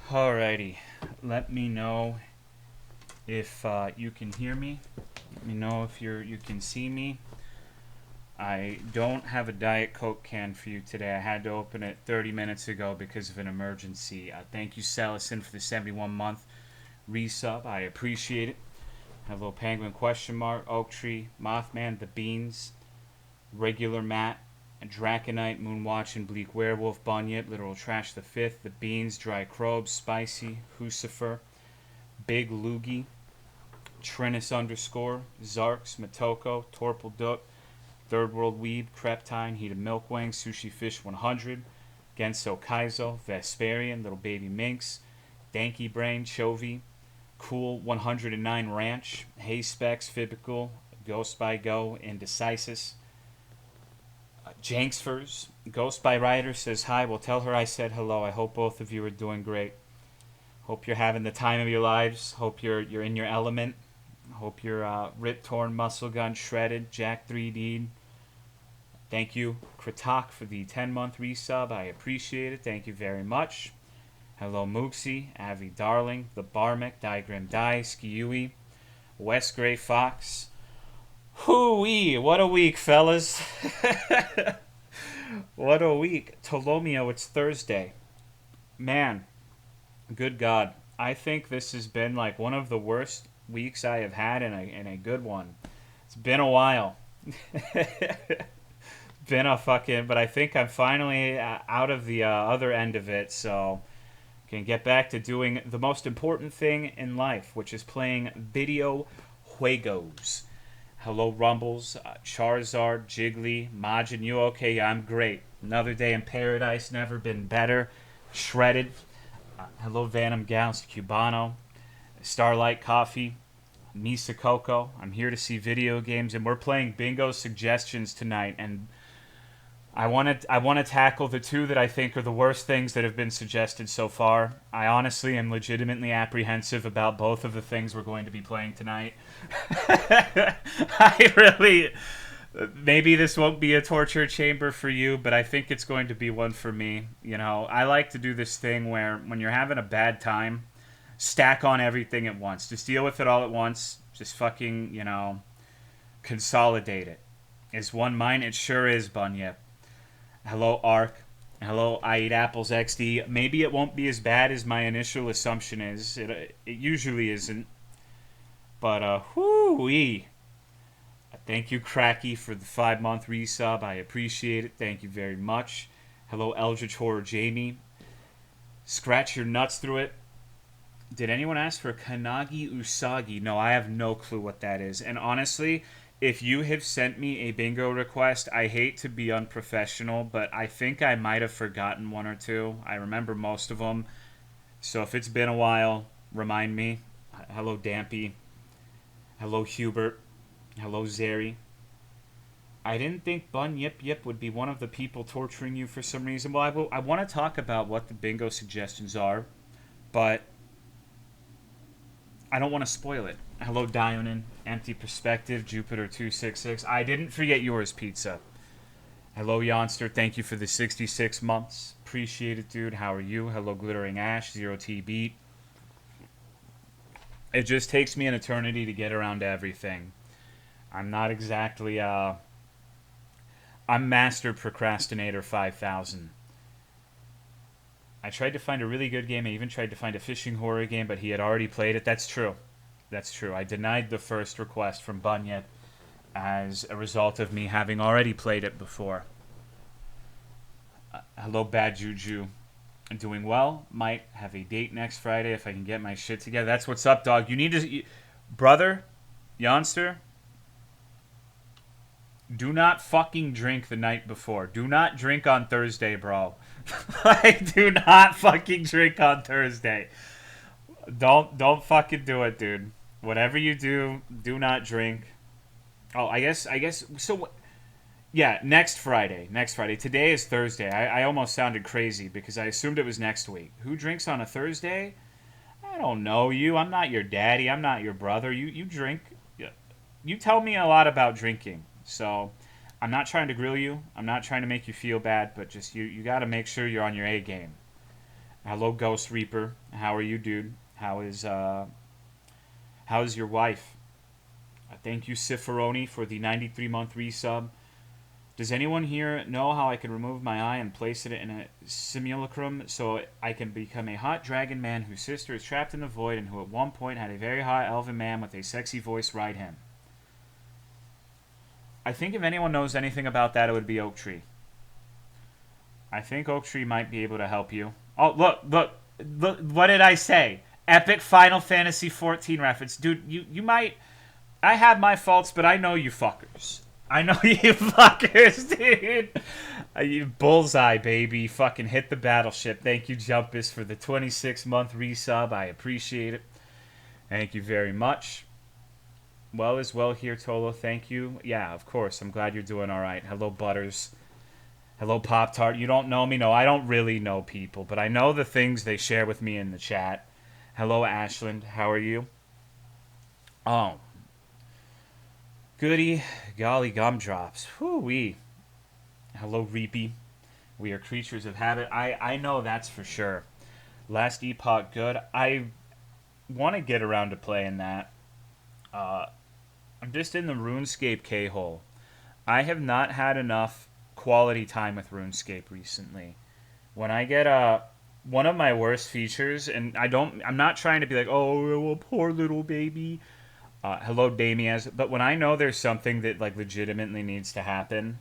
Alrighty, let me know if you can hear me. Let me know if you can see me. I don't have a Diet Coke can for you today. I had to open it 30 minutes ago because of an emergency. Thank you, Salison, for the 71-month resub. I appreciate it. Hello, Penguin question mark, Oak Tree, Mothman, The Beans, Regular Matt, Draconite, Moonwatch, and Bleak Werewolf, Bunyip, Literal Trash the Fifth, The Beans, Dry Crobes, Spicy, Hucifer, Big Loogie, Trinus underscore, Zarks, Matoko, Torpal Duck, Third World Weeb, Creptine, Heated Milk Wang, Sushi Fish 100, Genso Kaizo, Vesperian, Little Baby Minx, Danky Brain, Chovy, Cool 109 Ranch, Hayspecs, Fibical, Ghost by Go, Indecisus, Janksfers, Ghost by Rider says hi. Well, tell her I said hello. I hope both of you are doing great. Hope you're having the time of your lives. Hope you're in your element. Hope you're ripped, torn, muscle gun, shredded, Jack 3D. Thank you, Kratok, for the 10-month resub. I appreciate it. Thank you very much. Hello, Mooksy, Avi Darling, The Barmick, Diagram Die, Skiui, West Gray Fox. Hoo-wee, what a week, fellas. What a week. Tolomeo, it's Thursday. Man, good God. I think this has been like one of the worst weeks I have had in a good one. It's been a while. Been a fucking, but I think I'm finally out of the other end of it, so can get back to doing the most important thing in life, which is playing video juegos. Hello, Rumbles, Charizard, Jiggly, Majin, you okay? I'm great. Another day in paradise, never been better. Shredded. Hello, Venom Gauss, Cubano, Starlight Coffee, Misa Coco. I'm here to see video games, and we're playing bingo suggestions tonight, and I want to tackle the two that I think are the worst things that have been suggested so far. I honestly am legitimately apprehensive about both of the things we're going to be playing tonight. I really, maybe this won't be a torture chamber for you, but I think it's going to be one for me. You know, I like to do this thing where when you're having a bad time, stack on everything at once. Just deal with it all at once. Just fucking, consolidate it. Is one mine? It sure is, Bunyip. Hello, Ark. Hello, I Eat Apples XD. Maybe it won't be as bad as my initial assumption is. It usually isn't. But, whoo-wee. Thank you, Cracky, for the 5-month resub. I appreciate it. Thank you very much. Hello, Eldritch Horror Jamie. Scratch your nuts through it. Did anyone ask for Kanagi Usagi? No, I have no clue what that is. And honestly, if you have sent me a bingo request, I hate to be unprofessional, but I think I might have forgotten one or two. I remember most of them. So if it's been a while, remind me. Hello, Dampy. Hello, Hubert. Hello, Zeri. I didn't think Bun Yip Yip would be one of the people torturing you for some reason. Well, I want to talk about what the bingo suggestions are, but I don't want to spoil it. Hello, Dionin, Empty Perspective, Jupiter266. I didn't forget yours, Pizza. Hello, Yonster. Thank you for the 66 months. Appreciate it, dude. How are you? Hello, Glittering Ash, 0T Beat. It just takes me an eternity to get around to everything. I'm not exactly, I'm Master Procrastinator 5000. I tried to find a really good game. I even tried to find a fishing horror game, but he had already played it. That's true. That's true. I denied the first request from Bunyip as a result of me having already played it before. Hello, Bad Juju. I'm doing well. Might have a date next Friday if I can get my shit together. That's what's up, dog. You need to... Brother, Yonster, do not fucking drink the night before. Do not drink on Thursday, bro. Like, do not fucking drink on Thursday. Don't fucking do it, dude. Whatever you do, do not drink. Oh, I guess. So, yeah, next Friday. Today is Thursday. I almost sounded crazy because I assumed it was next week. Who drinks on a Thursday? I don't know you. I'm not your daddy. I'm not your brother. You drink. You tell me a lot about drinking. So, I'm not trying to grill you. I'm not trying to make you feel bad, but just you got to make sure you're on your A game. Hello, Ghost Reaper. How are you, dude? How's your wife? Thank you, Ciferoni, for the 93-month resub. Does anyone here know how I can remove my eye and place it in a simulacrum so I can become a hot dragon man whose sister is trapped in the void and who at one point had a very hot elven man with a sexy voice ride him? I think if anyone knows anything about that, it would be Oak Tree. I think Oak Tree might be able to help you. Oh, look. What did I say? Epic Final Fantasy 14 reference. Dude, you might... I have my faults, but I know you fuckers. I know you fuckers, dude. You bullseye, baby. Fucking hit the battleship. Thank you, Jumpus, for the 26-month resub. I appreciate it. Thank you very much. Well as well here, Tolo. Thank you. Yeah, of course. I'm glad you're doing all right. Hello, Butters. Hello, Pop-Tart. You don't know me? No, I don't really know people, but I know the things they share with me in the chat. Hello, Ashland. How are you? Oh. Goody golly gumdrops. Whoo-wee. Hello, Reapy. We are creatures of habit. I know that's for sure. Last Epoch, good. I want to get around to playing that. I'm just in the RuneScape K-hole. I have not had enough quality time with RuneScape recently. When I get one of my worst features, and I'm not trying to be like, oh, poor little baby. Hello, Damias. But when I know there's something that like legitimately needs to happen,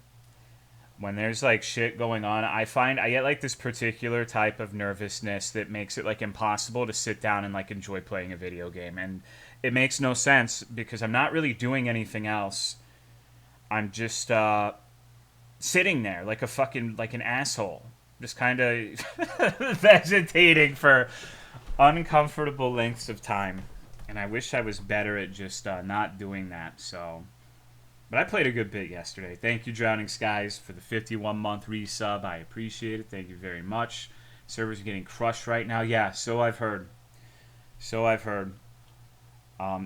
when there's like shit going on, I find I get like this particular type of nervousness that makes it like impossible to sit down and like enjoy playing a video game. And it makes no sense because I'm not really doing anything else. I'm just sitting there like a fucking like an asshole, just kind of vegetating for uncomfortable lengths of time. And I wish I was better at just not doing that. So, but I played a good bit yesterday. Thank you, Drowning Skies, for the 51-month resub. I appreciate it. Thank you very much. Servers are getting crushed right now. Yeah, so I've heard.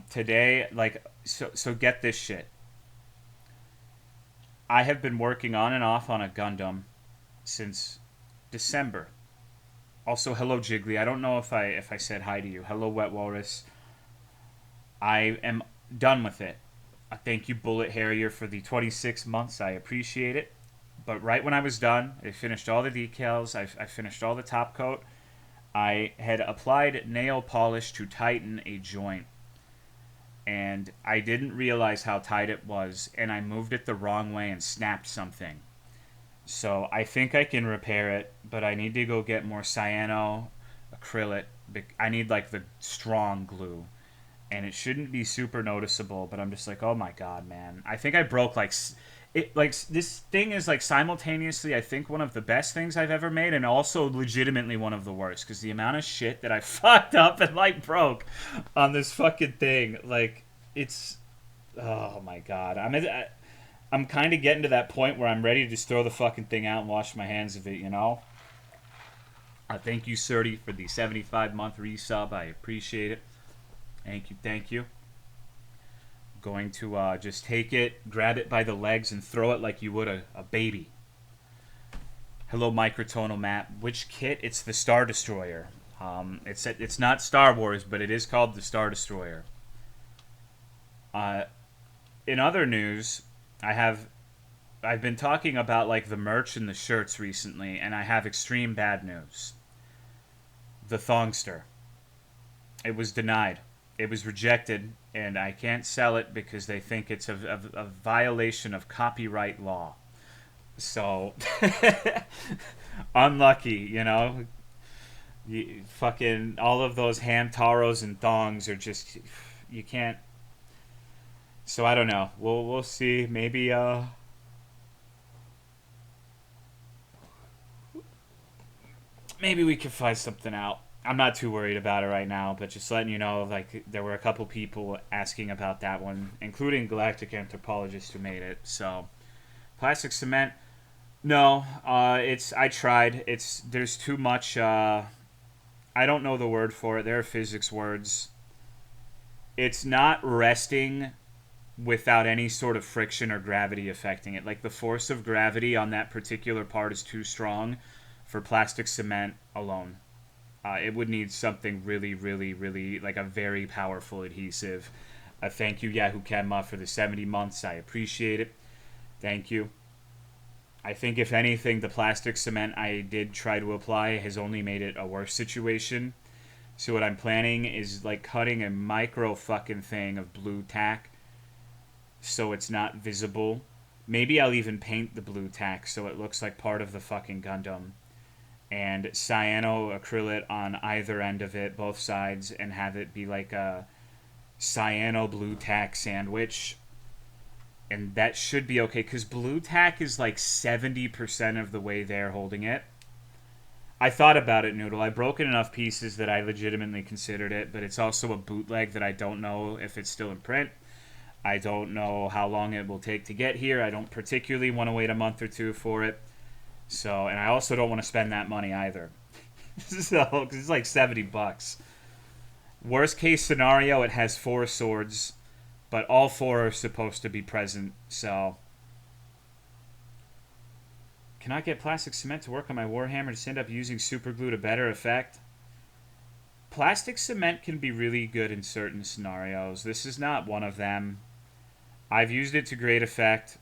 Today, like, so get this shit. I have been working on and off on a Gundam since December. Also, hello, Jiggly. I don't know if I said hi to you. Hello, Wet Walrus. I am done with it. Thank you, Bullet Harrier, for the 26 months. I appreciate it. But right when I was done, I finished all the decals. I finished all the top coat. I had applied nail polish to tighten a joint. And I didn't realize how tight it was. And I moved it the wrong way and snapped something. So I think I can repair it. But I need to go get more cyano acrylic. I need like the strong glue. And it shouldn't be super noticeable, but I'm just like, oh my god, man. I think I broke this thing is like simultaneously I think one of the best things I've ever made and also legitimately one of the worst because the amount of shit that I fucked up and like broke on this fucking thing, like it's oh my god. I'm kind of getting to that point where I'm ready to just throw the fucking thing out and wash my hands of it, you know? Thank you, Surdy, for the 75-month resub. I appreciate it. Thank you. Going to just take it, grab it by the legs, and throw it like you would a baby. Hello, Microtonal Map. Which kit? It's the Star Destroyer. It's not Star Wars, but it is called the Star Destroyer. In other news, I've been talking about like the merch and the shirts recently, and I have extreme bad news. The Thongster. It was denied. It was rejected, and I can't sell it because they think it's a violation of copyright law. So, unlucky, you know? Fucking all of those hamtaros and thongs are just... You can't... So, I don't know. We'll see. Maybe, maybe we can find something out. I'm not too worried about it right now, but just letting you know, like, there were a couple people asking about that one, including Galactic Anthropologist who made it. So, plastic cement, no, I tried. There's too much, I don't know the word for it. There are physics words. It's not resting without any sort of friction or gravity affecting it. Like, the force of gravity on that particular part is too strong for plastic cement alone. It would need something really, really, really, like a very powerful adhesive. Thank you, Yahoo Kenma, for the 70 months. I appreciate it. Thank you. I think, if anything, the plastic cement I did try to apply has only made it a worse situation. So what I'm planning is like cutting a micro fucking thing of blue tack so it's not visible. Maybe I'll even paint the blue tack so it looks like part of the fucking Gundam. And cyanoacrylate on either end of it, both sides, and have it be like a cyano blue tack sandwich. And that should be okay, because blue tack is like 70% of the way there holding it. I thought about it, Noodle. I broke it enough pieces that I legitimately considered it, but it's also a bootleg that I don't know if it's still in print. I don't know how long it will take to get here. I don't particularly want to wait a month or two for it. So, and I also don't want to spend that money either. So, because it's like $70. Worst case scenario, it has 4 swords, but all 4 are supposed to be present. So, cannot get plastic cement to work on my Warhammer to stand up using super glue to better effect. Plastic cement can be really good in certain scenarios. This is not one of them. I've used it to great effect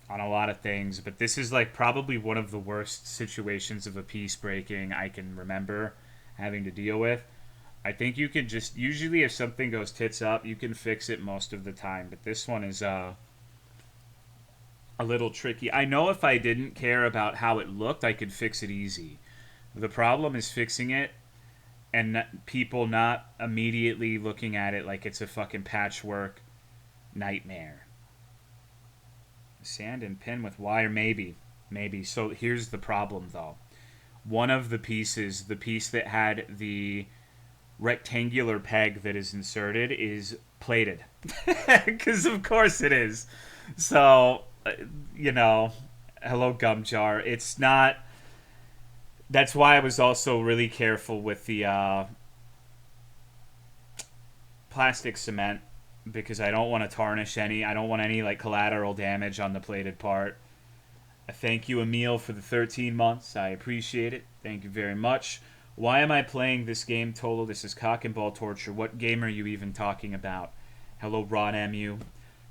on a lot of things, but this is like probably one of the worst situations of a piece breaking I can remember having to deal with. I think you can just, usually if something goes tits up, you can fix it most of the time, but this one is a little tricky. I know if I didn't care about how it looked, I could fix it easy. The problem is fixing it and people not immediately looking at it like it's a fucking patchwork nightmare. Sand and pin with wire, maybe. So here's the problem, though. One of the pieces, the piece that had the rectangular peg that is inserted, is plated. Because of course it is. So, you know, hello gum jar. It's not... That's why I was also really careful with the plastic cement, because I don't want to tarnish any. I don't want any like collateral damage on the plated part. Thank you, Emil, for the 13 months. I appreciate it. Thank you very much. Why am I playing this game, Tolo? This is cock and ball torture. What game are you even talking about? Hello, Ron Mu.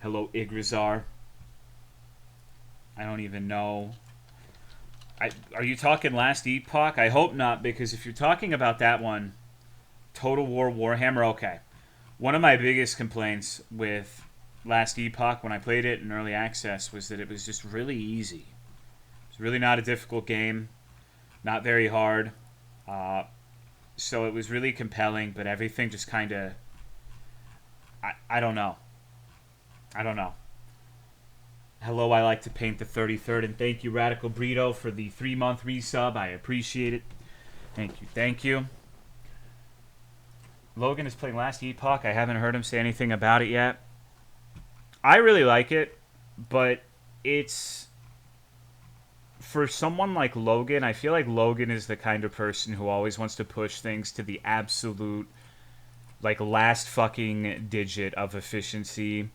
Hello, Igrazar. I don't even know. Are you talking Last Epoch? I hope not, because if you're talking about that one, Total War Warhammer, okay. One of my biggest complaints with Last Epoch when I played it in early access was that it was just really easy. It's really not a difficult game, not very hard. So it was really compelling, but everything just kind of... I don't know. Hello, I like to paint the 33rd, and thank you, Radical Brito, for the 3-month resub. I appreciate it. Thank you. Logan is playing Last Epoch. I haven't heard him say anything about it yet. I really like it, but it's... For someone like Logan, I feel like Logan is the kind of person who always wants to push things to the absolute, like, last fucking digit of efficiency.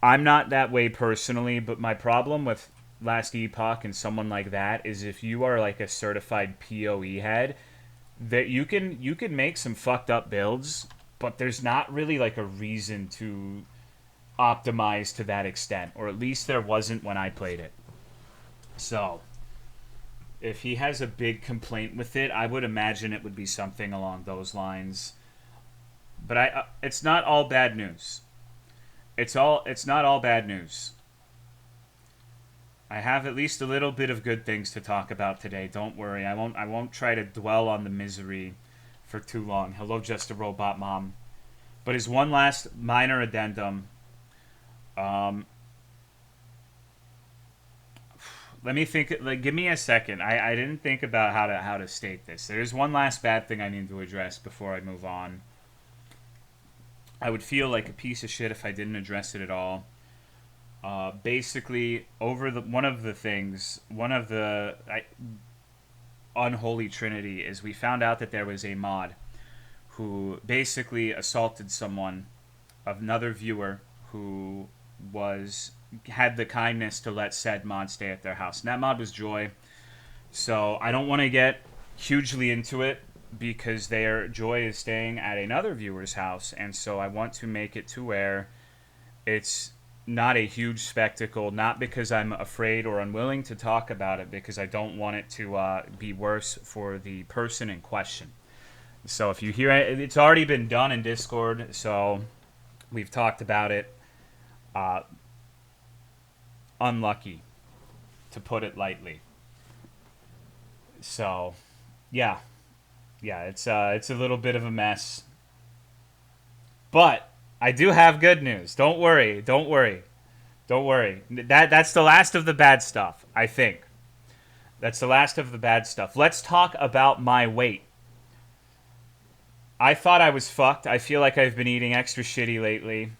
I'm not that way personally, but my problem with Last Epoch and someone like that is if you are like a certified PoE head, that you can make some fucked up builds, but there's not really like a reason to optimize to that extent, or at least there wasn't when I played it. So, if he has a big complaint with it, I would imagine it would be something along those lines. But it's not all bad news. It's not all bad news. I have at least a little bit of good things to talk about today. Don't worry. I won't try to dwell on the misery for too long. Hello, Just a Robot Mom. But as one last minor addendum, let me think. Like, give me a second. I didn't think about how to state this. There's one last bad thing I need to address before I move on. I would feel like a piece of shit if I didn't address it at all. Basically, one of the unholy trinity is we found out that there was a mod who basically assaulted someone, another viewer, who had the kindness to let said mod stay at their house. And that mod was Joy. So I don't want to get hugely into it. because their joy is staying at another viewer's house, and so I want to make it to where it's not a huge spectacle, not because I'm afraid or unwilling to talk about it, because I don't want it to be worse for the person in question. So if you hear it, it's already been done in Discord, so we've talked about it. Uh, Unlucky, to put it lightly. So, yeah, it's a little bit of a mess, but I do have good news. Don't worry, don't worry, don't worry. That's the last of the bad stuff. I think that's the last of the bad stuff. Let's talk about my weight. I thought I was fucked. I feel like I've been eating extra shitty lately.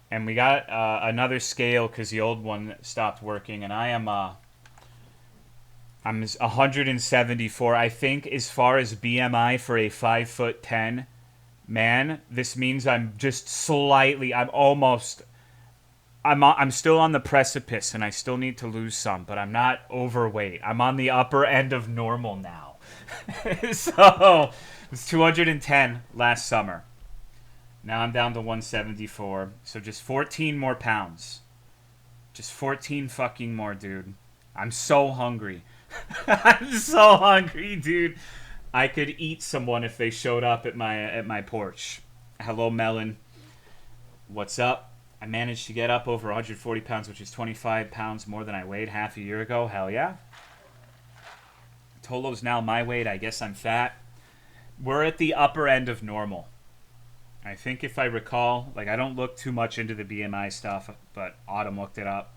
And we got another scale because the old one stopped working. And I'm 174. I think as far as BMI for a 5'10" man, this means I'm just slightly. I'm still on the precipice, and I still need to lose some, but I'm not overweight. I'm on the upper end of normal now. So it's 210 last summer. Now I'm down to 174. So just 14 more pounds. Just 14 fucking more, dude. I'm so hungry. I'm so hungry, dude. I could eat someone if they showed up at my porch. Hello, Melon. What's up? I managed to get up over 140 pounds, which is 25 pounds more than I weighed half a year ago. Hell yeah. Tolo's now my weight. I guess I'm fat. We're at the upper end of normal. I think if I recall, like I don't look too much into the BMI stuff, but Autumn looked it up.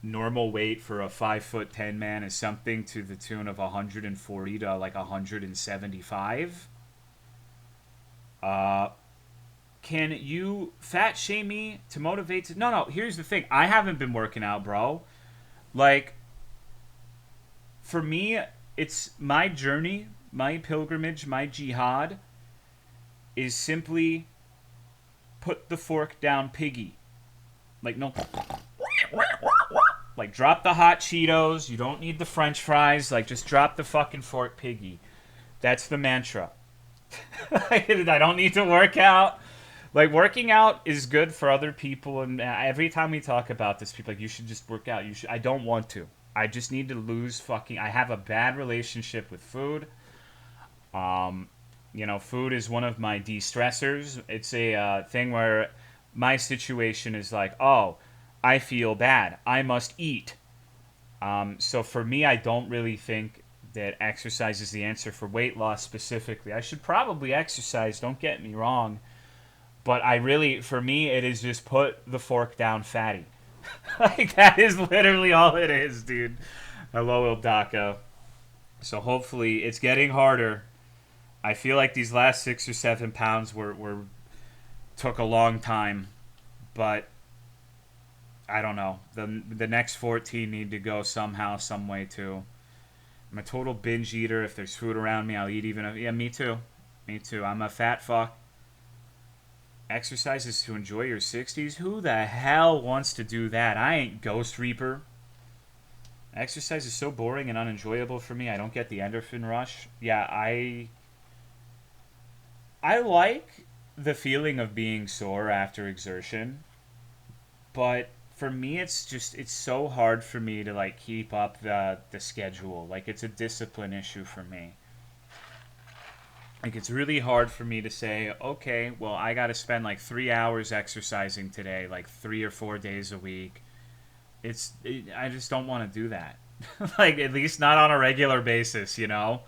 Normal weight for a 5'10" man is something to the tune of 140 to like 175. Can you fat shame me to motivate to... No, here's the thing. I haven't been working out, bro. Like, for me, it's my journey, my pilgrimage, my jihad is simply put the fork down, piggy. Like, no... Like, drop the hot Cheetos. You don't need the French fries. Like, just drop the fucking fork, piggy. That's the mantra. I don't need to work out. Like, working out is good for other people, and every time we talk about this, people are like, you should just work out. You should. I don't want to. I just need to lose fucking... I have a bad relationship with food. Food is one of my de-stressors. It's a thing where my situation is like, oh, I feel bad. I must eat. So for me, I don't really think that exercise is the answer for weight loss specifically. I should probably exercise, don't get me wrong. But for me, it is just put the fork down, fatty. Like, that is literally all it is, dude. Hello, Ildaka. So hopefully, it's getting harder. I feel like these last 6 or 7 pounds took a long time. But, I don't know. The next 14 need to go somehow, some way, too. I'm a total binge eater. If there's food around me, I'll eat even... Yeah, me too. Me too. I'm a fat fuck. Exercise is to enjoy your 60s? Who the hell wants to do that? I ain't Ghost Reaper. Exercise is so boring and unenjoyable for me. I don't get the endorphin rush. Yeah, I like the feeling of being sore after exertion. But for me, it's so hard for me to like keep up the schedule. Like, it's a discipline issue for me. Like, it's really hard for me to say, okay, well, I got to spend like 3 hours exercising today, like 3 or 4 days a week. I just don't want to do that. Like, at least not on a regular basis, you know?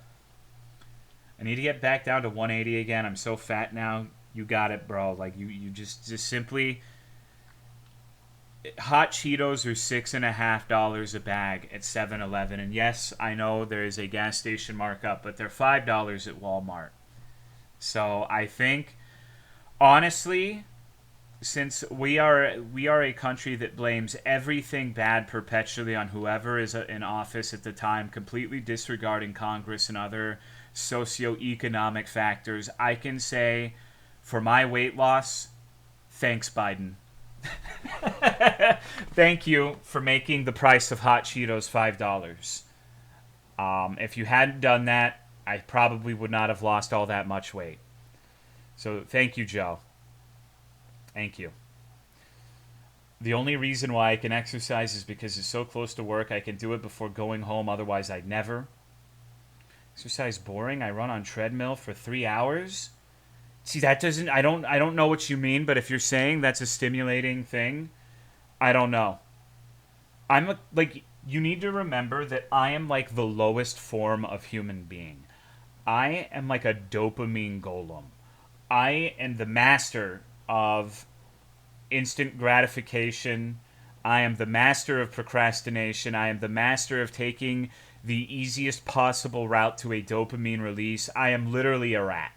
I need to get back down to 180 again. I'm so fat now. You got it, bro. Like, you just simply... Hot Cheetos are $6.50 a bag at 7-Eleven. And yes, I know there is a gas station markup, but they're $5 at Walmart. So I think, honestly, since we are a country that blames everything bad perpetually on whoever is in office at the time, completely disregarding Congress and other socioeconomic factors, I can say, for my weight loss, thanks, Biden. Thank you for making the price of hot Cheetos $5. If you hadn't done that, I probably would not have lost all that much weight. So thank you, Joe. Thank you. The only reason why I can exercise is because it's so close to work. I can do it before going home. Otherwise, I'd never. Exercise boring. I run on treadmill for 3 hours. See, that doesn't. I don't know what you mean. But if you're saying that's a stimulating thing, I don't know. Like, you need to remember that I am like the lowest form of human being. I am like a dopamine golem. I am the master of instant gratification. I am the master of procrastination. I am the master of taking the easiest possible route to a dopamine release. I am literally a rat.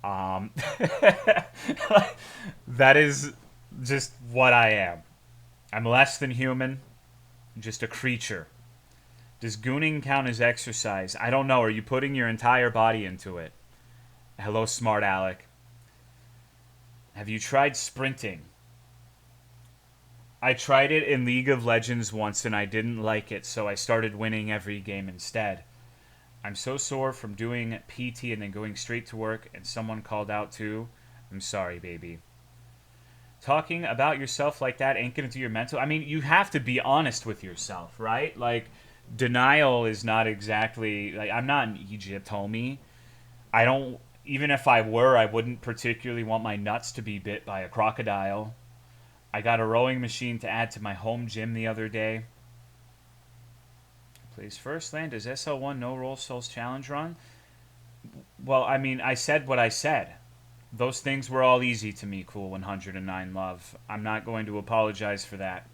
Um, that is just what I am. I'm less than human, just a creature. Does gooning count as exercise? I don't know. Are you putting your entire body into it? Hello, smart Alec. Have you tried sprinting? I tried it in League of Legends once and I didn't like it, so I started winning every game instead. I'm so sore from doing PT and then going straight to work, and someone called out too. I'm sorry, baby. Talking about yourself like that ain't gonna do your mental. I mean, you have to be honest with yourself, right? Like, denial is not exactly like, I'm not in Egypt, homie. I don't. Even if I were, I wouldn't particularly want my nuts to be bit by a crocodile. I got a rowing machine to add to my home gym the other day. Plays first land. Does SL1 no roll souls challenge run? Well, I mean, I said what I said. Those things were all easy to me, Cool 109 Love. I'm not going to apologize for that.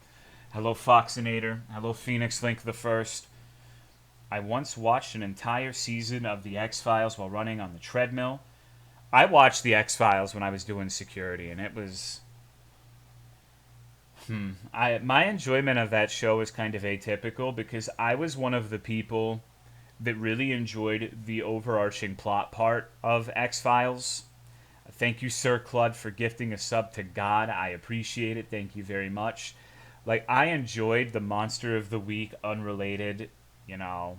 Hello, Foxinator. Hello, Phoenix Link the First. I once watched an entire season of The X-Files while running on the treadmill. I watched The X-Files when I was doing security, and it was... my enjoyment of that show is kind of atypical because I was one of the people that really enjoyed the overarching plot part of X-Files. Thank you, Sir Clud, for gifting a sub to God. I appreciate it. Thank you very much. Like, I enjoyed the Monster of the Week unrelated, you know,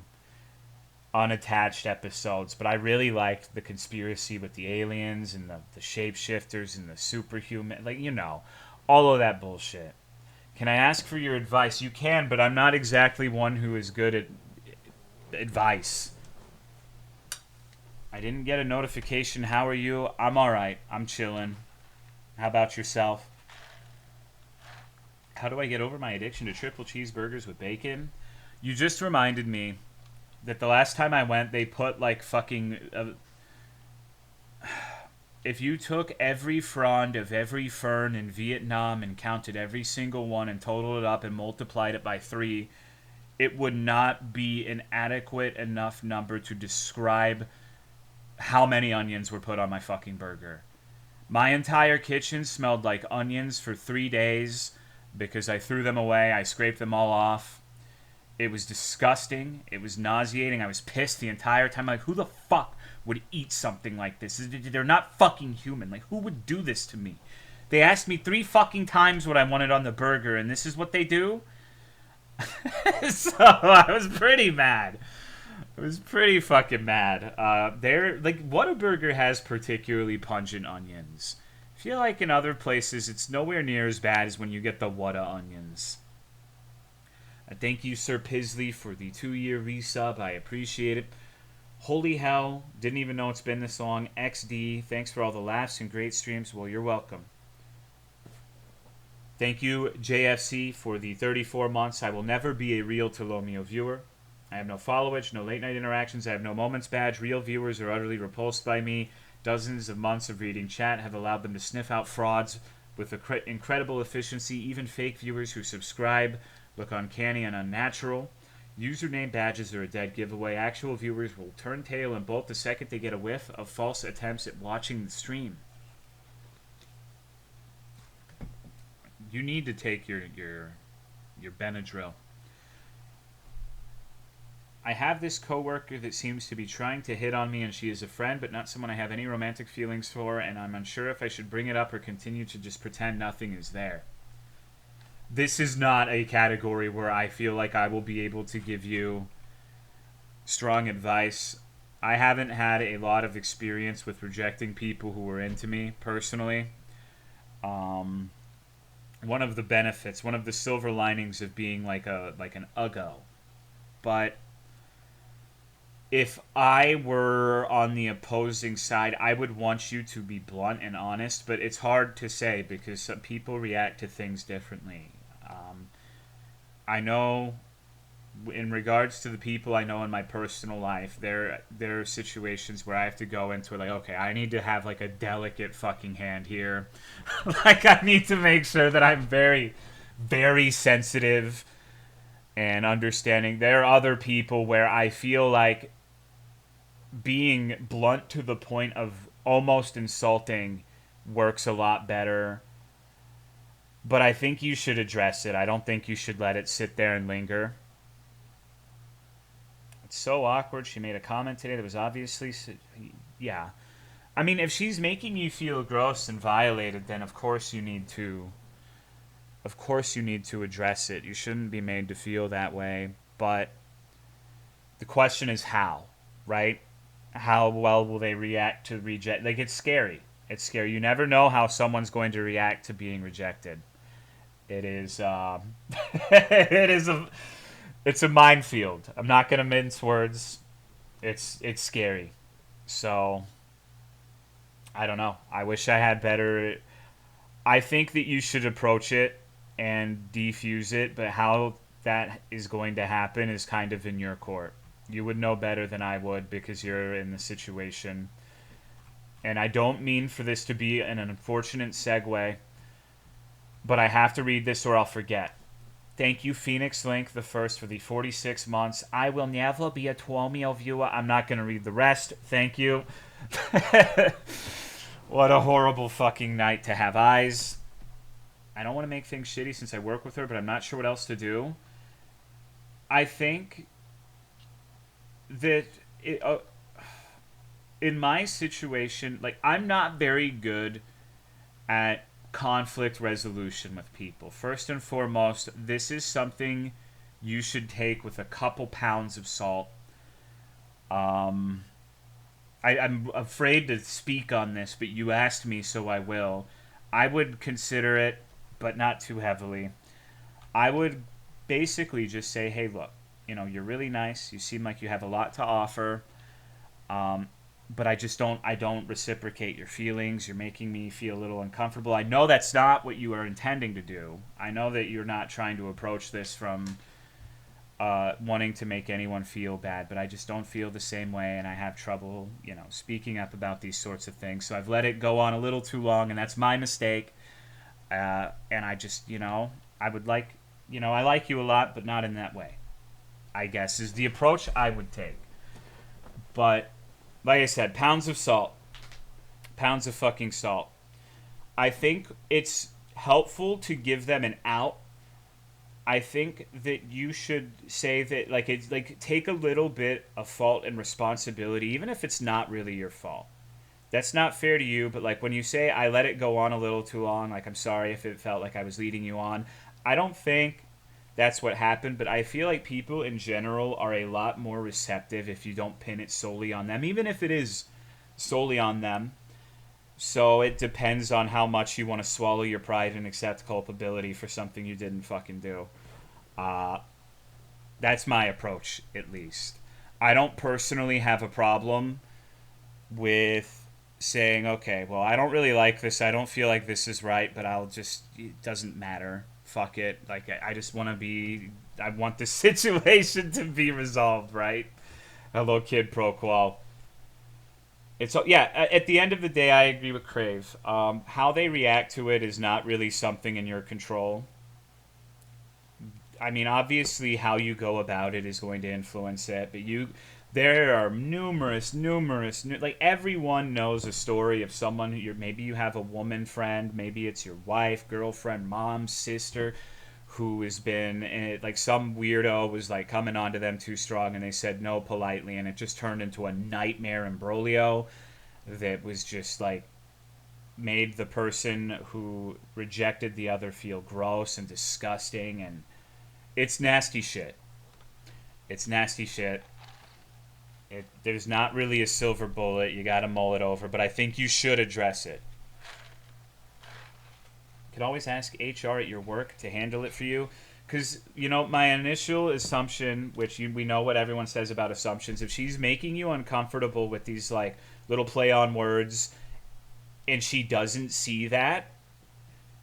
unattached episodes, but I really liked the conspiracy with the aliens and the shapeshifters and the superhuman, like, you know, all of that bullshit. Can I ask for your advice? You can, but I'm not exactly one who is good at advice. I didn't get a notification. How are you? I'm alright. I'm chilling. How about yourself? How do I get over my addiction to triple cheeseburgers with bacon? You just reminded me that the last time I went, they put like fucking... if you took every frond of every fern in Vietnam and counted every single one and totaled it up and multiplied it by 3, it would not be an adequate enough number to describe how many onions were put on my fucking burger. My entire kitchen smelled like onions for 3 days because I threw them away. I scraped them all off. It was disgusting. It was nauseating. I was pissed the entire time. Like, who the fuck would eat something like this? They're not fucking human. Like, who would do this to me? They asked me 3 fucking times what I wanted on the burger, and this is what they do? So, I was pretty mad. I was pretty fucking mad. They're, like, Whataburger has particularly pungent onions. I feel like in other places, it's nowhere near as bad as when you get the Whata onions. Thank you, Sir Pisley, for the 2-year resub. I appreciate it. Holy hell, didn't even know it's been this long. XD, thanks for all the laughs and great streams. Well, you're welcome. Thank you, JFC, for the 34 months. I will never be a real Tolomeo viewer. I have no followage, no late-night interactions. I have no moments badge. Real viewers are utterly repulsed by me. Dozens of months of reading chat have allowed them to sniff out frauds with incredible efficiency. Even fake viewers who subscribe look uncanny and unnatural. Username badges are a dead giveaway. Actual viewers will turn tail and bolt the second they get a whiff of false attempts at watching the stream. You need to take your Benadryl. I have this coworker that seems to be trying to hit on me, and she is a friend, but not someone I have any romantic feelings for, and I'm unsure if I should bring it up or continue to just pretend nothing is there. This is not a category where I feel like I will be able to give you strong advice. I haven't had a lot of experience with rejecting people who were into me personally. Um, One of the benefits, one of the silver linings of being like an uggo. But if I were on the opposing side, I would want you to be blunt and honest, but it's hard to say because some people react to things differently. I know in regards to the people I know in my personal life, there are situations where I have to go into like, okay, I need to have like a delicate fucking hand here. Like I need to make sure that I'm very, very sensitive and understanding. There are other people where I feel like being blunt to the point of almost insulting works a lot better. But I think you should address it. I don't think you should let it sit there and linger. It's so awkward. She made a comment today that was obviously. Yeah. I mean, if she's making you feel gross and violated, then of course you need to. Of course you need to address it. You shouldn't be made to feel that way. But the question is how, right? How well will they react to reject? Like, it's scary. It's scary. You never know how someone's going to react to being rejected. It is. It is a. It's a minefield. I'm not gonna mince words. It's scary. So I don't know. I wish I had better. I think that you should approach it and defuse it, but how that is going to happen is kind of in your court. You would know better than I would because you're in the situation. And I don't mean for this to be an unfortunate segue, but I have to read this or I'll forget. Thank you, Phoenix Link, the first for the 46 months. I will never be a Tolomeo viewer. I'm not going to read the rest. Thank you. What a horrible fucking night to have eyes. I don't want to make things shitty since I work with her, but I'm not sure what else to do. I think that in my situation, like, I'm not very good at conflict resolution with people. First and foremost, this is something you should take with a couple pounds of salt. I'm afraid to speak on this, but you asked me, so I will. I would consider it, but not too heavily. I would basically just say, hey, look, you're really nice. You seem like you have a lot to offer. But I don't reciprocate your feelings. You're making me feel a little uncomfortable. I know that's not what you are intending to do. I know that you're not trying to approach this from wanting to make anyone feel bad, but I just don't feel the same way, and I have trouble, speaking up about these sorts of things. So I've let it go on a little too long, and that's my mistake. And I just, I would like, I like you a lot, but not in that way, I guess, is the approach I would take. But like I said, pounds of salt. Pounds of fucking salt. I think it's helpful to give them an out. I think that you should say that, like, it's like, take a little bit of fault and responsibility, even if it's not really your fault. That's not fair to you, but like when you say, I let it go on a little too long, like, I'm sorry if it felt like I was leading you on. I don't think that's what happened, but I feel like people in general are a lot more receptive if you don't pin it solely on them, even if it is solely on them. So it depends on how much you want to swallow your pride and accept culpability for something you didn't fucking do. That's my approach, at least. I don't personally have a problem with saying, okay, well, I don't really like this. I don't feel like this is right, but it doesn't matter. Fuck it. Like, I just want to I want this situation to be resolved, right? Hello, Kid Pro Qual. At the end of the day, I agree with Crave. How they react to it is not really something in your control. I mean, obviously, how you go about it is going to influence it, but there are numerous, like, everyone knows a story of someone maybe you have a woman friend, maybe it's your wife, girlfriend, mom, sister, who has been, like, some weirdo was, like, coming onto them too strong, and they said no politely, and it just turned into a nightmare imbroglio that was just, like, made the person who rejected the other feel gross and disgusting, and it's nasty shit. It's nasty shit. There's not really a silver bullet. You got to mull it over, but I think you should address it. You can always ask HR at your work to handle it for you. Because, you know, my initial assumption, which we know what everyone says about assumptions, if she's making you uncomfortable with these, like, little play on words and she doesn't see that,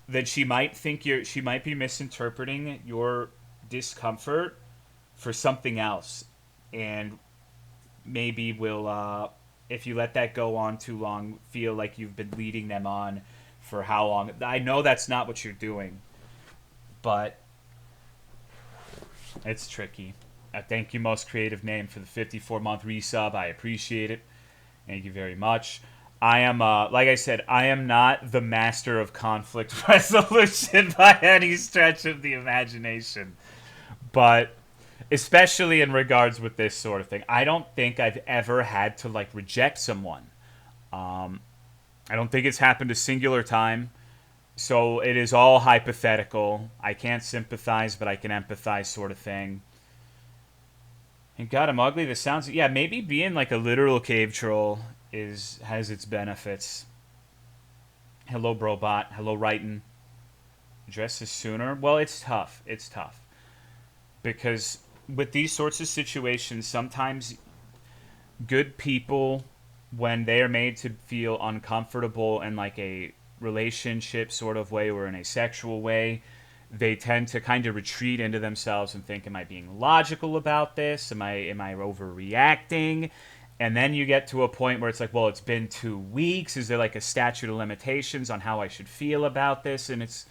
then she might she might be misinterpreting your discomfort for something else. And maybe will, if you let that go on too long, feel like you've been leading them on for how long. I know that's not what you're doing, but it's tricky. Thank you, Most Creative Name, for the 54-month resub. I appreciate it. Thank you very much. I am, like I said, I am not the master of conflict resolution by any stretch of the imagination. But especially in regards with this sort of thing, I don't think I've ever had to, like, reject someone. I don't think it's happened a singular time. So it is all hypothetical. I can't sympathize, but I can empathize, sort of thing. And God, I'm ugly. This sounds... Yeah, maybe being like a literal cave troll has its benefits. Hello, Brobot. Hello, Wrighton. Address this sooner? Well, it's tough. It's tough. Because with these sorts of situations, sometimes good people, when they are made to feel uncomfortable in like a relationship sort of way or in a sexual way, they tend to kind of retreat into themselves and think, am I being logical about this? Am I overreacting? And then you get to a point where it's like, well, it's been 2 weeks. Is there like a statute of limitations on how I should feel about this? And it's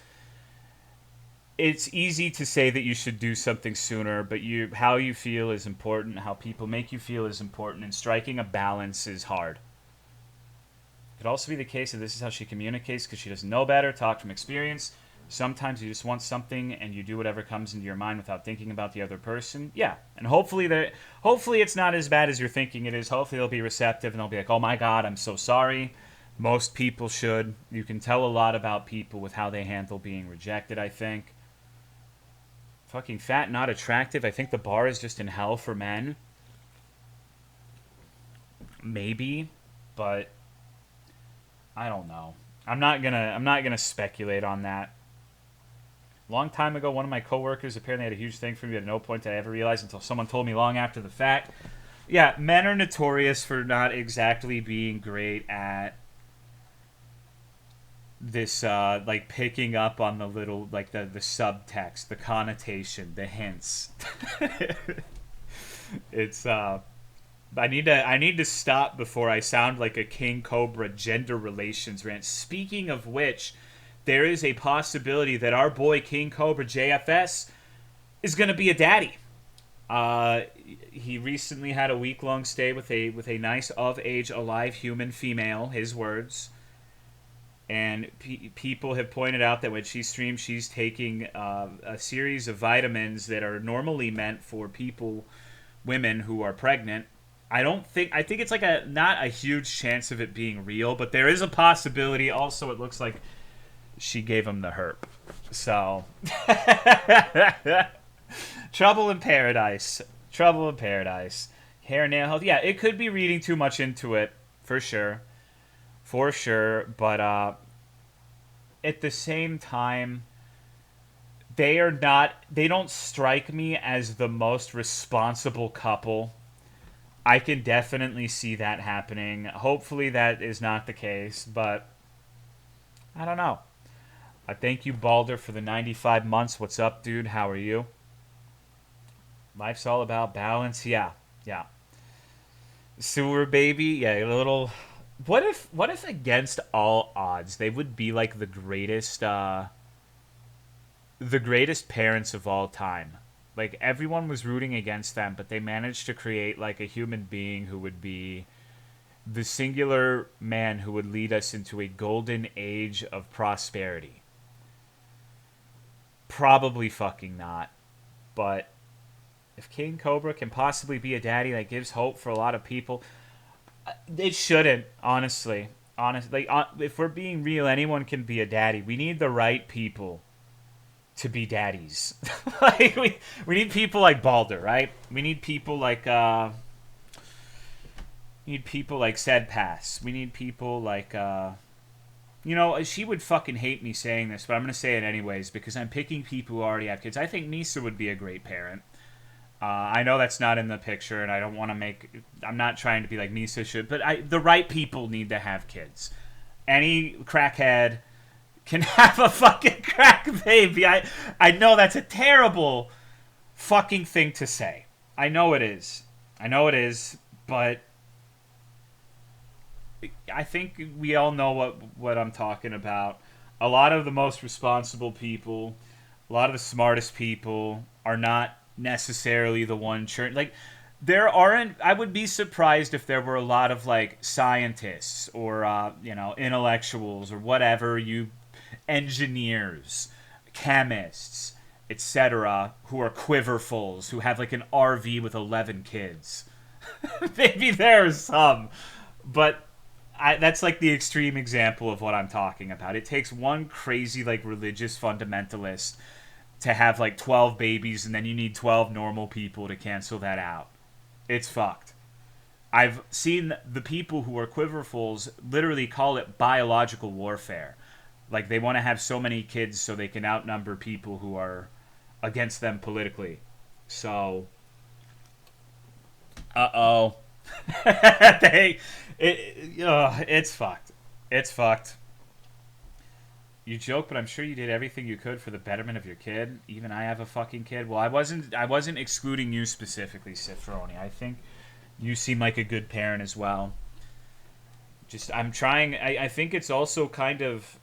easy to say that you should do something sooner, but how you feel is important. How people make you feel is important, and striking a balance is hard. It could also be the case that this is how she communicates because she doesn't know better. Talk from experience. Sometimes you just want something and you do whatever comes into your mind without thinking about the other person. Yeah, and hopefully it's not as bad as you're thinking it is. Hopefully they'll be receptive and they'll be like, oh my God, I'm so sorry. Most people should. You can tell a lot about people with how they handle being rejected, I think. Fucking fat, not attractive. I think the bar is just in hell for men. Maybe, but I don't know. I'm not gonna speculate on that. Long time ago, one of my coworkers apparently had a huge thing for me at no point did I ever realize until someone told me long after the fact. Yeah, men are notorious for not exactly being great at this, like, picking up on the little, like, the subtext, the connotation, the hints. It's, I need to stop before I sound like a King Cobra gender relations rant. Speaking of which, there is a possibility that our boy King Cobra JFS is going to be a daddy. He recently had a week-long stay with a nice of-age alive human female, his words. And people have pointed out that when she streams, she's taking a series of vitamins that are normally meant for women who are pregnant. I think it's like not a huge chance of it being real, but there is a possibility. Also, it looks like she gave him the herp. So, trouble in paradise. Trouble in paradise. Hair, nail health. Yeah, it could be reading too much into it, for sure. For sure, but at the same time, they don't strike me as the most responsible couple. I can definitely see that happening. Hopefully that is not the case, but I don't know. I thank you, Balder, for the 95 months. What's up, dude? How are you? Life's all about balance. Yeah. Sewer baby. Yeah, a little... What if against all odds they would be like the greatest parents of all time? Like, everyone was rooting against them, but they managed to create like a human being who would be the singular man who would lead us into a golden age of prosperity. Probably fucking not. But if King Cobra can possibly be a daddy, that gives hope for a lot of people. It shouldn't, honestly. If we're being real, anyone can be a daddy. We need the right people to be daddies. Like we need people like Balder, right? We need people like We need people like Said Pass. We need people like, you know, she would fucking hate me saying this, but I'm going to say it anyways because I'm picking people who already have kids. I think Misa would be a great parent. I know that's not in the picture, and I don't want to make. I'm not trying to be like Misa should, but the right people need to have kids. Any crackhead can have a fucking crack baby. I know that's a terrible fucking thing to say. I know it is. I know it is, but I think we all know what I'm talking about. A lot of the most responsible people, a lot of the smartest people are not necessarily the one like there aren't. I would be surprised if there were a lot of like scientists or you know, intellectuals or whatever, you engineers, chemists, etc., who are quiverfuls, who have like an RV with 11 kids. Maybe there's some, but that's like the extreme example of what I'm talking about. It takes one crazy like religious fundamentalist to have like 12 babies, and then you need 12 normal people to cancel that out. It's fucked. I've seen the people who are quiverfuls literally call it biological warfare. Like they want to have so many kids so they can outnumber people who are against them politically. So, uh-oh. It's fucked. It's fucked. You joke, but I'm sure you did everything you could for the betterment of your kid. Even I have a fucking kid. Well, I wasn't excluding you specifically, Cifroni. I think you seem like a good parent as well. Just I'm trying. I think it's also kind of,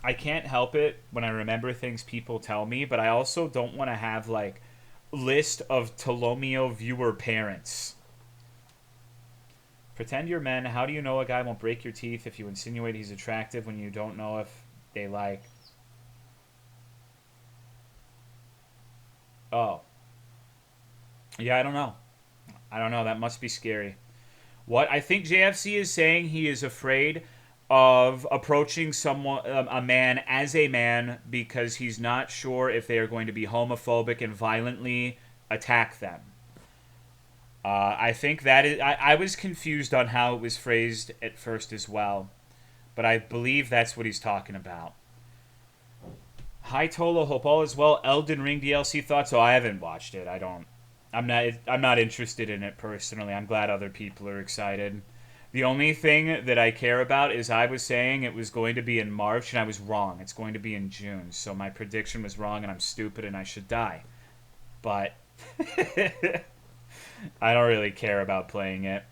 I can't help it when I remember things people tell me, but I also don't want to have like list of Tolomeo viewer parents. Pretend you're men. How do you know a guy won't break your teeth if you insinuate he's attractive when you don't know if they like? Oh. Yeah, I don't know. I don't know. That must be scary. What I think JFC is saying, he is afraid of approaching someone, a man, as a man because he's not sure if they are going to be homophobic and violently attack them. I think that is. I was confused on how it was phrased at first as well, but I believe that's what he's talking about. Hi Tolo, hope all is well. Elden Ring DLC thoughts? Oh, I haven't watched it. I don't. I'm not interested in it personally. I'm glad other people are excited. The only thing that I care about is I was saying it was going to be in March and I was wrong. It's going to be in June. So my prediction was wrong and I'm stupid and I should die. But I don't really care about playing it.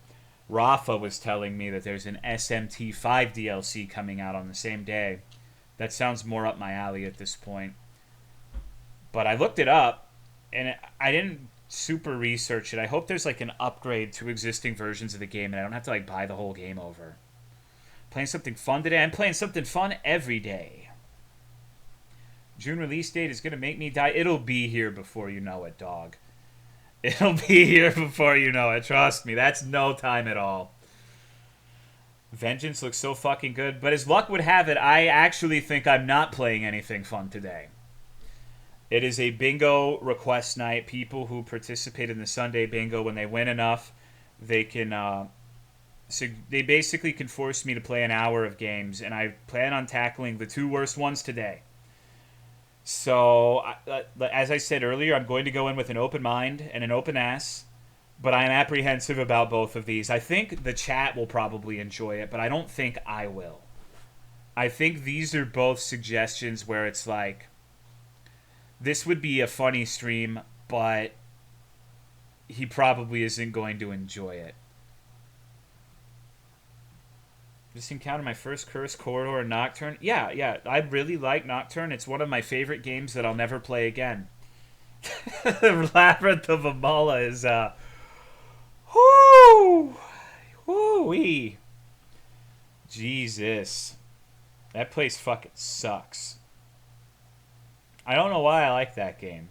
Rafa was telling me that there's an SMT5 DLC coming out on the same day. That sounds more up my alley at this point. But I looked it up, and I didn't super research it. I hope there's like an upgrade to existing versions of the game, and I don't have to like buy the whole game over. Playing something fun today? I'm playing something fun every day. June release date is going to make me die. It'll be here before you know it, dog. It'll be here before you know it. Trust me. That's no time at all. Vengeance looks so fucking good. But as luck would have it, I actually think I'm not playing anything fun today. It is a bingo request night. People who participate in the Sunday bingo, when they win enough, they can... so they basically can force me to play an hour of games. And I plan on tackling the 2 worst ones today. So, as I said earlier, I'm going to go in with an open mind and an open ass, but I'm apprehensive about both of these. I think the chat will probably enjoy it, but I don't think I will. I think these are both suggestions where it's like, this would be a funny stream, but he probably isn't going to enjoy it. Just encountered my first Curse Corridor Nocturne. Yeah, I really like Nocturne. It's one of my favorite games that I'll never play again. Labyrinth of Amala is, whoo-wee. Jesus. That place fucking sucks. I don't know why I like that game.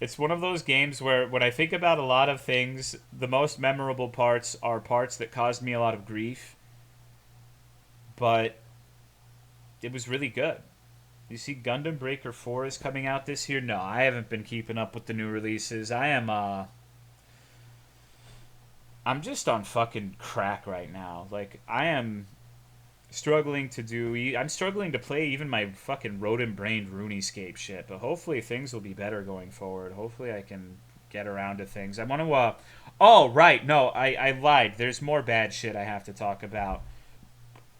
It's one of those games where when I think about a lot of things, the most memorable parts are parts that caused me a lot of grief. But it was really good. You see Gundam Breaker 4 is coming out this year? No, I haven't been keeping up with the new releases. I'm I'm just on fucking crack right now. Like, I am struggling to do. I'm struggling to play even my fucking rodent-brained RuneScape shit. But hopefully things will be better going forward. Hopefully I can get around to things. I want to. Oh right, no, I lied. There's more bad shit I have to talk about.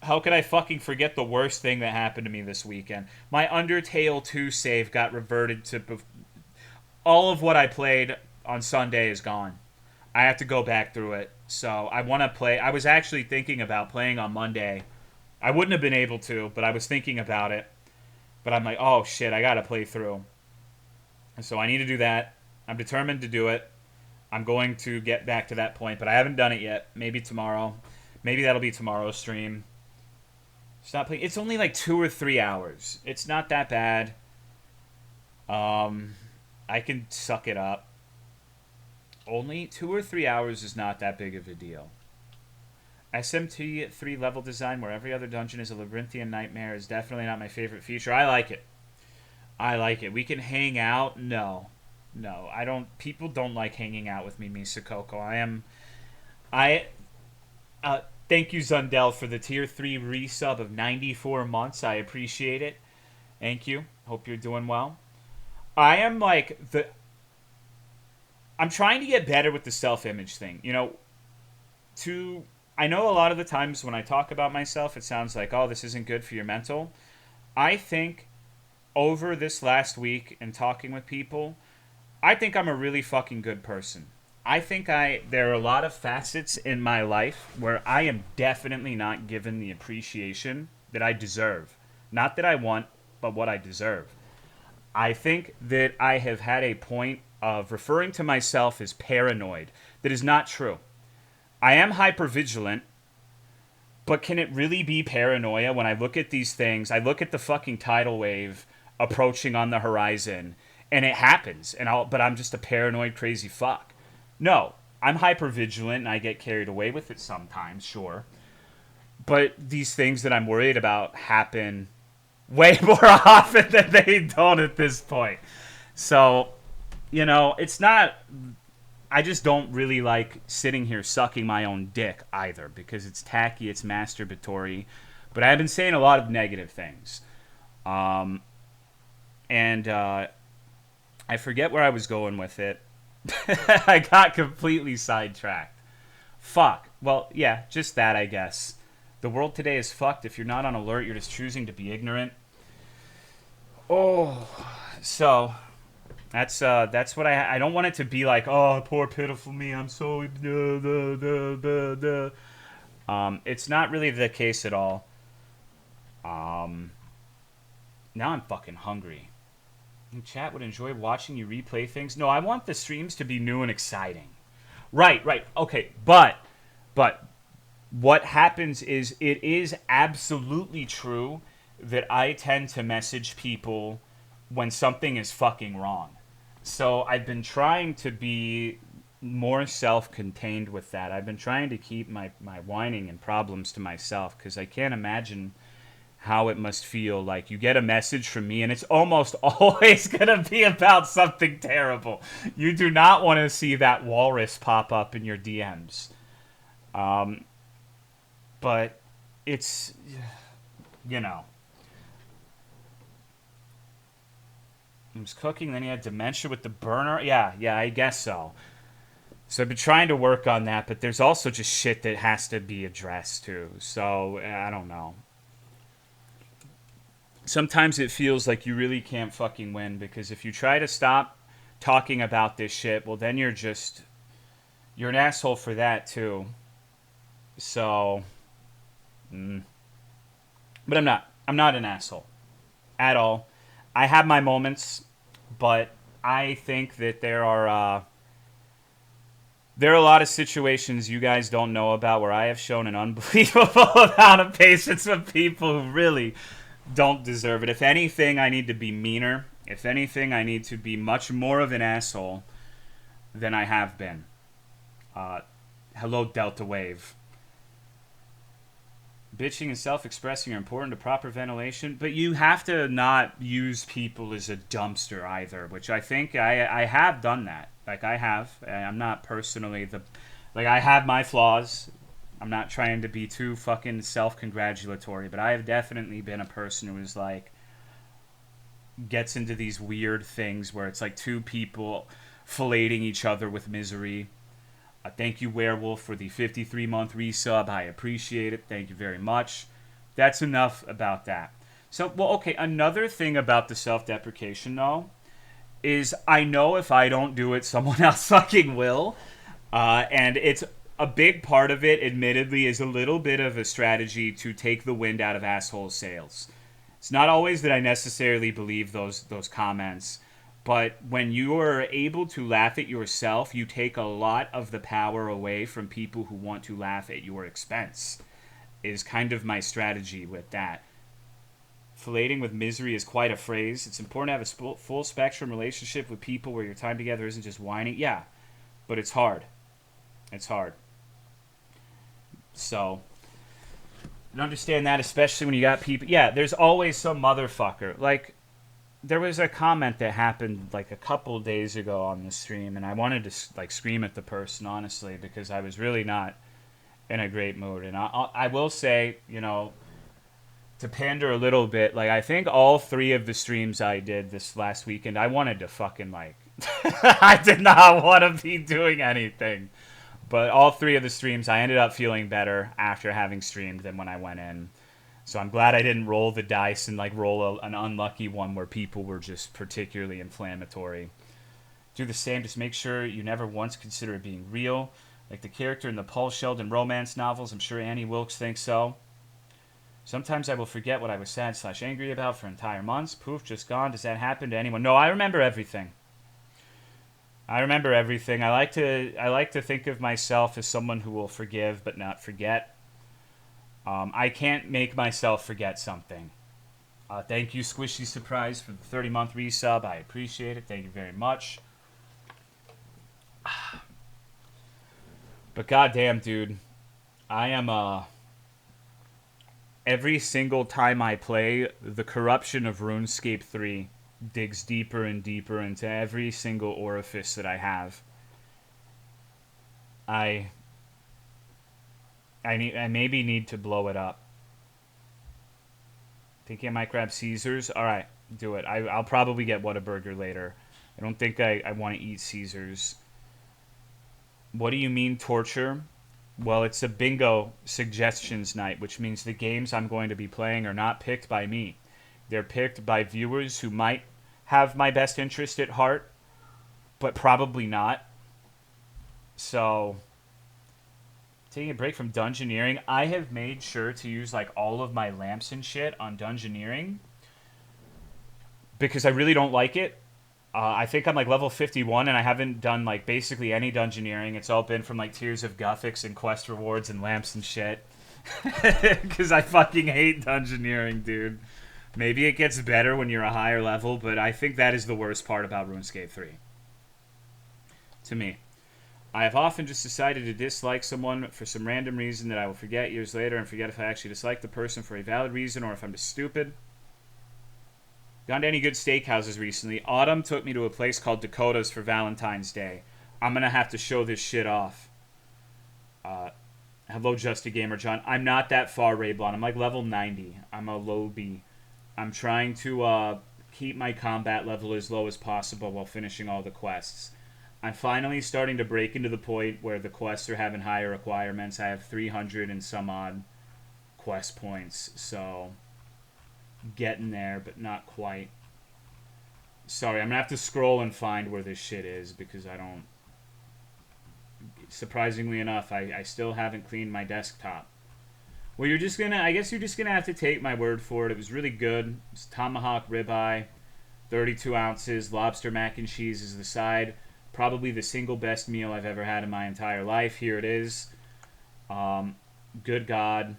How could I fucking forget the worst thing that happened to me this weekend? My Undertale 2 save got reverted to. All of what I played on Sunday is gone. I have to go back through it. So I want to play. I was actually thinking about playing on Monday. I wouldn't have been able to, but I was thinking about it. But I'm like, oh shit, I gotta play through. And so I need to do that. I'm determined to do it. I'm going to get back to that point, but I haven't done it yet. Maybe tomorrow. Maybe that'll be tomorrow's stream. Stop playing. It's only like 2 or 3 hours. It's not that bad. I can suck it up. Only 2 or 3 hours is not that big of a deal. SMT 3 level design where every other dungeon is a labyrinthian nightmare is definitely not my favorite feature. I like it. I like it. We can hang out? No. No, I don't. People don't like hanging out with me, Misa Coco. Thank you, Zundel, for the tier 3 resub of 94 months. I appreciate it. Thank you. Hope you're doing well. I'm trying to get better with the self-image thing. You know, I know a lot of the times when I talk about myself, it sounds like, oh, this isn't good for your mental. I think over this last week and talking with people, I think I'm a really fucking good person. I think there are a lot of facets in my life where I am definitely not given the appreciation that I deserve. Not that I want, but what I deserve. I think that I have had a point of referring to myself as paranoid. That is not true. I am hypervigilant, but can it really be paranoia when I look at these things? I look at the fucking tidal wave approaching on the horizon, and it happens, but I'm just a paranoid crazy fuck. No, I'm hypervigilant and I get carried away with it sometimes, sure. But these things that I'm worried about happen way more often than they don't at this point. So, you know, it's not... I just don't really like sitting here sucking my own dick either because it's tacky, it's masturbatory. But I've been saying a lot of negative things. I forget where I was going with it. I got completely sidetracked. Fuck. Well, yeah, just that, I guess. The world today is fucked. If you're not on alert, you're just choosing to be ignorant. Oh, so that's what I don't want it to be like, oh, poor pitiful me, I'm so it's not really the case at all. Now I'm fucking hungry. And chat would enjoy watching you replay things. No, I want the streams to be new and exciting. Right. Okay, but what happens is it is absolutely true that I tend to message people when something is fucking wrong. So I've been trying to be more self-contained with that. I've been trying to keep my whining and problems to myself because I can't imagine how it must feel like you get a message from me and it's almost always going to be about something terrible. You do not want to see that walrus pop up in your DMs. But it's, you know. He was cooking, then he had dementia with the burner. Yeah, I guess so. So I've been trying to work on that, but there's also just shit that has to be addressed too. So, I don't know. Sometimes it feels like you really can't fucking win because if you try to stop talking about this shit, well, then you're an asshole for that too. So, but I'm not an asshole at all. I have my moments, but I think that there are a lot of situations you guys don't know about where I have shown an unbelievable amount of patience with people who really don't deserve it. If anything, I need to be meaner. If anything, I need to be much more of an asshole than I have been. Hello, Delta Wave. Bitching and self-expressing are important to proper ventilation, but you have to not use people as a dumpster either, which I think I have done that. Like, I have. I'm not personally Like, I have my flaws. I'm not trying to be too fucking self-congratulatory, but I have definitely been a person who is like, gets into these weird things where it's like two people filleting each other with misery. Thank you, Werewolf, for the 53-month resub. I appreciate it. Thank you very much. That's enough about that. So, well, okay, another thing about the self-deprecation, though, is I know if I don't do it, someone else fucking will. And it's a big part of it, admittedly, is a little bit of a strategy to take the wind out of asshole sails. It's not always that I necessarily believe those comments, but when you are able to laugh at yourself, you take a lot of the power away from people who want to laugh at your expense. Is kind of my strategy with that. Filleting with misery is quite a phrase. It's important to have a full spectrum relationship with people where your time together isn't just whining. Yeah, but it's hard. It's hard. So, I understand that, especially when you got people. Yeah, there's always some motherfucker. Like, there was a comment that happened like a couple days ago on the stream, and I wanted to like scream at the person, honestly, because I was really not in a great mood. And I will say, you know, to pander a little bit, like, I think all three of the streams I did this last weekend, I wanted to fucking like, I did not want to be doing anything. But all three of the streams, I ended up feeling better after having streamed than when I went in. So I'm glad I didn't roll the dice and like roll an unlucky one where people were just particularly inflammatory. Do the same, just make sure you never once consider it being real. Like the character in the Paul Sheldon romance novels, I'm sure Annie Wilkes thinks so. Sometimes I will forget what I was sad/angry about for entire months. Poof, just gone. Does that happen to anyone? No, I remember everything. I remember everything. I like to think of myself as someone who will forgive but not forget. I can't make myself forget something. Thank you, Squishy Surprise, for the 30-month resub. I appreciate it. Thank you very much. But goddamn, dude, I am every single time I play, the corruption of RuneScape 3 digs deeper and deeper into every single orifice that I have. I maybe need to blow it up. Think I might grab Caesars? Alright, do it. I'll probably get Whataburger later. I don't think I want to eat Caesars. What do you mean, torture? Well, it's a bingo suggestions night, which means the games I'm going to be playing are not picked by me. They're picked by viewers who might have my best interest at heart, but probably not. So, taking a break from Dungeoneering, I have made sure to use like all of my lamps and shit on Dungeoneering because I really don't like it. I think I'm like level 51 and I haven't done like basically any Dungeoneering. It's all been from like Tears of Guthix and quest rewards and lamps and shit. Because I fucking hate Dungeoneering, dude. Maybe it gets better when you're a higher level, but I think that is the worst part about RuneScape 3. To me. I have often just decided to dislike someone for some random reason that I will forget years later and forget if I actually dislike the person for a valid reason or if I'm just stupid. Gone to any good steakhouses recently? Autumn took me to a place called Dakota's for Valentine's Day. I'm going to have to show this shit off. Hello, Justy Gamer John. I'm not that far, Rayblon. I'm like level 90. I'm a low B. I'm trying to keep my combat level as low as possible while finishing all the quests. I'm finally starting to break into the point where the quests are having higher requirements. I have 300 and some odd quest points, so getting there, but not quite. Sorry, I'm gonna have to scroll and find where this shit is because I don't... Surprisingly enough, I still haven't cleaned my desktop. Well, you're just gonna... I guess you're just gonna have to take my word for it. It was really good. It's tomahawk ribeye, 32 ounces, lobster mac and cheese is the side. Probably the single best meal I've ever had in my entire life. Here it is. Good God.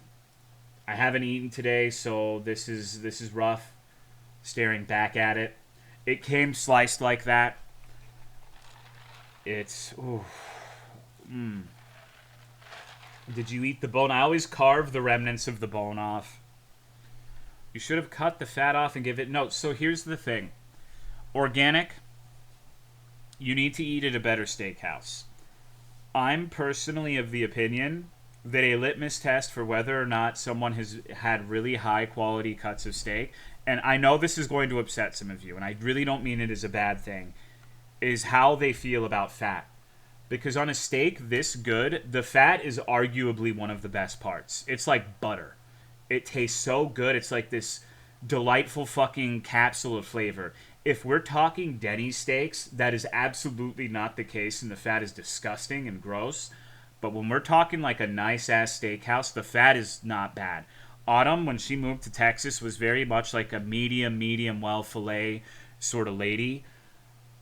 I haven't eaten today, so this is rough. Staring back at it. It came sliced like that. It's... Ooh. Did you eat the bone? I always carve the remnants of the bone off. You should have cut the fat off and give it... No, so here's the thing. Organic, you need to eat at a better steakhouse. I'm personally of the opinion that a litmus test for whether or not someone has had really high quality cuts of steak, and I know this is going to upset some of you, and I really don't mean it as a bad thing, is how they feel about fat. Because on a steak this good, the fat is arguably one of the best parts. It's like butter. It tastes so good. It's like this delightful fucking capsule of flavor. If we're talking Denny's steaks, that is absolutely not the case, and the fat is disgusting and gross. But when we're talking like a nice ass steakhouse, the fat is not bad. Autumn, when she moved to Texas, was very much like a medium well filet sort of lady.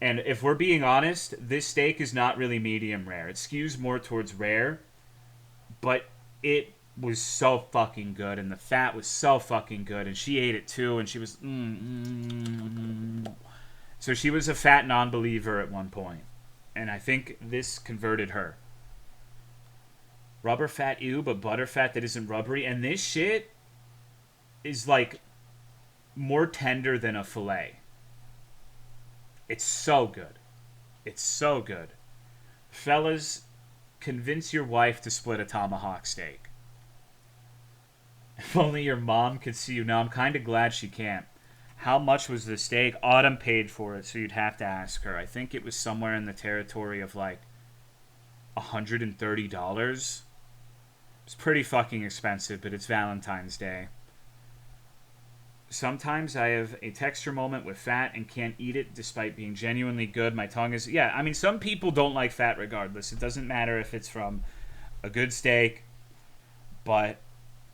And if we're being honest, this steak is not really medium rare. It skews more towards rare, but it was so fucking good, and the fat was so fucking good, and she ate it too, and she was So she was a fat non-believer at one point, and I think this converted her. Rubber fat, ew, but butter fat that isn't rubbery, and this shit is like more tender than a filet. It's so good. It's so good. Fellas, convince your wife to split a tomahawk steak. If only your mom could see you. Now, I'm kind of glad she can't. How much was the steak? Autumn paid for it, so you'd have to ask her. I think it was somewhere in the territory of like $130. It's pretty fucking expensive, but it's Valentine's Day. Sometimes I have a texture moment with fat and can't eat it despite being genuinely good. My tongue is... Yeah, I mean, some people don't like fat regardless. It doesn't matter if it's from a good steak, but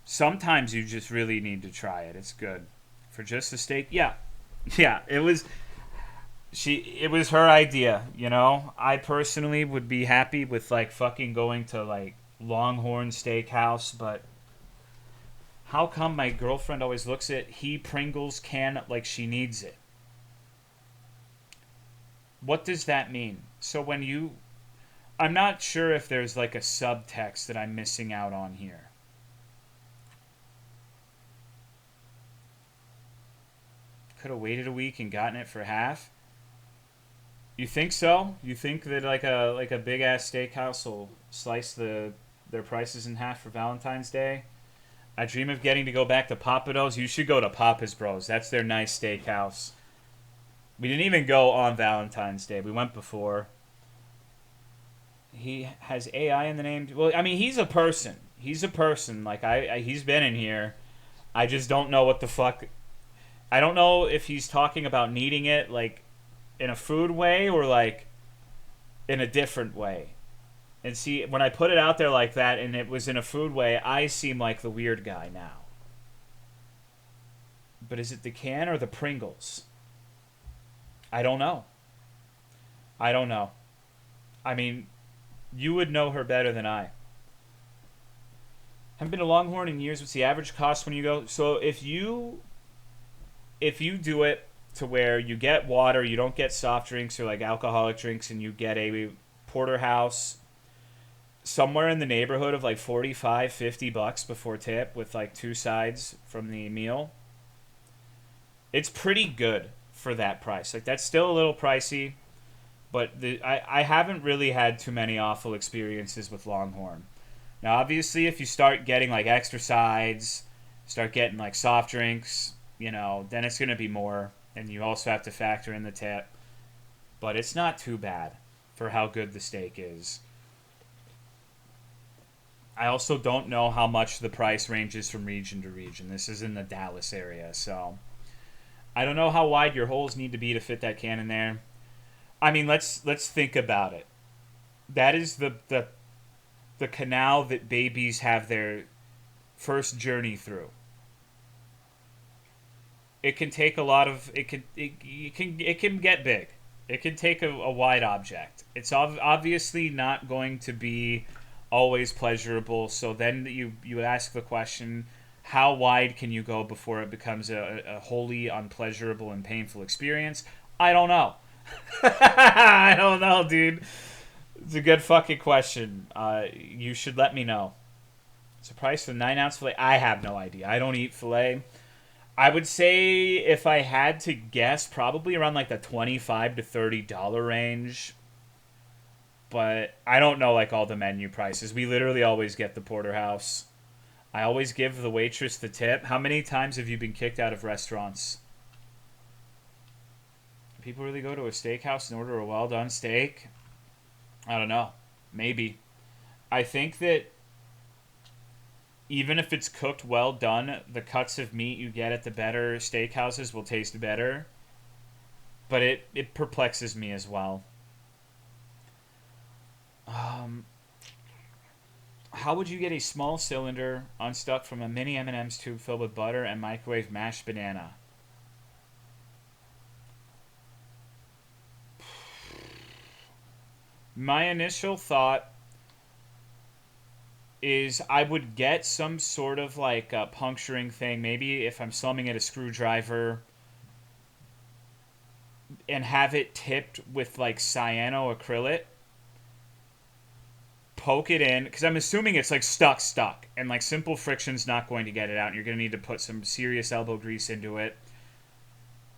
sometimes you just really need to try it. It's good. For just a steak? Yeah. Yeah, it was... It was her idea, you know? I personally would be happy with, like, fucking going to, like, Longhorn Steakhouse, but... How come my girlfriend always looks at he Pringles can like she needs it? What does that mean? So when you... I'm not sure if there's like a subtext that I'm missing out on here. Could have waited a week and gotten it for half? You think so? You think that like a big ass steakhouse will slice their prices in half for Valentine's Day? I dream of getting to go back to Papados. You should go to Papa's Bros. That's their nice steakhouse. We didn't even go on Valentine's Day. We went before. He has AI in the name. Well, I mean, he's a person. He's a person. Like, he's been in here. I just don't know what the fuck... I don't know if he's talking about needing it, like, in a food way or, like, in a different way. And see, when I put it out there like that and it was in a food way, I seem like the weird guy now. But is it the can or the Pringles? I don't know. I don't know. I mean, you would know her better than I. Haven't been to Longhorn in years. What's the average cost when you go? So if you do it to where you get water, you don't get soft drinks or like alcoholic drinks, and you get a porterhouse... somewhere in the neighborhood of like $45-50 before tip with like 2 sides from the meal. It's pretty good for that price. Like, that's still a little pricey, but I haven't really had too many awful experiences with Longhorn. Now, obviously, if you start getting like extra sides, start getting like soft drinks, you know, then it's going to be more, and you also have to factor in the tip. But it's not too bad for how good the steak is. I also don't know how much the price ranges from region to region. This is in the Dallas area, so I don't know how wide your holes need to be to fit that can in there. I mean, let's think about it. That is the canal that babies have their first journey through. It can take a lot of it can get big. It can take a wide object. It's obviously not going to be always pleasurable, so then you ask the question, how wide can you go before it becomes a wholly unpleasurable and painful experience? I don't know. I don't know, dude. It's a good fucking question. You should let me know. It's a price for the 9-ounce filet. I have no idea. I don't eat filet. I would say, if I had to guess, probably around like the $25 to $30 range. but I don't know like all the menu prices. We literally always get the porterhouse. I always give the waitress the tip. How many times have you been kicked out of restaurants? People really go to a steakhouse and order a well done steak? I don't know. Maybe. I think that even if it's cooked well done, the cuts of meat you get at the better steakhouses will taste better. But it perplexes me as well. How would you get a small cylinder unstuck from a mini M&M's tube filled with butter and microwave mashed banana? My initial thought is I would get some sort of like a puncturing thing. Maybe if I'm slumming it, a screwdriver, and have it tipped with like cyanoacrylate. Poke it in, because I'm assuming it's like stuck, and like simple friction's not going to get it out, and you're going to need to put some serious elbow grease into it.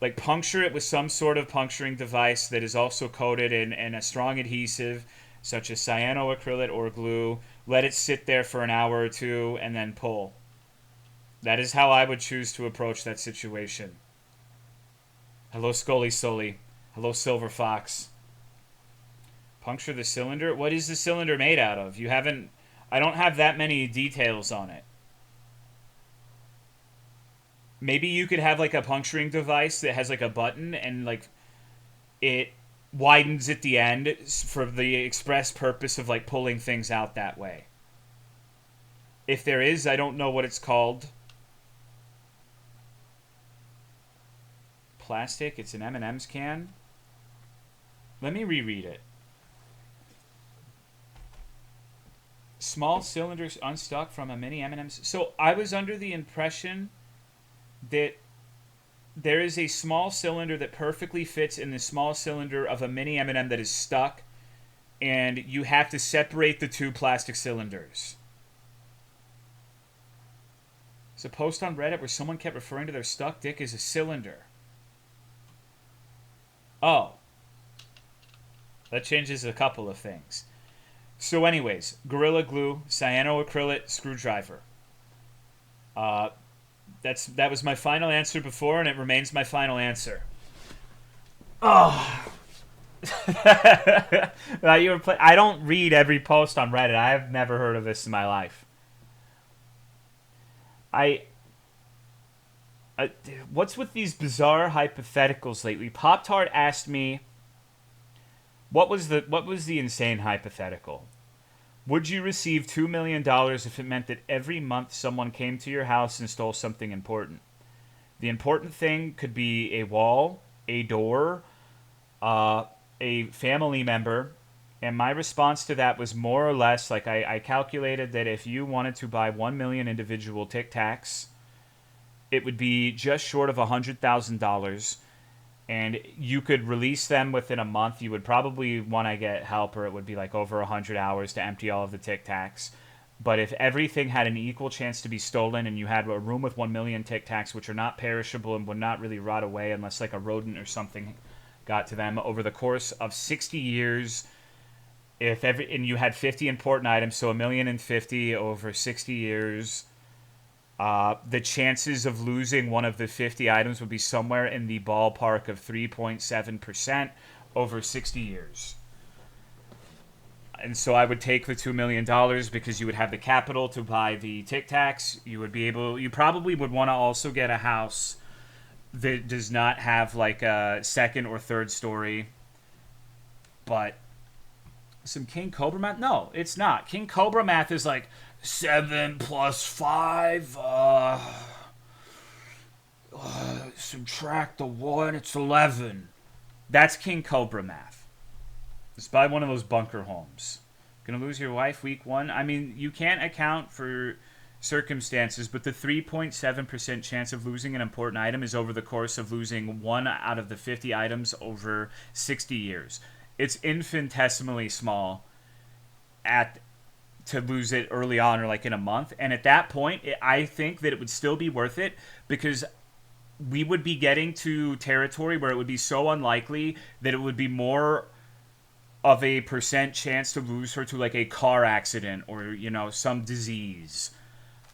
Like puncture it with some sort of puncturing device that is also coated in a strong adhesive, such as cyanoacrylate or glue. Let it sit there for an hour or two, and then pull. That is how I would choose to approach that situation. Hello, Scully Sully. Hello, Silver Fox. Puncture the cylinder? What is the cylinder made out of? You haven't... I don't have that many details on it. Maybe you could have like a puncturing device that has like a button and like it widens at the end for the express purpose of like pulling things out that way. If there is, I don't know what it's called. Plastic? It's an M&M's can? Let me reread it. Small cylinders unstuck from a mini M&M's. So I was under the impression that there is a small cylinder that perfectly fits in the small cylinder of a mini M&M that is stuck, and you have to separate the two plastic cylinders. There's a post on Reddit where someone kept referring to their stuck dick as a cylinder. Oh. That changes a couple of things. So anyways, Gorilla Glue, cyanoacrylate, screwdriver. That was my final answer before, and it remains my final answer. Oh. I don't read every post on Reddit. I've never heard of this in my life. What's with these bizarre hypotheticals lately? Pop-Tart asked me, what was the insane hypothetical? Would you receive $2 million if it meant that every month someone came to your house and stole something important? The important thing could be a wall, a door, a family member. And my response to that was more or less like I calculated that if you wanted to buy 1 million individual Tic Tacs, it would be just short of $100,000. And you could release them within a month. You would probably want to get help, or it would be like over 100 hours to empty all of the Tic Tacs. But if everything had an equal chance to be stolen, and you had a room with 1 million Tic Tacs, which are not perishable and would not really rot away unless like a rodent or something got to them, over the course of 60 years, and you had 50 important items, so 1,050,000 over 60 years, the chances of losing one of the 50 items would be somewhere in the ballpark of 3.7% over 60 years. And so I would take the $2 million because you would have the capital to buy the Tic Tacs. You probably would want to also get a house that does not have like a second or third story. But some King Cobra math? No, it's not. King Cobra math is like 7 plus 5. Subtract the 1, it's 11. That's King Cobra math. Just buy one of those bunker homes. Gonna lose your wife week 1? I mean, you can't account for circumstances, but the 3.7% chance of losing an important item is over the course of losing 1 out of the 50 items over 60 years. It's infinitesimally small to lose it early on or like in a month. And at that point, I think that it would still be worth it because we would be getting to territory where it would be so unlikely that it would be more of a percent chance to lose her to like a car accident or, you know, some disease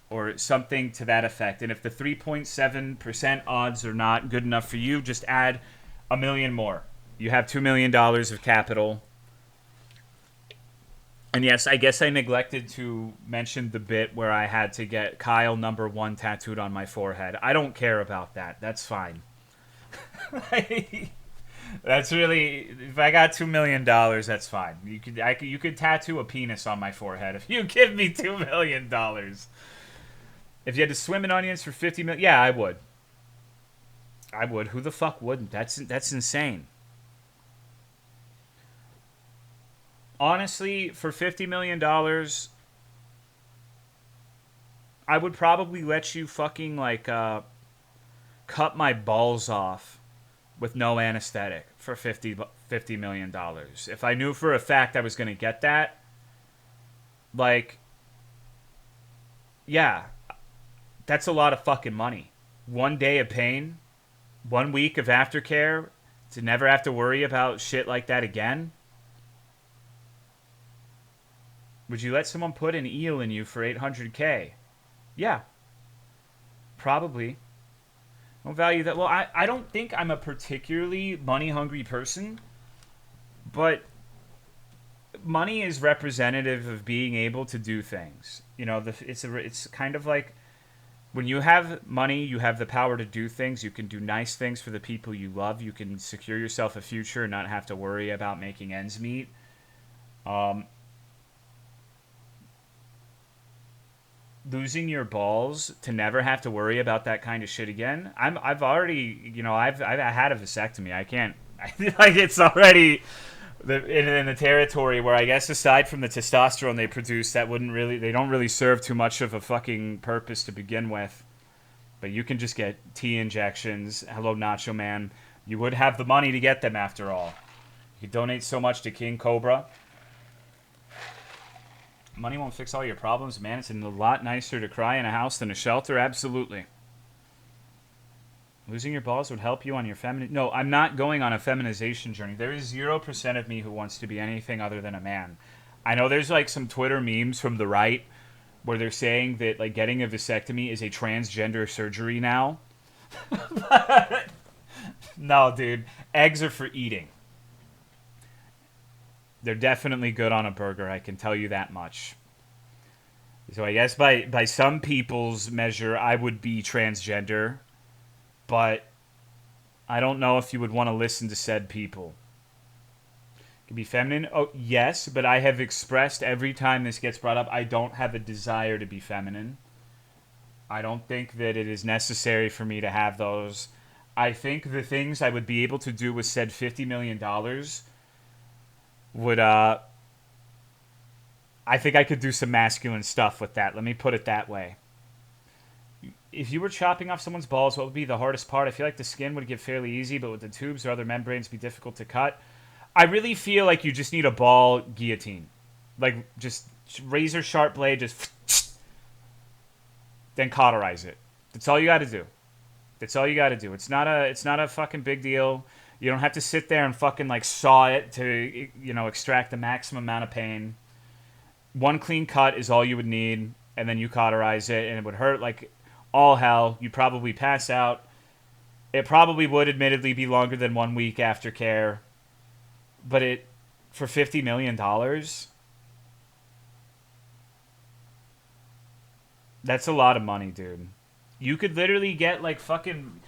or something to that effect. And if the 3.7% odds are not good enough for you, just add $1 million more. You have $2 million of capital. And yes, I guess I neglected to mention the bit where I had to get Kyle #1 tattooed on my forehead. I don't care about that. That's fine. That's really, if I got $2 million, that's fine. You could tattoo a penis on my forehead if you give me $2 million. If you had to swim in onions for 50 million, yeah, I would. I would. Who the fuck wouldn't? That's insane. Honestly, for $50 million, I would probably let you fucking like cut my balls off with no anesthetic for $50 million. If I knew for a fact I was going to get that, like, yeah, that's a lot of fucking money. 1 day of pain, 1 week of aftercare, to never have to worry about shit like that again. Would you let someone put an eel in you for $800K? Yeah. Probably. Don't value that. Well, I don't think I'm a particularly money-hungry person, but money is representative of being able to do things. You know, it's kind of like when you have money, you have the power to do things. You can do nice things for the people you love. You can secure yourself a future and not have to worry about making ends meet. Losing your balls to never have to worry about that kind of shit again. I've already, you know, I've had a vasectomy. I can't, like, it's already in the territory where I guess aside from the testosterone they produce, they don't really serve too much of a fucking purpose to begin with. But you can just get T injections. Hello, Nacho Man. You would have the money to get them after all. You could donate so much to King Cobra. Money won't fix all your problems, man. It's a lot nicer to cry in a house than a shelter. Absolutely. Losing your balls would help you on your feminine... No, I'm not going on a feminization journey. There is 0% of me who wants to be anything other than a man. I know there's like some Twitter memes from the right where they're saying that like getting a vasectomy is a transgender surgery now. No, dude. Eggs are for eating. They're definitely good on a burger, I can tell you that much. So I guess by some people's measure, I would be transgender. But I don't know if you would want to listen to said people. Could be feminine? Oh, yes, but I have expressed every time this gets brought up, I don't have a desire to be feminine. I don't think that it is necessary for me to have those. I think the things I would be able to do with said $50 million would, I think I could do some masculine stuff with that. Let me put it that way. If you were chopping off someone's balls, what would be the hardest part? I feel like the skin would get fairly easy, but with the tubes or other membranes be difficult to cut. I really feel like you just need a ball guillotine. Like, just razor sharp blade, just then cauterize it. That's all you got to do. That's all you got to do. It's not a fucking big deal. You don't have to sit there and fucking like saw it to, you know, extract the maximum amount of pain. One clean cut is all you would need, and then you cauterize it, and it would hurt like all hell. You'd probably pass out. It probably would admittedly be longer than 1 week after care, but for $50 million, that's a lot of money, dude. You could literally get like fucking...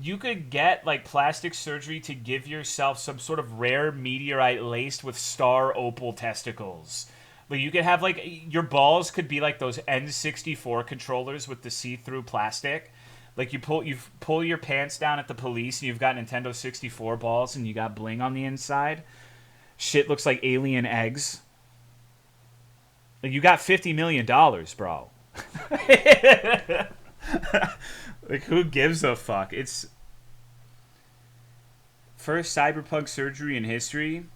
You could get like plastic surgery to give yourself some sort of rare meteorite laced with star opal testicles. Like you could have like your balls could be like those N64 controllers with the see-through plastic. Like you pull your pants down at the police and you've got Nintendo 64 balls and you got bling on the inside. Shit looks like alien eggs. Like you got $50 million, bro. Like, who gives a fuck? It's first cyberpunk surgery in history.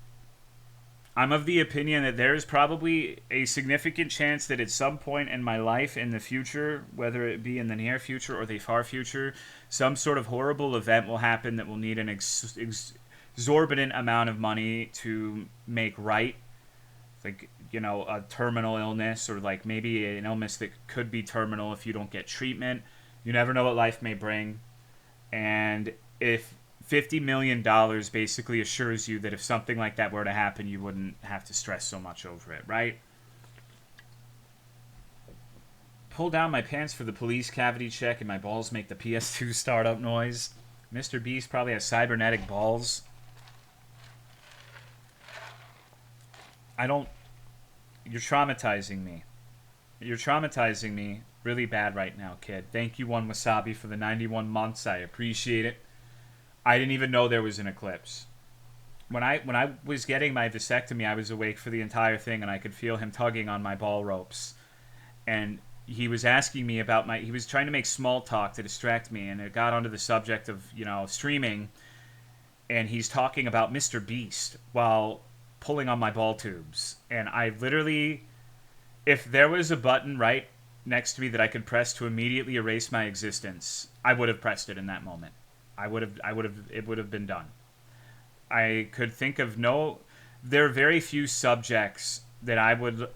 I'm of the opinion that there is probably a significant chance that at some point in my life in the future, whether it be in the near future or the far future, some sort of horrible event will happen that will need an exorbitant amount of money to make right, like, you know, a terminal illness, or like maybe an illness that could be terminal if you don't get treatment. You never know what life may bring. And if $50 million basically assures you that if something like that were to happen, you wouldn't have to stress so much over it, right? Pull down my pants for the police cavity check and my balls make the PS2 startup noise. Mr. Beast probably has cybernetic balls. I don't... You're traumatizing me. You're traumatizing me really bad right now, kid. Thank you, One Wasabi, for the 91 months. I appreciate it. I didn't even know there was an eclipse. When I was getting my vasectomy, I was awake for the entire thing, and I could feel him tugging on my ball ropes. And he was asking me about my... He was trying to make small talk to distract me, and it got onto the subject of, you know, streaming. And he's talking about Mr. Beast while pulling on my ball tubes. And I literally... If there was a button right next to me that I could press to immediately erase my existence, I would have pressed it in that moment. It would have been done. I could think of no... There are very few subjects that I would...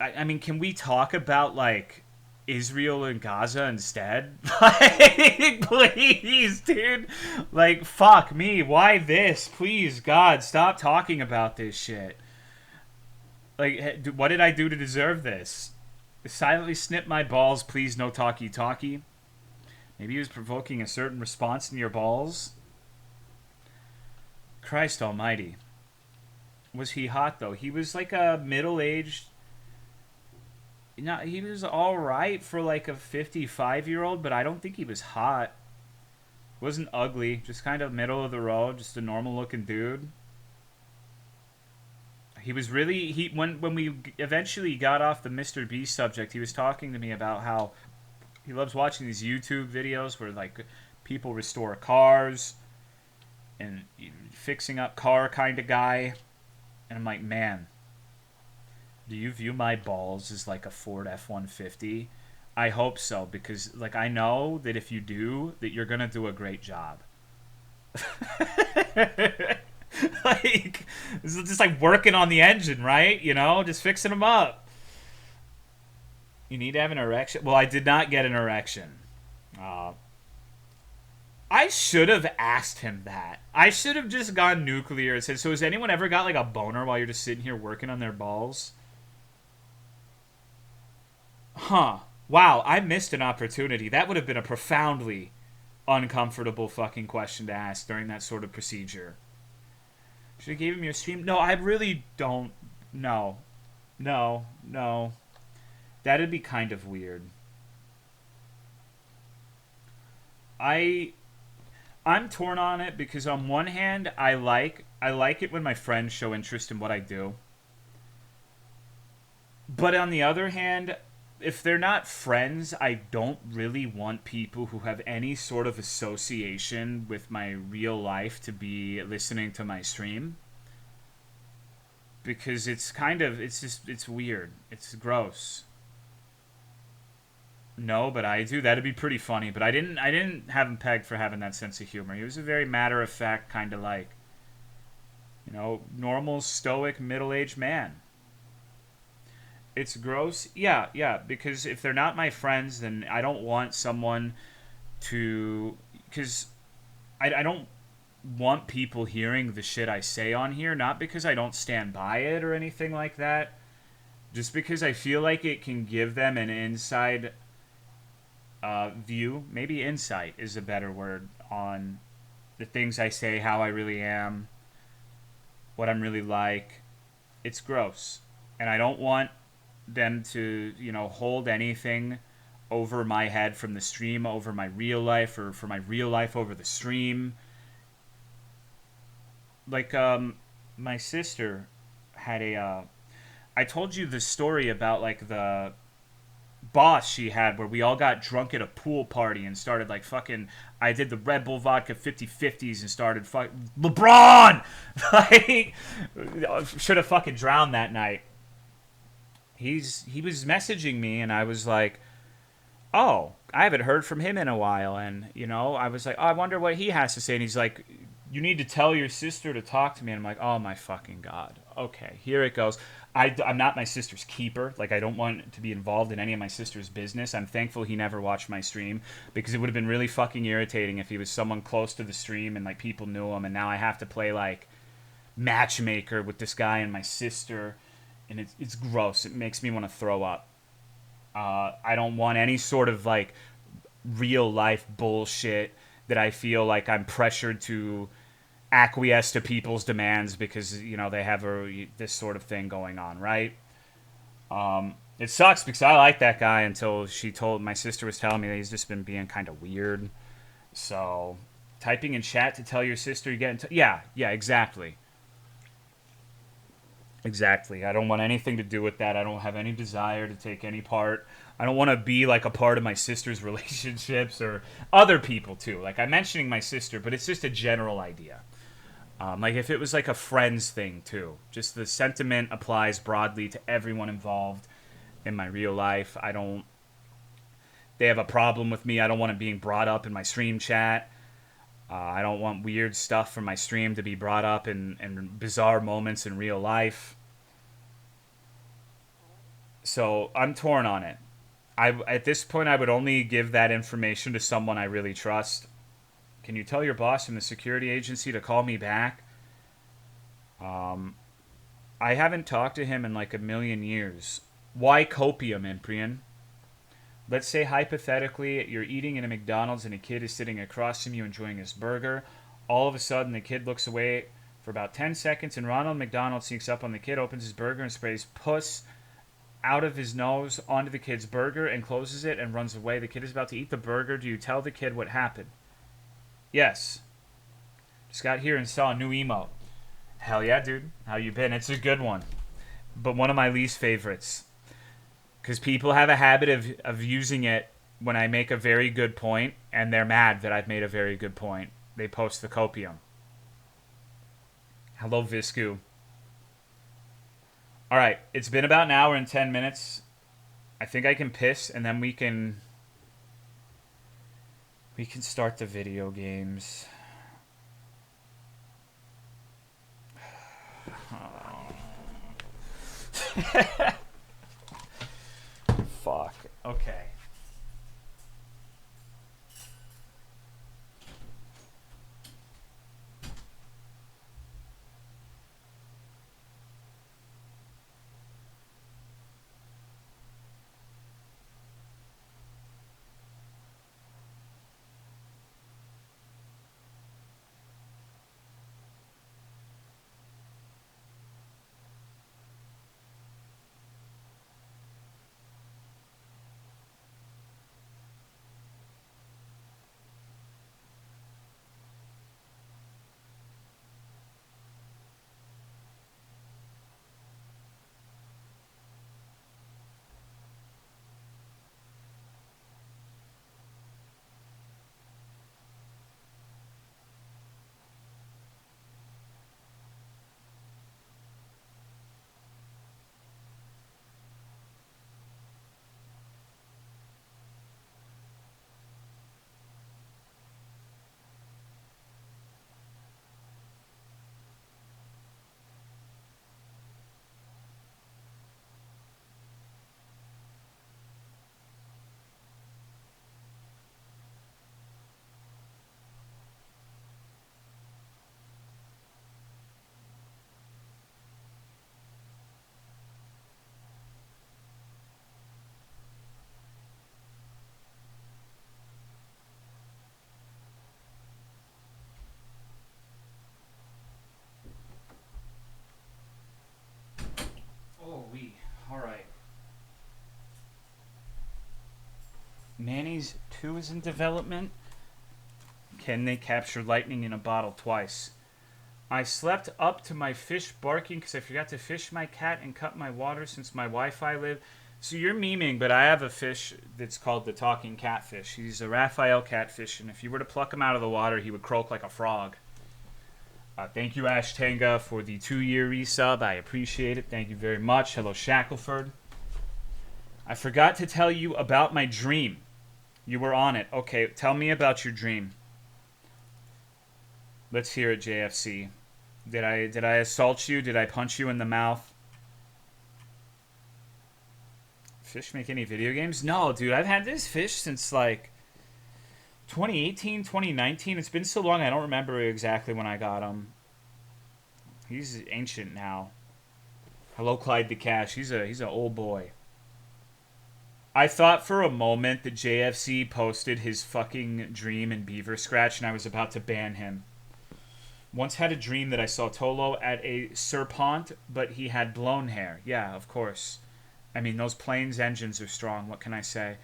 I mean, can we talk about, like, Israel and Gaza instead? Like, please, dude. Like, fuck me. Why this? Please, God, stop talking about this shit. Like, what did I do to deserve this? Silently snip my balls, please, no talkie-talkie. Maybe he was provoking a certain response in your balls. Christ almighty. Was he hot, though? He was like a middle-aged... No, he was alright for like a 55-year-old, but I don't think he was hot. Wasn't ugly, just kind of middle of the road, just a normal-looking dude. He was really... When we eventually got off the Mr. Beast subject, he was talking to me about how he loves watching these YouTube videos where, like, people restore cars and fixing up car kind of guy. And I'm like, man, do you view my balls as like a Ford F-150? I hope so, because, like, I know that if you do, that you're going to do a great job. Like, it's just like working on the engine, right? You know, just fixing them up. You need to have an erection. Well, I did not get an erection. I should have asked him that. I should have just gone nuclear and said, so has anyone ever got like a boner while you're just sitting here working on their balls? Huh. Wow, I missed an opportunity. That would have been a profoundly uncomfortable fucking question to ask during that sort of procedure. Should have gave him your stream? No, I really don't. No. That'd be kind of weird. I'm torn on it because on one hand, I like it when my friends show interest in what I do. But on the other hand, if they're not friends, I don't really want people who have any sort of association with my real life to be listening to my stream. Because it's weird. It's gross. No, but I do. That'd be pretty funny. But I didn't have him pegged for having that sense of humor. He was a very matter-of-fact kind of like, you know, normal, stoic, middle-aged man. It's gross. Yeah, because if they're not my friends, then I don't want someone to... Because I don't want people hearing the shit I say on here, not because I don't stand by it or anything like that, just because I feel like it can give them an inside view, maybe insight is a better word, on the things I say, how I really am, what I'm really like. It's gross. And I don't want them to, you know, hold anything over my head from the stream over my real life, or for my real life over the stream. Like, my sister had a, I told you the story about, like, the boss she had where we all got drunk at a pool party and started, like, fucking, I did the Red Bull vodka 50-50s and started fucking, LeBron! Like, should have fucking drowned that night. He was messaging me and I was like, oh, I haven't heard from him in a while. And, you know, I was like, oh, I wonder what he has to say. And he's like, You need to tell your sister to talk to me. And I'm like, oh my fucking God. Okay, here it goes. I'm not my sister's keeper. Like, I don't want to be involved in any of my sister's business. I'm thankful he never watched my stream, because it would have been really fucking irritating if he was someone close to the stream and, like, people knew him, and now I have to play, like, matchmaker with this guy and my sister, and it's gross. It makes me want to throw up. I don't want any sort of, like, real life bullshit that I feel like I'm pressured to acquiesce to people's demands because, you know, they have this sort of thing going on, right? It sucks because I like that guy until my sister was telling me that he's just been being kind of weird. So, typing in chat to tell your sister you get yeah, exactly. Exactly. I don't want anything to do with that. I don't have any desire to take any part. I don't want to be like a part of my sister's relationships or other people too. Like, I'm mentioning my sister, but it's just a general idea. Like, if it was like a friends thing too, just the sentiment applies broadly to everyone involved in my real life. They have a problem with me. I don't want it being brought up in my stream chat. I don't want weird stuff from my stream to be brought up in bizarre moments in real life. So I'm torn on it. At this point, I would only give that information to someone I really trust. Can you tell your boss from the security agency to call me back? I haven't talked to him in like a million years. Why copium, Imprian? Let's say hypothetically you're eating in a McDonald's and a kid is sitting across from you enjoying his burger. All of a sudden the kid looks away for about 10 seconds and Ronald McDonald sneaks up on the kid, opens his burger and sprays puss out of his nose onto the kid's burger and closes it and runs away. The kid is about to eat the burger. Do you tell the kid what happened? Yes. Just got here and saw a new emote. Hell yeah, dude. How you been? It's a good one. But one of my least favorites. Because people have a habit of using it when I make a very good point, and they're mad that I've made a very good point. They post the copium. Hello, Visku. Alright, it's been about an hour and 10 minutes. I think I can piss, and then we can start the video games. Fuck. Okay. Alright. Manny's 2 is in development. Can they capture lightning in a bottle twice? I slept up to my fish barking because I forgot to fish my cat and cut my water since my Wi-Fi lived. So you're memeing, but I have a fish that's called the talking catfish. He's a Raphael catfish, and if you were to pluck him out of the water, he would croak like a frog. Thank you, Ash Tenga, for the 2-year resub. I appreciate it. Thank you very much. Hello, Shackleford. I forgot to tell you about my dream. You were on it. Okay, tell me about your dream. Let's hear it, JFC. Did I assault you? Did I punch you in the mouth? Fish make any video games? No, dude. I've had this fish since like 2018, 2019. It's been so long I don't remember exactly when I got him. He's ancient now. Hello, Clyde the Cash. He's an old boy. I thought for a moment that JFC posted his fucking dream in Beaver Scratch and I was about to ban him. Once had a dream that I saw Tolo at a Serpent, but he had blown hair. Yeah, of course. I mean, those planes' engines are strong. What can I say?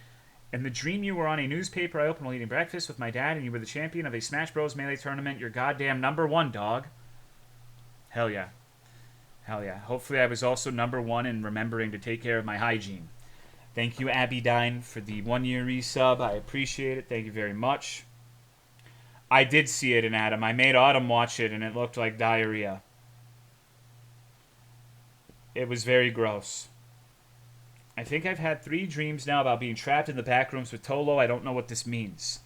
In the dream, you were on a newspaper. I opened while eating breakfast with my dad, and you were the champion of a Smash Bros. Melee tournament. You're goddamn #1, dog. Hell yeah. Hell yeah. Hopefully I was also #1 in remembering to take care of my hygiene. Thank you, Abby Dine, for the 1-year resub. I appreciate it. Thank you very much. I did see it in Adam. I made Autumn watch it, and it looked like diarrhea. It was very gross. I think I've had 3 dreams now about being trapped in the back rooms with Tolo. I don't know what this means.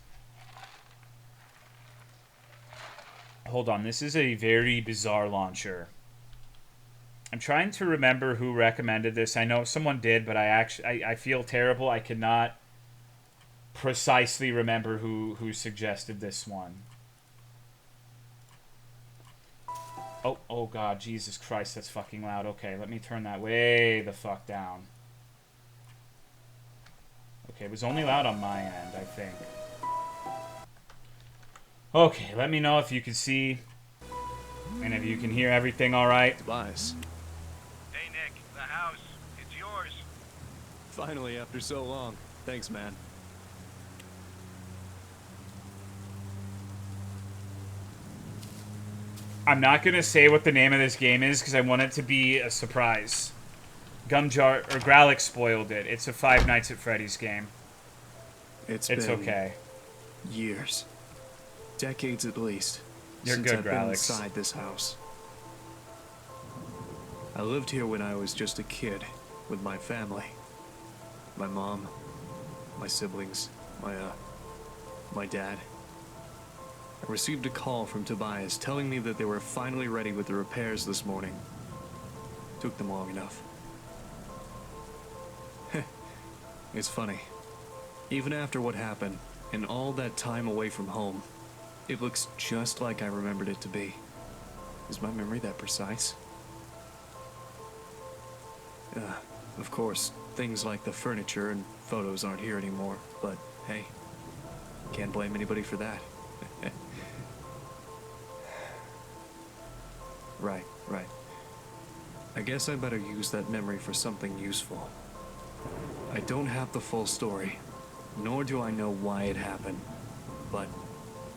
Hold on. This is a very bizarre launcher. I'm trying to remember who recommended this. I know someone did, but I feel terrible. I cannot precisely remember who suggested this one. Oh god, Jesus Christ, that's fucking loud. Okay, let me turn that way the fuck down. Okay, it was only loud on my end, I think. Okay, let me know if you can see and if you can hear everything alright. Tobias. Hey Nick, the house. It's yours. Finally, after so long. Thanks, man. I'm not going to say what the name of this game is because I want it to be a surprise. Gumjar or Growlix spoiled it. It's a Five Nights at Freddy's game. It's been okay. Years. Decades at least. You're since good, I've been Growlix. inside this house. I lived here when I was just a kid with my family. My mom, my siblings, my dad. I received a call from Tobias telling me that they were finally ready with the repairs this morning. Took them long enough. It's funny. Even after what happened, and all that time away from home, it looks just like I remembered it to be. Is my memory that precise? Of course, things like the furniture and photos aren't here anymore, but hey, can't blame anybody for that. Right. I guess I better use that memory for something useful. I don't have the full story, nor do I know why it happened, but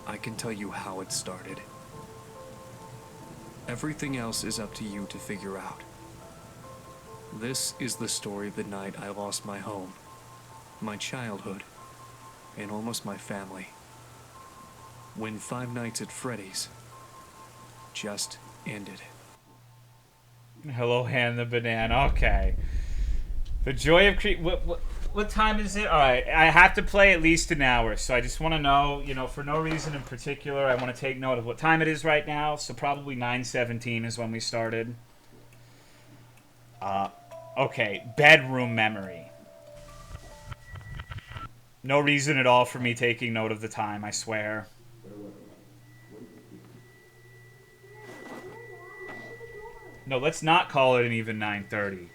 I can tell you how it started. Everything else is up to you to figure out. This is the story of the night I lost my home, my childhood, and almost my family. When Five Nights at Freddy's just ended. Hello, Han the Banana. Okay. The Joy of what time is it? Alright, I have to play at least an hour, so I just want to know, for no reason in particular, I want to take note of what time it is right now, so probably 9:17 is when we started. Okay, bedroom memory. No reason at all for me taking note of the time, I swear. No, let's not call it an even 9:30.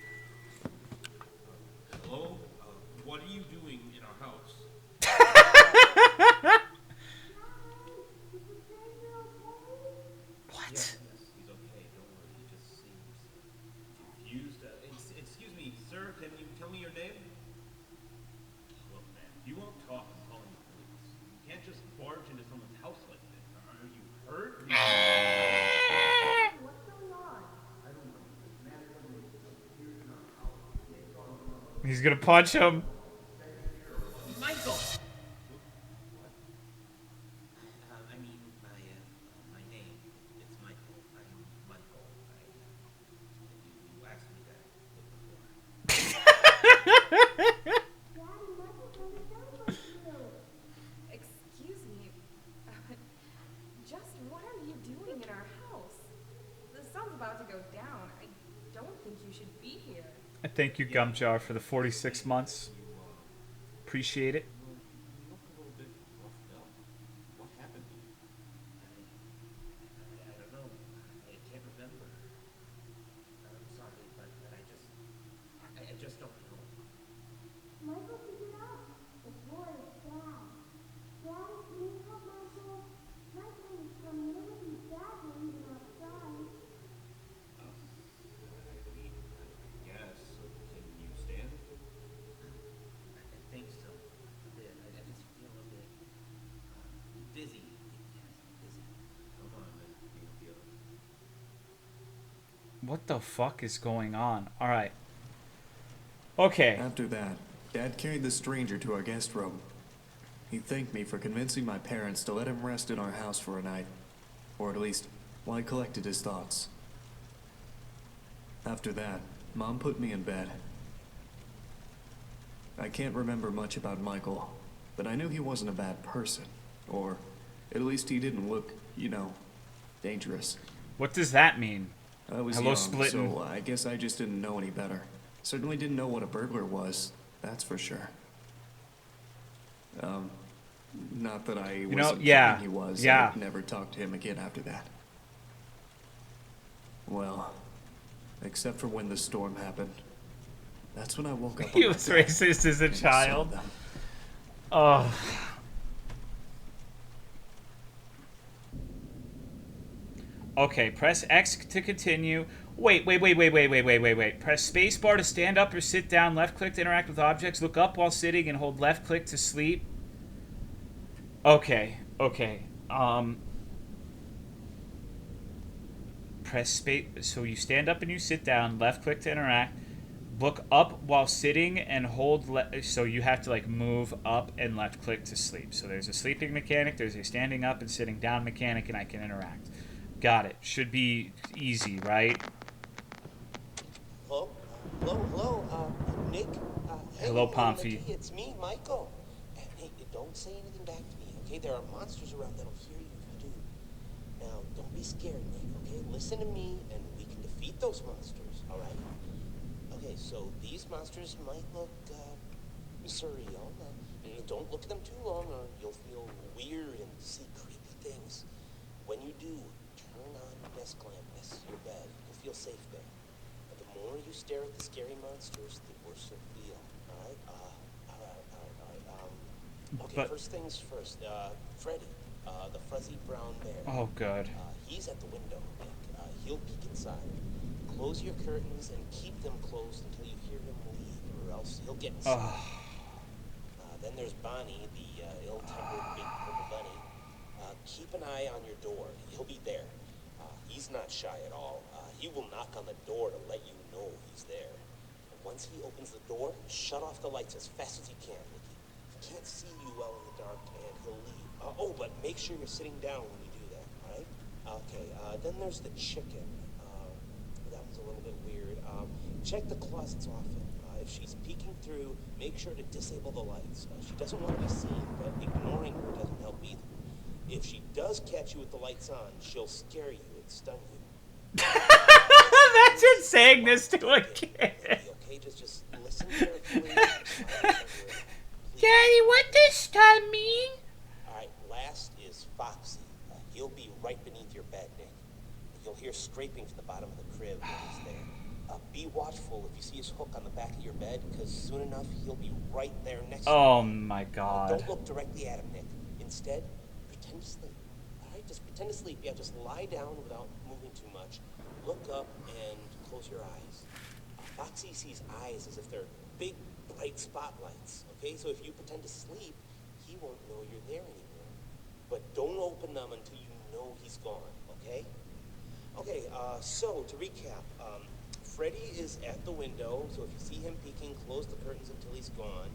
Hello? What are you doing in our house? What? Yes, he's okay. Don't worry. He just seems confused. Excuse me, sir. Can you tell me your name? Look, man. If you won't talk, I'm calling the police. You can't just barge into someone's house like this. Are you hurt? What's going on? He's gonna punch him. Michael! I mean, my name. It's Michael. I'm Michael. You asked me that before. Daddy, Michael's trying to celebrate you. Excuse me. Just what are you Thank you, Gumjar, for the 46 months. You, Appreciate it. you look a little bit roughed up. What happened to you? I don't know. I can't remember. I'm sorry, but I just don't know. Michael figured out. The boy is Dad. Dad, can you help Michael? Michael is from Liberty's dad when he was outside. I mean, I guess. So can you stand? I think so. A bit. I just feel a bit dizzy. Yes, dizzy. Come on, then. We can feel it. What the fuck is going on? All right. Okay. After that, Dad carried the stranger to our guest room. He thanked me for convincing my parents to let him rest in our house for a night. Or at least, while I collected his thoughts. After that, Mom put me in bed. I can't remember much about Michael, but I knew he wasn't a bad person. Or, at least he didn't look, dangerous. What does that mean? I was Hello, young, Splittin'. so I guess I just didn't know any better. Certainly didn't know what a burglar was, that's for sure. Not that I wasn't yeah, thinking he was. yeah. I never talked to him again after that. Well, except for when the storm happened. That's when I woke up. He on was my bed racist as a and saw child. them. Oh. Okay, press X to continue. Wait. Press spacebar to stand up or sit down. Left click to interact with objects. Look up while sitting and hold left click to sleep. Okay. Press space. So you stand up and you sit down. Left click to interact. Look up while sitting and hold. So you have to like move up and left click to sleep. So there's a sleeping mechanic. There's a standing up and sitting down mechanic, and I can interact. Got it. Should be easy, right? Hello? Nick? Hey, Hello, Pomfy. Nicky, it's me, Michael. Hey, don't say anything back to me, okay? There are monsters around that'll hear you if you do. Now, don't be scared, Nick, okay? Listen to me, and we can defeat those monsters, all right? Okay, so these monsters might look, surreal. Don't look at them too long, or you'll feel weird and see creepy things. When you do, turn on your desk lamp next to your bed. You'll feel safe there. But the more you stare at the scary monsters, the worse you'll feel. All right? Okay, But- first things first. Freddy, the fuzzy brown bear. Oh, good. He's at the window, Nick. He'll peek inside. Close your curtains and keep them closed until you hear him leave, or else he'll get inside. Then there's Bonnie, the ill-tempered big purple bunny. Keep an eye on your door. He'll be there. He's not shy at all. He will knock on the door to let you know he's there. And once he opens the door, shut off the lights as fast as you can, Nicky. He can't see you well in the dark, and he'll leave. But make sure you're sitting down when you do that, all right? Okay, then there's the chicken. That was a little bit weird. Check the closets often. If she's peeking through, make sure to disable the lights. She doesn't want to be seen, but ignoring her doesn't help either. If she does catch you with the lights on, she'll scare you and stun you. That's just saying this to a kid. Okay, just listen carefully. Daddy, what does stun mean? All right, last is Foxy. He'll be right beneath your bed, Nick. You'll hear scraping from the bottom of the crib when he's there. Be watchful if you see his hook on the back of your bed, because soon enough he'll be right there next to you. Oh my god. Don't look directly at him, Nick. Instead, pretend to sleep. All right, just pretend to sleep. Yeah, just lie down without moving too much. Look up and close your eyes. Foxy sees eyes as if they're big, bright spotlights. Okay, so if you pretend to sleep, he won't know you're there anymore. But don't open them until you know he's gone. Okay? Okay. So to recap. Freddy is at the window, so if you see him peeking, close the curtains until he's gone.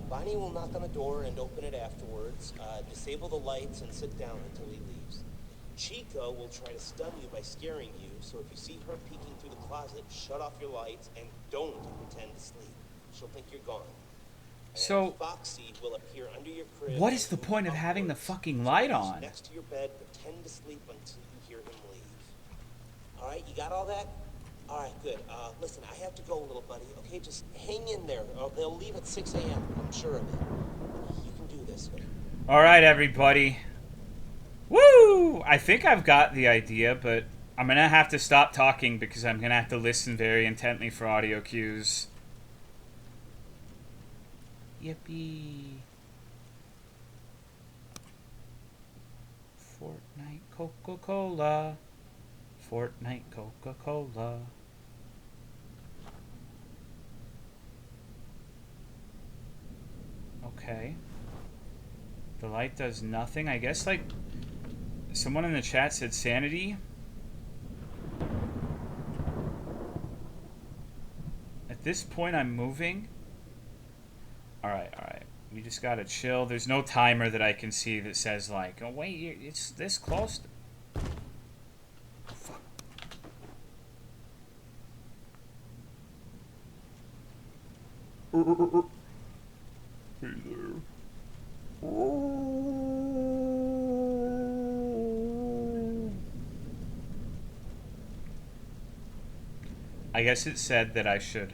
Bonnie will knock on the door and open it afterwards. Disable the lights and sit down until he leaves. Chica will try to stun you by scaring you, so if you see her peeking through the closet, shut off your lights and don't pretend to sleep. She'll think you're gone. And So, Foxy will appear under your crib. what is and the move point of having the upwards. fucking light So on? next to your bed, pretend to sleep until you hear him leave. All right, you got all that? All right, good. Listen, I have to go, little buddy. Okay, just hang in there. They'll leave at 6 a.m. I'm sure of it. You can do this. All right, everybody. Woo! I think I've got the idea, but I'm going to have to stop talking because I'm going to have to listen very intently for audio cues. Yippee. Fortnite Coca-Cola. Fortnite Coca-Cola. Okay. The light does nothing. I guess, like, someone in the chat said sanity. At this point, I'm moving. Alright, alright. We just gotta chill. There's no timer that I can see that says, like, oh, wait, it's this close. Fuck. Hey there. I guess it said that I should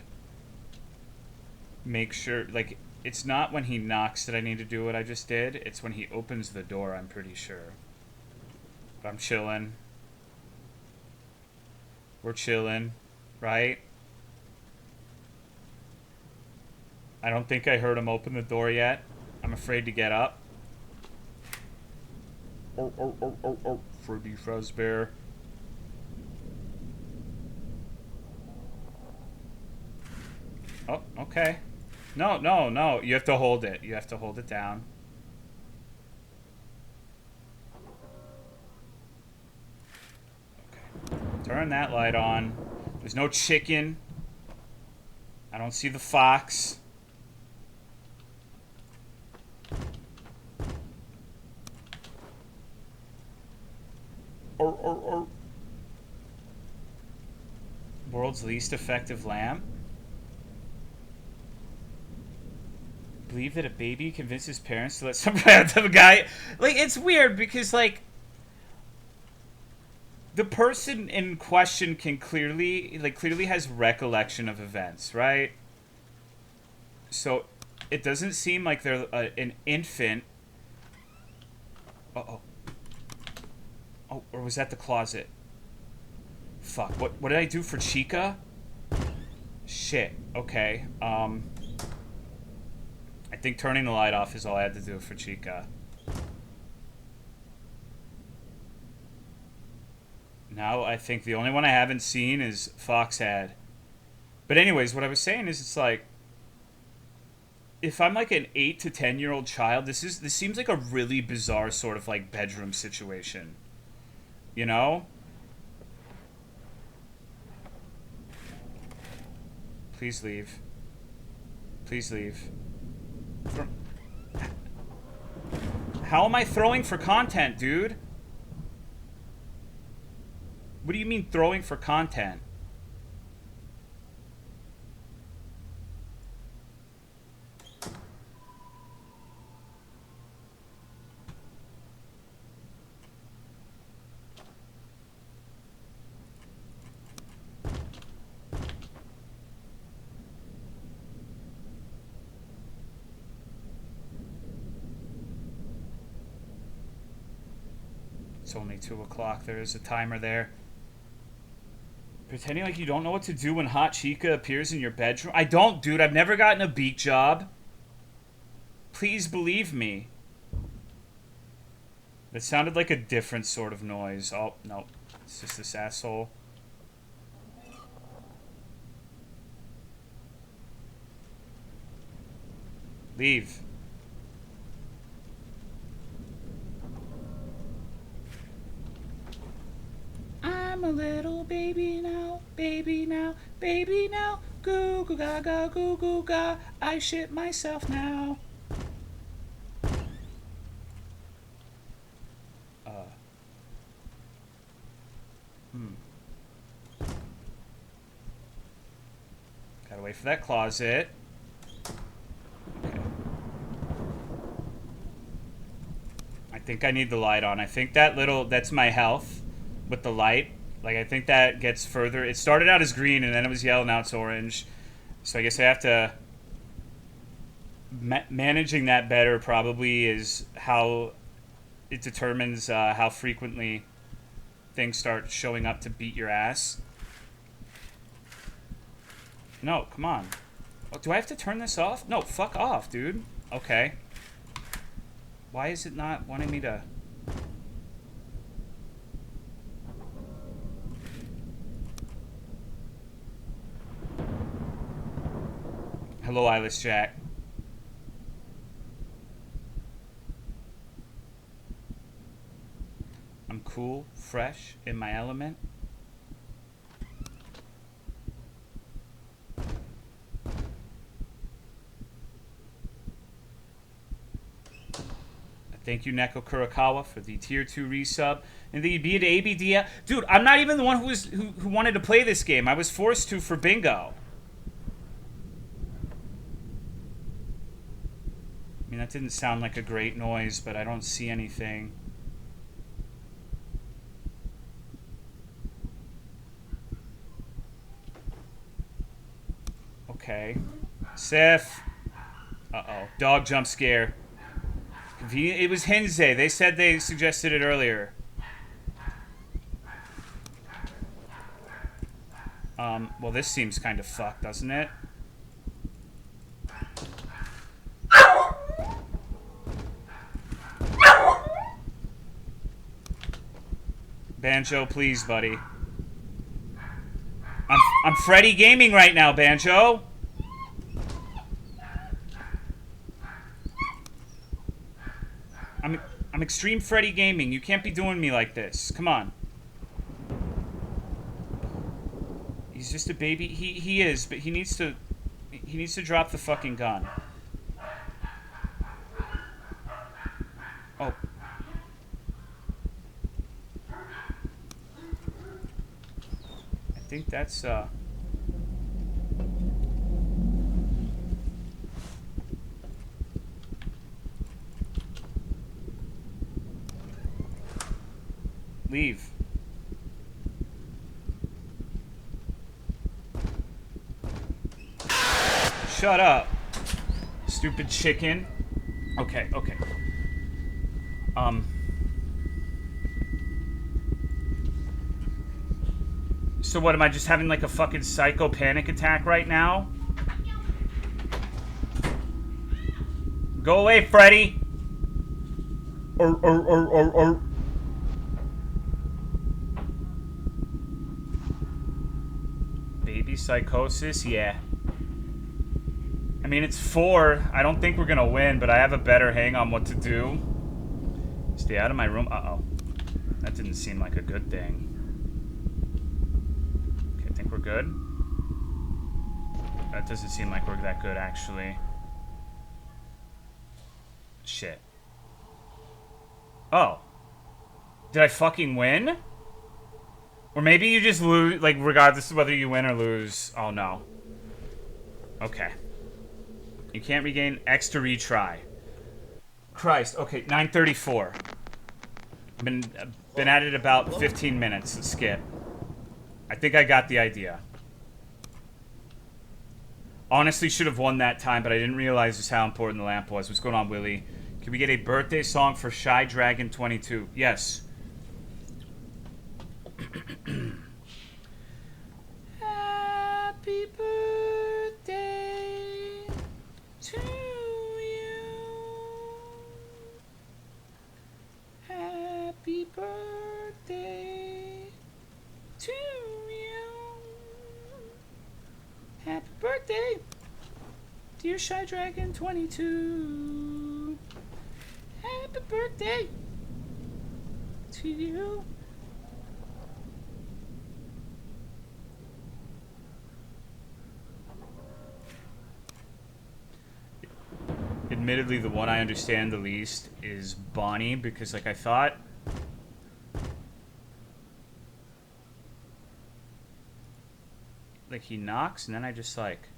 make sure, like, it's not when he knocks that I need to do what I just did. It's when he opens the door, I'm pretty sure. But I'm chilling. We're chilling, right? I don't think I heard him open the door yet. I'm afraid to get up. Oh, Freddy Fazbear. Oh, okay. No, no, no. You have to hold it. You have to hold it down. Okay. Turn that light on. There's no chicken. I don't see the fox. World's least effective lamp. Believe that a baby convinces parents to let some random guy... Like, it's weird because, like, the person in question can clearly has recollection of events, right? So it doesn't seem like they're an infant. Uh-oh. Oh, or was that the closet? Fuck, what did I do for Chica? Shit, okay. I think turning the light off is all I had to do for Chica. Now I think the only one I haven't seen is Foxhead. But anyways, what I was saying is it's like, if I'm like an 8 to 10-year-old child, this seems like a really bizarre sort of like bedroom situation. You know? Please leave. Please leave. How am I throwing for content, dude? What do you mean throwing for content? It's only 2 o'clock. There is a timer there. Pretending like you don't know what to do when Hot Chica appears in your bedroom. I don't, dude. I've never gotten a beat job. Please believe me. That sounded like a different sort of noise. Oh, no. It's just this asshole. Leave. I'm a little baby now, baby now, baby now. Goo goo gaga, goo goo ga. I shit myself now. Gotta wait for that closet. Okay. I think I need the light on. I think that's my health with the light. Like, I think that gets further. It started out as green, and then it was yellow, now it's orange. So I guess I have to... managing that better probably is how it determines how frequently things start showing up to beat your ass. No, come on. Oh, do I have to turn this off? No, fuck off, dude. Okay. Why is it not wanting me to... Hello, Eyeless Jack. I'm cool, fresh, in my element. Thank you, Neko Kurakawa, for the tier 2 resub. And the B to ABD. Dude, I'm not even the one who wanted to play this game. I was forced to for bingo. I mean, that didn't sound like a great noise, but I don't see anything. Okay. Sif. Uh-oh. Dog jump scare. It was Henze. They said they suggested it earlier. Well, this seems kind of fucked, doesn't it? Banjo, please, buddy. I'm Freddy Gaming right now, Banjo. I'm Extreme Freddy Gaming. You can't be doing me like this. Come on. He's just a baby. He is, but he needs to drop the fucking gun. Oh. I think that's leave. Shut up, stupid chicken. Okay, okay. So what, am I just having like a fucking psycho panic attack right now? Go away, Freddy! Baby psychosis? Yeah. I mean, it's 4. I don't think we're gonna win, but I have a better hang on what to do. Stay out of my room. Uh-oh. That didn't seem like a good thing. Okay, I think we're good. That doesn't seem like we're that good, actually. Shit. Oh. Did I fucking win? Or maybe you just lose, like, regardless of whether you win or lose. Oh, no. Okay. You can't regain X to retry. Christ. Okay, 9:34. Been at it about 15 minutes. Let's skip. I think I got the idea. Honestly, should have won that time, but I didn't realize just how important the lamp was. What's going on, Willie? Can we get a birthday song for Shy Dragon 22? Yes. Happy birthday to you. Happy birthday to you. Happy birthday, dear Shy Dragon 22. Happy birthday to you. Admittedly, the one I understand the least is Bonnie, because, like, I thought... Like, he knocks, and then I just, like...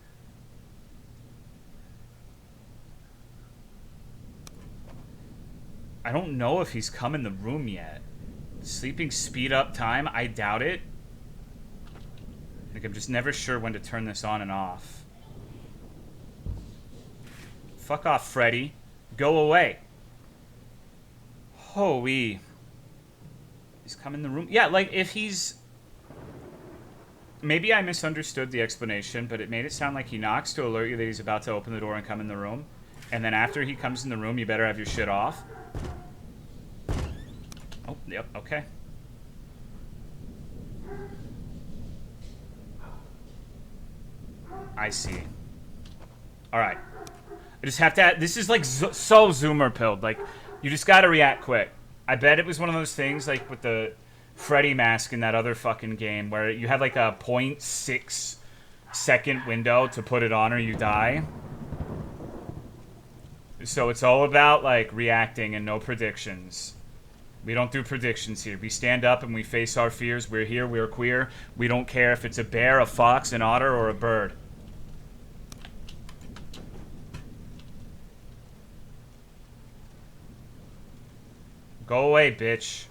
I don't know if he's come in the room yet. Sleeping speed up time? I doubt it. Like, I'm just never sure when to turn this on and off. Fuck off, Freddy. Go away. Holy. He's come in the room. Yeah, like, if he's... Maybe I misunderstood the explanation, but it made it sound like he knocks to alert you that he's about to open the door and come in the room. And then after he comes in the room, you better have your shit off. Oh, yep, okay. I see. Alright. I just have to... This is, like, so zoomer-pilled. Like, you just gotta react quick. I bet it was one of those things, like, with the Freddy mask in that other fucking game, where you had, like, a 0.6 second window to put it on or you die. So it's all about, like, reacting and no predictions. We don't do predictions here. We stand up and we face our fears. We're here, we're queer. We don't care if it's a bear, a fox, an otter, or a bird. Go away, bitch.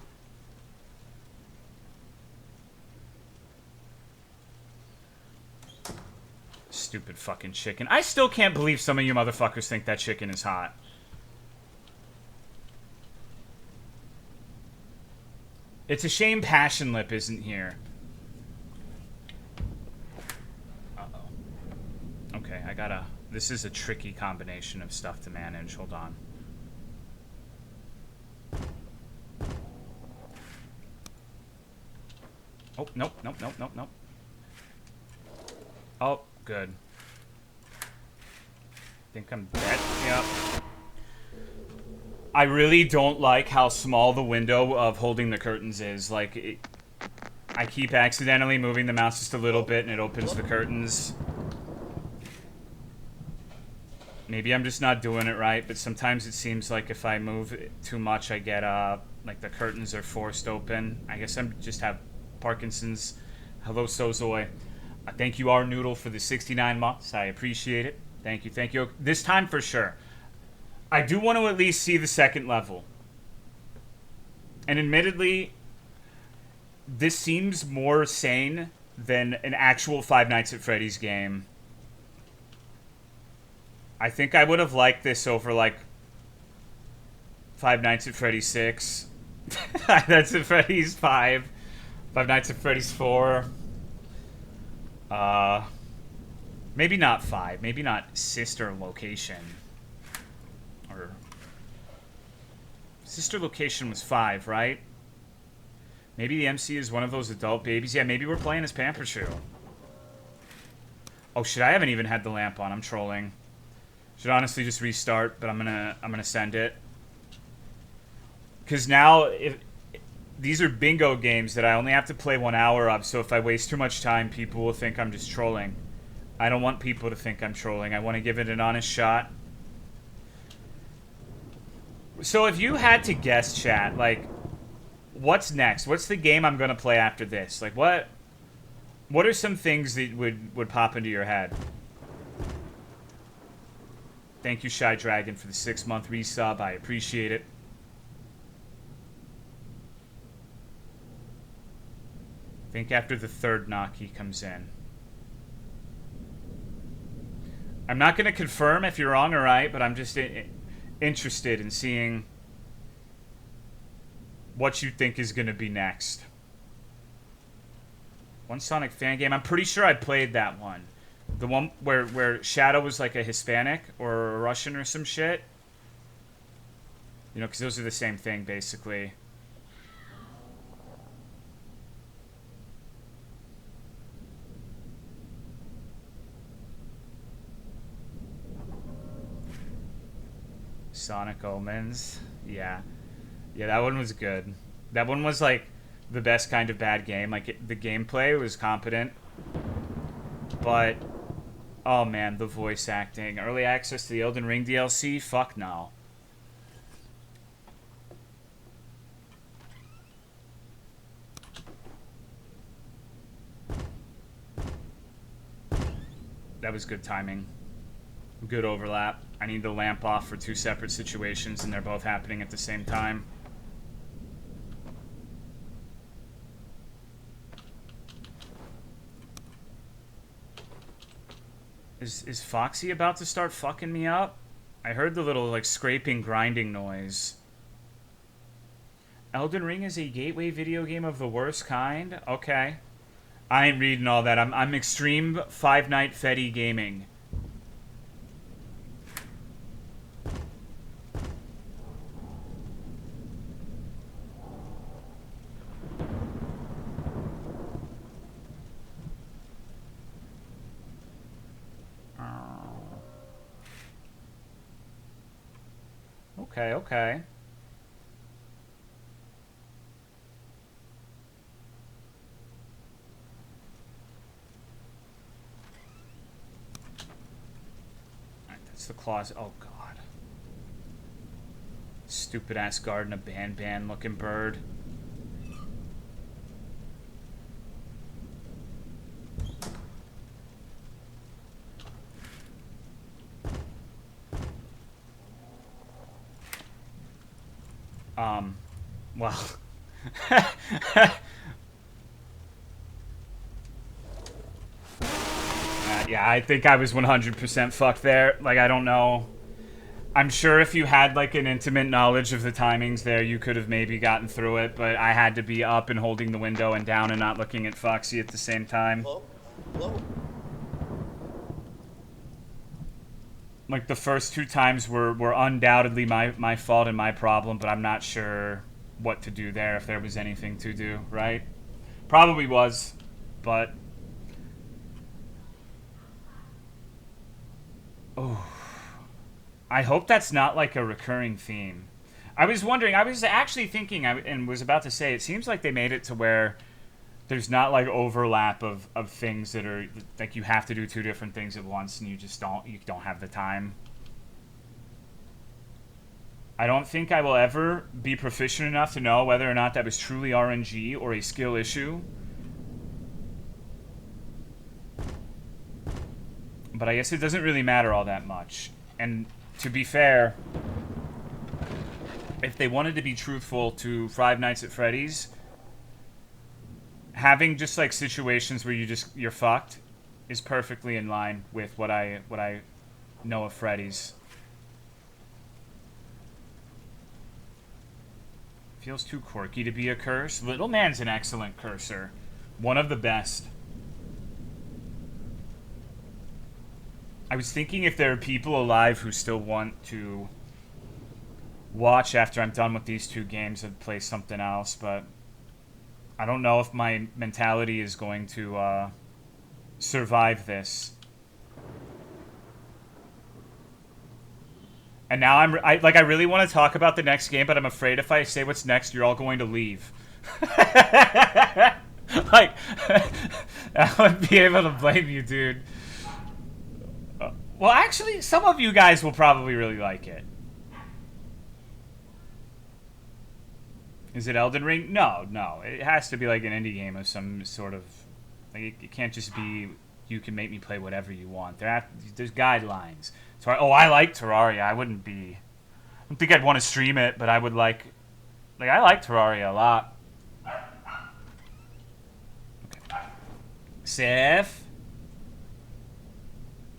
Stupid fucking chicken. I still can't believe some of you motherfuckers think that chicken is hot. It's a shame Passion Lip isn't here. Uh-oh. Okay, I gotta... This is a tricky combination of stuff to manage. Hold on. Oh, nope, nope, nope, nope, nope. Oh, good. Think I'm dead? Yep. I really don't like how small the window of holding the curtains is. Like, I keep accidentally moving the mouse just a little bit and it opens the curtains. Maybe I'm just not doing it right, but sometimes it seems like if I move it too much, I get, like the curtains are forced open. I guess I'm just have Parkinson's. Hello, Sozoi. Thank you, R Noodle, for the 69 months. I appreciate it. Thank you, thank you. This time for sure. I do want to at least see the second level. And admittedly, this seems more sane than an actual Five Nights at Freddy's game. I think I would have liked this over, like, Five Nights at Freddy's 6. Five Nights at Freddy's 5. Five Nights at Freddy's 4. Maybe not 5. Maybe not Sister Location. Or... Sister Location was 5, right? Maybe the MC is one of those adult babies. Yeah, maybe we're playing as Pampershoe. Oh shit, I haven't even had the lamp on. I'm trolling. Should honestly just restart, but I'm gonna send it. Cause now these are bingo games that I only have to play 1 hour of, so if I waste too much time, people will think I'm just trolling. I don't want people to think I'm trolling. I want to give it an honest shot. So if you had to guess, chat, like, what's next? What's the game I'm gonna play after this? Like, what are some things that would pop into your head? Thank you, Shy Dragon, for the 6-month resub. I appreciate it. I think after the third knock, he comes in. I'm not going to confirm if you're wrong or right, but I'm just interested in seeing what you think is going to be next. One Sonic fan game. I'm pretty sure I played that one. The one where Shadow was like a Hispanic or a Russian or some shit. You know, because those are the same thing, basically. Sonic Omens. Yeah. Yeah, that one was good. That one was, like, the best kind of bad game. Like, the gameplay was competent. But... oh man, the voice acting. Early access to the Elden Ring DLC? Fuck no. That was good timing. Good overlap. I need the lamp off for 2 separate situations and they're both happening at the same time. Is Foxy about to start fucking me up? I heard the little, like, scraping, grinding noise. Elden Ring is a gateway video game of the worst kind? Okay. I ain't reading all that. I'm extreme Five Night Freddy gaming. Okay, okay. Alright, that's the closet. Oh, God. Stupid ass garden of Ban looking bird. Well. Yeah, I think I was 100% fucked there. Like, I don't know. I'm sure if you had, like, an intimate knowledge of the timings there, you could have maybe gotten through it, but I had to be up and holding the window and down and not looking at Foxy at the same time. Hello? Hello? Like, the first two times were undoubtedly my fault and my problem, but I'm not sure what to do there, if there was anything to do, right? Probably was, but... Oh... I hope that's not like a recurring theme. I was wondering, I was actually thinking, and was about to say, it seems like they made it to where there's not like overlap of things that are, like you have to do two different things at once and you don't have the time. I don't think I will ever be proficient enough to know whether or not that was truly RNG or a skill issue. But I guess it doesn't really matter all that much. And to be fair, if they wanted to be truthful to Five Nights at Freddy's, having just like situations where you're fucked is perfectly in line with what I know of Freddy's. Feels too quirky to be a curse. Little Man's an excellent cursor. One of the best. I was thinking if there are people alive who still want to watch after I'm done with these two games and play something else, but I don't know if my mentality is going to survive this. And now I really want to talk about the next game, but I'm afraid if I say what's next, you're all going to leave. Like, I wouldn't be able to blame you, dude. Well, actually, some of you guys will probably really like it. Is it Elden Ring? No. It has to be like an indie game of some sort of... Like, it can't just be, you can make me play whatever you want. There's guidelines. Oh, I like Terraria. I don't think I'd want to stream it, but I would like... Like, I like Terraria a lot. Okay. Sif?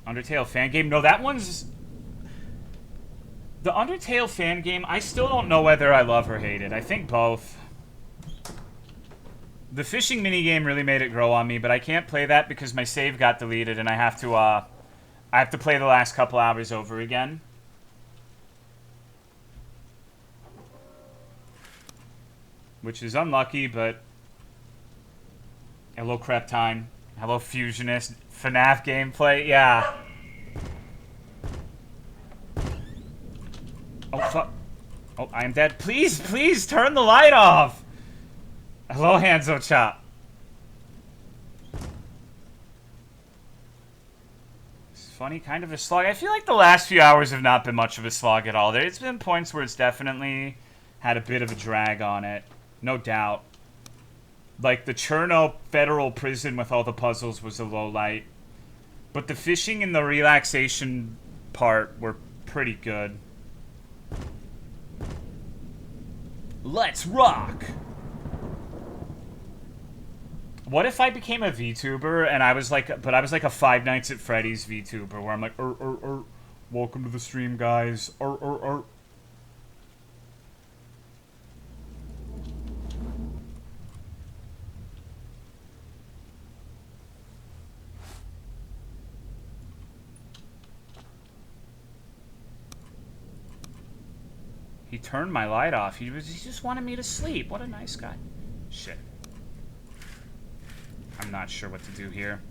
Undertale fan game? No, that one's... The Undertale fan game, I still don't know whether I love or hate it. I think both. The fishing minigame really made it grow on me, but I can't play that because my save got deleted and I have to play the last couple hours over again. Which is unlucky, but... Hello, Creptime. Hello, Fusionist. FNAF gameplay, yeah. Oh, fuck. Oh, I am dead. Please turn the light off. Hello, Hanzo Chop. It's funny, kind of a slog. I feel like the last few hours have not been much of a slog at all. There's been points where it's definitely had a bit of a drag on it. No doubt. Like, the Cherno Federal Prison with all the puzzles was a low light. But the fishing and the relaxation part were pretty good. Let's rock! What if I became a VTuber and I was like, but I was like a Five Nights at Freddy's VTuber where I'm like, welcome to the stream, guys. He turned my light off. He just wanted me to sleep. What a nice guy. Shit. I'm not sure what to do here.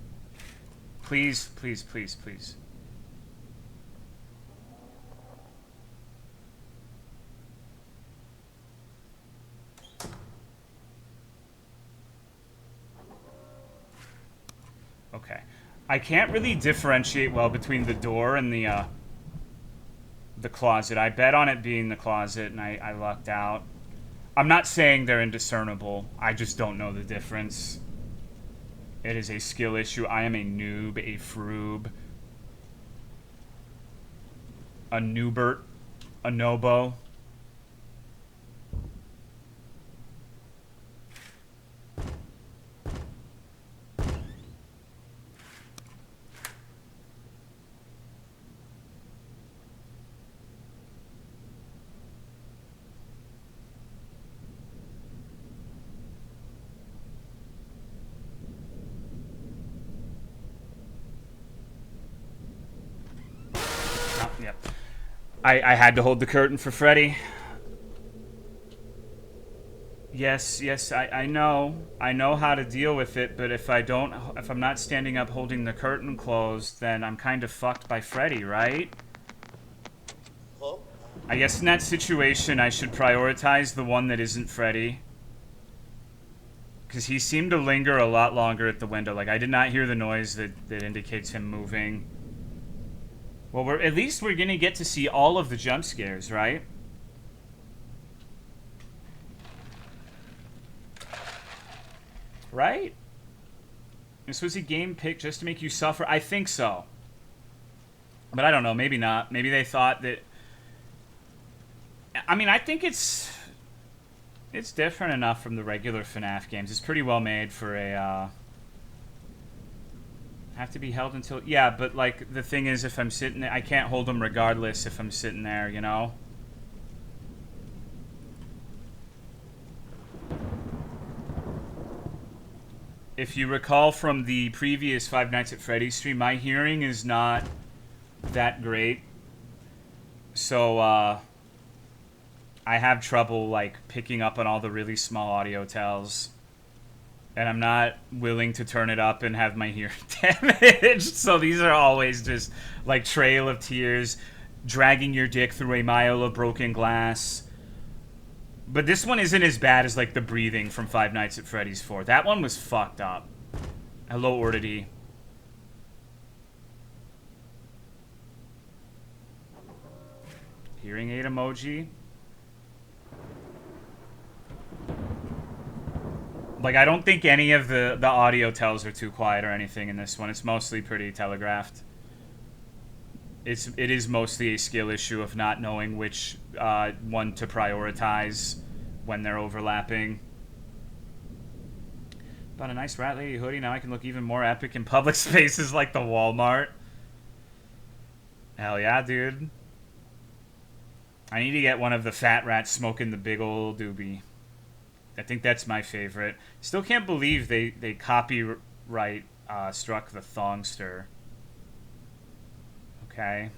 Please, please, please, please. Okay. I can't really differentiate well between the door and the closet. I bet on it being the closet, and I lucked out. I'm not saying they're indiscernible. I just don't know the difference. It is a skill issue. I am a noob, a froob, a noobert, a nobo. Yep. I had to hold the curtain for Freddy. Yes, I know. I know how to deal with it, but if I'm not standing up holding the curtain closed, then I'm kind of fucked by Freddy, right? Hello? I guess in that situation, I should prioritize the one that isn't Freddy. Because he seemed to linger a lot longer at the window. Like, I did not hear the noise that indicates him moving. Well, at least we're gonna get to see all of the jump scares, right? Right? This was a game picked just to make you suffer. I think so. But I don't know, maybe not. Maybe they thought that... I mean, I think it's different enough from the regular FNAF games. It's pretty well made for a... Have to be held until... Yeah, but, like, the thing is, if I'm sitting there... I can't hold them regardless if I'm sitting there, you know? If you recall from the previous Five Nights at Freddy's stream, my hearing is not that great. So, I have trouble, like, picking up on all the really small audio tells. And I'm not willing to turn it up and have my hearing damaged. So these are always just, like, Trail of Tears, dragging your dick through a mile of broken glass. But this one isn't as bad as, like, the breathing from Five Nights at Freddy's 4. That one was fucked up. Hello, Ordity. Hearing aid emoji. Like, I don't think any of the audio tells are too quiet or anything in this one. It's mostly pretty telegraphed. It is mostly a skill issue of not knowing which one to prioritize when they're overlapping. Bought a nice Rat Lady hoodie. Now I can look even more epic in public spaces like the Walmart. Hell yeah, dude. I need to get one of the fat rats smoking the big old doobie. I think that's my favorite. Still can't believe they copyright struck the Thongster. Okay.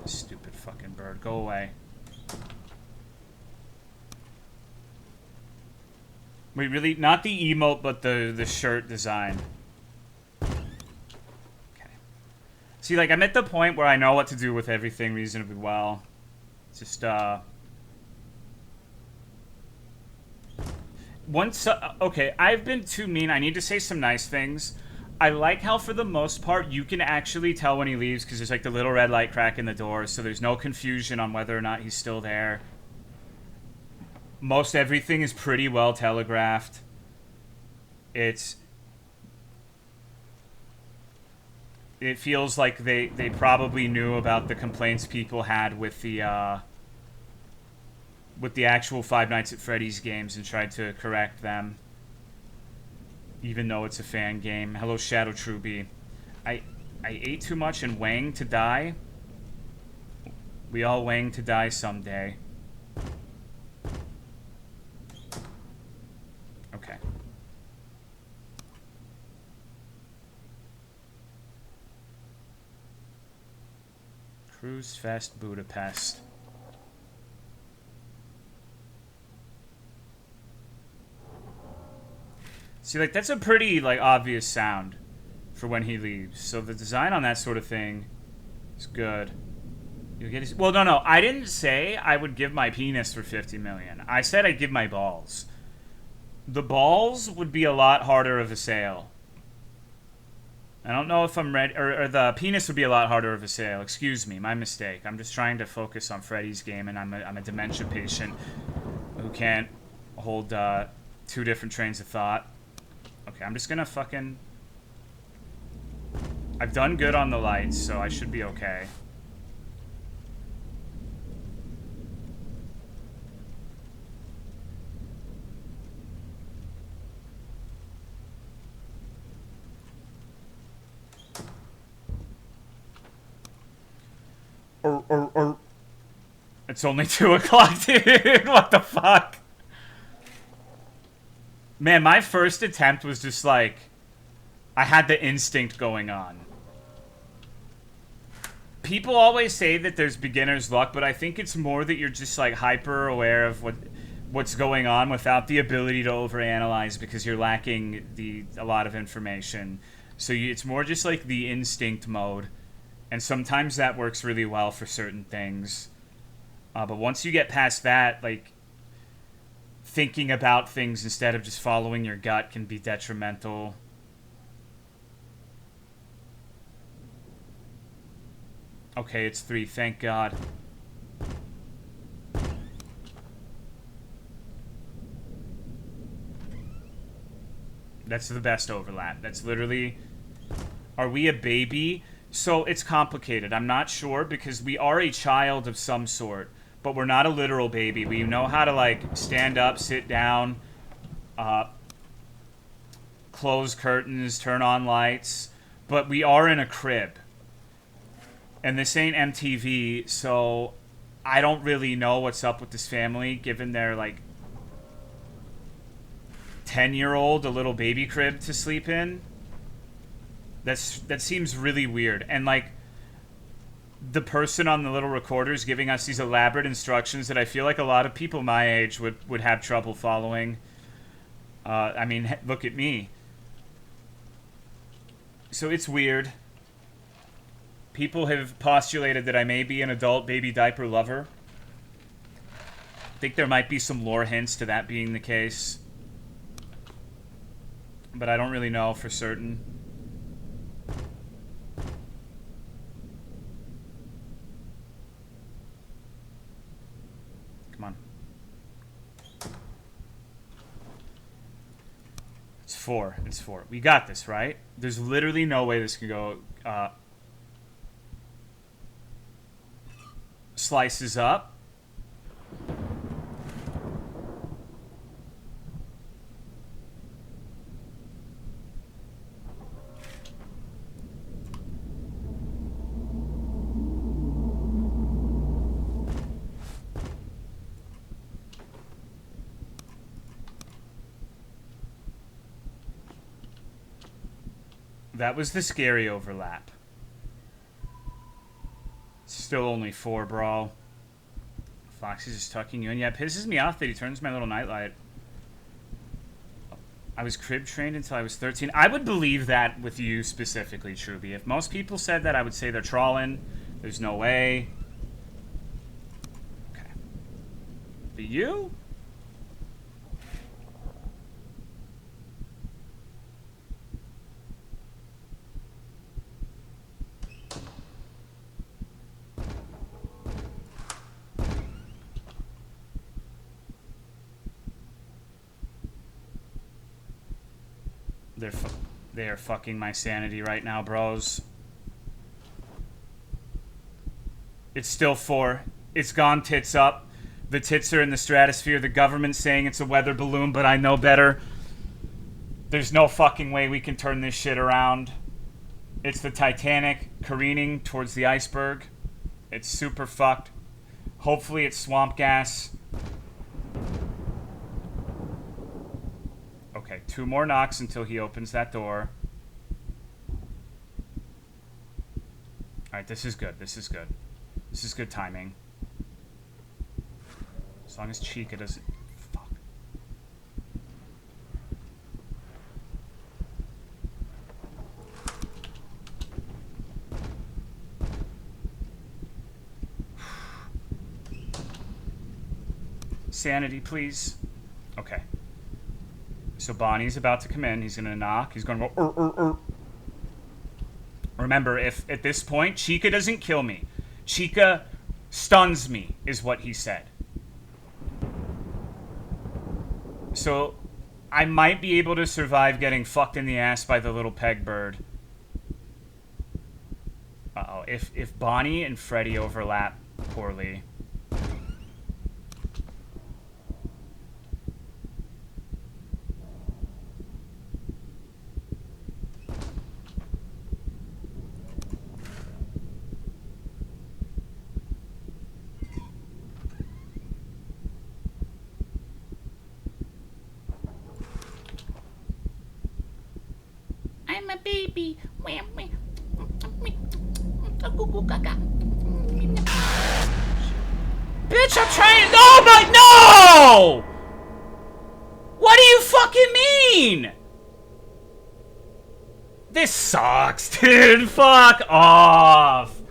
Stupid fucking bird. Go away. Wait, really? Not the emote, but the shirt design. Okay. See, like, I'm at the point where I know what to do with everything reasonably well. Just, once, okay, I've been too mean. I need to say some nice things. I like how, for the most part, you can actually tell when he leaves because there's, like, the little red light crack in the door, so there's no confusion on whether or not he's still there. Most everything is pretty well telegraphed. It's... it feels like they probably knew about the complaints people had with the actual Five Nights at Freddy's games and tried to correct them, even though it's a fan game. Hello, Shadow Truby. I ate too much and wang to die. We all wang to die someday. Okay. Cruise Fest Budapest. See, like, that's a pretty, like, obvious sound for when he leaves. So the design on that sort of thing is good. You'll get his... Well, no. I didn't say I would give my penis for 50 million. I said I'd give my balls. The balls would be a lot harder of a sale. I don't know if I'm ready... Or the penis would be a lot harder of a sale. Excuse me, my mistake. I'm just trying to focus on Freddy's game, and I'm a dementia patient who can't hold two different trains of thought. Okay, I'm just gonna fucking... I've done good on the lights, so I should be okay. It's only 2 o'clock, dude. What the fuck? Man, my first attempt was just like... I had the instinct going on. People always say that there's beginner's luck, but I think it's more that you're just like hyper aware of what's going on without the ability to overanalyze because you're lacking a lot of information. So it's more just like the instinct mode. And sometimes that works really well for certain things. But once you get past that, like, thinking about things instead of just following your gut can be detrimental. Okay, it's 3, thank God. That's the best overlap. That's literally... Are we a baby? So, it's complicated. I'm not sure, because we are a child of some sort. But we're not a literal baby. We know how to, like, stand up, sit down, close curtains, turn on lights. But we are in a crib. And this ain't MTV, so I don't really know what's up with this family, given their, like, 10-year-old, a little baby crib to sleep in. That seems really weird. And, like, the person on the little recorder is giving us these elaborate instructions that I feel like a lot of people my age would have trouble following. I mean, look at me. So it's weird. People have postulated that I may be an adult baby diaper lover. I think there might be some lore hints to that being the case. But I don't really know for certain. Come on. It's 4. It's 4. We got this, right? There's literally no way this can go... slices up. That was the scary overlap. Still only 4, bro. Foxy's just tucking you in. Yeah, it pisses me off that he turns my little nightlight. I was crib trained until I was 13. I would believe that with you specifically, Truby. If most people said that, I would say they're trolling. There's no way. Okay. But you? They are fucking my sanity right now, bros. It's still 4. It's gone tits up. The tits are in the stratosphere. The government's saying it's a weather balloon, but I know better. There's no fucking way we can turn this shit around. It's the Titanic careening towards the iceberg. It's super fucked. Hopefully it's swamp gas. Okay, 2 more knocks until he opens that door. Alright, this is good. This is good. This is good timing. As long as Chica doesn't... Fuck. Sanity, please. Okay. So Bonnie's about to come in. He's going to knock. He's going to go... Remember, if at this point Chica doesn't kill me, Chica stuns me, is what he said. So I might be able to survive getting fucked in the ass by the little peg bird. Uh-oh. If Bonnie and Freddy overlap poorly... I'm a baby. Bitch, I'm trying. Oh my. No! What do you fucking mean? This sucks, dude. Fuck off.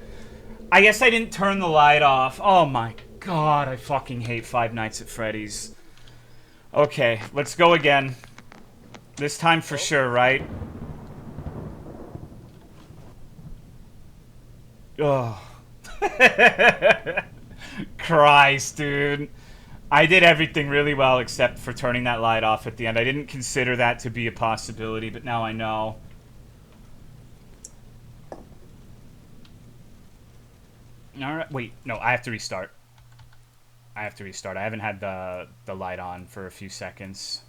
I guess I didn't turn the light off. Oh my god, I fucking hate Five Nights at Freddy's. Okay, let's go again. This time for sure, right? Oh. Christ, dude. I did everything really well except for turning that light off at the end. I didn't consider that to be a possibility, but now I know. Alright, wait, no, I have to restart. I haven't had the light on for a few seconds.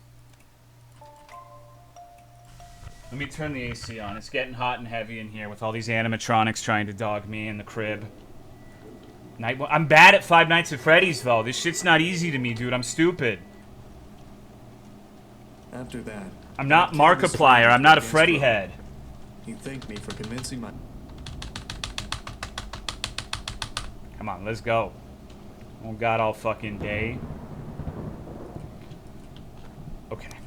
Let me turn the AC on. It's getting hot and heavy in here with all these animatronics trying to dog me in the crib. I'm bad at Five Nights at Freddy's, though. This shit's not easy to me, dude. I'm stupid. After that, I'm not Markiplier. I'm not a Freddy head. He thanked me for convincing my... Come on, let's go. Oh god, all fucking day. Okay.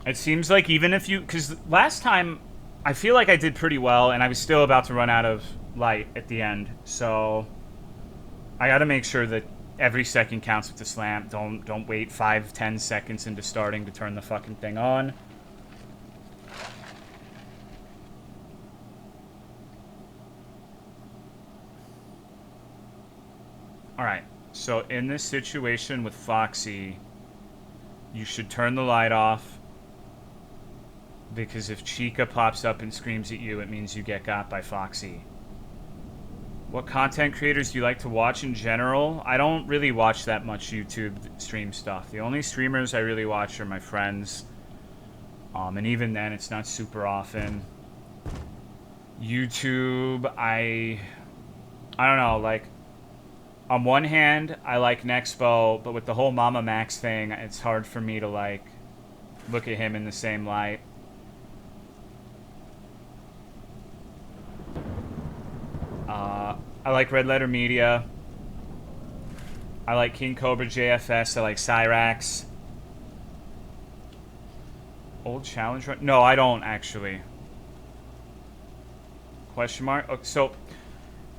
It seems like even if you... Because last time, I feel like I did pretty well, and I was still about to run out of light at the end. So, I gotta make sure that every second counts with this lamp. Don't wait 5-10 seconds into starting to turn the fucking thing on. Alright, so in this situation with Foxy, you should turn the light off, because if Chica pops up and screams at you, it means you get got by Foxy. What content creators do you like to watch in general? I don't really watch that much YouTube stream stuff. The only streamers I really watch are my friends, and even then, it's not super often. YouTube, I don't know, like... On one hand, I like Nexpo, but with the whole Mama Max thing, it's hard for me to, like, look at him in the same light. I like Red Letter Media. I like King Cobra JFS. I like Cyrax. Old Challenge Run? No, I don't, actually. Question mark? Okay, so...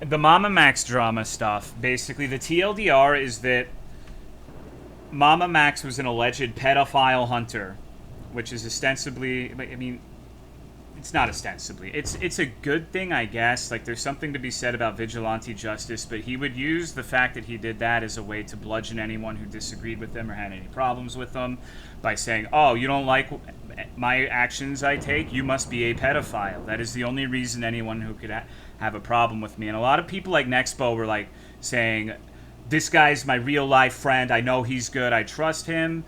The Mama Max drama stuff, basically, the TLDR is that Mama Max was an alleged pedophile hunter, which is ostensibly, I mean, it's not ostensibly. It's a good thing, I guess. Like, there's something to be said about vigilante justice, but he would use the fact that he did that as a way to bludgeon anyone who disagreed with him or had any problems with him by saying, oh, you don't like my actions I take? You must be a pedophile. That is the only reason anyone who could have a problem with me. And a lot of people like Nexpo were like saying, this guy's my real life friend. I know he's good. I trust him.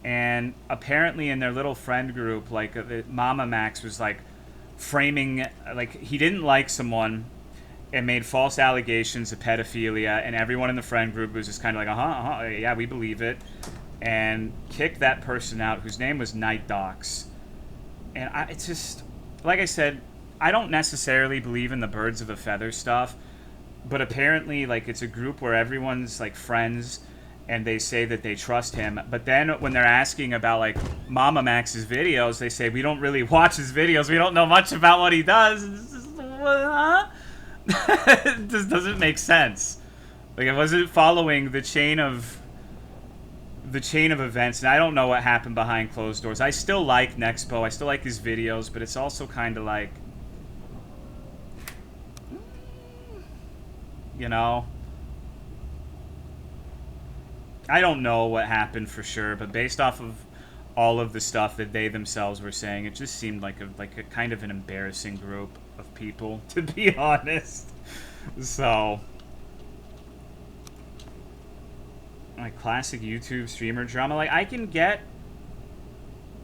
And apparently in their little friend group, like, Mama Max was, like, framing, like, he didn't like someone and made false allegations of pedophilia, and everyone in the friend group was just kind of like, yeah, we believe it, and kicked that person out, whose name was Night Docs. And it's just, like I said, I don't necessarily believe in the birds of a feather stuff, but apparently, like, it's a group where everyone's, like, friends, and they say that they trust him. But then when they're asking about, like, Mama Max's videos, they say, we don't really watch his videos. We don't know much about what he does. It's just, huh? It just doesn't make sense. Like, I wasn't following the chain of events, and I don't know what happened behind closed doors. I still like Nexpo. I still like his videos, but it's also kind of like, you know, I don't know what happened for sure, but based off of all of the stuff that they themselves were saying, it just seemed like a kind of an embarrassing group of people, to be honest. So, like, classic YouTube streamer drama. Like, I can get,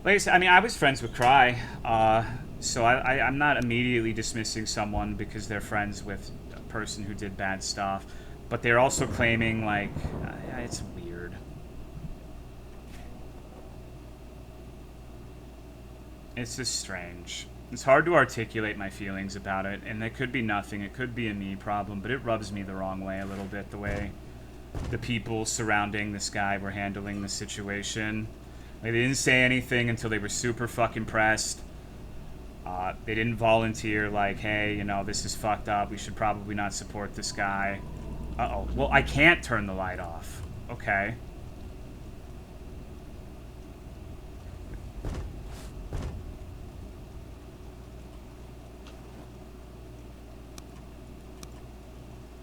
like I said, I mean, I was friends with Cry, so I'm not immediately dismissing someone because they're friends with a person who did bad stuff, but they're also claiming, like, it's weird. It's just strange. It's hard to articulate my feelings about it, and it could be nothing. It could be a me problem, but it rubs me the wrong way a little bit, the way the people surrounding this guy were handling the situation. Like, they didn't say anything until they were super fucking pressed. They didn't volunteer, like, hey, you know, this is fucked up. We should probably not support this guy. Uh-oh. Well, I can't turn the light off. Okay.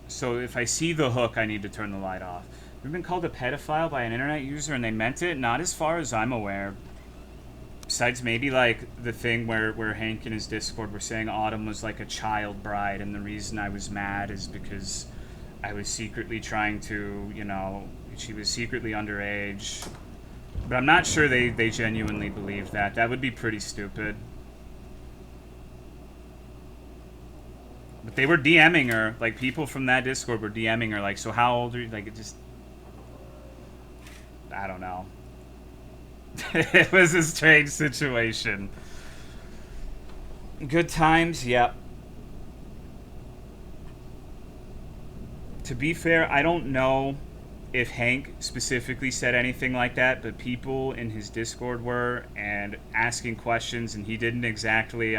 So if I see the hook, I need to turn the light off. We've been called a pedophile by an internet user and they meant it? Not as far as I'm aware. Besides maybe, like, the thing where Hank in his Discord were saying Autumn was like a child bride, and the reason I was mad is because I was secretly trying to, you know, she was secretly underage. But I'm not sure they genuinely believed that. That would be pretty stupid. But they were DMing her, like, people from that Discord were DMing her, like, so how old are you? Like, it just, I don't know. It was a strange situation. Good times, yep. To be fair, I don't know if Hank specifically said anything like that, but people in his Discord were, and asking questions, and he didn't exactly,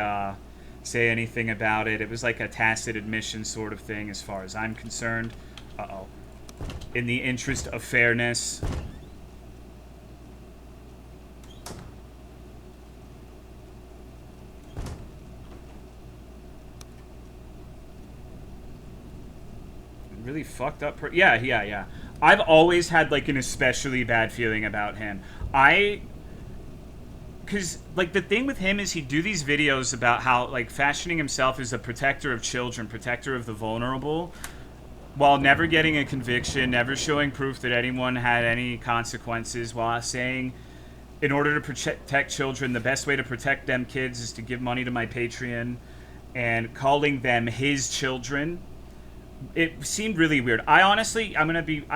say anything about it. It was like a tacit admission sort of thing as far as I'm concerned. Uh-oh. In the interest of fairness. Really fucked up. Yeah. I've always had, like, an especially bad feeling about him. Because, like, the thing with him is he'd do these videos about how, like, fashioning himself as a protector of children, protector of the vulnerable, while never getting a conviction, never showing proof that anyone had any consequences, while saying, in order to protect children, the best way to protect them kids is to give money to my Patreon, and calling them his children. It seemed really weird. I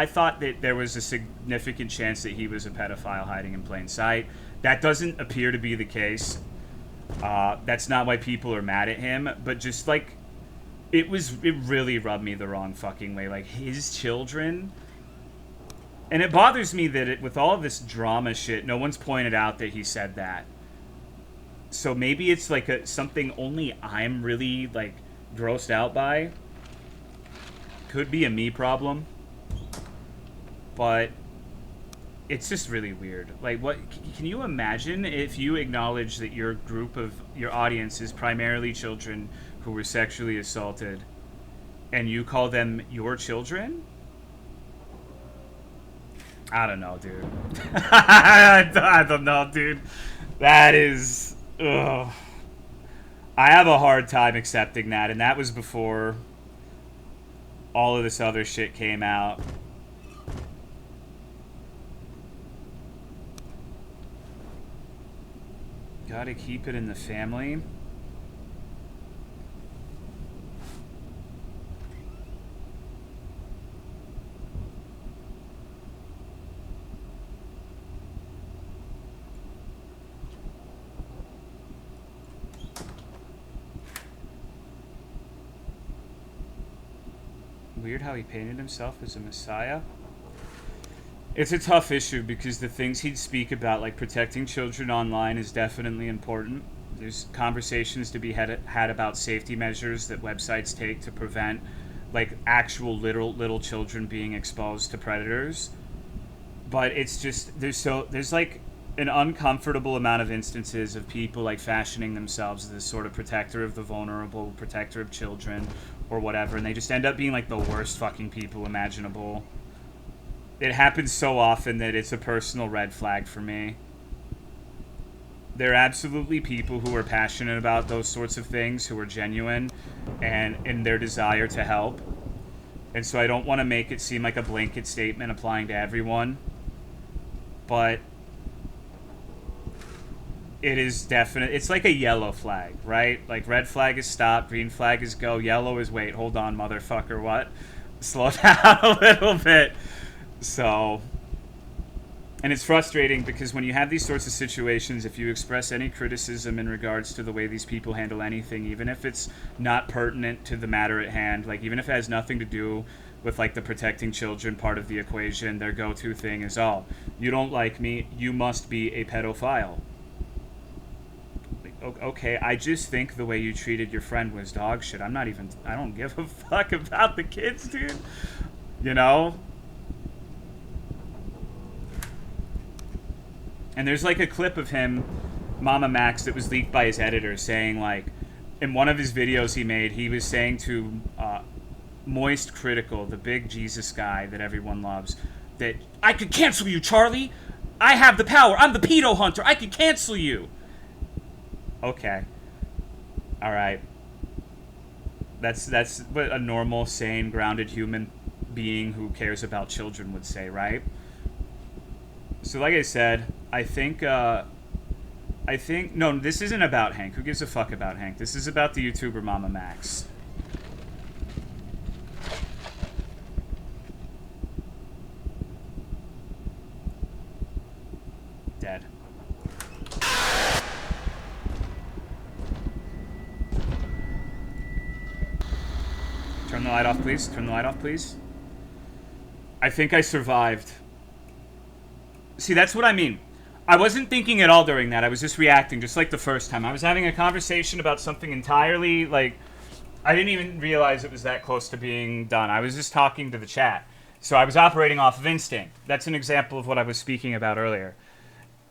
thought that there was a significant chance that he was a pedophile hiding in plain sight. That doesn't appear to be the case. That's not why people are mad at him, but just, like, it really rubbed me the wrong fucking way. Like, his children. And it bothers me that with all of this drama shit, no one's pointed out that he said that. So maybe it's like something only I'm really, like, grossed out by. Could be a me problem. But it's just really weird. Like, what can you imagine if you acknowledge that your group of your audience is primarily children who were sexually assaulted, and you call them your children? I don't know, dude. I don't know, dude. That is, ugh. I have a hard time accepting that, and that was before all of this other shit came out. Gotta keep it in the family. Weird how he painted himself as a messiah. It's a tough issue because the things he'd speak about, like protecting children online, is definitely important. There's conversations to be had about safety measures that websites take to prevent, like, actual little children being exposed to predators. But it's just there's like an uncomfortable amount of instances of people like fashioning themselves as this sort of protector of the vulnerable, protector of children, or whatever, and they just end up being like the worst fucking people imaginable. It happens so often that it's a personal red flag for me. There are absolutely people who are passionate about those sorts of things, who are genuine and in their desire to help. And so I don't want to make it seem like a blanket statement applying to everyone. But it is definite. It's like a yellow flag, right? Like red flag is stop, green flag is go, yellow is wait, hold on, motherfucker, what? Slow down a little bit. So, and it's frustrating because when you have these sorts of situations, if you express any criticism in regards to the way these people handle anything, even if it's not pertinent to the matter at hand, like even if it has nothing to do with like the protecting children part of the equation, their go-to thing is, oh, you don't like me, you must be a pedophile. Like, okay, I just think the way you treated your friend was dog shit. I don't give a fuck about the kids, dude. You know? And there's like a clip of him, Mama Max, that was leaked by his editor saying, like, in one of his videos he made, he was saying to Moist Critical, the big Jesus guy that everyone loves, that I could cancel you, Charlie. I have the power. I'm the pedo hunter. I could cancel you. Okay. All right. That's what a normal, sane, grounded human being who cares about children would say, right? So like I said, I think, no, this isn't about Hank. Who gives a fuck about Hank? This is about the YouTuber Mama Max. Dead. Turn the light off, please. Turn the light off, please. I think I survived. See, that's what I mean. I wasn't thinking at all during that. I was just reacting, just like the first time. I was having a conversation about something entirely, like, I didn't even realize it was that close to being done. I was just talking to the chat. So I was operating off of instinct. That's an example of what I was speaking about earlier.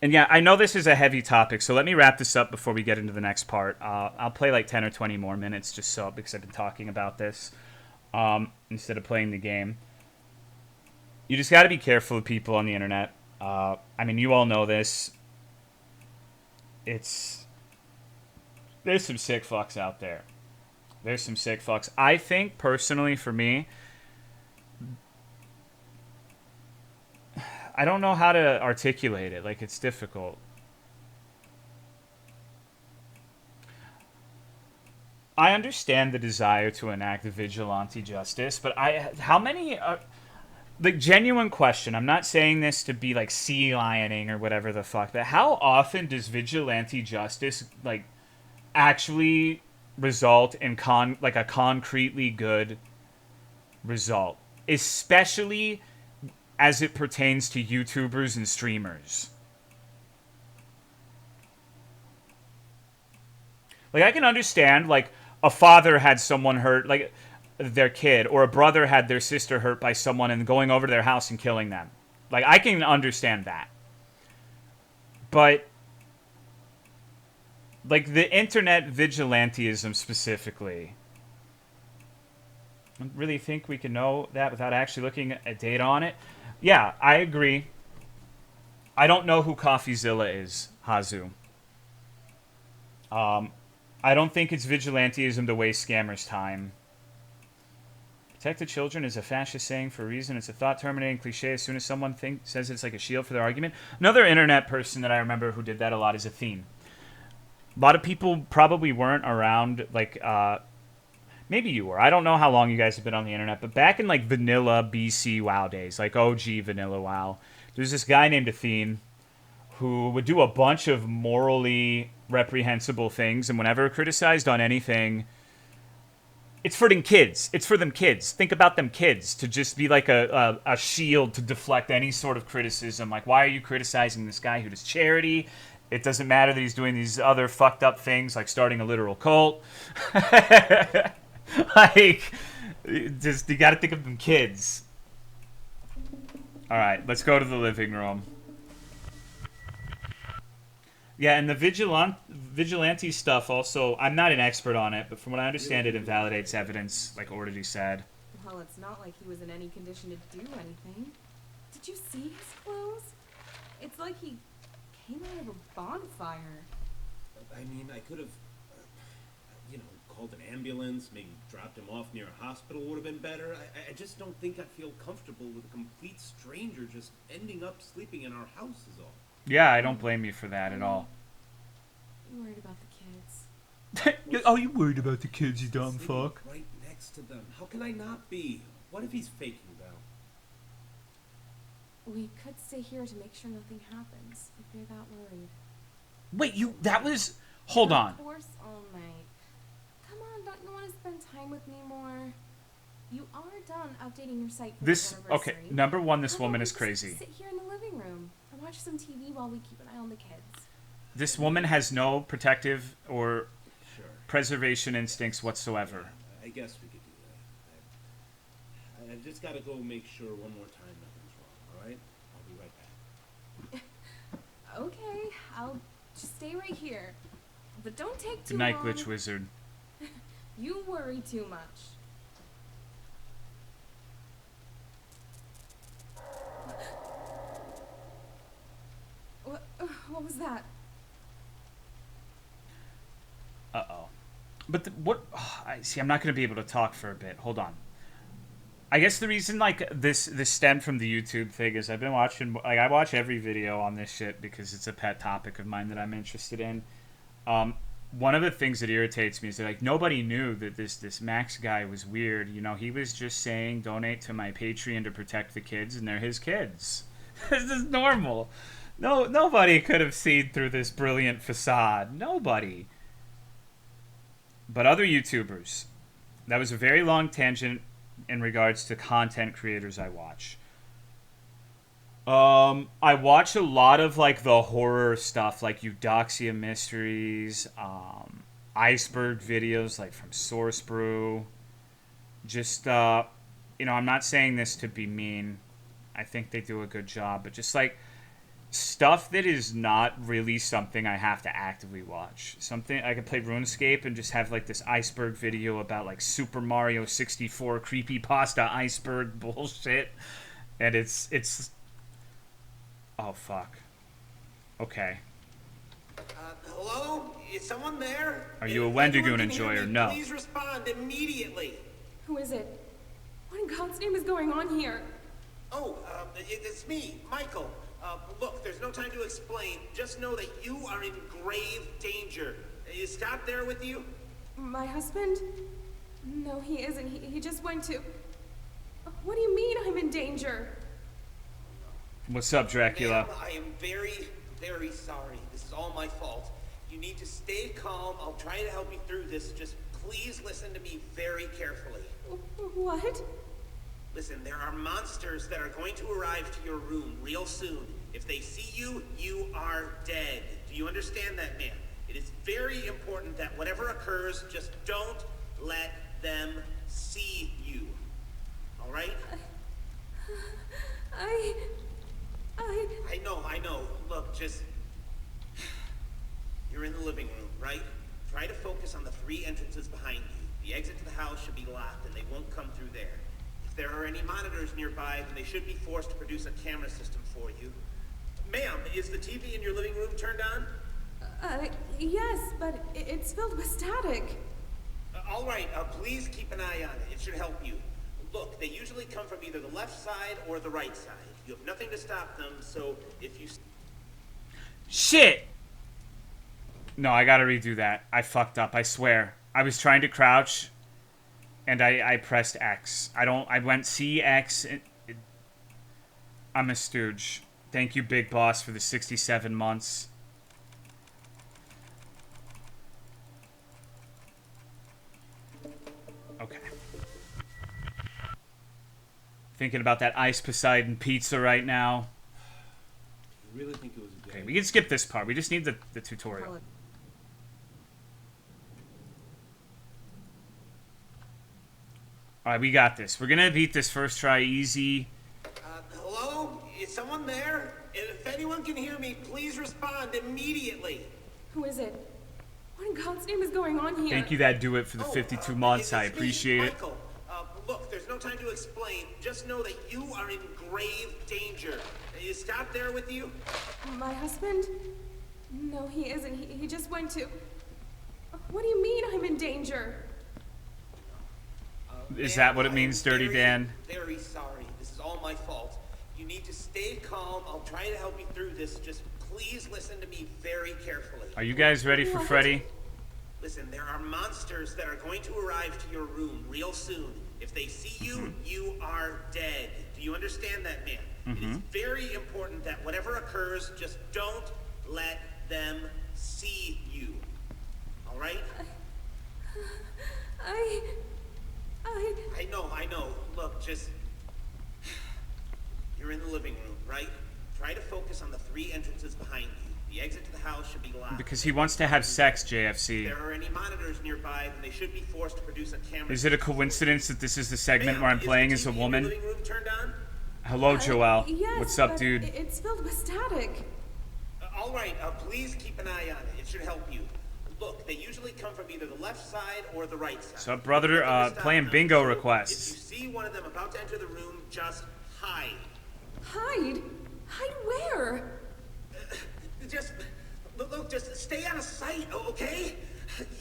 And yeah, I know this is a heavy topic, so let me wrap this up before we get into the next part. I'll play like 10 or 20 more minutes just so, because I've been talking about this instead of playing the game. You just got to be careful of people on the internet. I mean, you all know this. There's some sick fucks out there. There's some sick fucks. I think, personally, for me, I don't know how to articulate it. Like, it's difficult. I understand the desire to enact vigilante justice, but how many... the genuine question, I'm not saying this to be like sea lioning or whatever the fuck, but how often does vigilante justice like actually result in like a concretely good result, especially as it pertains to YouTubers and streamers? Like, I can understand like a father had someone hurt, like their kid, or a brother had their sister hurt by someone and going over to their house and killing them. Like, I can understand that. But, like, the internet vigilantism specifically, I really think we can know that without actually looking at data on it? Yeah, I agree. I don't know who CoffeeZilla is, Hazu. I don't think it's vigilantism to waste scammers' time. Protect the children is a fascist saying for a reason. It's a thought-terminating cliche as soon as someone says it's like a shield for their argument. Another internet person that I remember who did that a lot is Athene. A lot of people probably weren't around, like, maybe you were. I don't know how long you guys have been on the internet, but back in, like, vanilla BC WoW days, like OG vanilla WoW, there's this guy named Athene who would do a bunch of morally reprehensible things, and whenever criticized on anything, it's for them kids. It's for them kids. Think about them kids, to just be like a shield to deflect any sort of criticism. Like, why are you criticizing this guy who does charity? It doesn't matter that he's doing these other fucked up things, like starting a literal cult. Like, just, you gotta think of them kids. Alright, let's go to the living room. Yeah, and the vigilante stuff also, I'm not an expert on it, but from what I understand, it invalidates evidence, like already said. Well, it's not like he was in any condition to do anything. Did you see his clothes? It's like he came out of a bonfire. I mean, I could have, you know, called an ambulance, maybe dropped him off near a hospital would have been better. I just don't think I feel comfortable with a complete stranger just ending up sleeping in our house is all. Yeah, I don't blame you for that at all. I'm worried about the kids. Oh, you worried about the kids, you dumb fuck? Right next to them. How can I not be? What if he's faking Val? We could stay here to make sure nothing happens, if you're that worried. Wait, that was... Hold on. Of course, all night. Come on, don't you want to spend time with me more? You are done updating your site for the anniversary. Okay, number one, this How woman about is we crazy. just sit here in the living room and watch some TV while we keep an eye on the kids. This woman has no protective or Sure. preservation instincts whatsoever. I guess we could do that. I've just got to go make sure one more time nothing's wrong, alright? I'll be right back. Okay, I'll just stay right here. But don't take too Good night, long. Glitch Wizard. You worry too much. What was that? Uh-oh. But what... I see, I'm not going to be able to talk for a bit. Hold on. I guess the reason, like, this stemmed from the YouTube thing is I've been watching... Like, I watch every video on this shit because it's a pet topic of mine that I'm interested in. One of the things that irritates me is that, like, nobody knew that this Max guy was weird. You know, he was just saying, donate to my Patreon to protect the kids, and they're his kids. This is normal. No, nobody could have seen through this brilliant facade. Nobody. But other YouTubers. That was a very long tangent in regards to content creators I watch. I watch a lot of, like, the horror stuff, like Eudoxia Mysteries, iceberg videos, like from Source Brew. Just, you know, I'm not saying this to be mean. I think they do a good job, but just, like, stuff that is not really something I have to actively watch. Something I could play RuneScape and just have, like, this iceberg video about, like, Super Mario 64 creepypasta iceberg bullshit, and it's oh fuck. Okay. Hello? Is someone there? Are you a If Wendigoon anyone can hear enjoyer? me, No. Please respond immediately. Who is it? What in God's name is going on here? Oh, it's me, Michael. Look, there's no time to explain. Just know that you are in grave danger. Is Scott there with you? My husband? No, he isn't. He just went to... What do you mean I'm in danger? What's up, Dracula? Ma'am, I am very, very sorry. This is all my fault. You need to stay calm. I'll try to help you through this. Just please listen to me very carefully. What? Listen, there are monsters that are going to arrive to your room real soon. If they see you, you are dead. Do you understand that, ma'am? It is very important that whatever occurs, just don't let them see you. All right? I know. Look, just... You're in the living room, right? Try to focus on the 3 entrances behind you. The exit to the house should be locked, and they won't come through there. If there are any monitors nearby, then they should be forced to produce a camera system for you. Ma'am, is the TV in your living room turned on? Yes, but it's filled with static. All right, please keep an eye on it. It should help you. Look, they usually come from either the left side or the right side. You have nothing to stop them, so if you... Shit! No, I gotta redo that. I fucked up, I swear. I was trying to crouch, and I pressed X. I went C, X, I'm a stooge. Thank you, Big Boss, for the 67 months. Okay. Thinking about that Ice Poseidon pizza right now. You really think it was a Okay, we can skip this part. We just need the tutorial. Alright, we got this. We're gonna beat this first try easy. Hello? Is someone there? If anyone can hear me, please respond immediately. Who is it? What in God's name is going on here? Thank you, that do it for the 52 months. I appreciate it. Michael, look, there's no time to explain. Just know that you are in grave danger. Is Scott there with you? My husband? No, he isn't. He just went to... What do you mean I'm in danger? Is that what it means, Dirty Dan? Very sorry. This is all my fault. You need to stay calm. I'll try to help you through this. Just please listen to me very carefully. Are you guys ready for Freddy? Listen, there are monsters that are going to arrive to your room real soon. If they see you, you are dead. Do you understand that, man? It is very important that whatever occurs, just don't let them see you. All right? I know. Look, just... You're in the living room, right? Try to focus on the 3 entrances behind you. The exit to the house should be locked. Because he wants to have sex, JFC. If there are any monitors nearby, then they should be forced to produce a camera. Is it a coincidence that this is the segment where I'm playing as a woman? Living room turned on? Hello, Joel. Yes, what's up, but dude? It's filled with static. All right, please keep an eye on it. It should help you. Look, they usually come from either the left side or the right side. What's up, brother? Playing bingo requests. If you see one of them about to enter the room, just hide. Hide? Hide where? Just stay out of sight, okay?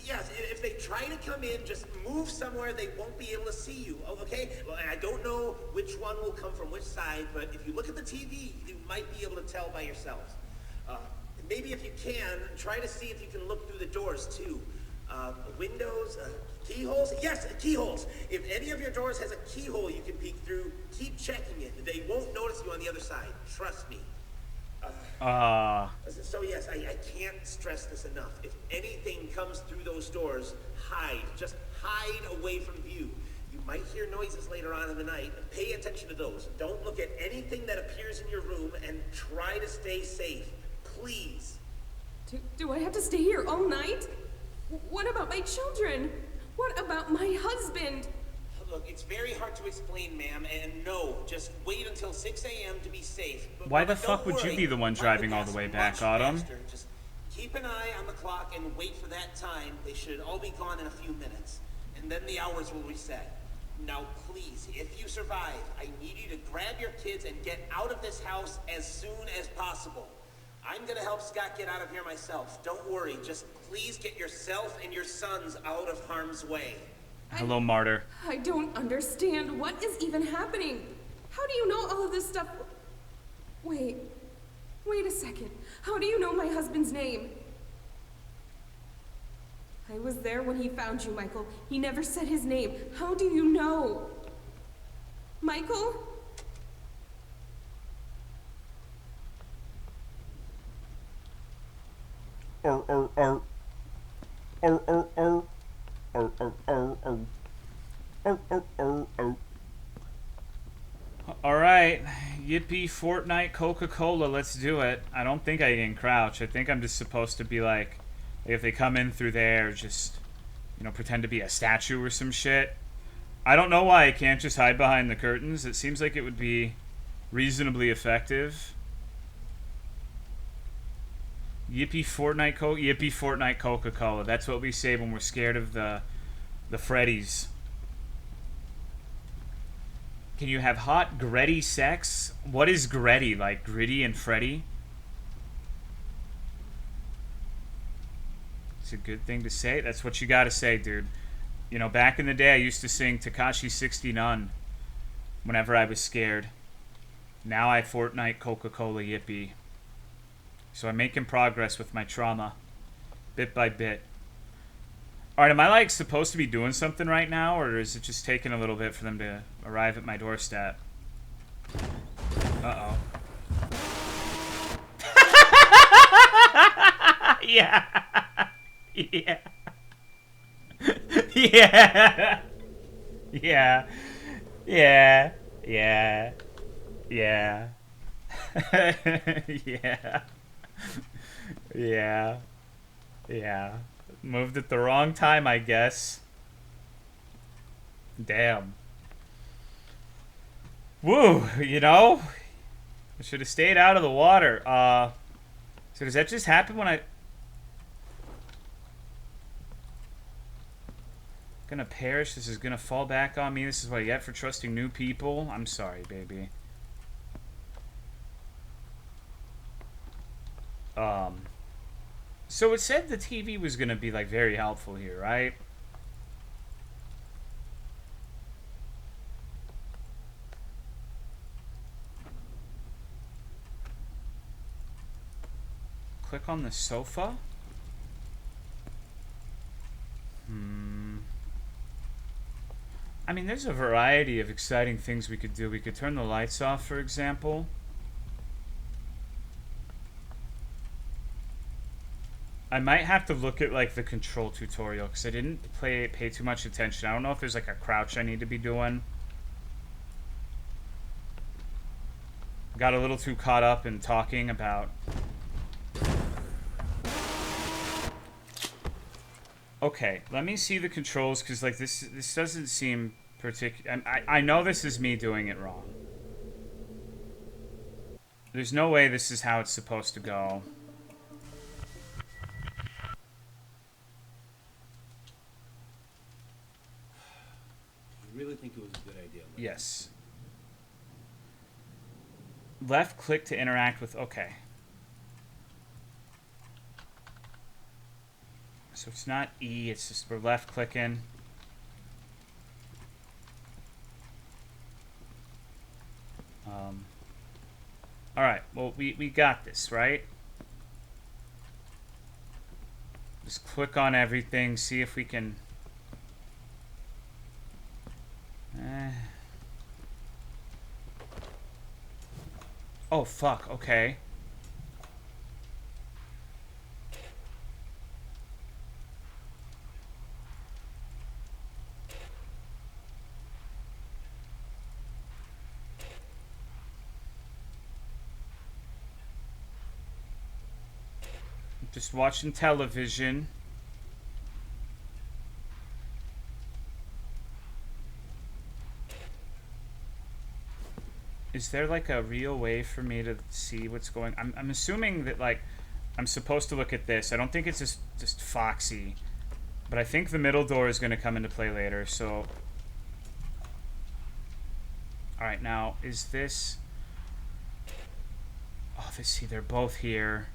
Yes, if they try to come in, just move somewhere they won't be able to see you, okay? Well, I don't know which one will come from which side, but if you look at the TV, you might be able to tell by yourselves. Maybe if you can, try to see if you can look through the doors, too. Windows, keyholes? Yes, keyholes. If any of your doors has a keyhole you can peek through, keep checking it. They won't notice you on the other side. Trust me. So yes, I can't stress this enough. If anything comes through those doors, hide. Just hide away from view. You might hear noises later on in the night. Pay attention to those. Don't look at anything that appears in your room and try to stay safe. Please. Do I have to stay here all night? What about my children? What about my husband? Look, it's very hard to explain, ma'am, and no, just wait until 6 a.m. to be safe. Why the fuck would you be the one driving all the way back, Autumn? Just keep an eye on the clock and wait for that time. They should all be gone in a few minutes, and then the hours will reset. Now, please, if you survive, I need you to grab your kids and get out of this house as soon as possible. I'm gonna help Scott get out of here myself. Don't worry, just please get yourself and your sons out of harm's way. Hello, Martyr. I don't understand. What is even happening? How do you know all of this stuff? Wait a second. How do you know my husband's name? I was there when he found you, Michael. He never said his name. How do you know? Michael? Alright, yippee Fortnite Coca-Cola, let's do it. I don't think I can crouch. I think I'm just supposed to be like, if they come in through there, just, you know, pretend to be a statue or some shit. I don't know why I can't just hide behind the curtains. It seems like it would be reasonably effective. Yippee Fortnite Coca-Cola. That's what we say when we're scared of the Freddies. Can you have hot, gritty sex? What is gritty? Like Gritty and Freddy? It's a good thing to say. That's what you gotta say, dude. You know, back in the day, I used to sing Tekashi 69 whenever I was scared. Now I Fortnite Coca-Cola Yippee. So I'm making progress with my trauma. Bit by bit. Alright, am I like supposed to be doing something right now? Or is it just taking a little bit for them to arrive at my doorstep? Uh-oh. Yeah. Yeah. Yeah. Yeah. Yeah. Yeah. Yeah. Yeah. Yeah. Yeah. Moved at the wrong time, I guess. Damn. Woo, you know? I should have stayed out of the water. So does that just happen when I... Gonna perish? This is gonna fall back on me? This is what I get for trusting new people? I'm sorry, baby. So it said the TV was gonna be like very helpful here, right? Click on the sofa? I mean, there's a variety of exciting things we could do. We could turn the lights off, for example. I might have to look at like the control tutorial because I didn't pay too much attention. I don't know if there's like a crouch I need to be doing. Got a little too caught up in talking about... Okay, let me see the controls because like this doesn't seem particular. I know this is me doing it wrong. There's no way this is how it's supposed to go. Really think it was a good idea. Yes. Left click to interact with... Okay. So it's not E, it's just we're left clicking. Alright, well, we got this, right? Just click on everything, see if we can... Oh, fuck, okay. Just watching television. Is there like a real way for me to see what's going... I'm assuming that like I'm supposed to look at this. I don't think it's just Foxy. But I think the middle door is going to come into play later, so... Alright, now, is this... Oh, see, they're both here.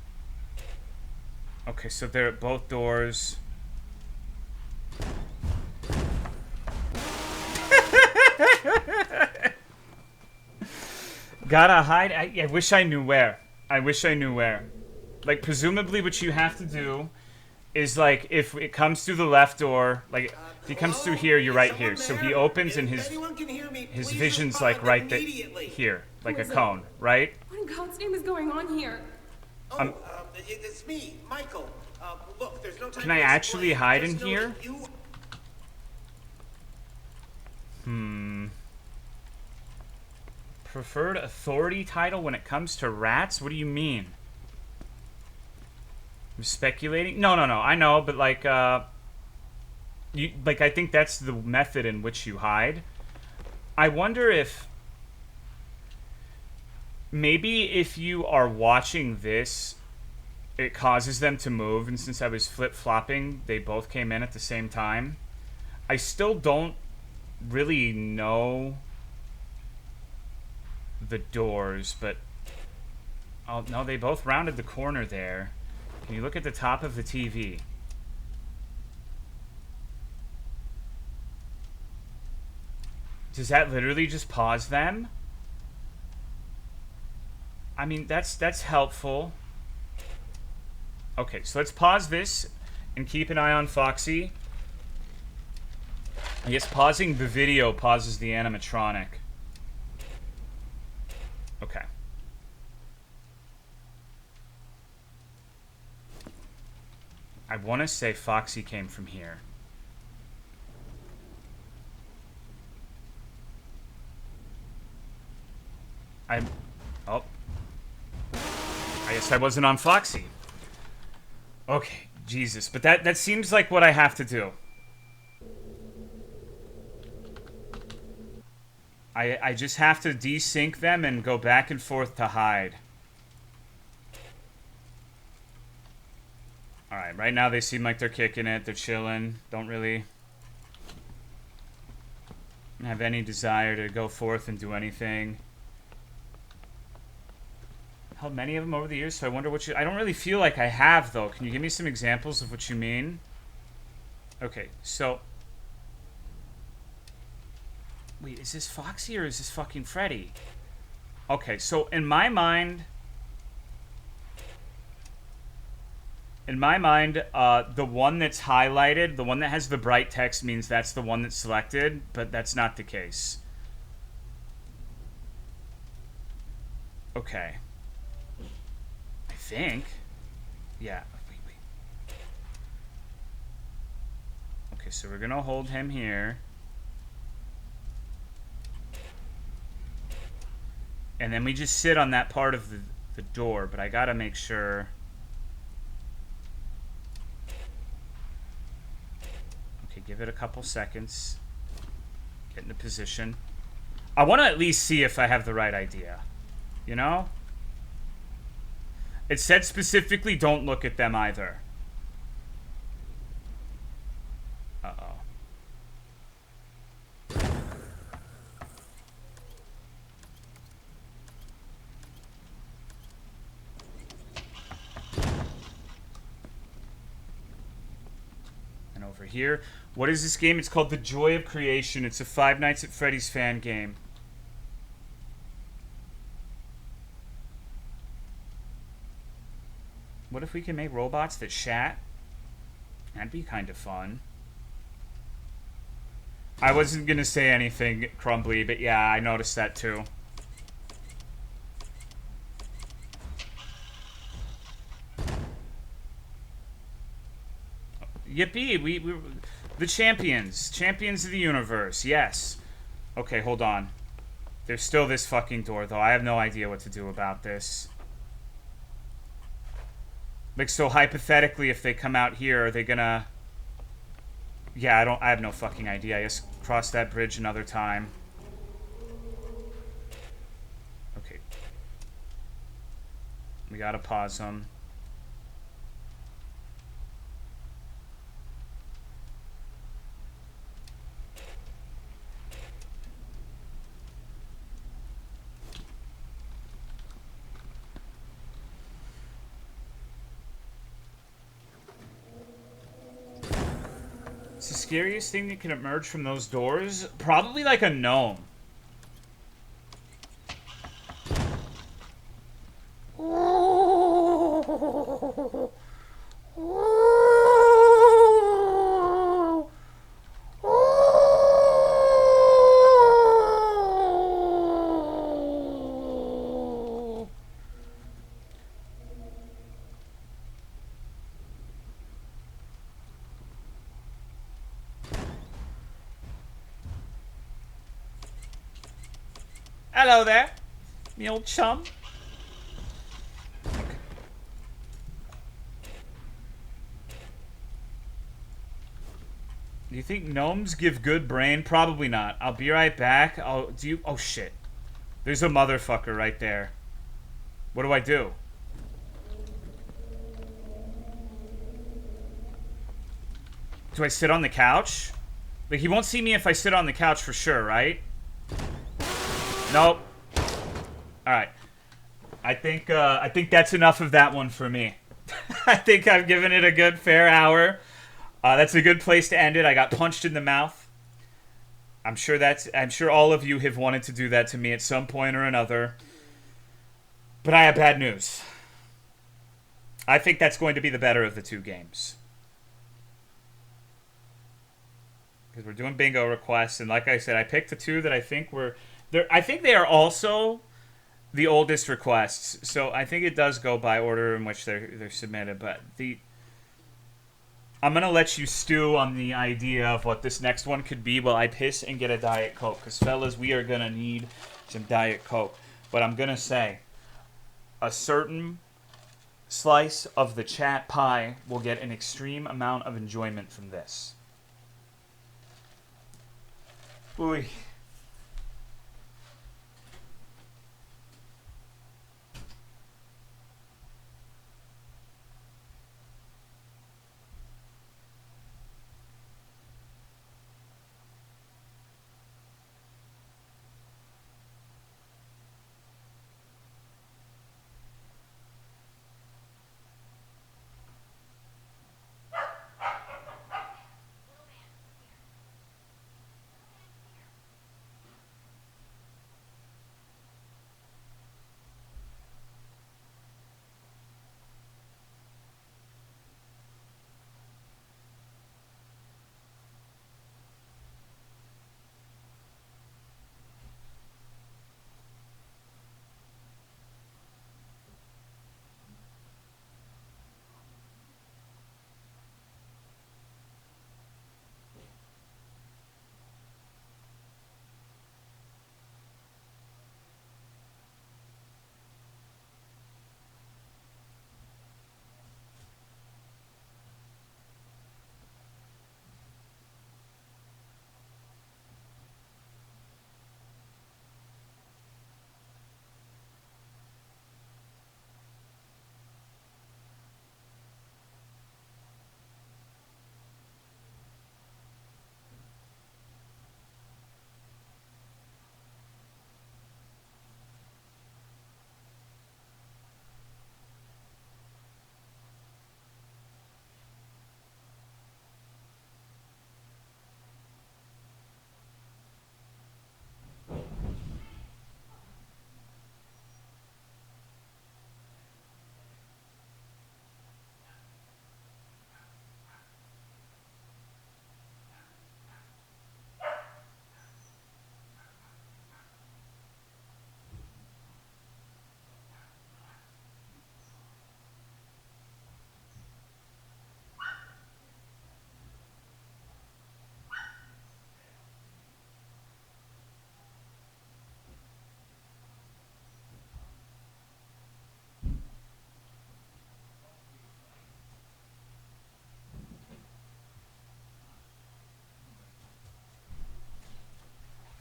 Okay, so they're at both doors. Gotta hide. I wish I knew where. I wish I knew where. Like, presumably what you have to do is, like, if it comes through the left door, like, if he comes through here, you're right here. So he opens and his vision's, like, right there, here. Like a cone, right? What in God's name is going on here? It's me, Michael. Look, there's no time. Can I actually hide in here? Preferred authority title when it comes to rats? What do you mean? I'm speculating? No. I know, but like, I think that's the method in which you hide. I wonder if maybe if you are watching this it causes them to move, and since I was flip-flopping, they both came in at the same time. I still don't really know the doors, but... Oh, no, they both rounded the corner there. Can you look at the top of the TV? Does that literally just pause them? I mean, that's helpful. Okay, so let's pause this and keep an eye on Foxy. I guess pausing the video pauses the animatronic. Okay. I want to say Foxy came from here. Oh. I guess I wasn't on Foxy. Okay, Jesus. But that seems like what I have to do. I just have to desync them and go back and forth to hide. Alright, right now they seem like they're kicking it. They're chilling. Don't really have any desire to go forth and do anything. Held many of them over the years, so I wonder what you... I don't really feel like I have, though. Can you give me some examples of what you mean? Okay, so... Wait, is this Foxy or is this fucking Freddy? Okay, so in my mind... the one that's highlighted, the one that has the bright text means that's the one that's selected, but that's not the case. Okay. I think. Yeah. Wait. Okay, so we're gonna hold him here. And then we just sit on that part of the door, but I gotta make sure... Give it a couple seconds. Get into position. I want to at least see if I have the right idea. You know? It said specifically don't look at them either. Uh-oh. And over here... What is this game? It's called The Joy of Creation. It's a Five Nights at Freddy's fan game. What if we can make robots that shat? That'd be kind of fun. I wasn't going to say anything, Crumbly, but yeah, I noticed that too. Yippee! We the champions of the universe. Yes. Okay, hold on. There's still this fucking door, though. I have no idea what to do about this. Like, so hypothetically, if they come out here, are they gonna... Yeah, I have no fucking idea. I guess cross that bridge another time. Okay. We gotta pause them. The scariest thing that can emerge from those doors? Probably like a gnome. Hello there, me old chum. Okay. Do you think gnomes give good brain? Probably not. I'll be right back. Oh shit. There's a motherfucker right there. What do I do? Do I sit on the couch? Like, he won't see me if I sit on the couch for sure, right? Nope. Alright. I think that's enough of that one for me. I think I've given it a good fair hour. That's a good place to end it. I got punched in the mouth. I'm sure all of you have wanted to do that to me at some point or another. But I have bad news. I think that's going to be the better of the two games. Because we're doing bingo requests, and like I said, I picked the two that I think were I think they are also the oldest requests. So I think it does go by order in which they're submitted, but I'm going to let you stew on the idea of what this next one could be while I piss and get a Diet Coke. Because, fellas, we are going to need some Diet Coke. But I'm going to say, a certain slice of the chat pie will get an extreme amount of enjoyment from this. Ooh.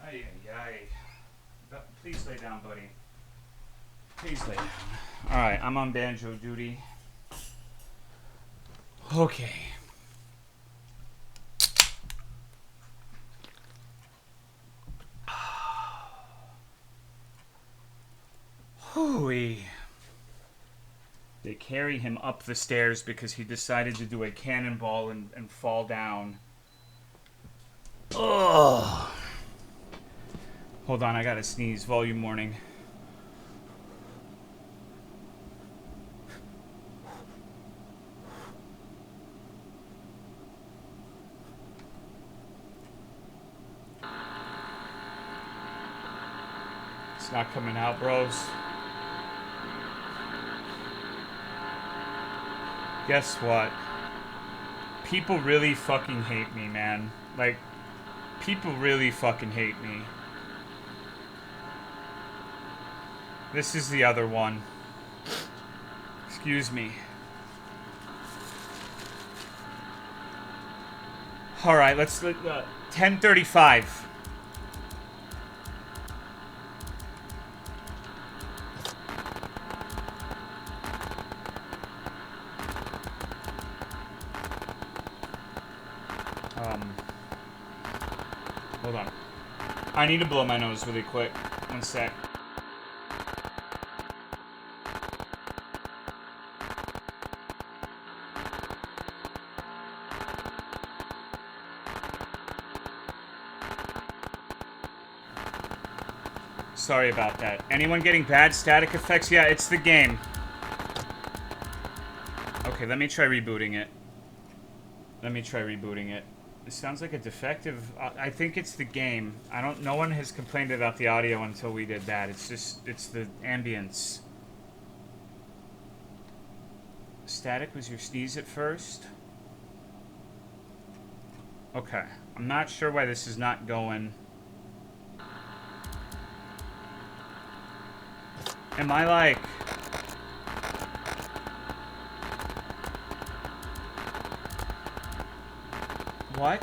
Ay, ay, ay. Please lay down, buddy. Please lay down. Alright, I'm on banjo duty. Okay. Hooey. They carry him up the stairs because he decided to do a cannonball and fall down. Ugh. Hold on, I gotta sneeze. Volume warning. It's not coming out, bros. Guess what? People really fucking hate me, man. Like, people really fucking hate me. This is the other one. Excuse me. Alright, let's... 10:35. Hold on. I need to blow my nose really quick. One sec. Sorry about that. Anyone getting bad static effects? Yeah, it's the game. Okay, let me try rebooting it. It sounds like a defective... I think it's the game. No one has complained about the audio until we did that. It's the ambience. Static was your sneeze at first? Okay. I'm not sure why this is not going... Am I like... What?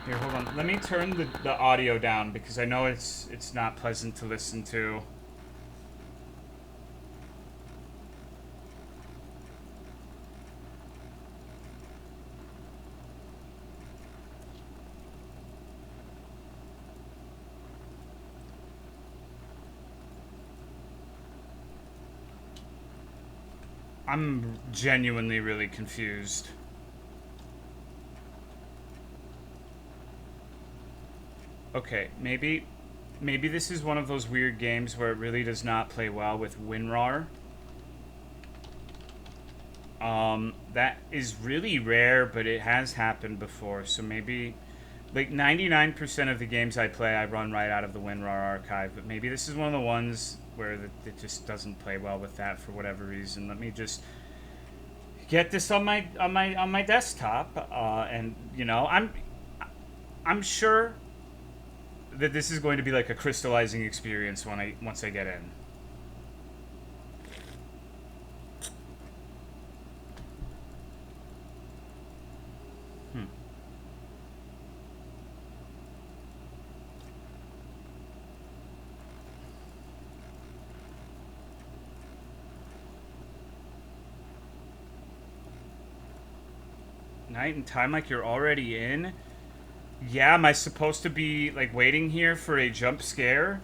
Here, hold on. Let me turn the audio down because I know it's not pleasant to listen to. I'm genuinely really confused. Okay, maybe this is one of those weird games where it really does not play well with WinRAR. That is really rare, but it has happened before, so maybe... Like, 99% of the games I play, I run right out of the WinRAR archive, but maybe this is one of the ones where it just doesn't play well with that for whatever reason. Let me just get this on my desktop, and you know, I'm sure that this is going to be like a crystallizing experience once I get in. Night and time like you're already in? Yeah, am I supposed to be like waiting here for a jump scare?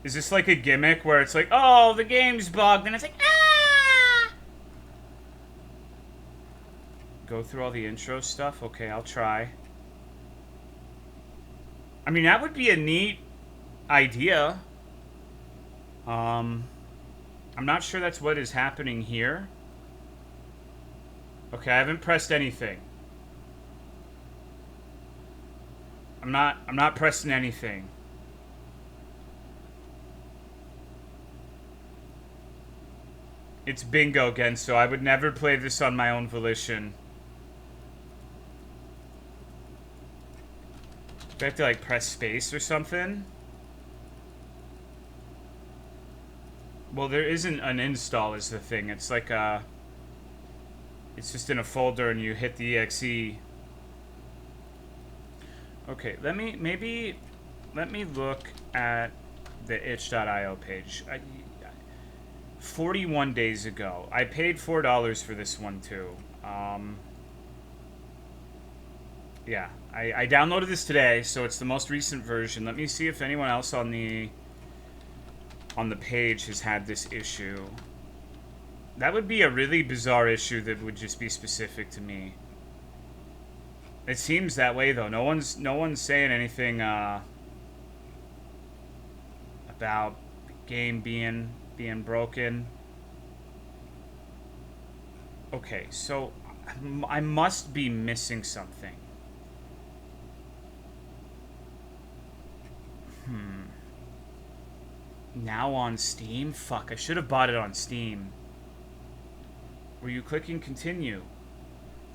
Is this like a gimmick where it's like, oh, the game's bugged, and it's like, ah! Go through all the intro stuff? Okay, I'll try. I mean, that would be a neat idea. I'm not sure that's what is happening here. Okay, I haven't pressed anything. I'm not pressing anything. It's bingo again, so I would never play this on my own volition. Do I have to like press space or something? Well, there isn't an install is the thing. It's like a... It's just in a folder and you hit the exe. Okay, let me look at the itch.io page. 41 days ago. I paid $4 for this one too. Yeah, I downloaded this today, so it's the most recent version. Let me see if anyone else on the page has had this issue. That would be a really bizarre issue that would just be specific to me. It seems that way though. No one's saying anything about the game being broken. Okay, so I must be missing something. Now on Steam? Fuck, I should have bought it on Steam. Were you clicking continue?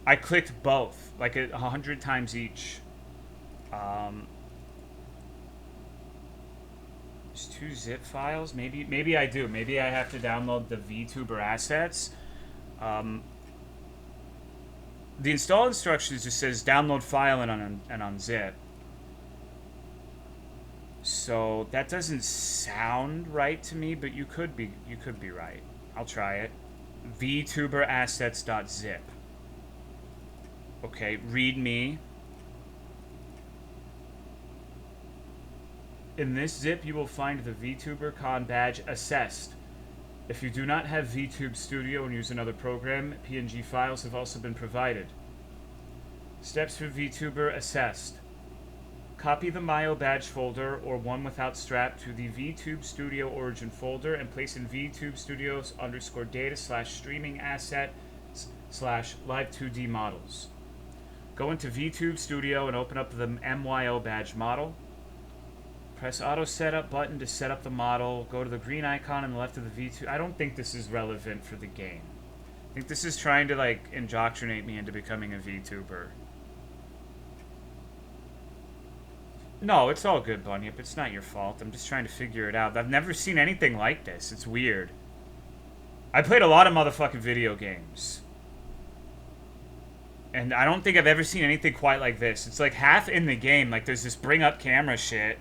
I clicked both, like 100 times each. There's 2 zip files. Maybe I do. Maybe I have to download the VTuber assets. The install instructions just says download file and unzip. So that doesn't sound right to me, but you could be right. I'll try it. VTuberAssets.zip. Okay, readme. In this zip, you will find the VTuberCon badge assessed. If you do not have VTube Studio and use another program, PNG files have also been provided. Steps for VTuber assessed. Copy the Mayo badge folder or one without strap to the VTube Studio origin folder and place in VTube Studios _data /streaming asset /live 2D models. Go into VTube Studio and open up the MYO badge model. Press auto setup button to set up the model. Go to the green icon on the left of the V2. I don't think this is relevant for the game. I think this is trying to like indoctrinate me into becoming a VTuber. No, it's all good, Bunyip. It's not your fault. I'm just trying to figure it out. I've never seen anything like this. It's weird. I played a lot of motherfucking video games. And I don't think I've ever seen anything quite like this. It's like half in the game. Like there's this bring up camera shit.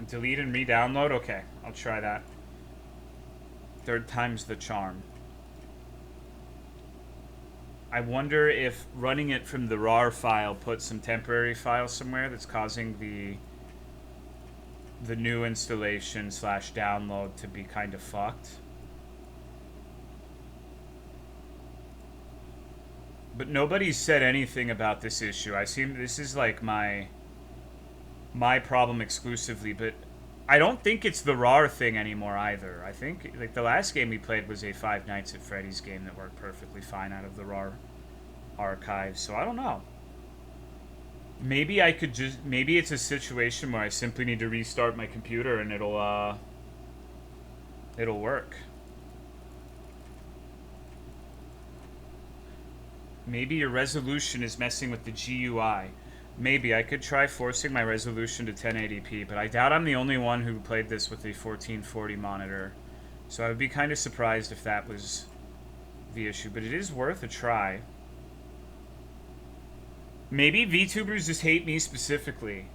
Delete and re-download? Okay, I'll try that. Third time's the charm. I wonder if running it from the RAR file puts some temporary file somewhere that's causing the new installation /download to be kind of fucked. But nobody's said anything about this issue. This is like my problem exclusively, but I don't think it's the RAR thing anymore either. I think like the last game we played was a Five Nights at Freddy's game that worked perfectly fine out of the RAR archive, so I don't know. Maybe maybe it's a situation where I simply need to restart my computer and it'll work. Maybe your resolution is messing with the GUI. Maybe I could try forcing my resolution to 1080p, but I doubt I'm the only one who played this with a 1440 monitor. So I would be kind of surprised if that was the issue, but it is worth a try. Maybe VTubers just hate me specifically.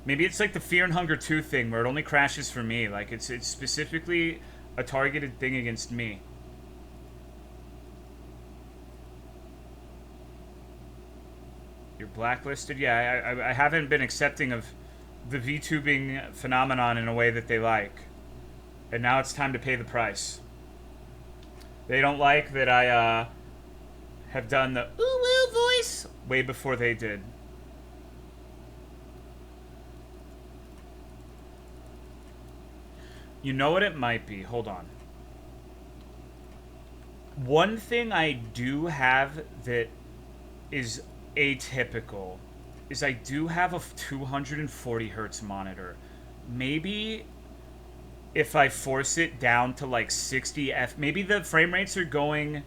Maybe it's like the Fear and Hunger 2 thing where it only crashes for me. Like it's specifically a targeted thing against me. You're blacklisted? Yeah, I haven't been accepting of the VTubing phenomenon in a way that they like. And now it's time to pay the price. They don't like that I have done the ooh-woo voice way before they did. You know what it might be? Hold on. One thing I do have that is atypical is I do have a 240 hertz monitor. Maybe if I force it down to like 60 maybe the frame rates are going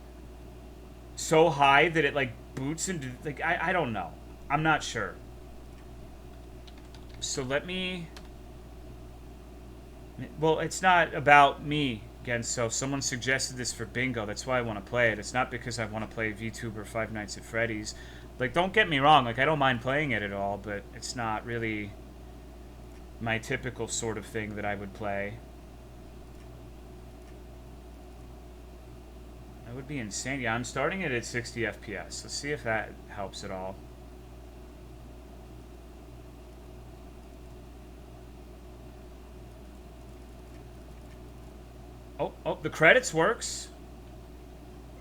so high that it like boots into like I don't know. I'm not sure. So let me, well, it's not about me again, so someone suggested this for bingo. That's why I want to play it. It's not because I want to play VTuber Five Nights at Freddy's. Like, don't get me wrong, like, I don't mind playing it at all, but it's not really my typical sort of thing that I would play. That would be insane. Yeah, I'm starting it at 60 FPS. Let's see if that helps at all. Oh, the credits works.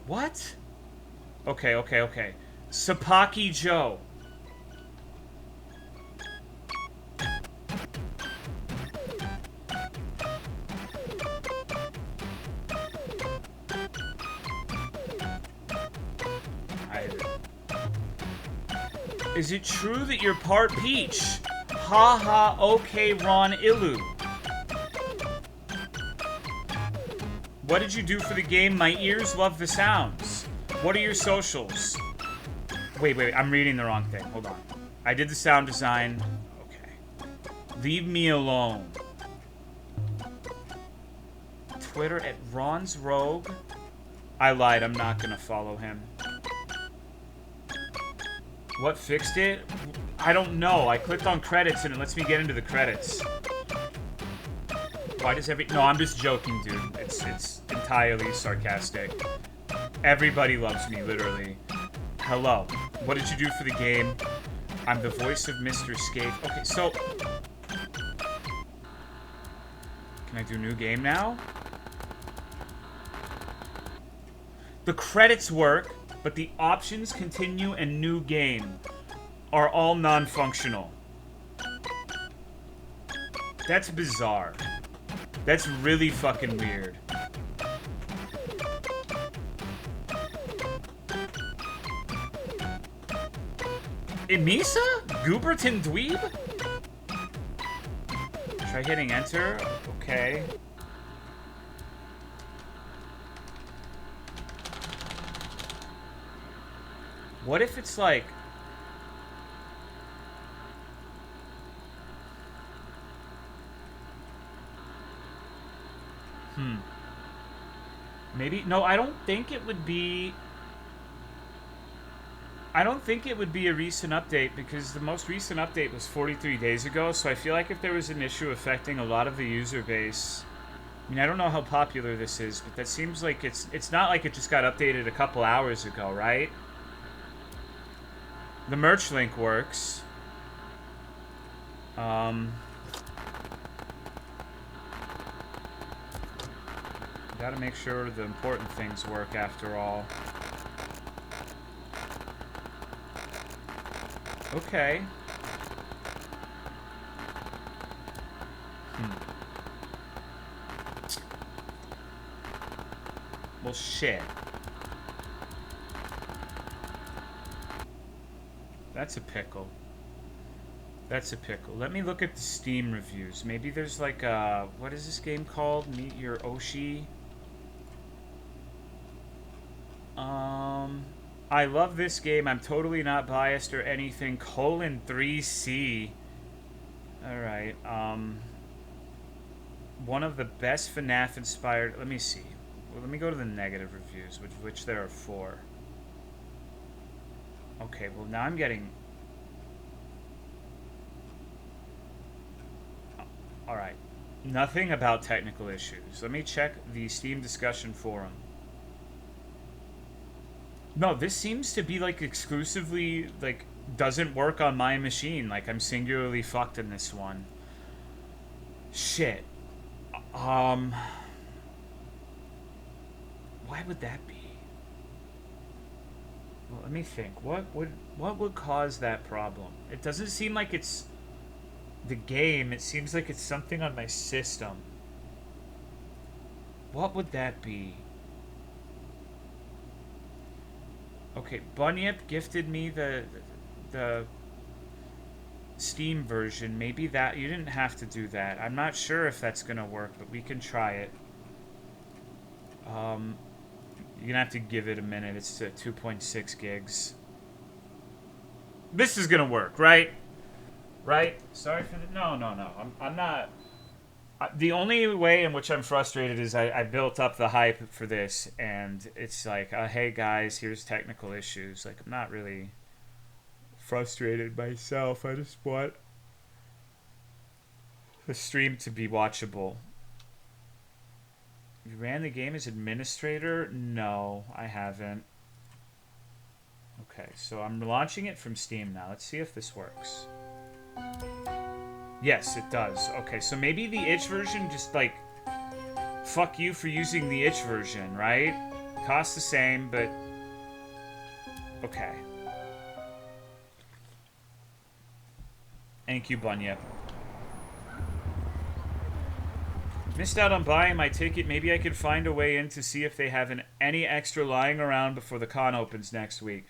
What? Okay. Sapaki Joe. Is it true that you're part Peach? Haha, okay, Ron Illu. What did you do for the game? My ears love the sounds. What are your socials? Wait, I'm reading the wrong thing. Hold on. I did the sound design. Okay. Leave me alone. Twitter at Ron's Rogue. I lied. I'm not gonna follow him. What fixed it? I don't know. I clicked on credits and it lets me get into the credits. Why does No, I'm just joking, dude. It's entirely sarcastic. Everybody loves me, literally. Hello. What did you do for the game? I'm the voice of Mr. Scaife. Okay, so... Can I do new game now? The credits work, but the options, continue, and new game are all non-functional. That's bizarre. That's really fucking weird. Emisa? Gooberton Dweeb? Try hitting enter. Okay. What if it's like... Maybe... No, I don't think it would be... I don't think it would be a recent update because the most recent update was 43 days ago, so I feel like if there was an issue affecting a lot of the user base... I mean, I don't know how popular this is, but that seems like it's not like it just got updated a couple hours ago, right? The merch link works. Gotta make sure the important things work after all. Okay. Well, shit. That's a pickle. That's a pickle. Let me look at the Steam reviews. Maybe there's like a... What is this game called? Meet Your Oshi? I love this game. I'm totally not biased or anything. :3C. Alright, one of the best FNAF inspired... Let me see. Well, let me go to the negative reviews, which there are 4. Okay, well now I'm getting... Alright. Nothing about technical issues. Let me check the Steam discussion forum. No, this seems to be like exclusively, like, doesn't work on my machine. Like, I'm singularly fucked in this one. Shit. Why would that be? Well, let me think. What would cause that problem? It doesn't seem like it's the game. It seems like it's something on my system. What would that be? Okay, Bunyip gifted me the Steam version. Maybe that... You didn't have to do that. I'm not sure if that's gonna work, but we can try it. You're gonna have to give it a minute. It's 2.6 gigs. This is gonna work, right? Right? Sorry for the... No. I'm not... The only way in which I'm frustrated is I built up the hype for this, and it's like, hey guys, here's technical issues. Like, I'm not really frustrated myself. I just want the stream to be watchable. You ran the game as administrator? No, I haven't. Okay, so I'm launching it from Steam now. Let's see if this works. Yes, it does. Okay, so maybe the itch version just, like, fuck you for using the itch version, right? Costs the same, but... Okay. Thank you, Bunyip. Missed out on buying my ticket. Maybe I could find a way in to see if they have any extra lying around before the con opens next week.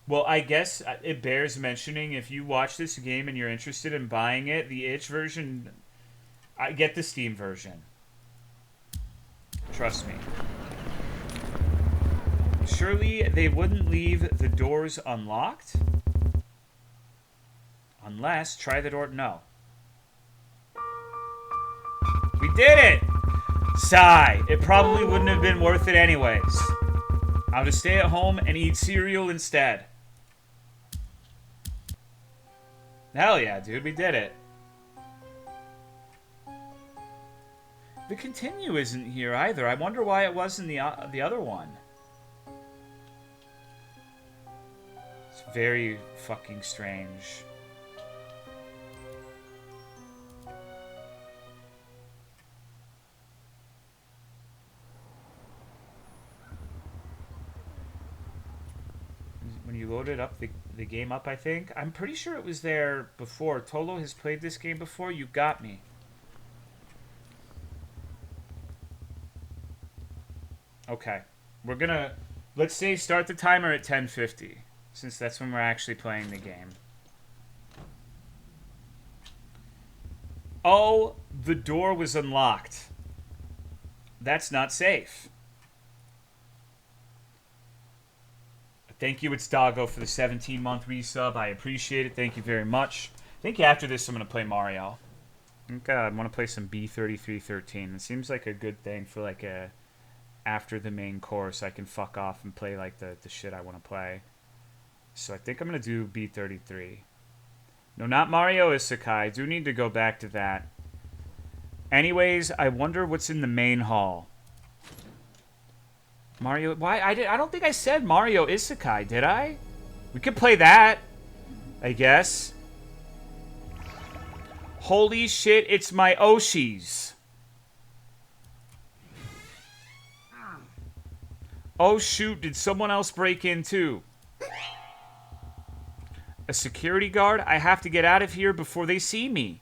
Well, I guess it bears mentioning, if you watch this game and you're interested in buying it, the itch version, I get the Steam version. Trust me. Surely they wouldn't leave the doors unlocked? Unless, try the door, no. We did it! Sigh. It probably wouldn't have been worth it anyways. I'll just stay at home and eat cereal instead. Hell yeah, dude, we did it. The continue isn't here either. I wonder why it wasn't the other one. It's very fucking strange. When you loaded up the game up, I think. I'm pretty sure it was there before. Tolo has played this game before. You got me. Okay. We're gonna... Let's say start the timer at 10:50. Since that's when we're actually playing the game. Oh, the door was unlocked. That's not safe. Thank you, it's Doggo, for the 17-month resub. I appreciate it. Thank you very much. I think after this, I'm going to play Mario. Okay, I want to play some B3313. It seems like a good thing for, like, a... After the main course, I can fuck off and play, like, the shit I want to play. So I think I'm going to do B33. No, not Mario Isekai. I do need to go back to that. Anyways, I wonder what's in the main hall. Mario, why? I don't think I said Mario Isekai, did I? We could play that, I guess. Holy shit, it's my Oshis. Oh shoot, did someone else break in too? A security guard? I have to get out of here before they see me.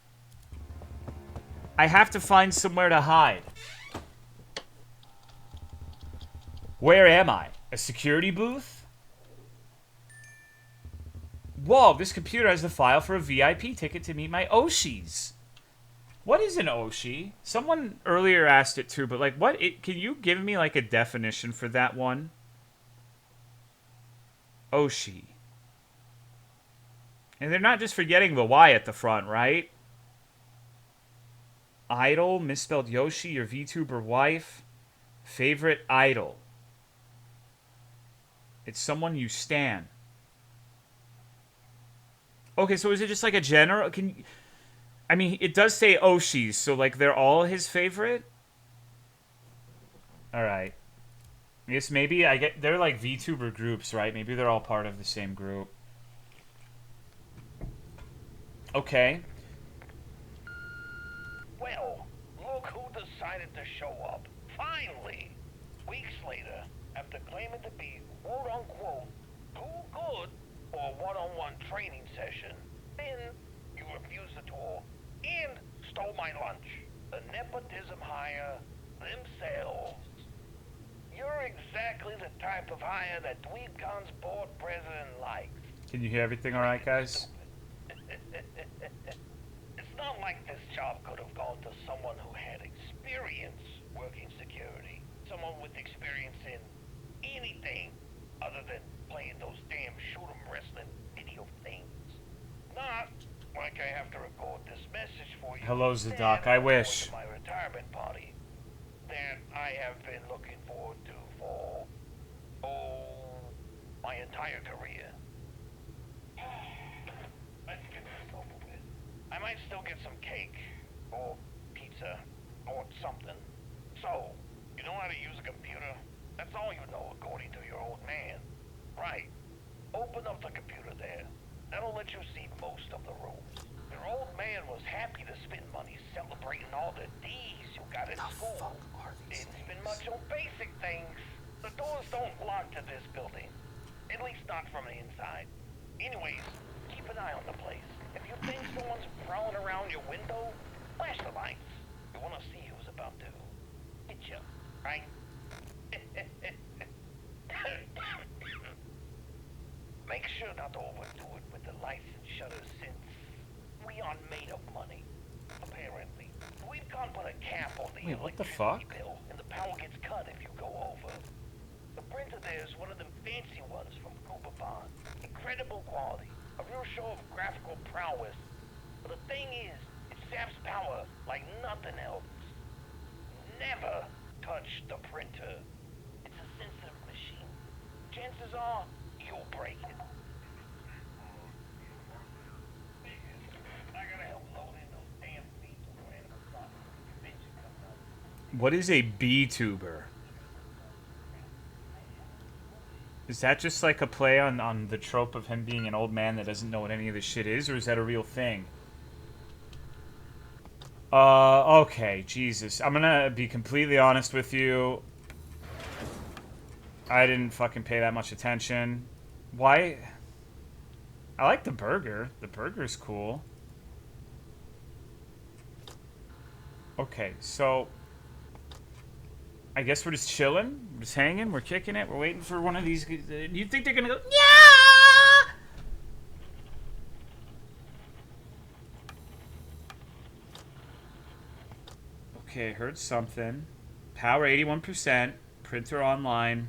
I have to find somewhere to hide. Where am I? A security booth? Whoa, this computer has the file for a VIP ticket to meet my Oshis. What is an Oshi? Someone earlier asked it too, but like, what? Can you give me like a definition for that one? Oshi. And they're not just forgetting the Y at the front, right? Idol, misspelled Yoshi, your VTuber wife. Favorite idol. It's someone you stan. Okay, so is it just like a general... I mean, it does say Oshis, so like they're all his favorite? Alright. I guess maybe they're like VTuber groups, right? Maybe they're all part of the same group. Okay. Well, look who decided to show up. Finally! Weeks later, after claiming to be quote-unquote too good for a one-on-one training session, then you refused the tour and stole my lunch. The nepotism hire themselves. You're exactly the type of hire that DweebCon's board president likes. Can you hear everything all right, guys? It's not like this job could have gone to someone who had experience working security. Someone with experience in anything other than playing those damn shoot-'em wrestling video things. Not like I have to record this message for you. Hello, Zadok. I wish. My retirement party that I have been looking forward to for, my entire career. Let's get this over with. I might still get some cake, or pizza, or something. So, you know how to use a computer? That's all you know, according to your old man. Right. Open up the computer there. That'll let you see most of the rooms. Your old man was happy to spend money celebrating all the D's you got at school. Didn't spend much on basic things. The doors don't lock to this building. At least not from the inside. Anyways, keep an eye on the place. If you think someone's prowling around your window, flash the lights. You want to see who's about to hit you, right? Make sure not to overdo it with the lights and shutters since we aren't made of money, apparently. We've gone put a cap on the electricity bill, and the power gets cut if you go over. The printer there is one of them fancy ones from Coupon. Incredible quality, a real show of graphical prowess. But the thing is, it saps power like nothing else. Never touch the printer. It's a sensitive machine. chances are you'll break it. I gotta help load in those damn feet before Animal Crossing convention comes out. What is a B-tuber? Is that just like a play on the trope of him being an old man that doesn't know what any of this shit is, or is that a real thing? Okay, Jesus. I'm gonna be completely honest with you. I didn't fucking pay that much attention. Why? I like the burger. The burger's cool. Okay, so I guess we're just chilling, we're just hanging, we're kicking it, we're waiting for one of these. Do you think they're gonna go? Yeah! Okay, heard something. Power 81%. Printer online.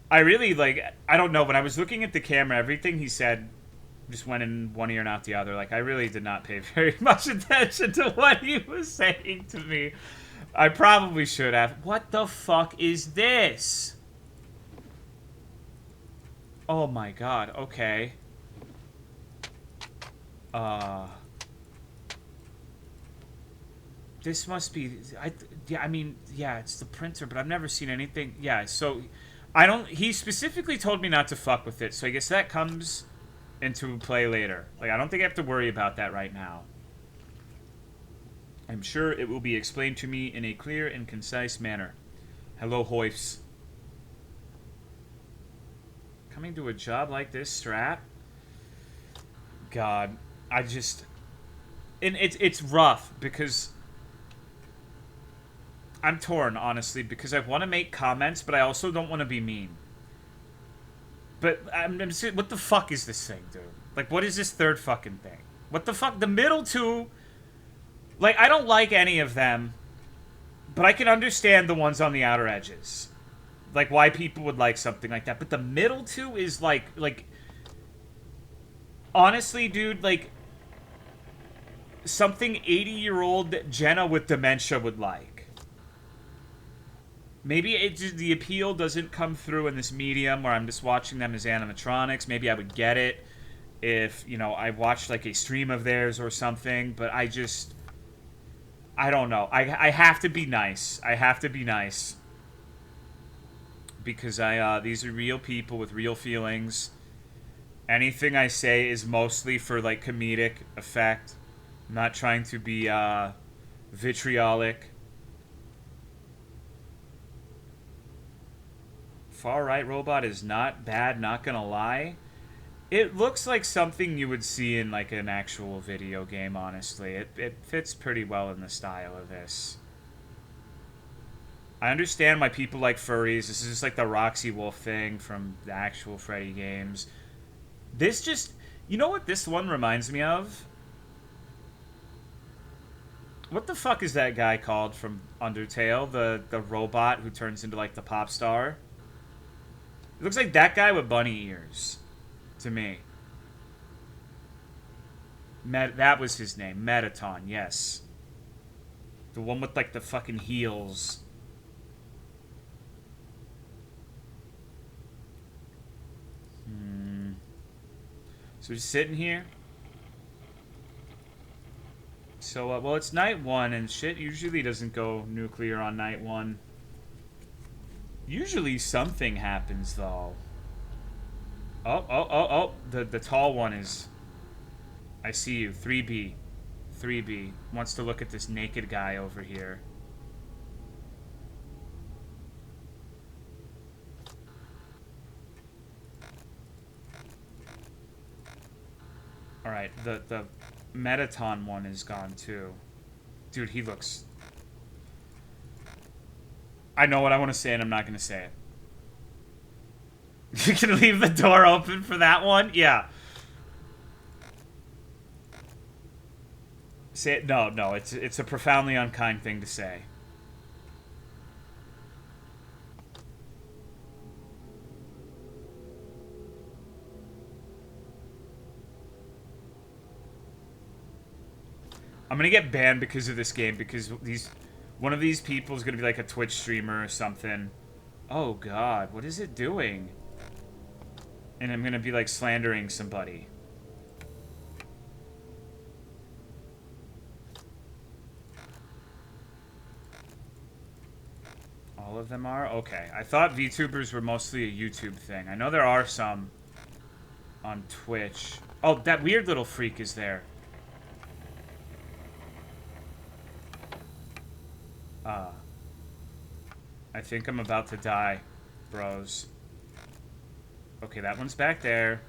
I really like. I don't know. When I was looking at the camera, everything he said just went in one ear and out the other. Like I really did not pay very much attention to what he was saying to me. I probably should have. What the fuck is this? Oh my god. Okay. This must be. Yeah, I mean, yeah, it's the printer, but I've never seen anything. Yeah, so I don't. He specifically told me not to fuck with it, so I guess that comes into play later. Like, I don't think I have to worry about that right now. I'm sure it will be explained to me in a clear and concise manner. Hello, Hoifs. Coming to a job like this, Strap? God, I just... And it's rough, because... I'm torn, honestly, because I want to make comments, but I also don't want to be mean. But I'm just, what the fuck is this thing, dude? Like, what is this third fucking thing? What the fuck? The middle two... Like, I don't like any of them, but I can understand the ones on the outer edges. Like, why people would like something like that. But the middle two is, like... Honestly, dude, like... Something 80-year-old Jenna with dementia would like. Maybe the appeal doesn't come through in this medium where I'm just watching them as animatronics. Maybe I would get it if, you know, I watched, like, a stream of theirs or something. But I just... I don't know. I have to be nice. I have to be nice. Because these are real people with real feelings. Anything I say is mostly for, like, comedic effect. I'm not trying to be vitriolic. Far right robot is not bad, not gonna lie. It looks like something you would see in, like, an actual video game, honestly. It fits pretty well in the style of this. I understand why people like furries. This is just like the Roxy Wolf thing from the actual Freddy games. This just... You know what this one reminds me of? What the fuck is that guy called from Undertale? The robot who turns into, like, the pop star? It looks like that guy with bunny ears. To me. That was his name. Metaton, yes. The one with, like, the fucking heels. So just sitting here. So, well, it's night one, and shit usually doesn't go nuclear on night one. Usually something happens, though. Oh. The tall one is... I see you. 3B. 3B. Wants to look at this naked guy over here. Alright, the Metaton one is gone, too. Dude, he looks... I know what I want to say, and I'm not going to say it. You can leave the door open for that one? Yeah. Say it. No, it's a profoundly unkind thing to say. I'm gonna get banned because of this game, because one of these people is gonna be like a Twitch streamer or something. Oh god, what is it doing? And I'm gonna be like slandering somebody. All of them are? Okay. I thought VTubers were mostly a YouTube thing. I know there are some on Twitch. Oh, that weird little freak is there. I think I'm about to die, bros. Okay, that one's back there.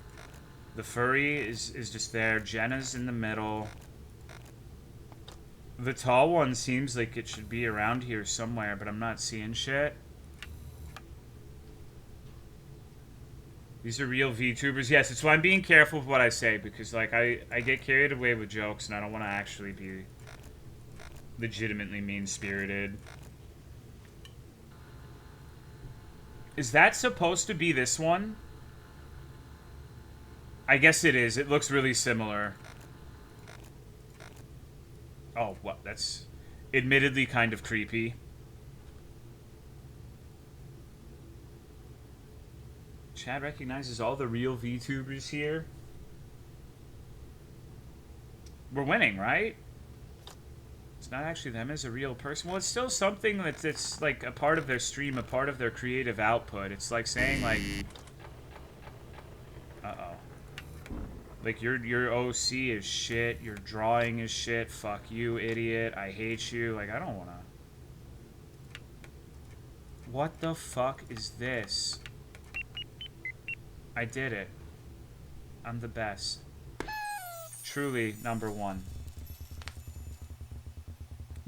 The furry is just there. Jenna's in the middle. The tall one seems like it should be around here somewhere, but I'm not seeing shit. These are real VTubers. Yes, it's why I'm being careful with what I say, because like I get carried away with jokes and I don't want to actually be legitimately mean-spirited. Is that supposed to be this one? I guess it is. It looks really similar. Oh, well, that's admittedly kind of creepy. Chad recognizes all the real VTubers here. We're winning, right? It's not actually them as a real person. Well, it's still something that's like a part of their stream, a part of their creative output. It's like saying like, like your OC is shit, your drawing is shit, fuck you, idiot, I hate you. Like, I don't wanna. What the fuck is this? I did it. I'm the best. Truly number one.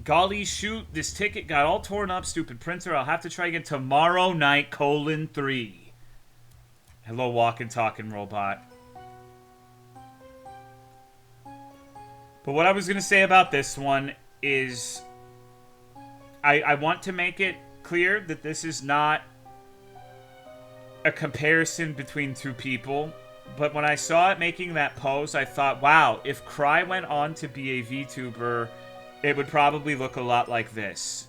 Golly shoot, this ticket got all torn up, stupid printer. I'll have to try again tomorrow night, :3. Hello, walking, talking robot. But what I was going to say about this one is I want to make it clear that this is not a comparison between two people. But when I saw it making that pose, I thought, wow, if Cry went on to be a VTuber, it would probably look a lot like this.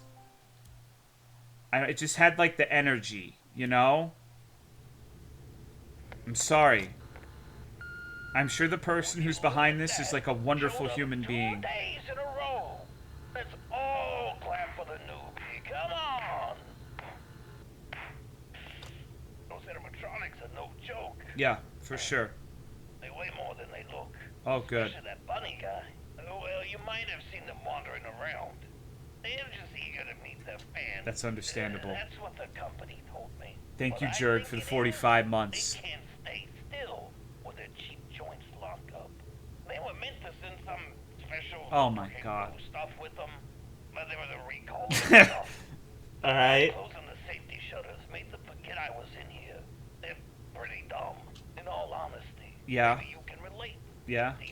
It just had, like, the energy, you know? I'm sorry. I'm sure the person who's behind this is, like, a wonderful human being. 2 days in a row. Let's all clap for the newbie. Come on. Those animatronics are no joke. Yeah, for sure. They weigh more than they look. Oh, good. Especially that bunny guy. Well, you might have seen them wandering around. They're just eager to meet their fans. That's understandable. That's what the company told me. Thank you, But I Jerg, think for the it 45 is. months. They can't stay still with their cheap joints locked up. They were meant to send some special Oh my god. stuff with them, but there was a recall and stuff. Alright. Closing the safety shutters made them forget I was in here. They're pretty dumb, in all honesty. Yeah. Maybe you can relate. Yeah. The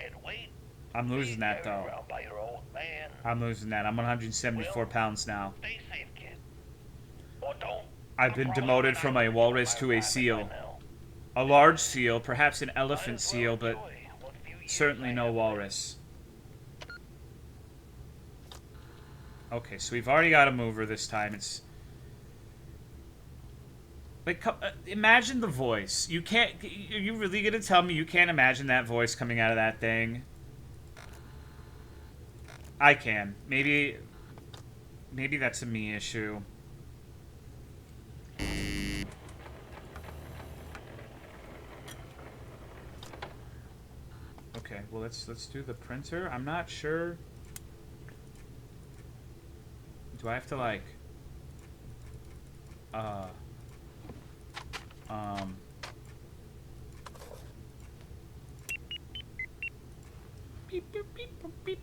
head weight. I'm losing that, though. Around by your old man. I'm losing that. I'm 174 pounds now. Stay safe, kid. Or don't. I've been demoted from a walrus to a seal. A large seal, perhaps an elephant seal, but certainly no walrus. Okay, so we've already got a mover this time. It's like, imagine the voice. You can't. Are you really gonna tell me you can't imagine that voice coming out of that thing? I can. Maybe that's a me issue. Okay, well let's do the printer. I'm not sure. Do I have to like beep, beep, beep, beep, beep.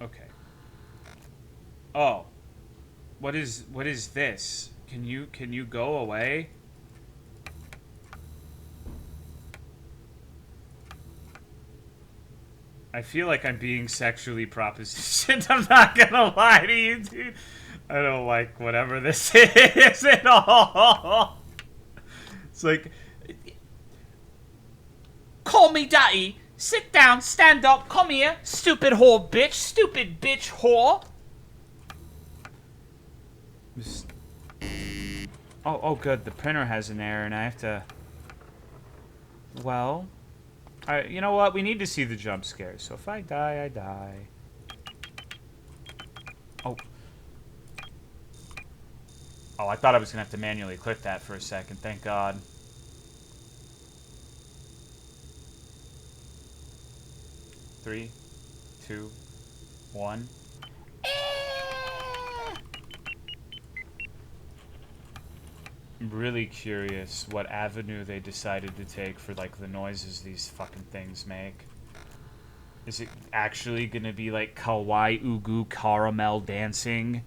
Okay. Oh. What is this? Can you go away? I feel like I'm being sexually propositioned. I'm not gonna lie to you, dude. I don't like whatever this is at all. It's like, Call me daddy. Sit down, stand up, come here. Stupid whore bitch. Stupid bitch whore. Oh, good. The printer has an error, and I have to... Well... you know what? We need to see the jump scare. So if I die, I die. Oh. Oh, I thought I was going to have to manually click that for a second. Thank God. Three, two, one. I'm really curious what avenue they decided to take for, like, the noises these fucking things make. Is it actually gonna be, like, kawaii ugu caramel dancing?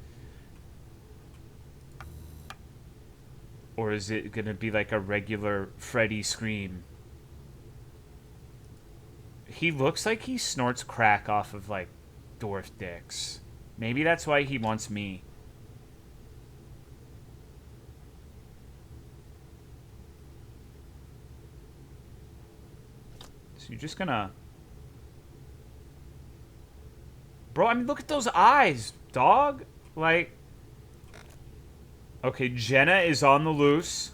Or is it gonna be, like, a regular Freddy scream? He looks like he snorts crack off of, like, dwarf dicks. Maybe that's why he wants me. So you're just gonna... Bro, I mean, look at those eyes, dog. Like... Okay, Jenna is on the loose.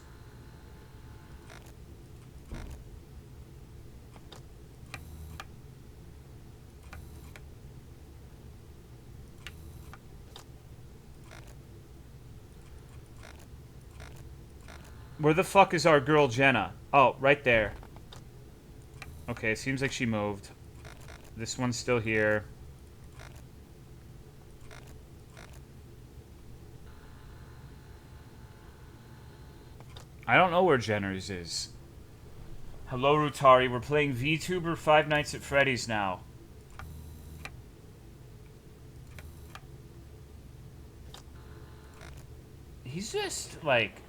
Where the fuck is our girl Jenna? Oh, right there. Okay, it seems like she moved. This one's still here. I don't know where Jenner's is. Hello, Rutari. We're playing VTuber Five Nights at Freddy's now. He's just, like,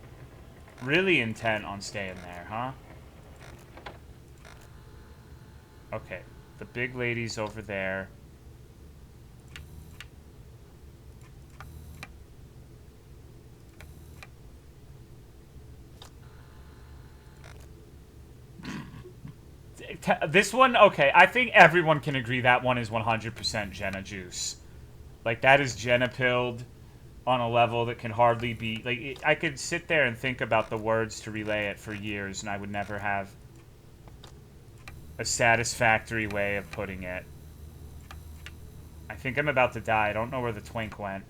really intent on staying there, huh? Okay, the big lady's over there. This one, okay, I think everyone can agree that one is 100% Jenna juice. Like, that is Jenna pilled on a level that can hardly be... Like, I could sit there and think about the words to relay it for years, and I would never have a satisfactory way of putting it. I think I'm about to die. I don't know where the twink went.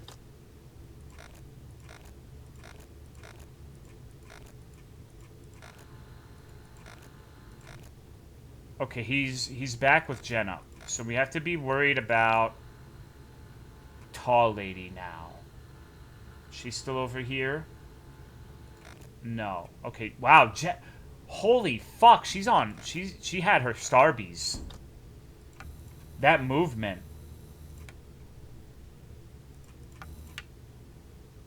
Okay, he's back with Jenna. So we have to be worried about tall lady now. She's still over here? No. Okay, wow. Holy fuck, she had her Starbies. That movement.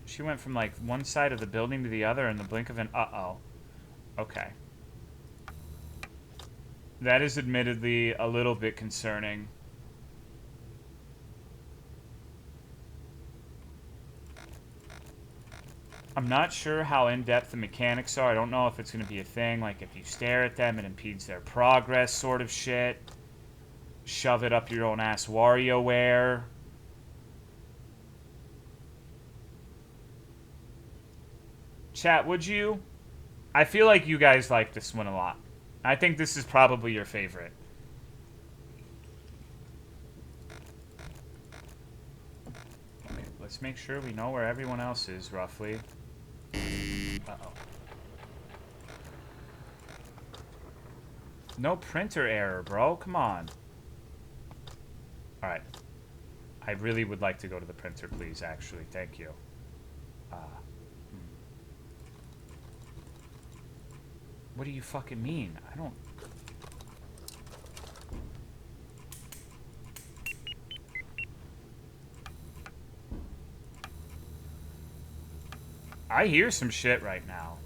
She went from, like, one side of the building to the other in the blink of an... Uh-oh. Okay. That is admittedly a little bit concerning. I'm not sure how in-depth the mechanics are. I don't know if it's going to be a thing, like if you stare at them, it impedes their progress sort of shit. Shove it up your own ass WarioWare. Chat, would you? I feel like you guys like this one a lot. I think this is probably your favorite. Okay, let's make sure we know where everyone else is, roughly. Uh-oh. No printer error, bro. Come on. Alright. I really would like to go to the printer, please, actually. Thank you. What do you fucking mean? I don't... I hear some shit right now.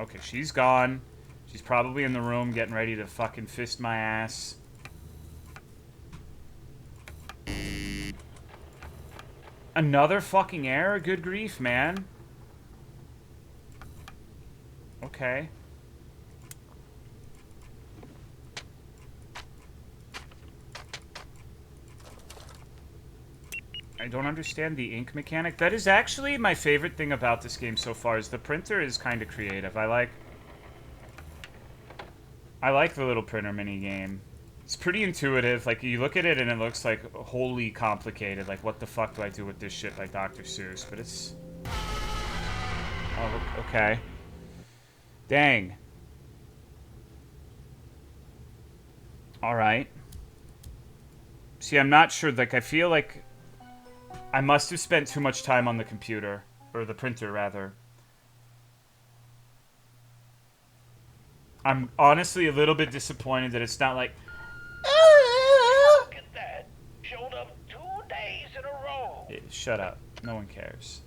Okay, she's gone. She's probably in the room getting ready to fucking fist my ass. Another fucking error? Good grief, man. Okay. I don't understand the ink mechanic. That is actually my favorite thing about this game so far, is the printer is kind of creative. I like the little printer mini game. It's pretty intuitive. Like, you look at it and it looks like wholly complicated. Like, what the fuck do I do with this shit by Dr. Seuss? But it's... Oh, okay. Dang. Alright. See, I'm not sure. Like, I feel like I must have spent too much time on the computer. Or the printer, rather. I'm honestly a little bit disappointed that it's not like... Look at that. Showed up 2 days in a row. Shut up. No one cares.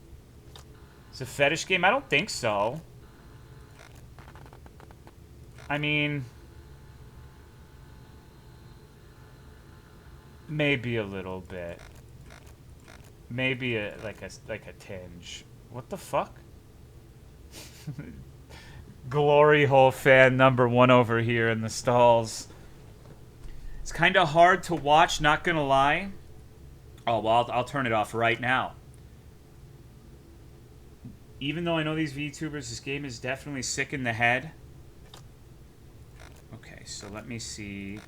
It's a fetish game? I don't think so. I mean... maybe a little bit. Maybe like a tinge. What the fuck? Glory hole fan number 1 over here in the stalls. It's kind of hard to watch, not gonna lie. Oh, well, I'll turn it off right now. Even though I know these VTubers, this game is definitely sick in the head. Okay, so let me see.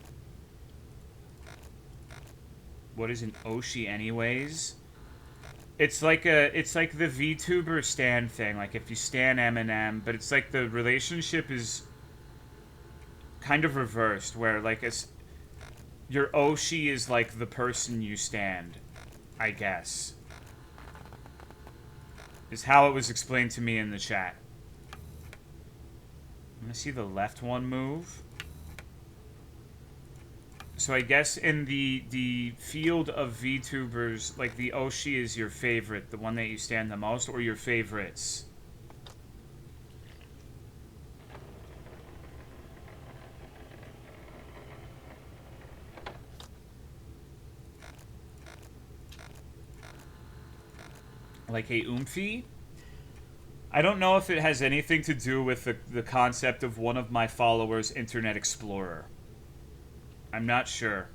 What is an Oshi anyways? It's like the VTuber stan thing. Like, if you stan Eminem, but it's like the relationship is kind of reversed, where like your Oshi is like the person you stand, I guess. Is how it was explained to me in the chat. I'm gonna see the left one move. So I guess in the field of VTubers, like, the Oshi is your favorite, the one that you stand the most, or your favorites? Like a oomphy? I don't know if it has anything to do with the concept of one of my followers, Internet Explorer. I'm not sure.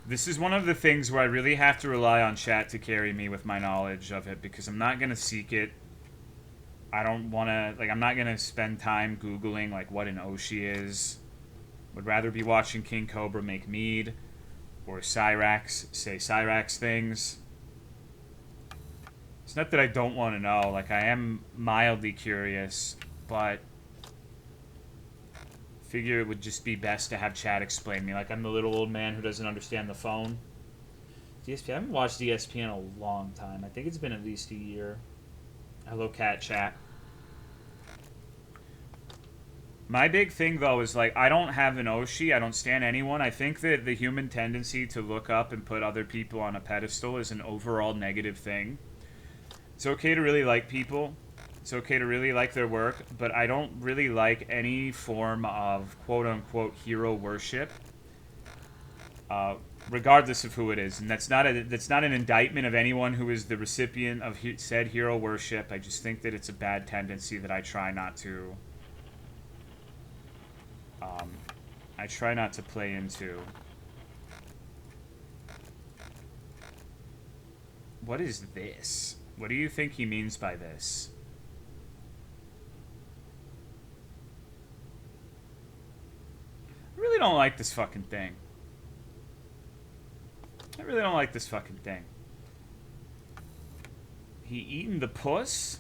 This is one of the things where I really have to rely on chat to carry me with my knowledge of it, because I'm not going to seek it. I don't want to, like, I'm not going to spend time Googling, like, what an Oshi is. Would rather be watching King Cobra make mead, or Cyrax say Cyrax things. It's not that I don't want to know, like, I am mildly curious, but figure it would just be best to have chat explain me. Like, I'm the little old man who doesn't understand the phone. DSP, I haven't watched DSP in a long time. I think it's been at least a year. Hello, cat chat. My big thing, though, is, like, I don't have an Oshi. I don't stand anyone. I think that the human tendency to look up and put other people on a pedestal is an overall negative thing. It's okay to really like people. It's okay to really like their work, but I don't really like any form of quote-unquote hero worship, regardless of who it is. And that's not an indictment of anyone who is the recipient of said hero worship. I just think that it's a bad tendency that I try not to play into. What is this? What do you think he means by this? I really don't like this fucking thing. I really don't like this fucking thing. He eating the puss?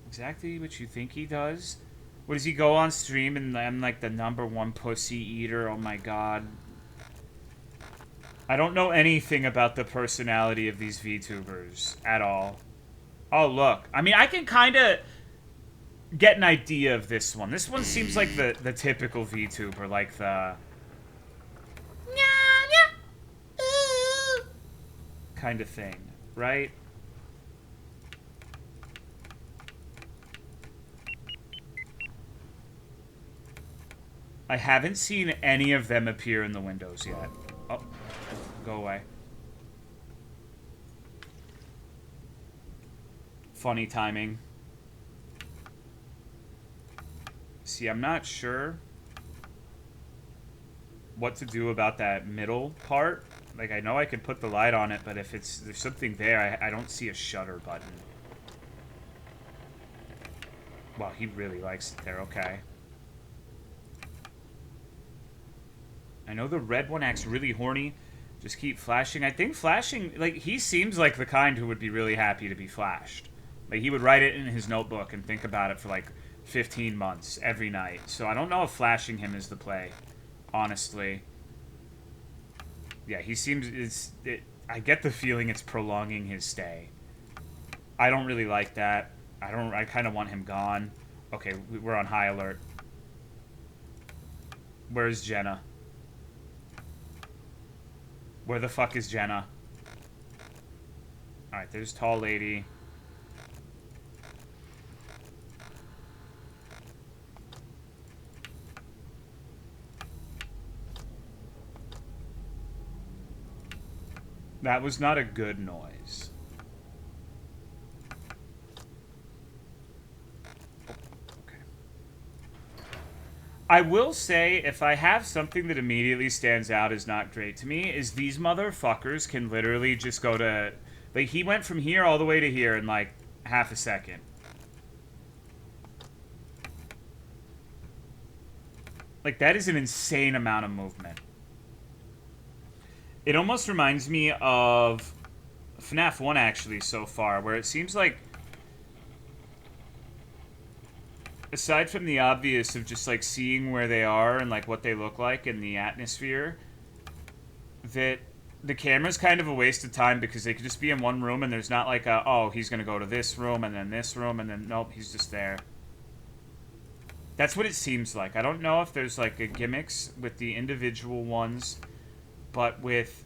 Exactly what you think he does? What, does he go on stream and I'm like the #1 pussy eater? Oh my god. I don't know anything about the personality of these VTubers at all. Oh, look. I mean, I can kind of get an idea of this one. This one seems like the typical VTuber, like the kind of thing, right? I haven't seen any of them appear in the windows yet. Oh, go away. Funny timing. See, I'm not sure what to do about that middle part. Like, I know I could put the light on it, but if there's something there, I don't see a shutter button. Wow, he really likes it there. Okay. I know the red one acts really horny. Just keep flashing. I think flashing, like, he seems like the kind who would be really happy to be flashed. Like, he would write it in his notebook and think about it for, like, 15 months every night. So I don't know if flashing him is the play, honestly. Yeah, he seems... I get the feeling it's prolonging his stay. I don't really like that. I kind of want him gone. Okay, we're on high alert. Where's Jenna? Where the fuck is Jenna? Alright, there's tall lady. That was not a good noise. Okay. I will say, if I have something that immediately stands out as not great to me, is these motherfuckers can literally just go to... Like, he went from here all the way to here in, like, half a second. Like, that is an insane amount of movement. It almost reminds me of FNAF 1, actually, so far, where it seems like, aside from the obvious of just, like, seeing where they are and, like, what they look like in the atmosphere, that the camera's kind of a waste of time because they could just be in one room and there's not like a, oh, he's gonna go to this room and then this room and then, nope, he's just there. That's what it seems like. I don't know if there's, like, a gimmicks with the individual ones, but with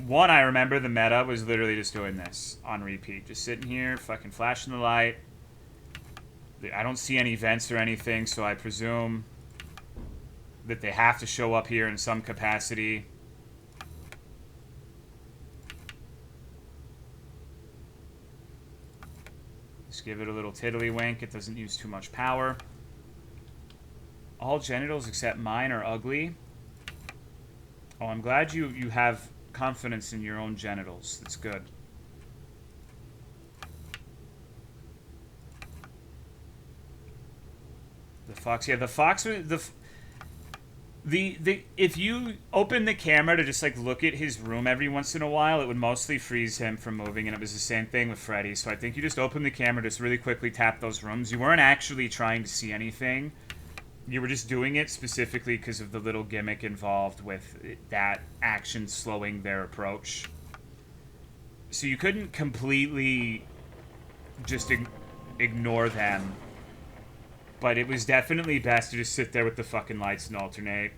one, I remember the meta was literally just doing this on repeat. Just sitting here, fucking flashing the light. I don't see any vents or anything, so I presume that they have to show up here in some capacity. Just give it a little tiddlywink. It doesn't use too much power. All genitals except mine are ugly. Oh, I'm glad you have confidence in your own genitals. That's good. The fox, yeah, the fox, if you open the camera to just, like, look at his room every once in a while, it would mostly freeze him from moving, and it was the same thing with Freddy. So I think you just open the camera, just really quickly tap those rooms. You weren't actually trying to see anything. You were just doing it specifically because of the little gimmick involved with that action slowing their approach. So you couldn't completely just ignore them. But it was definitely best to just sit there with the fucking lights and alternate.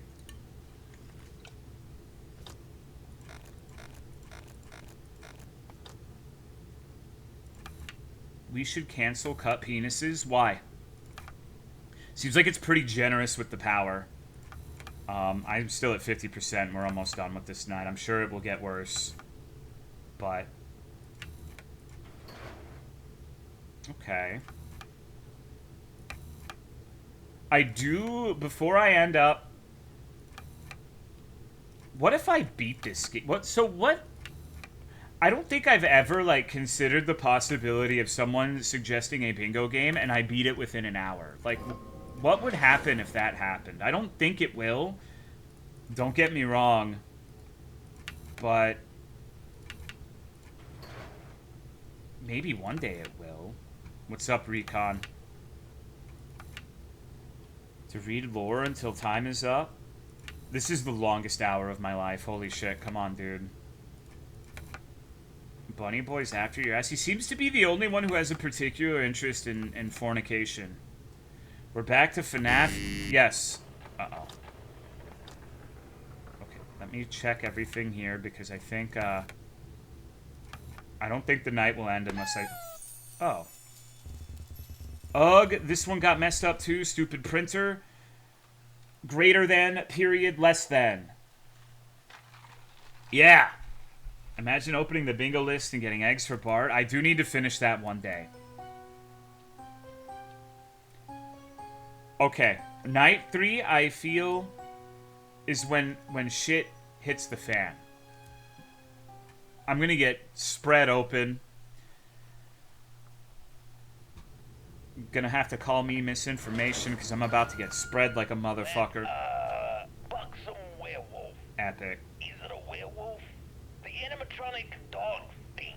We should cancel cut penises? Why? Seems like it's pretty generous with the power. I'm still at 50%. We're almost done with this night. I'm sure it will get worse. But... okay. I do... before I end up... what if I beat this game? What... I don't think I've ever, like, considered the possibility of someone suggesting a bingo game and I beat it within an hour. Like... what would happen if that happened? I don't think it will. Don't get me wrong. But... maybe one day it will. What's up, Recon? To read lore until time is up? This is the longest hour of my life. Holy shit. Come on, dude. Bunny Boy's after your ass. He seems to be the only one who has a particular interest in fornication. We're back to FNAF. Yes. Uh-oh. Okay, let me check everything here because I think, I don't think the night will end unless I... oh. Ugh, this one got messed up too. Stupid printer. Greater than, period, less than. Yeah. Imagine opening the bingo list and getting eggs for Bart. I do need to finish that one day. Okay, night 3, I feel is when shit hits the fan. I'm gonna get spread open. Gonna have to call me misinformation because I'm about to get spread like a motherfucker. Buxom werewolf. Epic. Is it a werewolf? The animatronic dog thing.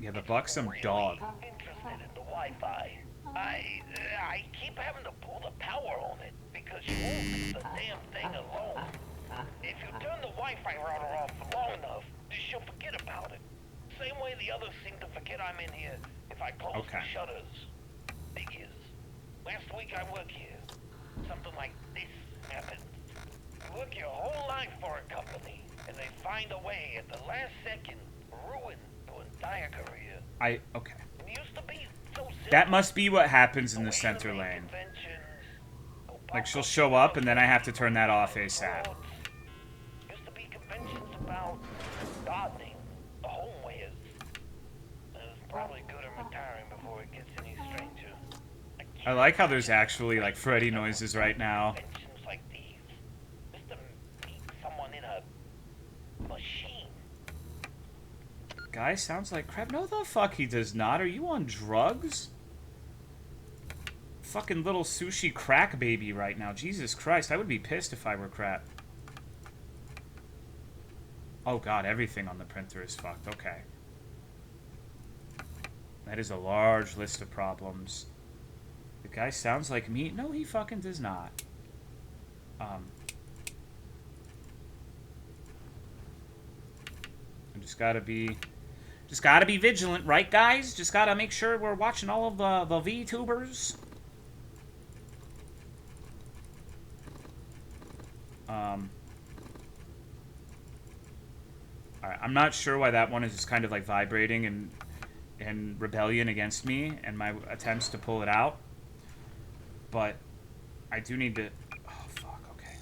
Yeah, the buxom Really dog. interested in the Wi-Fi. I keep having to pull the power on it because she won't leave the damn thing alone. If you turn the Wi-Fi router off for long enough, she'll forget about it. Same way the others seem to forget I'm in here if I close the shutters. Thing is, last week I worked here. Something like this happened. You work your whole life for a company, and they find a way at the last second to ruin your entire career. Okay. It used to be so simple. That must be what happens in the center lane. Like, she'll show up, and then I have to turn that off ASAP. Used to be conventions about gardening, the homewares. It's probably good I'm retiring before it gets any stranger. I like how there's actually, like, Freddy noises right now. Conventions like these, just to meet someone in a machine. Guy sounds like crap. No, the fuck he does not. Are you on drugs? Fucking little sushi crack baby right now. Jesus Christ, I would be pissed if I were crap. Oh god, everything on the printer is fucked. Okay. That is a large list of problems. The guy sounds like me. No, he fucking does not. I just gotta be vigilant, right, guys? Just gotta make sure we're watching all of the VTubers. Alright, I'm not sure why that one is just kind of like vibrating and rebellion against me and my attempts to pull it out. But I do need to... Oh, fuck, okay.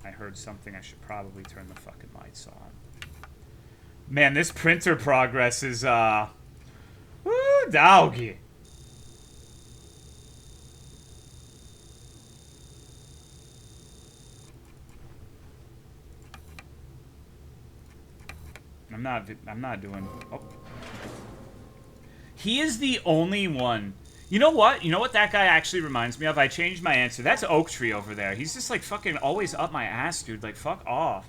I heard something. I should probably turn the fucking lights on. Man, this printer progress is, woo, doggy. I'm not doing... Oh. He is the only one. You know what? You know what that guy actually reminds me of? I changed my answer. That's Oak Tree over there. He's just, like, fucking always up my ass, dude. Like, fuck off.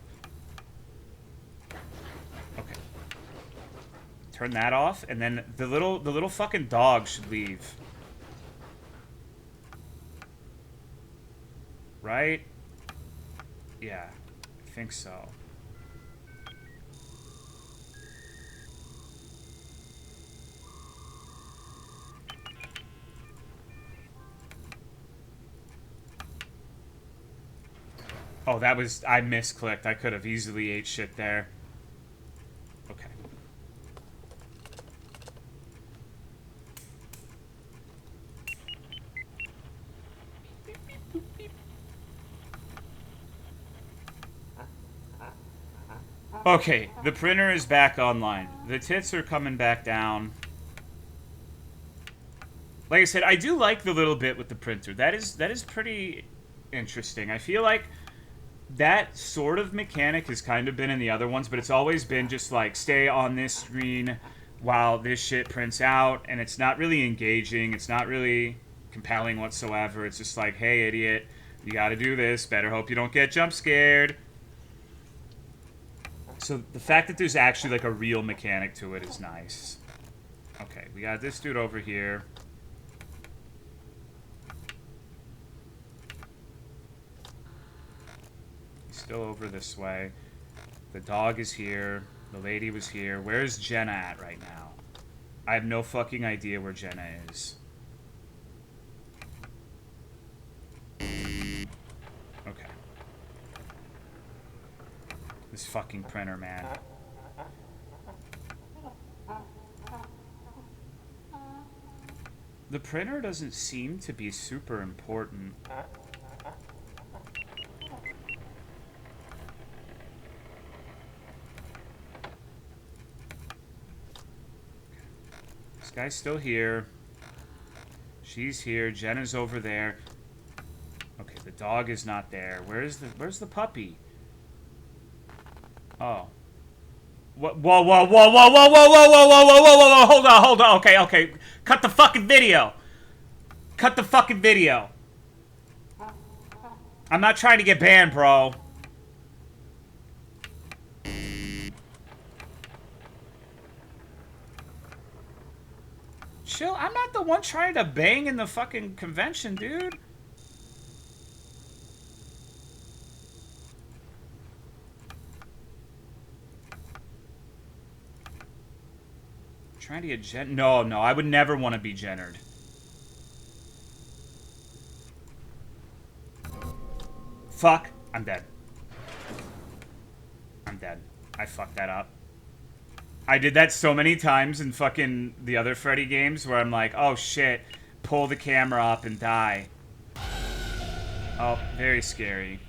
Okay. Turn that off, and then the little fucking dog should leave. Right? Yeah. I think so. Oh, that was... I misclicked. I could have easily ate shit there. Okay. Okay, the printer is back online. The tits are coming back down. Like I said, I do like the little bit with the printer. That is pretty interesting. I feel like that sort of mechanic has kind of been in the other ones, but it's always been just like stay on this screen while this shit prints out, and it's not really engaging. It's not really compelling whatsoever. It's just like, hey, idiot, you gotta do this. Better hope you don't get jump scared. So the fact that there's actually like a real mechanic to it is nice. Okay, we got this dude over here. Still over this way. The dog is here. The lady was here. Where's Jenna at right now? I have no fucking idea where Jenna is. Okay. This fucking printer, man. The printer doesn't seem to be super important. Guy's still here. She's here. Jenna's over there. Okay, The dog is not there. Where's the puppy? Oh. What? Whoa, whoa, whoa, whoa, whoa, whoa, whoa, whoa, whoa, whoa, whoa, whoa, hold on, hold on. Okay, okay. Cut the fucking video. Cut the fucking video. I'm not trying to get banned, bro. Chill, I'm not the one trying to bang in the fucking convention, dude. Trying to get No, no, I would never want to be gendered. Fuck. I'm dead. I'm dead. I fucked that up. I did that so many times in fucking the other Freddy games where I'm like, oh shit, pull the camera up and die. Oh, very scary.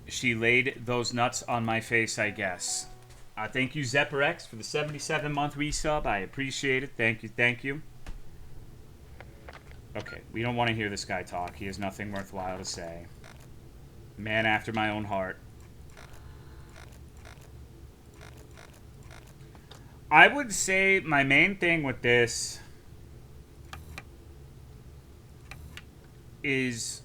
She laid those nuts on my face, I guess. Thank you, ZepperX, for the 77-month resub. I appreciate it. Thank you, thank you. Okay, we don't want to hear this guy talk. He has nothing worthwhile to say. Man after my own heart. I would say my main thing with this is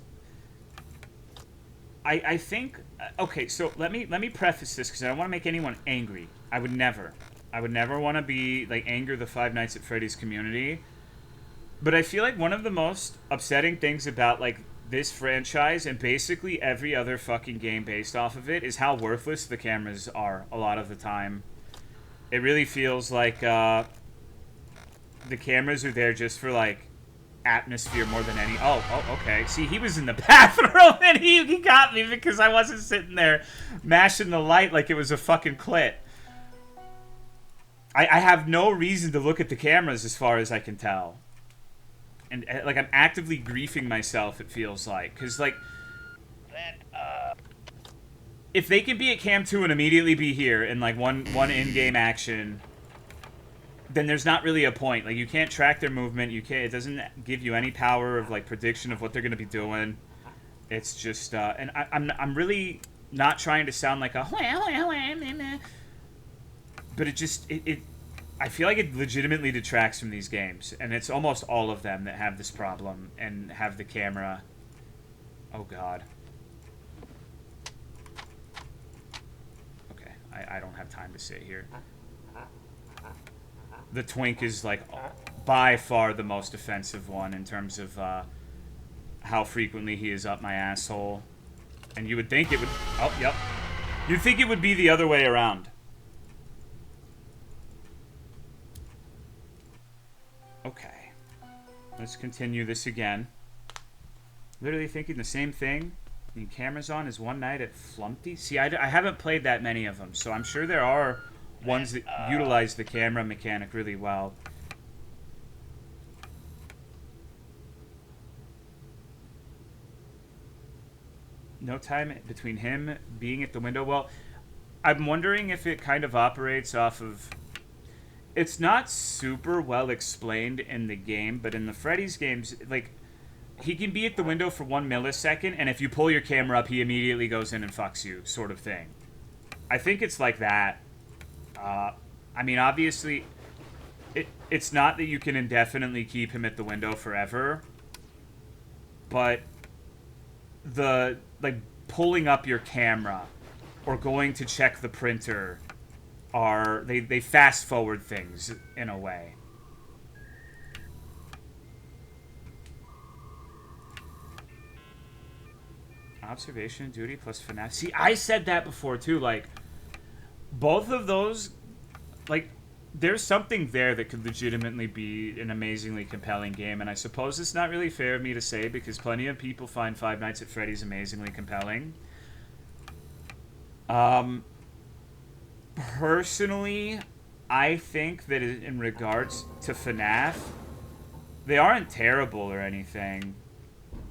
I think okay, so let me preface this because I don't want to make anyone angry. I would never want to be like anger the Five Nights at Freddy's community. But I feel like one of the most upsetting things about like this franchise and basically every other fucking game based off of it is how worthless the cameras are a lot of the time. It really feels like the cameras are there just for like atmosphere more than any. Oh, okay. See, he was in the bathroom and he got me because I wasn't sitting there mashing the light like it was a fucking clit. I have no reason to look at the cameras as far as I can tell. And like I'm actively griefing myself, it feels like. Because like if they can be at Cam 2 and immediately be here in like one in-game action, then there's not really a point. Like you can't track their movement. You can't. It doesn't give you any power of like prediction of what they're gonna be doing. It's just and I'm really not trying to sound like a but it just I feel like it legitimately detracts from these games, and it's almost all of them that have this problem and have the camera. Oh god. Okay, I don't have time to sit here. The twink is like by far the most offensive one in terms of how frequently he is up my asshole. And you would think it would... Oh, yep. You'd think it would be the other way around. Okay. Let's continue this again. Literally thinking the same thing. The cameras on is One Night at Flumpty. See, I haven't played that many of them, so I'm sure there are ones that utilize the camera mechanic really well. No time between him being at the window. Well, I'm wondering if it kind of operates off of... It's not super well explained in the game, but in the Freddy's games, like, he can be at the window for 1 millisecond, and if you pull your camera up, he immediately goes in and fucks you, sort of thing. I think it's like that. I mean, obviously, it's not that you can indefinitely keep him at the window forever, but the, like, pulling up your camera or going to check the printer are, they fast forward things in a way. Observation, duty, plus FNAF. See, I said that before, too, like, both of those, like, there's something there that could legitimately be an amazingly compelling game, and I suppose it's not really fair of me to say because plenty of people find Five Nights at Freddy's amazingly compelling. Personally, I think that in regards to FNAF, they aren't terrible or anything,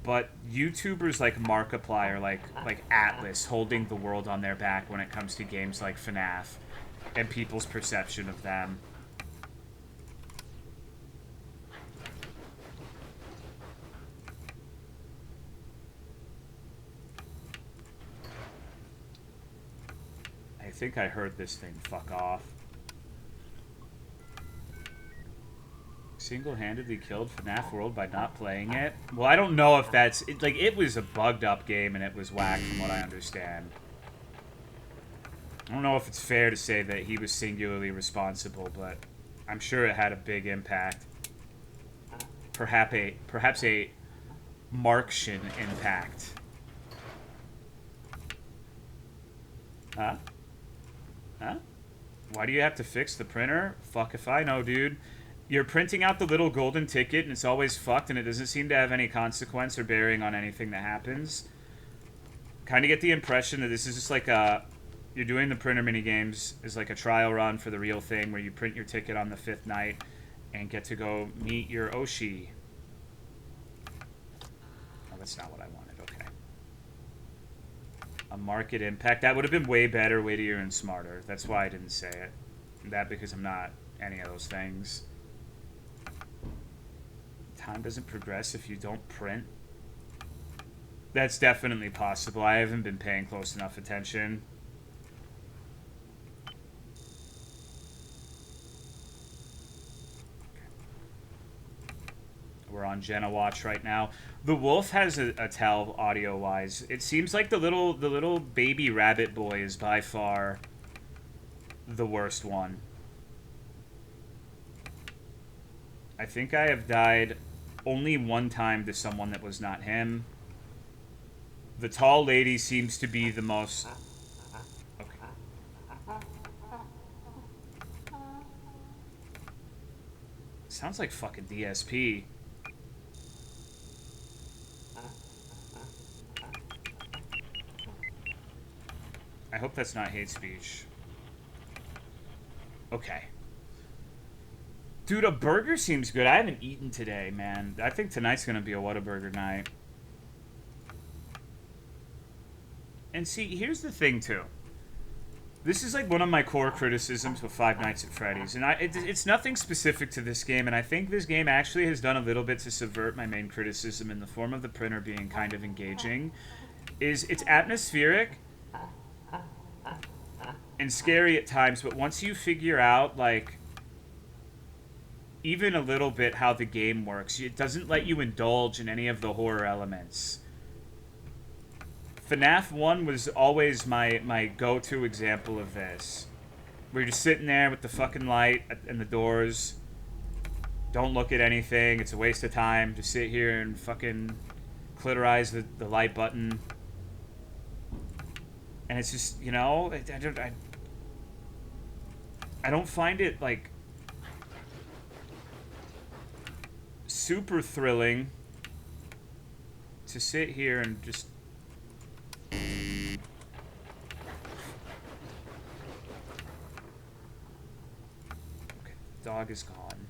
but YouTubers like Markiplier, like Atlas, holding the world on their back when it comes to games like FNAF and people's perception of them. think I heard this thing fuck off. Single-handedly killed FNAF World by not playing it? Well, I don't know if that's... like, it was a bugged-up game, and it was whack from what I understand. I don't know if it's fair to say that he was singularly responsible, but I'm sure it had a big impact. Perhaps a Marxian impact. Huh? Huh? Why do you have to fix the printer? Fuck if I know, dude. You're printing out the little golden ticket, and it's always fucked, and it doesn't seem to have any consequence or bearing on anything that happens. Kind of get the impression that this is just like a... You're doing the printer minigames is like a trial run for the real thing, where you print your ticket on the 5th night and get to go meet your Oshi. Oh, that's not what I wanted. Okay. A market impact. That would have been way better, wittier, and smarter. That's why I didn't say it. That because I'm not any of those things. Time doesn't progress if you don't print. That's definitely possible. I haven't been paying close enough attention. We're on Jenna Watch right now. The wolf has a tell audio-wise. It seems like the little baby rabbit boy is by far the worst one. I think I have died only one time to someone that was not him. The tall lady seems to be the most... Okay. Sounds like fucking DSP. I hope that's not hate speech. Okay. Dude, a burger seems good. I haven't eaten today, man. I think tonight's going to be a Whataburger night. And see, here's the thing, too. This is like one of my core criticisms with Five Nights at Freddy's. And it's nothing specific to this game, and I think this game actually has done a little bit to subvert my main criticism in the form of the printer being kind of engaging. Is it's atmospheric and scary at times, but once you figure out, like, even a little bit how the game works, it doesn't let you indulge in any of the horror elements. FNAF 1 was always my go-to example of this. Where you're just sitting there with the fucking light and the doors. Don't look at anything. It's a waste of time. Just sit here and fucking clitorize the light button. And it's just, you know, I don't find it, like, super thrilling to sit here and just... Okay, the dog is gone.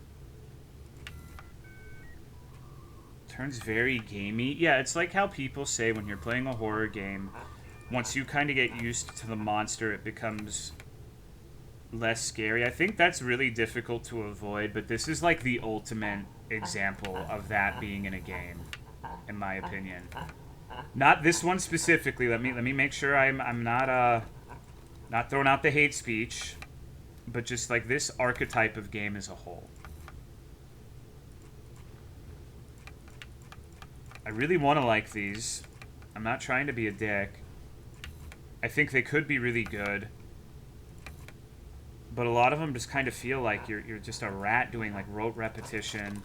Turns very gamey. Yeah, it's like how people say when you're playing a horror game, once you kind of get used to the monster, it becomes less scary. I think that's really difficult to avoid, but this is like the ultimate example of that being in a game, in my opinion. Not this one specifically. Let me make sure I'm not throwing out the hate speech, but just like this archetype of game as a whole. I really want to like these. I'm not trying to be a dick. I think they could be really good. But a lot of them just kind of feel like you're just a rat doing like rote repetition.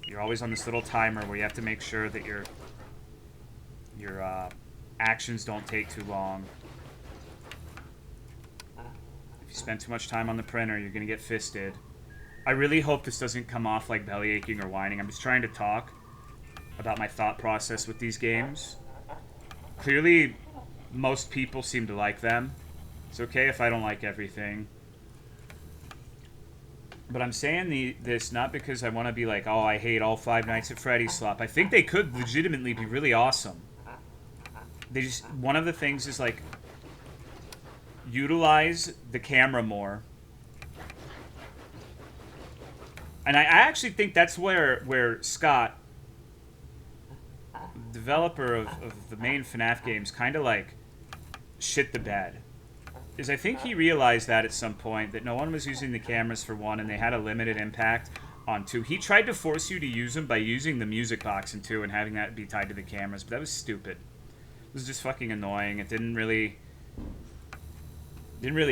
You're always on this little timer where you have to make sure that your actions don't take too long. If you spend too much time on the printer, you're gonna get fisted. I really hope this doesn't come off like belly aching or whining. I'm just trying to talk about my thought process with these games. Clearly, most people seem to like them. It's okay if I don't like everything. But I'm saying this not because I want to be like, oh, I hate all Five Nights at Freddy's slop. I think they could legitimately be really awesome. They just... One of the things is, like, utilize the camera more. And I actually think that's where Scott, developer of the main FNAF games, kind of, like, shit the bed. is I think he realized that at some point, that no one was using the cameras for 1, and they had a limited impact on 2. He tried to force you to use them by using the music box in 2 and having that be tied to the cameras, but that was stupid. It was just fucking annoying. It didn't really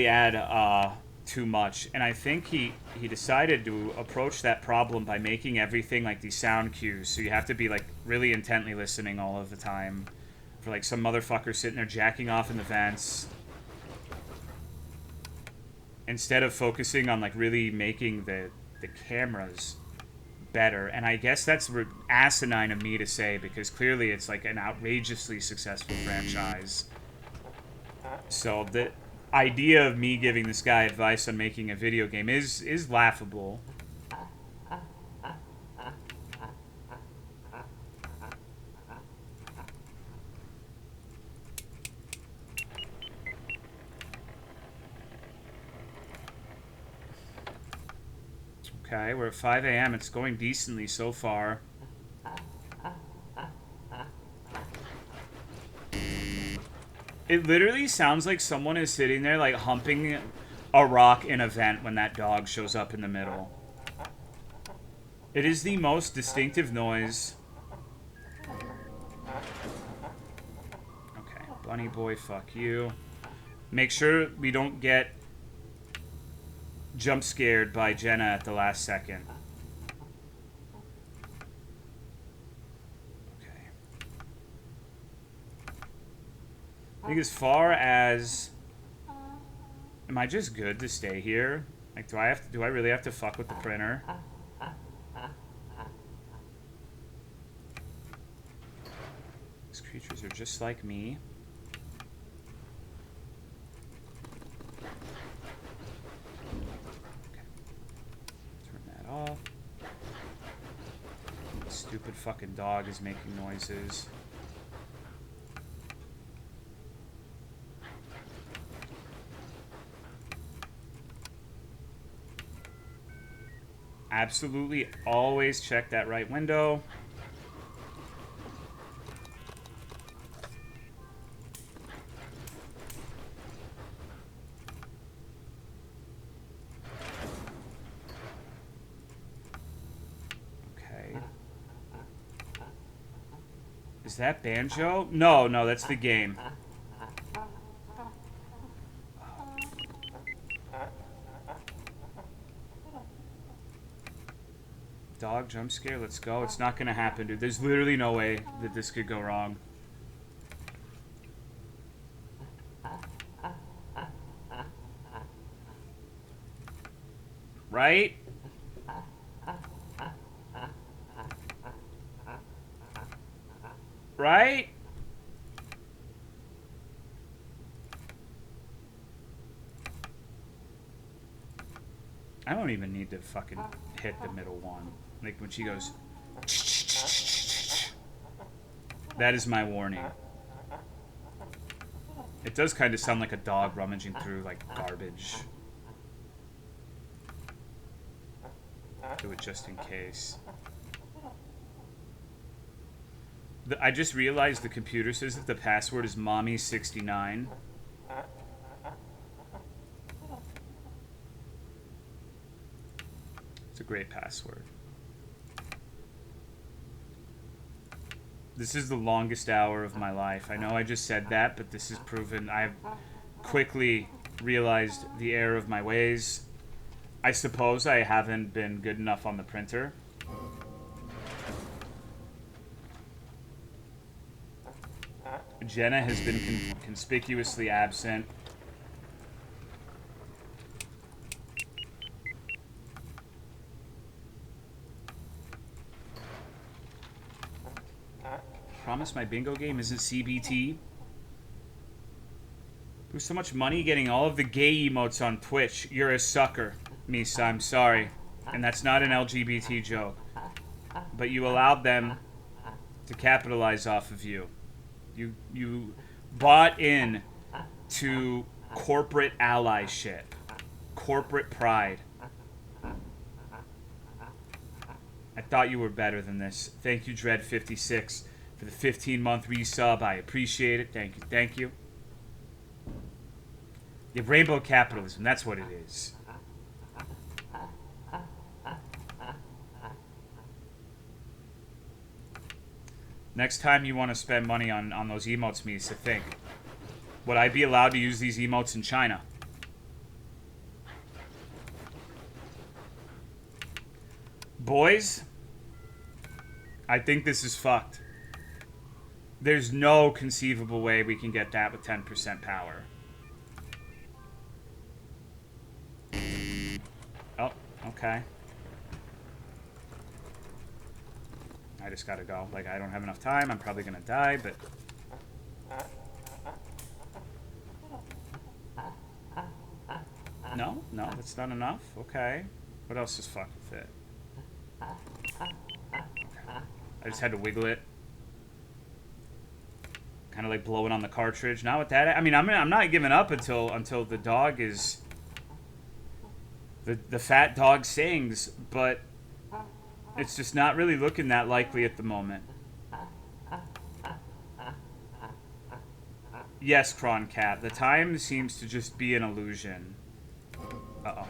add too much. And I think he decided to approach that problem by making everything like these sound cues. So you have to be like really intently listening all of the time for like some motherfucker sitting there jacking off in the vents, instead of focusing on like really making the cameras better. And I guess that's asinine of me to say, because clearly it's like an outrageously successful franchise. So the idea of me giving this guy advice on making a video game is laughable. Okay, we're at 5 a.m. It's going decently so far. It literally sounds like someone is sitting there, like, humping a rock in a vent when that dog shows up in the middle. It is the most distinctive noise. Okay, bunny boy, fuck you. Make sure we don't get jump scared by Jenna at the last second. Okay. I think as far as, am I just good to stay here? Like, do I really have to fuck with the printer? These creatures are just like me. Off. Stupid fucking dog is making noises. Absolutely always check that right window. Is that Banjo? No, that's the game. Dog jump scare, let's go. It's not gonna happen, dude. There's literally no way that this could go wrong. Right? Right? I don't even need to fucking hit the middle one. Like when she goes, that is my warning. It does kind of sound like a dog rummaging through like garbage. Do it just in case. I just realized the computer says that the password is mommy69. It's a great password. This is the longest hour of my life. I know I just said that, but this is proven. I've quickly realized the error of my ways. I suppose I haven't been good enough on the printer. Jenna has been conspicuously absent. Promise my bingo game isn't CBT. There's so much money getting all of the gay emotes on Twitch. You're a sucker, Misa. I'm sorry. And that's not an LGBT joke. But you allowed them to capitalize off of you. You bought in to corporate allyship, corporate pride. I thought you were better than this. Thank you, Dread56, for the 15-month resub. I appreciate it. Thank you. Thank you. Yeah, rainbow capitalism, that's what it is. Next time you want to spend money on those emotes, Misa, think. Would I be allowed to use these emotes in China? Boys, I think this is fucked. There's no conceivable way we can get that with 10% power. Oh, okay. I just gotta go. Like, I don't have enough time. I'm probably gonna die, but... No? No, that's not enough? Okay. What else is fucked with it? I just had to wiggle it. Kind of like blowing on the cartridge. Not with that. I mean, I'm not giving up until the dog is... The fat dog sings, but... It's just not really looking that likely at the moment. Yes, Croncat. The time seems to just be an illusion. Uh-oh.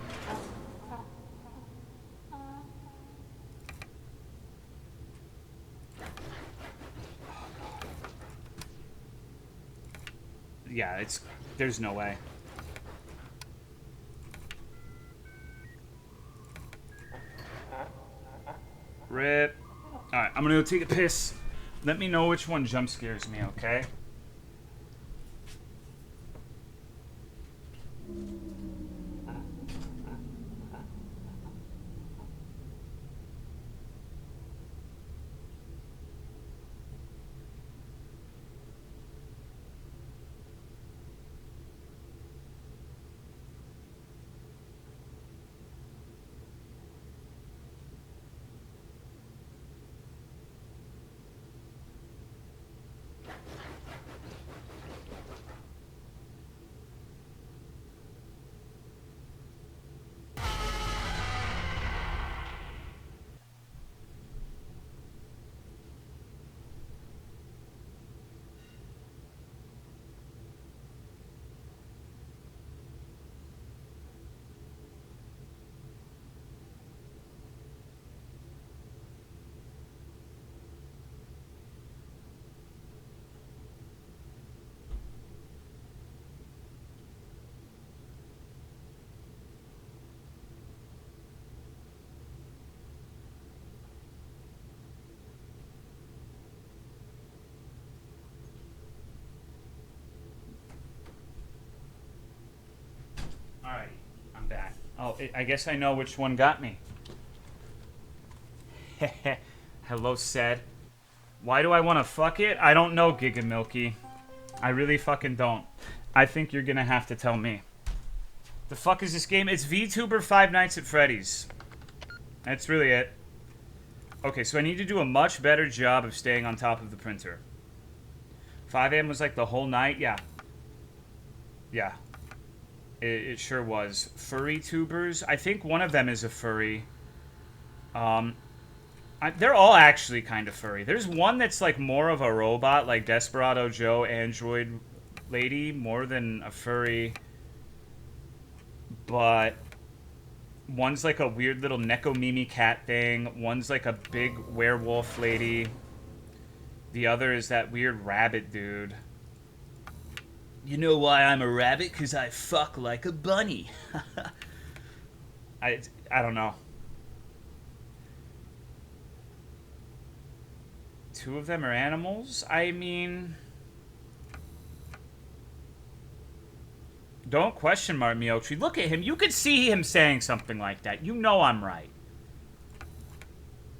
Yeah, it's... There's no way. Rip. Alright, I'm gonna go take a piss. Let me know which one jump scares me, okay? Alright, I'm back. Oh, I guess I know which one got me. Hello, said. Why do I want to fuck it? I don't know, Giga Milky. I really fucking don't. I think you're gonna have to tell me. The fuck is this game? It's VTuber Five Nights at Freddy's. That's really it. Okay, so I need to do a much better job of staying on top of the printer. 5 a.m. was like the whole night? Yeah. Yeah. It sure was. Furry tubers? I think one of them is a furry. They're all actually kind of furry. There's one that's like more of a robot, like Desperado Joe Android Lady, more than a furry. But one's like a weird little Neko Mimi cat thing. One's like a big werewolf lady. The other is that weird rabbit dude. You know why I'm a rabbit? 'Cause I fuck like a bunny. I don't know. 2 of them are animals? I mean... Don't question Martin Tree. Look at him. You could see him saying something like that. You know I'm right.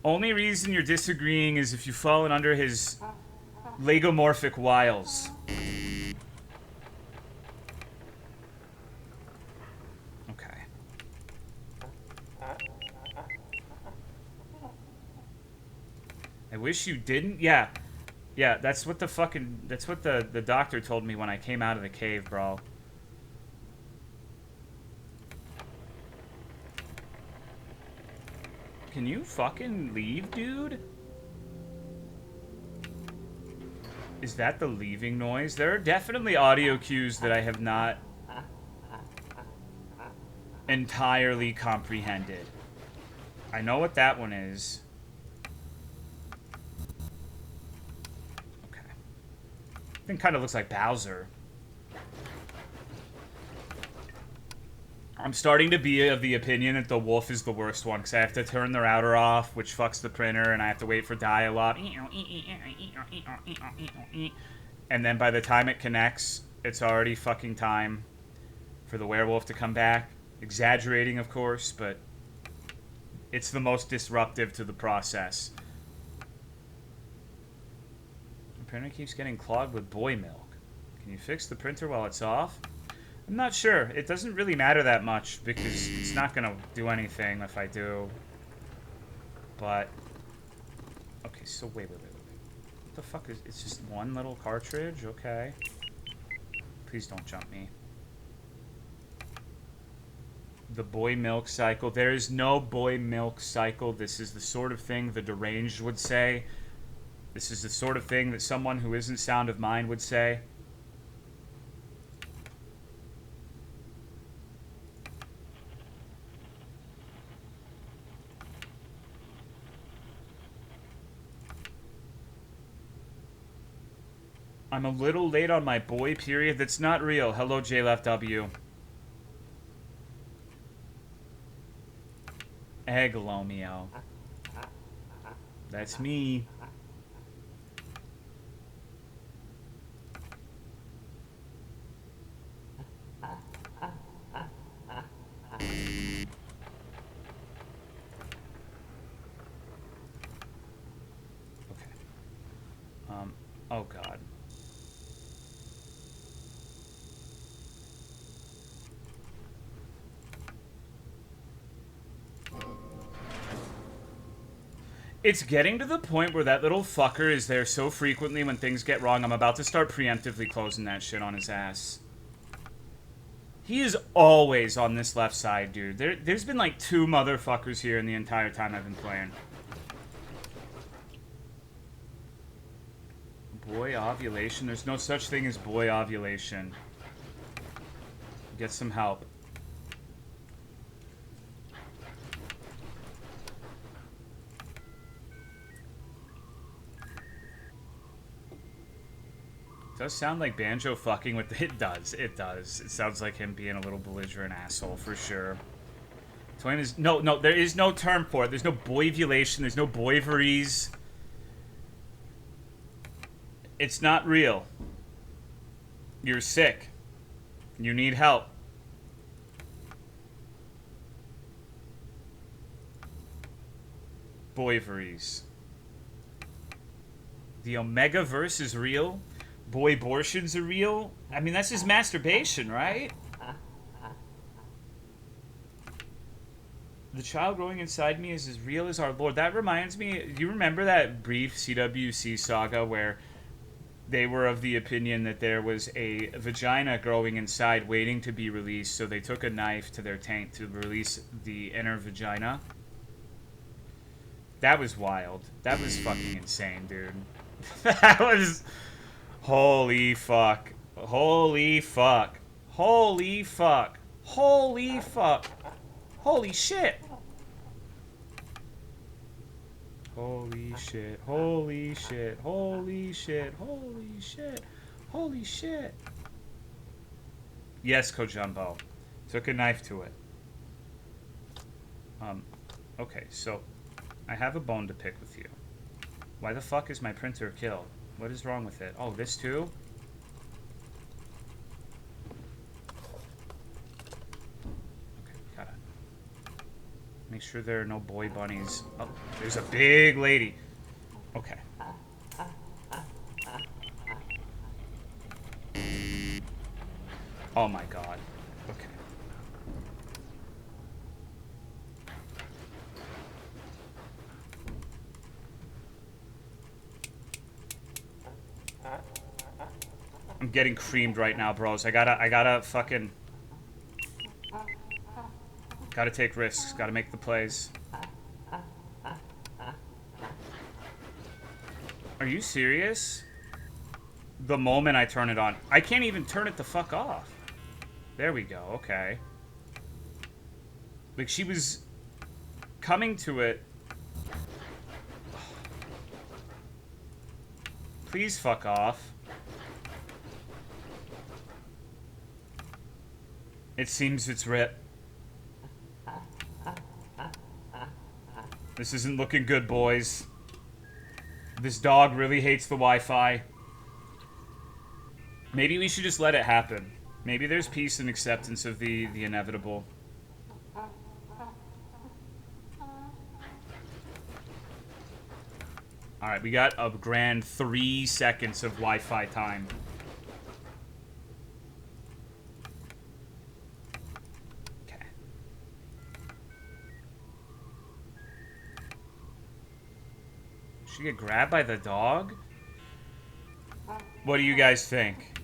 Only reason you're disagreeing is if you've fallen under his legomorphic wiles. I wish you didn't. Yeah. Yeah, that's what the fucking... That's what the doctor told me when I came out of the cave, bro. Can you fucking leave, dude? Is that the leaving noise? There are definitely audio cues that I have not entirely comprehended. I know what that one is. Okay. Thing kind of looks like Bowser. I'm starting to be of the opinion that the wolf is the worst one, because I have to turn the router off, which fucks the printer, and I have to wait for dialogue. And then by the time it connects, it's already fucking time for the werewolf to come back. Exaggerating, of course, but it's the most disruptive to the process. The printer keeps getting clogged with boy milk. Can you fix the printer while it's off? I'm not sure. It doesn't really matter that much because it's not going to do anything if I do. But, okay, so wait. What the fuck is, it's just one little cartridge? Okay. Please don't jump me. The boy milk cycle. There is no boy milk cycle. This is the sort of thing the deranged would say. This is the sort of thing that someone who isn't sound of mind would say. I'm a little late on my boy period. That's not real. Hello, JLFW. Tolomeo. That's me. Okay. Oh God. It's getting to the point where that little fucker is there so frequently when things get wrong, I'm about to start preemptively closing that shit on his ass. He is always on this left side, dude. There's been like 2 motherfuckers here in the entire time I've been playing. Boy ovulation? There's no such thing as boy ovulation. Get some help. Does sound like Banjo fucking with the... It does. It does. It sounds like him being a little belligerent asshole for sure. Twain is... No, there is no term for it. There's no boyvulation. There's no boyveries. It's not real. You're sick. You need help. Boyveries. The Omega-verse is real? Boy-bortions are real? I mean, that's just masturbation, right? The child growing inside me is as real as our Lord. That reminds me, do you remember that brief CWC saga where they were of the opinion that there was a vagina growing inside waiting to be released, so they took a knife to their tank to release the inner vagina? That was wild. That was fucking insane, dude. That was... Holy fuck. Holy fuck. Holy fuck. Holy fuck. Holy shit. Holy shit. Holy shit. Holy shit. Holy shit. Holy shit. Yes, Kojumbo. Took a knife to it. Okay, so I have a bone to pick with you. Why the fuck is my printer killed? What is wrong with it? Oh, this too? Okay, gotta make sure there are no boy bunnies. Oh, there's a big lady. Okay. Oh my god. Okay. I'm getting creamed right now, bros. I gotta fucking... Gotta take risks. Gotta make the plays. Are you serious? The moment I turn it on. I can't even turn it the fuck off. There we go. Okay. Like, she was coming to it. Please fuck off. It seems it's Rip. This isn't looking good, boys. This dog really hates the Wi-Fi. Maybe we should just let it happen. Maybe there's peace and acceptance of the inevitable. Alright, we got a grand 3 seconds of Wi-Fi time. Okay. Should she get grabbed by the dog? What do you guys think?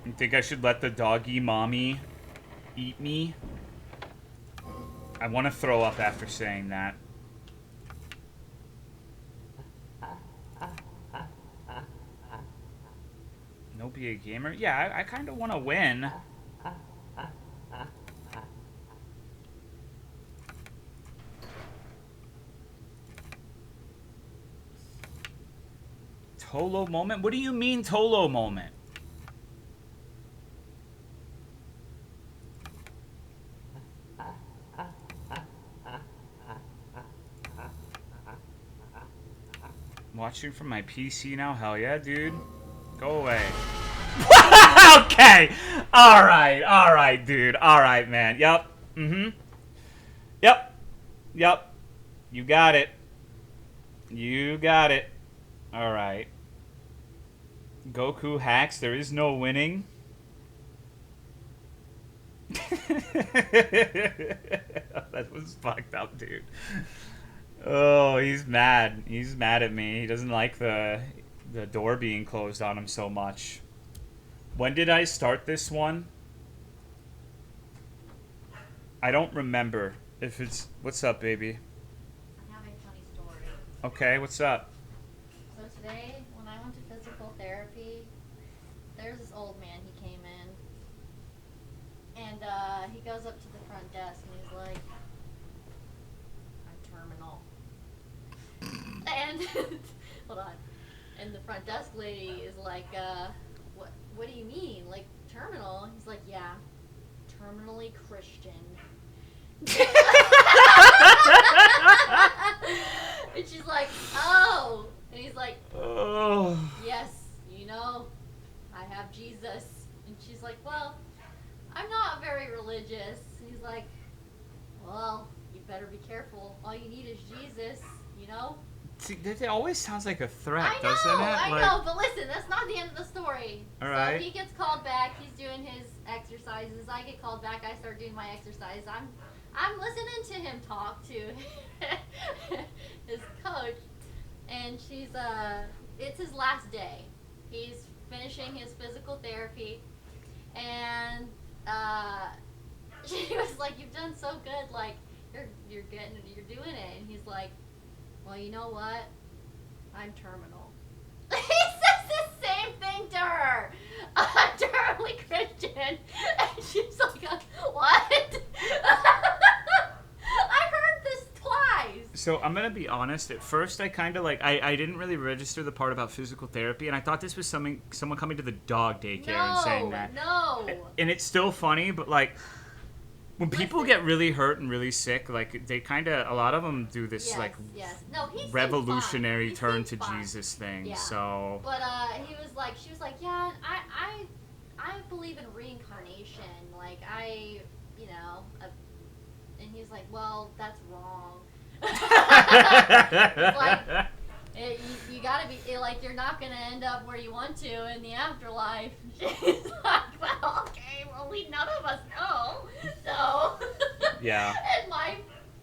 You think I should let the doggy mommy eat me? I want to throw up after saying that. No, be a gamer? Yeah, I kind of want to win. Tolo moment? What do you mean Tolo moment? Watching from my PC now? Hell yeah, dude. Go away. Okay. Alright, dude. Alright, man. Yep. Mm-hmm. Yep. Yep. You got it. You got it. Alright. Goku hacks. There is no winning. That was fucked up, dude. Oh, he's mad. He's mad at me. He doesn't like the door being closed on him so much. When did I start this one? I don't remember. If it's... What's up, baby? I have a funny story. Okay, what's up? So today, when I went to physical therapy, there's this old man. He came in. And he goes up to the front desk and he's like, I'm terminal. And, hold on. And the front desk lady is like, what do you mean? Like, terminal? He's like, yeah, terminally Christian. And she's like, oh. And he's like, Oh. yes, you know, I have Jesus. And she's like, well, I'm not very religious. And he's like, well, you better be careful. All you need is Jesus, you know? See, it always sounds like a threat, I know, doesn't it? I Like... know, but listen, that's not the end of the story. All right. So he gets called back. He's doing his exercises. I get called back. I start doing my exercise. I'm listening to him talk to his coach, and she's it's his last day. He's finishing his physical therapy, and she was like, "You've done so good. Like you're doing it." And he's like, well, you know what? I'm terminal. He says the same thing to her. I'm terminally Christian. And she's like, what? I heard this twice. So I'm gonna be honest. At first, I kind of like I didn't really register the part about physical therapy, and I thought this was someone coming to the dog daycare and saying that. No. And it's still funny, but like when people get really hurt and really sick, like they kind of a lot of them do this like No, he revolutionary turn to fine. Jesus thing. Yeah. So. But she was like, yeah, I believe in reincarnation. Like you know, and he's like, well, that's wrong. It's like, you gotta be like, you're not gonna end up where you want to in the afterlife. She's like, well, okay, well, none of us know, so. Yeah. And my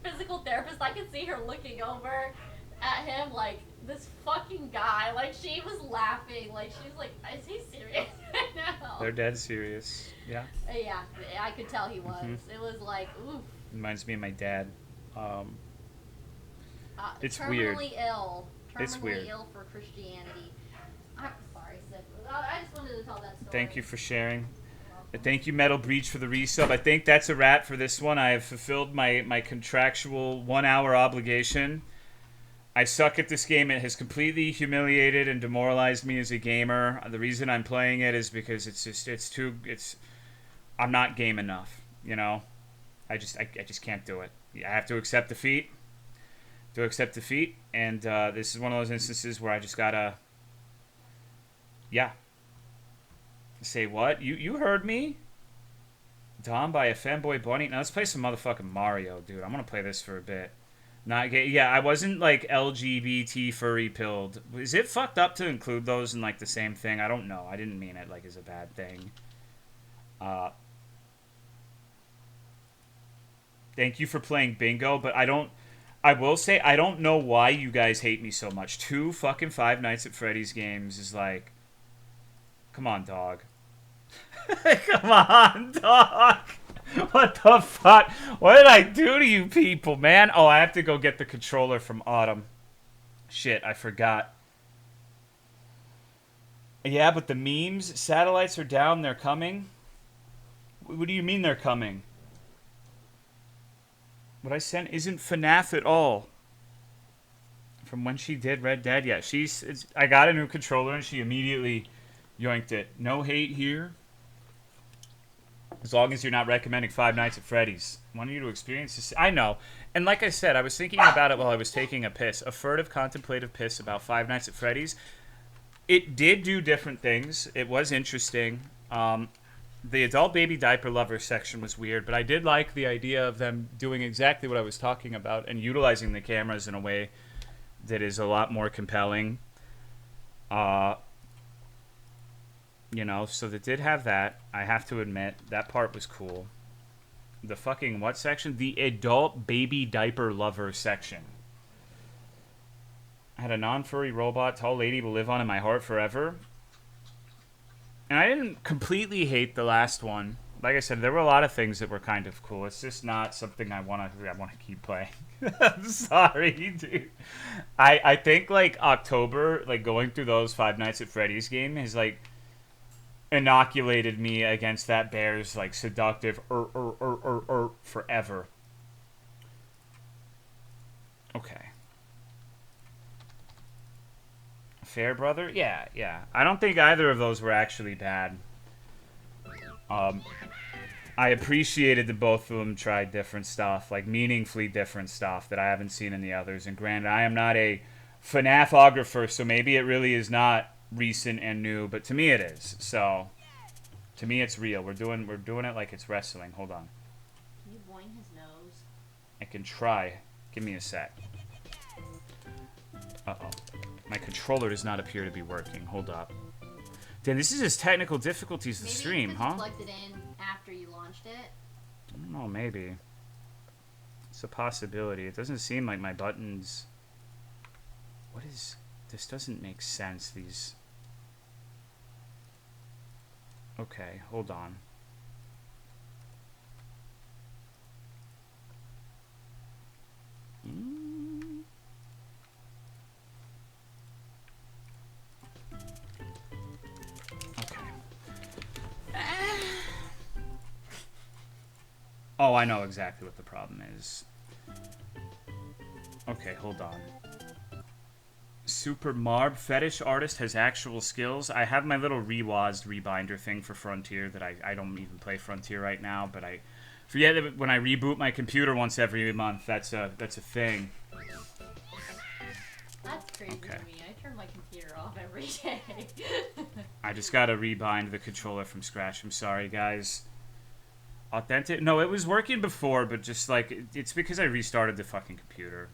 physical therapist, I could see her looking over at him like, this fucking guy, like, she was laughing, like, she was like, is he serious right now? They're dead serious. Yeah. Yeah, I could tell he was. Mm-hmm. It was like, oof. Reminds me of my dad. It's weird. Terminally ill. It's weird. Terminally ill for Christianity. I'm sorry, Sid. I just wanted to tell that story. Thank you for sharing. Thank you, Metal Breach, for the resub. I think that's a wrap for this one. I have fulfilled my contractual 1 hour obligation. I suck at this game. It has completely humiliated and demoralized me as a gamer. The reason I'm playing it is because I'm not game enough, you know? I just can't do it. I have to accept defeat. And this is one of those instances where I just gotta... Yeah. Say what? You heard me? Dom by a fanboy bunny? Now let's play some motherfucking Mario, dude. I'm gonna play this for a bit. Not gay. Yeah, I wasn't like LGBT furry pilled. Is it fucked up to include those in like the same thing? I don't know. I didn't mean it like as a bad thing. Thank you for playing bingo, but I will say I don't know why you guys hate me so much. 2 fucking Five Nights at Freddy's games is like, come on, dog. Come on, dog. What the fuck? What did I do to you people, man? Oh, I have to go get the controller from Autumn. Shit, I forgot. Yeah, but the memes, satellites are down, they're coming. What do you mean they're coming? What I sent isn't FNAF at all. From when she did Red Dead, yeah, I got a new controller and she immediately yoinked it. No hate here. As long as you're not recommending Five Nights at Freddy's. I want you to experience this. I know. And like I said, I was thinking about it while I was taking a piss. A furtive, contemplative piss about Five Nights at Freddy's. It did do different things. It was interesting. The adult baby diaper lover section was weird, but I did like the idea of them doing exactly what I was talking about and utilizing the cameras in a way that is a lot more compelling. You know, so they did have that. I have to admit, that part was cool. The fucking what section? The adult baby diaper lover section. I had a non-furry robot. Tall lady will live on in my heart forever. And I didn't completely hate the last one. Like I said, there were a lot of things that were kind of cool. It's just not something I want to keep playing. I'm sorry, dude. I think like October, like going through those Five Nights at Freddy's game is like inoculated me against that bear's like seductive forever. Okay. Fair Brother? Yeah. I don't think either of those were actually bad. I appreciated that both of them tried different stuff, like meaningfully different stuff that I haven't seen in the others. And granted, I am not a FNAFographer, so maybe it really is not recent and new, but to me it is. So to me it's real. We're doing it like it's wrestling. Hold on. Can you boing his nose? I can try. Give me a sec. Uh-oh. My controller does not appear to be working. Hold up. Damn, this is as technical difficulties to stream, huh? Maybe you plugged it in after you launched it. I don't know, maybe. It's a possibility. It doesn't seem like my buttons... What is... This doesn't make sense, these... Okay, hold on. Oh, I know exactly what the problem is. Okay, hold on. Super Marb Fetish Artist has actual skills. I have my little rewazed rebinder thing for Frontier that I don't even play Frontier right now, but I forget that when I reboot my computer once every month, that's a thing. That's crazy to me. I turn my computer off every day. I just gotta rebind the controller from scratch. I'm sorry, guys. Authentic? No, it was working before, but just like it's because I restarted the fucking computer.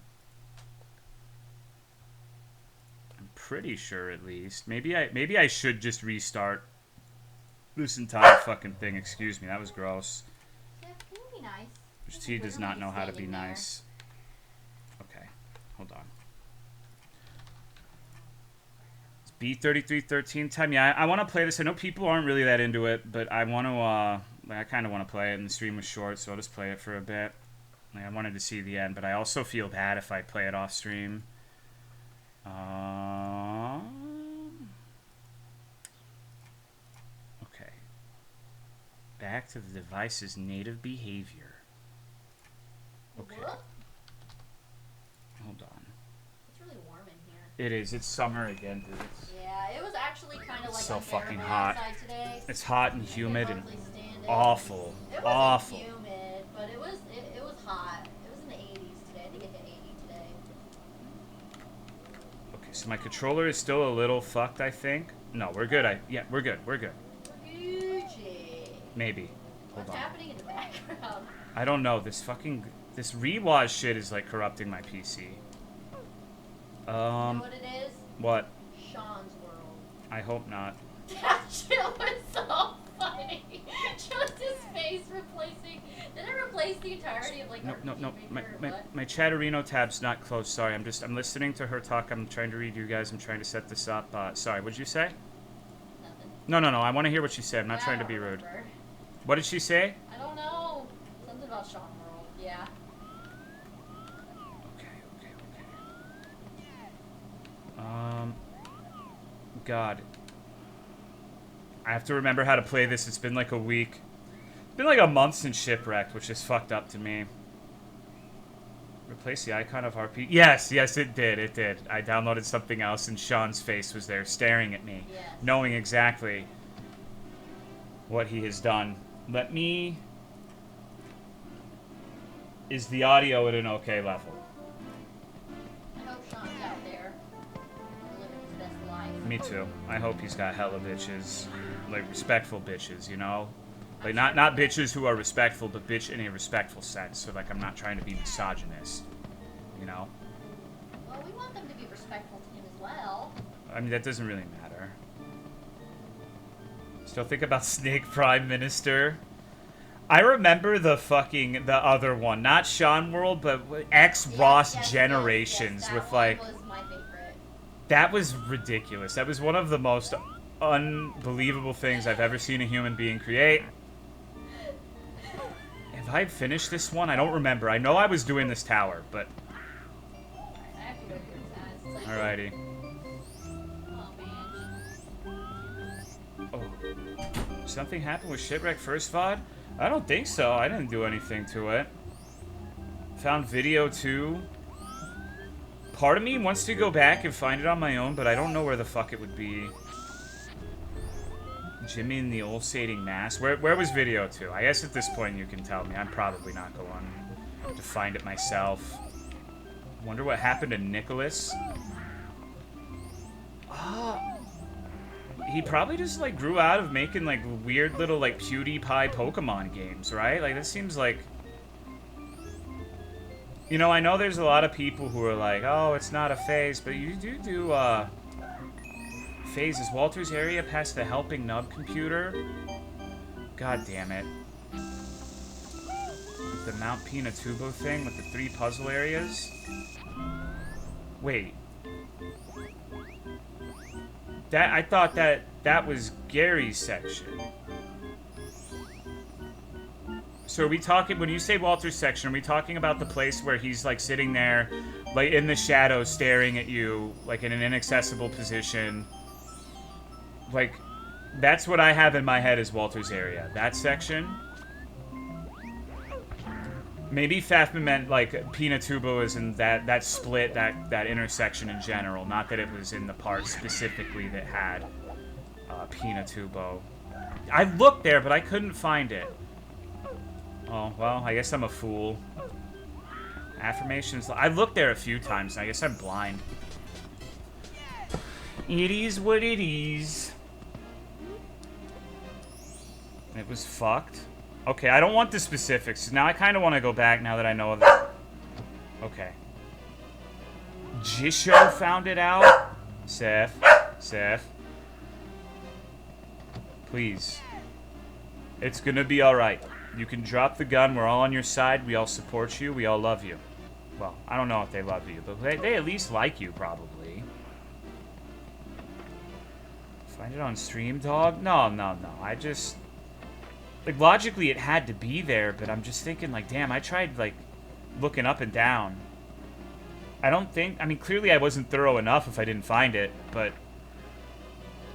I'm pretty sure, at least. Maybe I should just restart this entire fucking thing. Excuse me, that was gross. Yeah, can you be nice? She does not know how to be nice. Okay, hold on. It's B3313 time. Yeah, I want to play this. I know people aren't really that into it, but I want to. I kind of want to play it, and the stream was short, so I'll just play it for a bit. Like, I wanted to see the end, but I also feel bad if I play it off stream. Okay. back to the device's native behavior. Okay. What? Hold on. It's really warm in here. It is. It's summer again, dude. Yeah, it was actually kind of like So unbearable fucking hot. outside today. It's hot and humid and Hardly stand it. awful. It wasn't Awful. humid, but it was hot. It was in the 80s today. I think it hit 80 today. Okay, so my controller is still a little fucked, I think. No, we're good. Yeah, we're good. We're good. Gucci. Maybe. Hold What's on. happening in the background? I don't know. This Rewash shit is like corrupting my PC. You know what it is? What? Sean's World. I hope not. That shit was so funny. Just his face replacing. Did it replace the entirety of like No, our no, no. maker or what? My Chatterino tab's not closed. Sorry, I'm listening to her talk. I'm trying to read you guys. I'm trying to set this up. Sorry, what'd you say? Nothing. No. I want to hear what she said. I'm not trying to be rude. Remember. What did she say? I don't know. Something about Sean World. Yeah. Okay. God. I have to remember how to play this. It's been like a week. It's been like a month since Shipwrecked, which is fucked up to me. Replace the icon of RP. Yes, it did. I downloaded something else and Sean's face was there staring at me, Yes. knowing exactly what he has done. Let me... Is the audio at an okay level? I hope Sean's out there living his best life. Me too. I hope he's got hella bitches. Like, respectful bitches, you know? Like, not bitches who are respectful, but bitch in a respectful sense. So, like, I'm not trying to be misogynist, you know? Well, we want them to be respectful to him as well. I mean, that doesn't really matter. Still think about Snake Prime Minister. I remember the other one. Not Sean World, but X-Ross Generations yes, with, that one like... was my favorite. That was ridiculous. That was one of the most unbelievable things I've ever seen a human being create. Have I finished this one? I don't remember. I know I was doing this tower, but... I have to go through his eyes. Alrighty. Oh, man. Oh. Something happened with Shipwreck first VOD? I don't think so. I didn't do anything to it. Found video too. Part of me wants to go back and find it on my own, but I don't know where the fuck it would be. Jimmy and the Ulsating Mass. Where was video 2? I guess at this point you can tell me. I'm probably not going to find it myself. Wonder what happened to Nicholas. He probably just, like, grew out of making, like, weird little, like, PewDiePie Pokemon games, right? Like, that seems like... You know, I know there's a lot of people who are like, oh, it's not a phase, but you do, phases. Walter's area past the helping nub computer? God damn it. The Mount Pinatubo thing with the 3 puzzle areas? Wait. I thought that was Gary's section. So are we talking, when you say Walter's section, are we talking about the place where he's, like, sitting there, like, in the shadows staring at you, like, in an inaccessible position? Like, that's what I have in my head as Walter's area. That section? Maybe Fafman meant, like, Pinatubo is in that split, that intersection in general. Not that it was in the part specifically that had Pinatubo. I looked there, but I couldn't find it. Oh, well, I guess I'm a fool. Affirmations. I looked there a few times, and I guess I'm blind. It is what it is. It was fucked. Okay, I don't want the specifics. Now I kind of want to go back now that I know of it. Okay. Jisho found it out? Seth. Please. It's gonna be alright. You can drop the gun. We're all on your side. We all support you. We all love you. Well, I don't know if they love you, but they at least like you, probably. Find it on stream, dog? No. I just... Like, logically, it had to be there, but I'm just thinking, like, damn, I tried, like, looking up and down. I don't think... I mean, clearly I wasn't thorough enough if I didn't find it, but...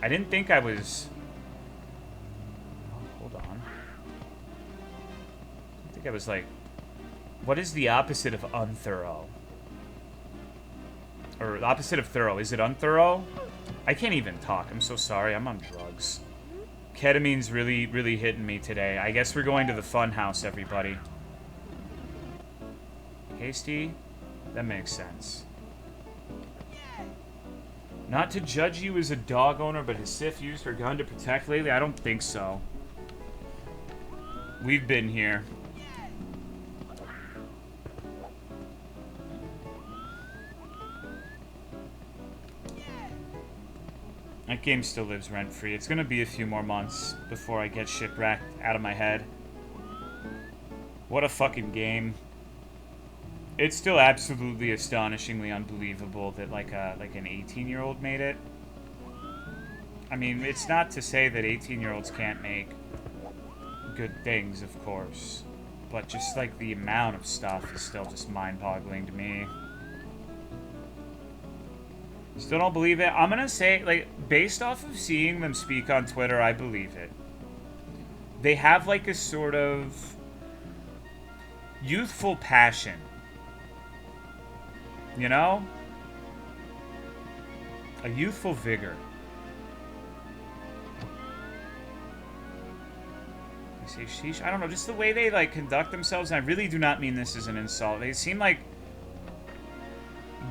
I didn't think I was... Oh, hold on. think I was like, what is the opposite of unthorough? Or the opposite of thorough. Is it unthorough? I can't even talk. I'm so sorry. I'm on drugs. Ketamine's really, really hitting me today. I guess we're going to the fun house, everybody. Hasty? That makes sense. Not to judge you as a dog owner, but has Sif used her gun to protect lately? I don't think so. We've been here. That game still lives rent-free. It's gonna be a few more months before I get shipwrecked out of my head. What a fucking game. It's still absolutely astonishingly unbelievable that like an 18-year-old made it. I mean, it's not to say that 18-year-olds can't make good things, of course. But just like the amount of stuff is still just mind-boggling to me. Still don't believe it. I'm gonna say, like, based off of seeing them speak on Twitter, I believe it. They have like a sort of youthful passion. You know? A youthful vigor. I say sheesh. I don't know, just the way they like conduct themselves, and I really do not mean this as an insult. They seem like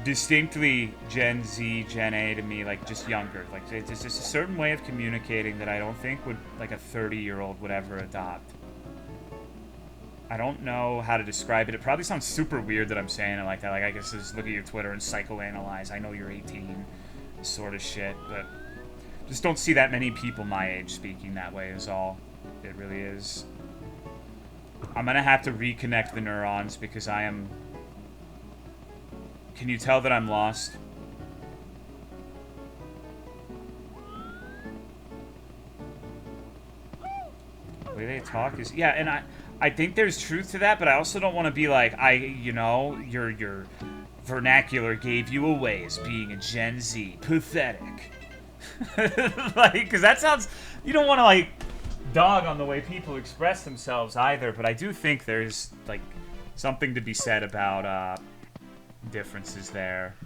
distinctly Gen Z, Gen A to me, like just younger. Like there's just a certain way of communicating that I don't think would like a 30-year-old would ever adopt. I don't know how to describe it. It probably sounds super weird that I'm saying it like that. Like, I guess just look at your Twitter and psychoanalyze. I know you're 18, sort of shit. But just don't see that many people my age speaking that way is all. It really is. I'm going to have to reconnect the neurons because I am... Can you tell that I'm lost? The way they talk is... Yeah, and I think there's truth to that, but I also don't want to be like, you know, your vernacular gave you away as being a Gen Z. Pathetic. Like, because that sounds, you don't want to, like, dog on the way people express themselves either, but I do think there's, like, something to be said about, differences there.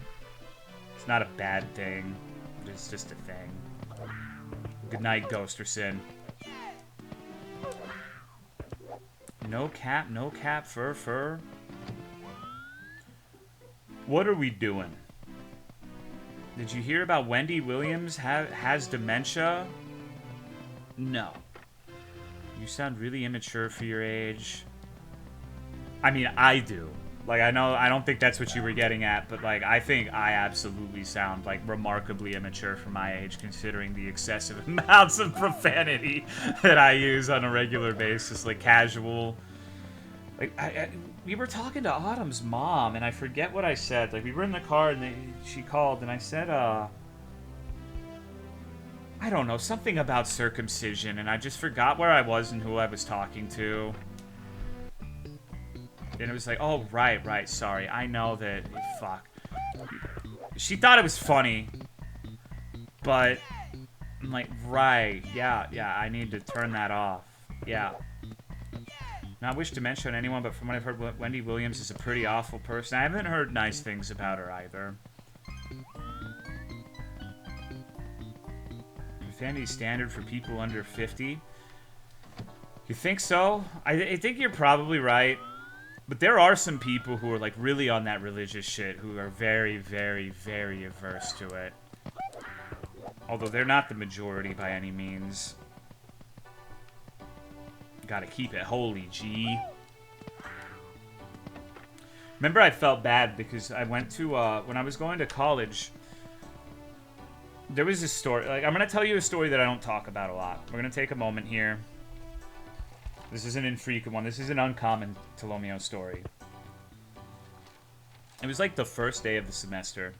It's not a bad thing, but it's just a thing. Good night, Ghosterson. No cap, fur. What are we doing? Did you hear about Wendy Williams has dementia? No. You sound really immature for your age. I mean, I do. Like, I know, I don't think that's what you were getting at, but, like, I think I absolutely sound, like, remarkably immature for my age, considering the excessive amounts of profanity that I use on a regular basis, like, casual. Like, we were talking to Autumn's mom, and I forget what I said. Like, we were in the car, and she called, and I said, I don't know, something about circumcision, and I just forgot where I was and who I was talking to. And it was like, oh, right, sorry. I know that, fuck. She thought it was funny. But, I'm like, right, yeah, I need to turn that off. Yeah. Not wish to mention anyone, but from what I've heard, Wendy Williams is a pretty awful person. I haven't heard nice things about her either. Profanity standard for people under 50? You think so? I think you're probably right. But there are some people who are, like, really on that religious shit who are very, very, very averse to it. Although they're not the majority by any means. Gotta keep it holy, G. Remember, I felt bad because I went to, when I was going to college, there was this story. Like, I'm gonna tell you a story that I don't talk about a lot. We're gonna take a moment here. This is an infrequent one. This is an uncommon Tolomeo story. It was like the first day of the semester.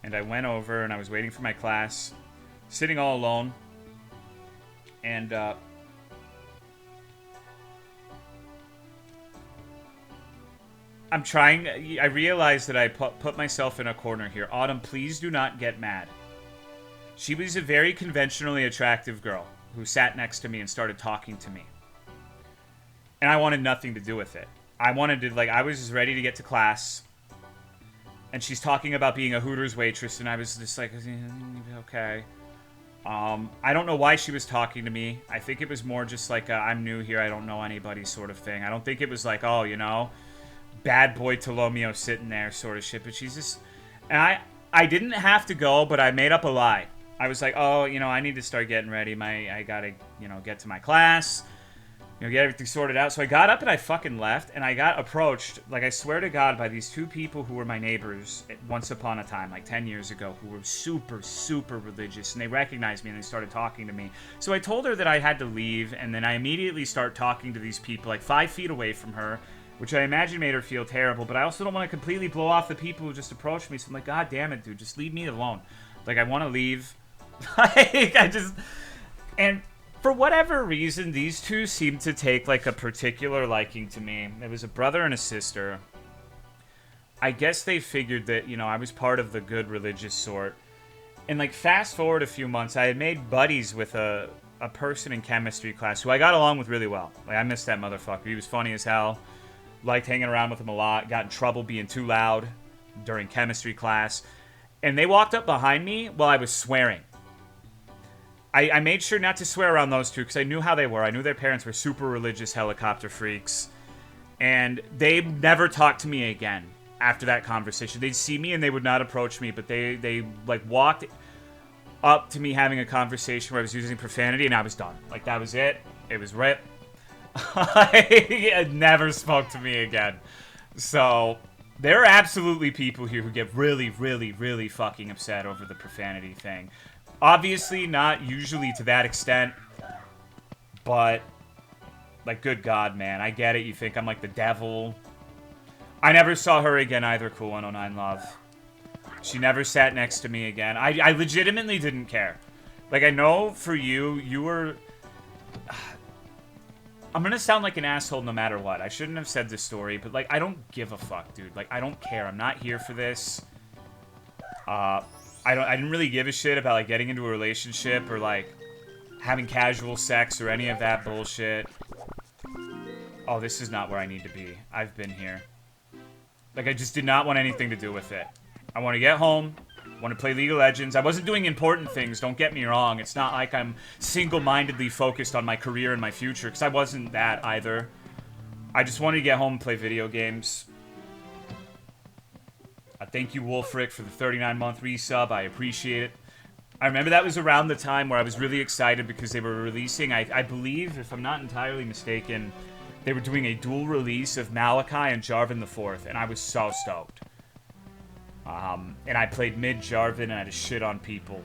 And I went over and I was waiting for my class. Sitting all alone. And, I'm trying... I realized that I put myself in a corner here. Autumn, please do not get mad. She was a very conventionally attractive girl who sat next to me and started talking to me. And I wanted nothing to do with it. I wanted to, like, I was just ready to get to class. And she's talking about being a Hooters waitress, and I was just like, okay. I don't know why she was talking to me. I think it was more just like, I'm new here, I don't know anybody sort of thing. I don't think it was like, oh, you know, bad boy Tolomeo sitting there sort of shit. But she's just... And I didn't have to go, but I made up a lie. I was like, oh, you know, I need to start getting ready. I gotta, you know, get to my class. You know, get everything sorted out. So I got up and I fucking left, and I got approached, like, I swear to God, by these two people who were my neighbors once upon a time, like 10 years ago, who were super, super religious, and they recognized me and they started talking to me. So I told her that I had to leave, and then I immediately start talking to these people, like 5 feet away from her, which I imagine made her feel terrible, but I also don't want to completely blow off the people who just approached me, so I'm like, God damn it, dude, just leave me alone. Like, I want to leave. And... for whatever reason, these two seemed to take, like, a particular liking to me. It was a brother and a sister. I guess they figured that, you know, I was part of the good religious sort. And, like, fast forward a few months, I had made buddies with a person in chemistry class who I got along with really well. Like, I missed that motherfucker. He was funny as hell. Liked hanging around with him a lot. Got in trouble being too loud during chemistry class. And they walked up behind me while I was swearing. I made sure not to swear around those two because I knew how they were. I knew their parents were super religious helicopter freaks. And they never talked to me again after that conversation. They'd see me and they would not approach me, but they like walked up to me having a conversation where I was using profanity and I was done. Like, that was it. It was rip. It never spoke to me again. So there are absolutely people here who get really, really, really fucking upset over the profanity thing. Obviously, not usually to that extent, but, like, good God, man. I get it. You think I'm, like, the devil. I never saw her again either, Cool 109 Love. She never sat next to me again. I legitimately didn't care. Like, I know for you, you were... I'm gonna sound like an asshole no matter what. I shouldn't have said this story, but, like, I don't give a fuck, dude. Like, I don't care. I'm not here for this. I didn't really give a shit about, like, getting into a relationship or, like, having casual sex or any of that bullshit. Oh, this is not where I need to be. I've been here. Like, I just did not want anything to do with it. I want to get home. I want to play League of Legends. I wasn't doing important things, don't get me wrong. It's not like I'm single-mindedly focused on my career and my future, because I wasn't that either. I just wanted to get home and play video games. Thank you, Wolfric, for the 39-month resub. I appreciate it. I remember that was around the time where I was really excited because they were releasing, I believe, if I'm not entirely mistaken, they were doing a dual release of Malachi and Jarvan the Fourth, and I was so stoked. And I played mid Jarvan and I had to shit on people.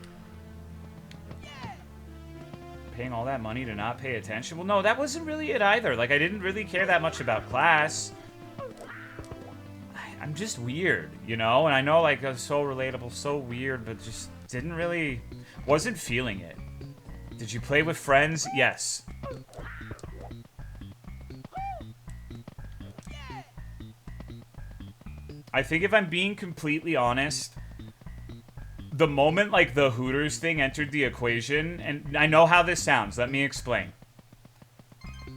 Paying all that money to not pay attention? Well, no, that wasn't really it either. Like, I didn't really care that much about class. I'm just weird, you know? And I know, like, it's so relatable, so weird, but just didn't really... wasn't feeling it. Did you play with friends? Yes. I think if I'm being completely honest, the moment, like, the Hooters thing entered the equation, and I know how this sounds, let me explain.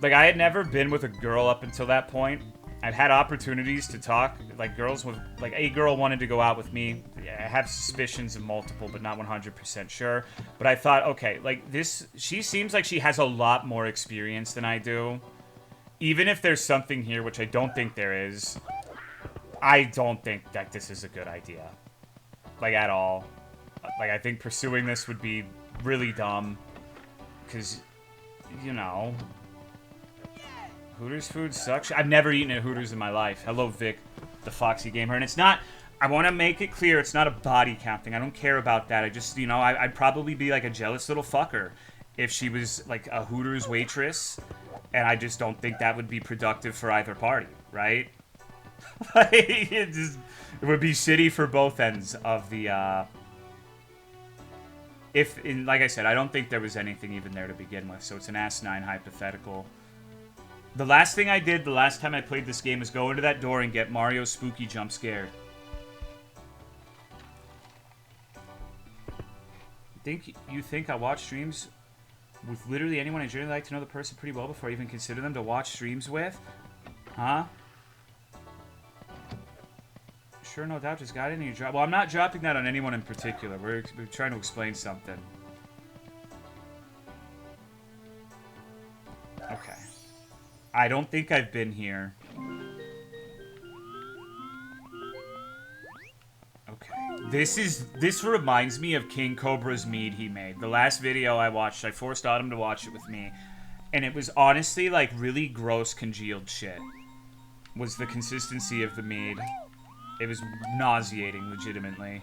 Like, I had never been with a girl up until that point. I've had opportunities to talk, like, girls with, like, a girl wanted to go out with me. I have suspicions of multiple, but not 100% sure. But I thought, okay, like, this, she seems like she has a lot more experience than I do. Even if there's something here, which I don't think there is, I don't think that this is a good idea. Like, at all. Like, I think pursuing this would be really dumb. Because, you know... Hooters food sucks. I've never eaten at Hooters in my life. Hello, Vic, the Foxy Gamer. And it's not... I want to make it clear, it's not a body count thing. I don't care about that. I just, you know, I'd probably be like a jealous little fucker if she was, like, a Hooters waitress. And I just don't think that would be productive for either party, right? Like, it would be shitty for both ends of the, like I said, I don't think there was anything even there to begin with. So it's an asinine hypothetical. The last thing I did the last time I played this game was go into that door and get Mario's spooky jump scared. You think I watch streams With literally anyone, I generally like to know the person pretty well before I even consider them to watch streams with. Huh? Sure, no doubt. Just got in and you drop. Well, I'm not dropping that on anyone in particular. We're trying to explain something. Okay. I don't think I've been here. Okay. This reminds me of King Cobra's mead he made. The last video I watched, I forced Autumn to watch it with me. And it was honestly like really gross congealed shit. Was the consistency of the mead. It was nauseating, legitimately.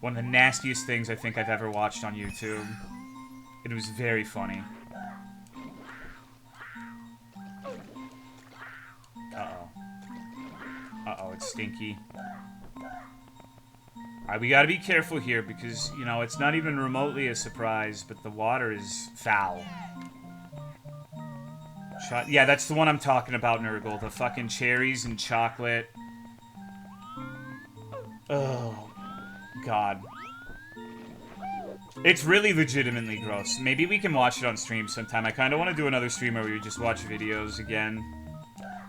One of the nastiest things I think I've ever watched on YouTube. It was very funny. Uh-oh. Uh-oh, it's stinky. Alright, we gotta be careful here because, you know, it's not even remotely a surprise, but the water is foul. Yeah, that's the one I'm talking about, Nurgle. The fucking cherries and chocolate. Oh, God. It's really legitimately gross. Maybe we can watch it on stream sometime. I kind of want to do another stream where we just watch videos again.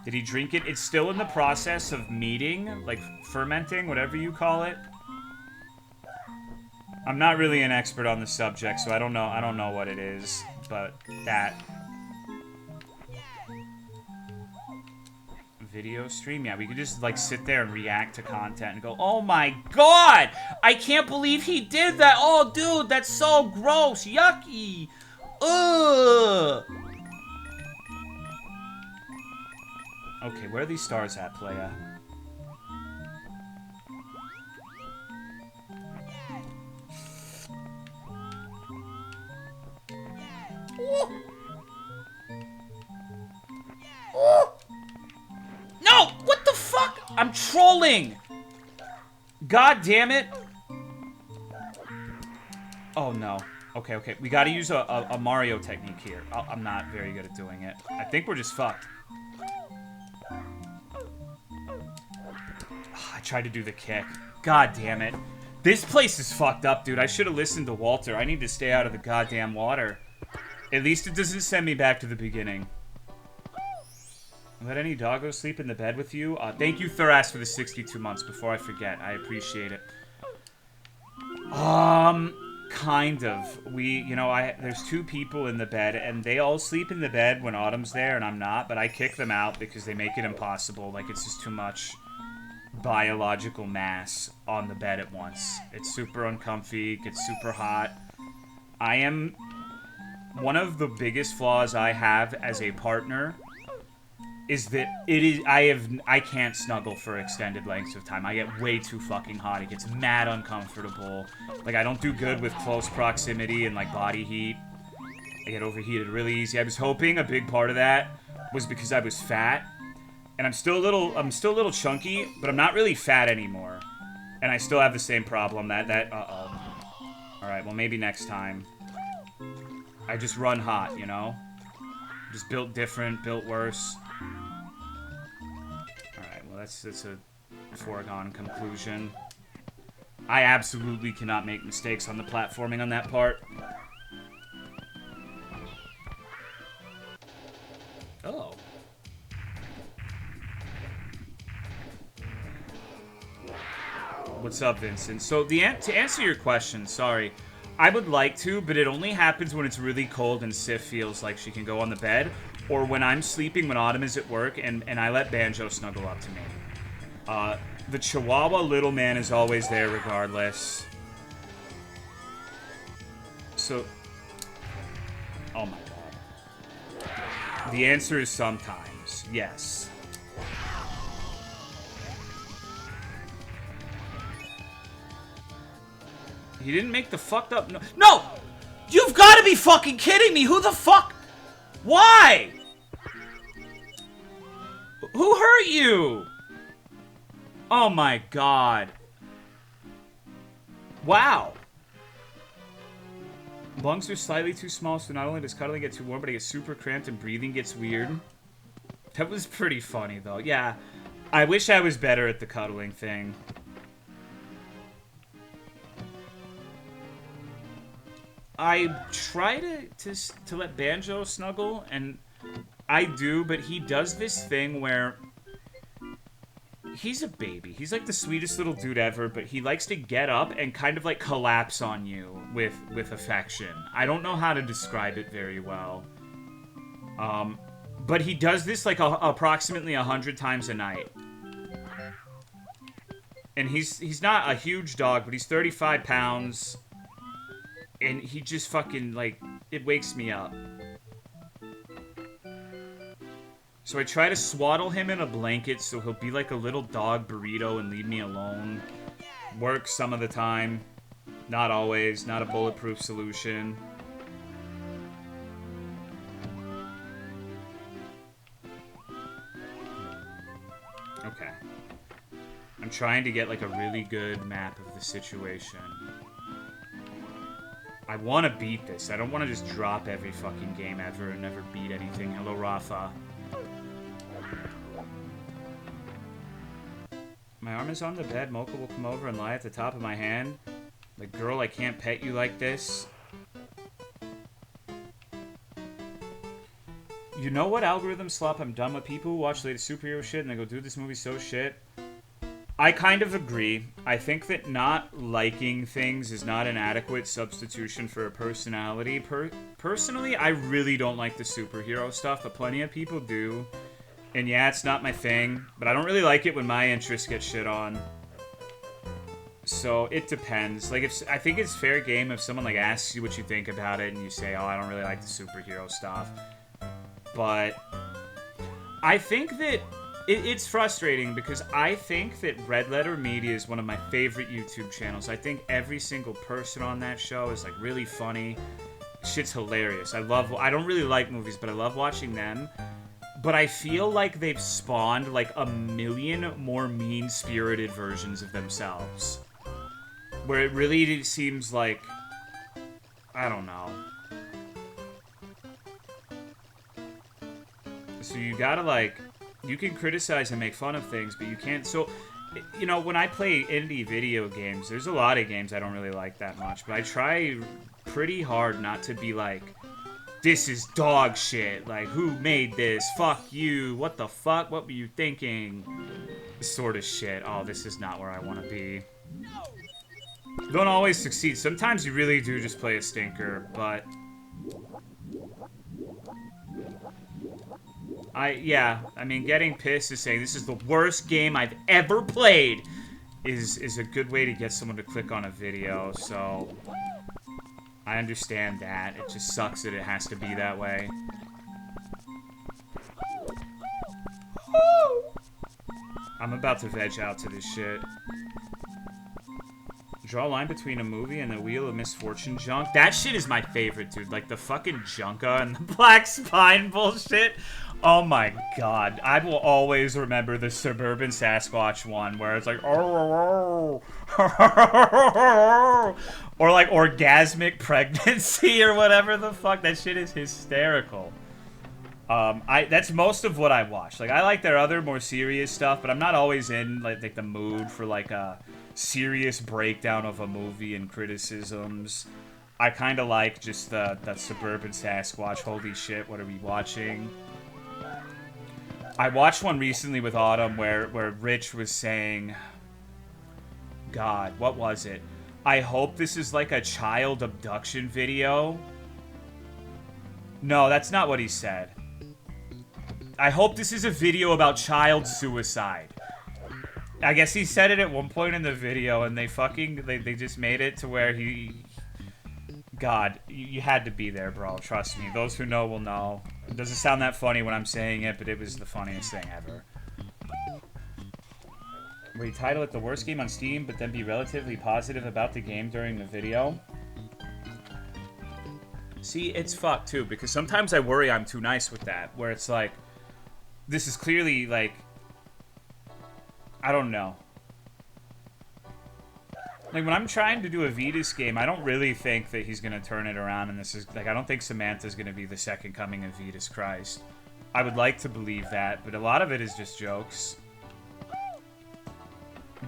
Did he drink it? It's still in the process of meading, like fermenting, whatever you call it. I'm not really an expert on the subject, so I don't know what it is, but that video stream, yeah, we could just like sit there and react to content and go, oh my god, I can't believe he did that. Oh dude, that's so gross, yucky. Ugh. Okay, where are these stars at, playa? No! What the fuck? I'm trolling! God damn it. Oh no. Okay, okay. We gotta use a Mario technique here. I'm not very good at doing it. I think we're just fucked. I tried to do the kick. God damn it. This place is fucked up, dude. I should have listened to Walter. I need to stay out of the goddamn water. At least it doesn't send me back to the beginning. Let any doggo sleep in the bed with you? Thank you, Thuras, for the 62 months. Before I forget, I appreciate it. Kind of. There's two people in the bed, and they all sleep in the bed when Autumn's there, and I'm not, but I kick them out because they make it impossible. Like, it's just too much biological mass on the bed at once. It's super uncomfy, it gets super hot. One of the biggest flaws I have as a partner is that I can't snuggle for extended lengths of time. I get way too fucking hot. It gets mad uncomfortable. Like, I don't do good with close proximity and, like, body heat. I get overheated really easy. I was hoping a big part of that was because I was fat. And I'm still a little chunky, but I'm not really fat anymore. And I still have the same problem uh-oh. Alright, well, maybe next time. I just run hot, you know? Just built different, built worse. Alright, well, that's a foregone conclusion. I absolutely cannot make mistakes on the platforming on that part. Oh. What's up, Vincent? So, to answer your question, sorry, I would like to, but it only happens when it's really cold and Sif feels like she can go on the bed, or when I'm sleeping when Autumn is at work, and I let Banjo snuggle up to me. The Chihuahua little man is always there regardless. So, oh my god. The answer is sometimes, yes. He didn't make the fucked up No! You've got to be fucking kidding me! Who the fuck? Why? Who hurt you? Oh my god. Wow. Lungs are slightly too small, so not only does cuddling get too warm, but it gets super cramped and breathing gets weird. That was pretty funny, though. Yeah. I wish I was better at the cuddling thing. I try to let Banjo snuggle, and I do, but he does this thing where he's a baby. He's like the sweetest little dude ever, but he likes to get up and kind of like collapse on you with affection. I don't know how to describe it very well. But he does this like approximately 100 times a night. And he's not a huge dog, but he's 35 pounds. And he just fucking, like, it wakes me up. So I try to swaddle him in a blanket so he'll be like a little dog burrito and leave me alone. Works some of the time. Not always. Not a bulletproof solution. Okay. I'm trying to get like a really good map of the situation. I want to beat this. I don't want to just drop every fucking game ever and never beat anything. Hello, Rafa. My arm is on the bed. Mocha will come over and lie at the top of my hand. Like, girl, I can't pet you like this. You know what, algorithm slop? I'm done with people who watch latest superhero shit and they go, dude, this movie's so shit. I kind of agree. I think that not liking things is not an adequate substitution for a personality. Personally, I really don't like the superhero stuff, but plenty of people do. And yeah, it's not my thing, but I don't really like it when my interests get shit on. So it depends. Like, I think it's fair game if someone like asks you what you think about it and you say, oh, I don't really like the superhero stuff. But I think that it's frustrating because I think that Red Letter Media is one of my favorite YouTube channels. I think every single person on that show is like really funny. Shit's hilarious. I don't really like movies, but I love watching them. But I feel like they've spawned like a million more mean-spirited versions of themselves. Where it really seems like, I don't know. So you gotta like, you can criticize and make fun of things, but you can't. So, you know, when I play indie video games, there's a lot of games I don't really like that much, but I try pretty hard not to be like, this is dog shit. Like, who made this? Fuck you. What the fuck? What were you thinking? This sort of shit. Oh, this is not where I want to be. Don't always succeed. Sometimes you really do just play a stinker, but I mean, getting pissed is saying this is the worst game I've ever played is a good way to get someone to click on a video, so I understand that. It just sucks that it has to be that way. I'm about to veg out to this shit. Draw a line between a movie and the Wheel of Misfortune junk. That shit is my favorite, dude. Like, the fucking Junka and the Black Spine bullshit. Oh my god. I will always remember the Suburban Sasquatch one where it's like, oh, or like orgasmic pregnancy or whatever the fuck. That shit is hysterical. That's most of what I watch. Like, I like their other more serious stuff, but I'm not always in like the mood for like a serious breakdown of a movie and criticisms. I kind of like just the Suburban Sasquatch. Holy shit, what are we watching? I watched one recently with Autumn where Rich was saying, God, what was it? I hope this is like a child abduction video. No, that's not what he said. I hope this is a video about child suicide. I guess he said it at one point in the video, and they just made it to where he... God, you had to be there, bro. Trust me. Those who know will know. It doesn't sound that funny when I'm saying it, but it was the funniest thing ever. Where you title it the worst game on Steam, but then be relatively positive about the game during the video. See, it's fucked, too, because sometimes I worry I'm too nice with that, where it's like, this is clearly, like, I don't know. Like, when I'm trying to do a Vetus game, I don't really think that he's going to turn it around, and this is, like, I don't think Samantha's going to be the second coming of Vetus Christ. I would like to believe that, but a lot of it is just jokes.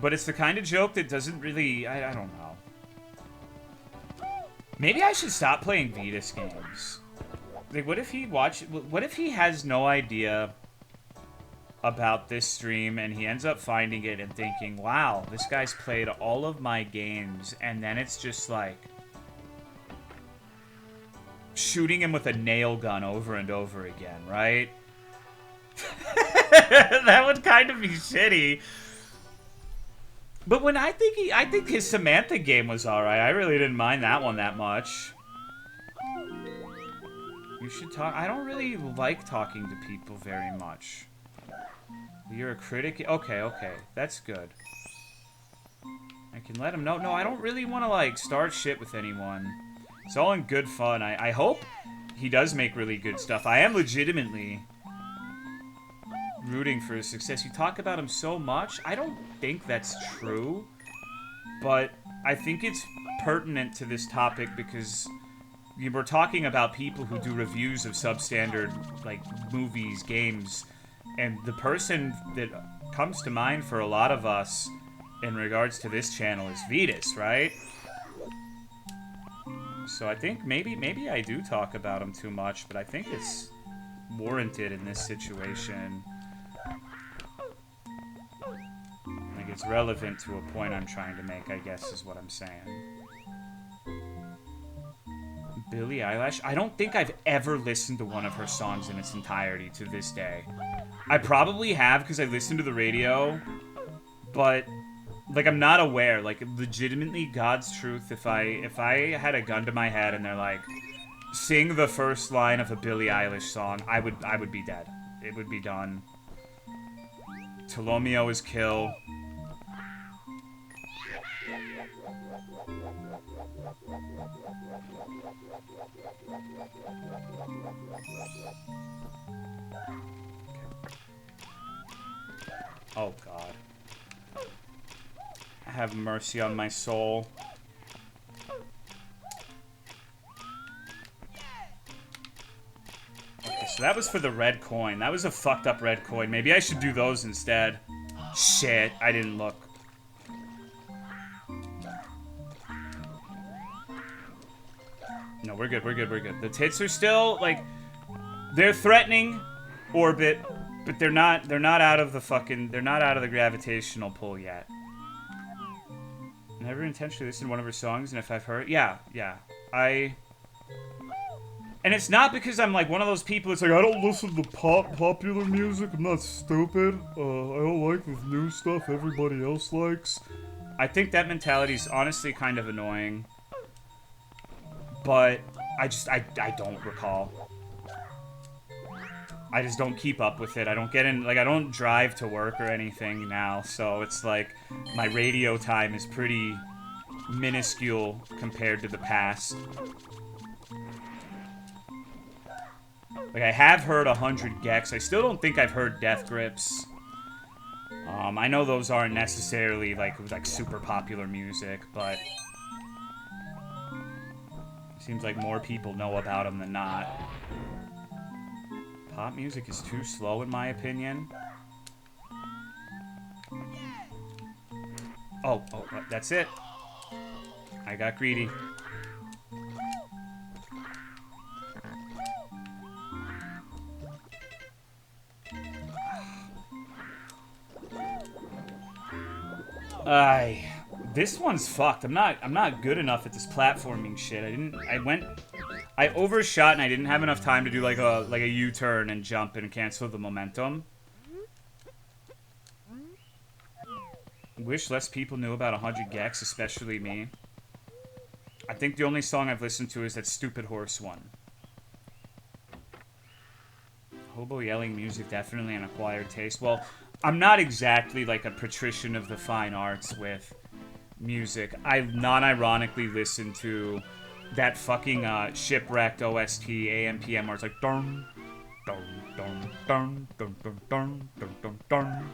But it's the kind of joke that doesn't really, I don't know. Maybe I should stop playing Vetus games. Like, what if he has no idea about this stream and he ends up finding it and thinking, wow, this guy's played all of my games, and then it's just like shooting him with a nail gun over and over again, right? That would kind of be shitty. But when I think his Samantha game was alright. I really didn't mind that one that much. You should talk. I don't really like talking to people very much. You're a critic? Okay, okay. That's good. I can let him know. No, I don't really want to, like, start shit with anyone. It's all in good fun. I hope he does make really good stuff. I am legitimately rooting for his success. You talk about him so much. I don't think that's true, but I think it's pertinent to this topic because we're talking about people who do reviews of substandard, like, movies, games, and the person that comes to mind for a lot of us in regards to this channel is Vetus, right? So I think maybe I do talk about him too much, but I think it's warranted in this situation. Like, it's relevant to a point I'm trying to make, I guess, is what I'm saying. Billie Eilish? I don't think I've ever listened to one of her songs in its entirety to this day. I probably have because I listened to the radio, but like I'm not aware. Like, legitimately, God's truth. If I had a gun to my head and they're like, sing the first line of a Billie Eilish song, I would be dead. It would be done. Tolomeo is kill. Oh, God. Have mercy on my soul. Okay, so that was for the red coin. That was a fucked up red coin. Maybe I should do those instead. Shit, I didn't look. No, we're good, we're good, we're good. The tits are still, like, they're threatening orbit, but they're not out of the fucking, they're not out of the gravitational pull yet. Never intentionally listened to one of her songs, and if I've heard, yeah, and it's not because I'm like one of those people that's like, I don't listen to popular music, I'm not stupid, I don't like the new stuff everybody else likes. I think that mentality is honestly kind of annoying, but I don't recall. I just don't keep up with it. I don't get in, like, I don't drive to work or anything now, so it's like my radio time is pretty minuscule compared to the past. Like, I have heard 100 Gex. I still don't think I've heard Death Grips. I know those aren't necessarily like super popular music, but it seems like more people know about them than not. Pop music is too slow, in my opinion. Oh, that's it. I got greedy. This one's fucked. I'm not good enough at this platforming shit. I overshot and I didn't have enough time to do like a U-turn and jump and cancel the momentum. Wish less people knew about 100 Gex, especially me. I think the only song I've listened to is that stupid horse one. Hobo yelling music, definitely an acquired taste. Well, I'm not exactly like a patrician of the fine arts with music. I non-ironically listen to that fucking Shipwrecked OST AMPM where it's like dun dun dun dun dun dun dun dun dun dun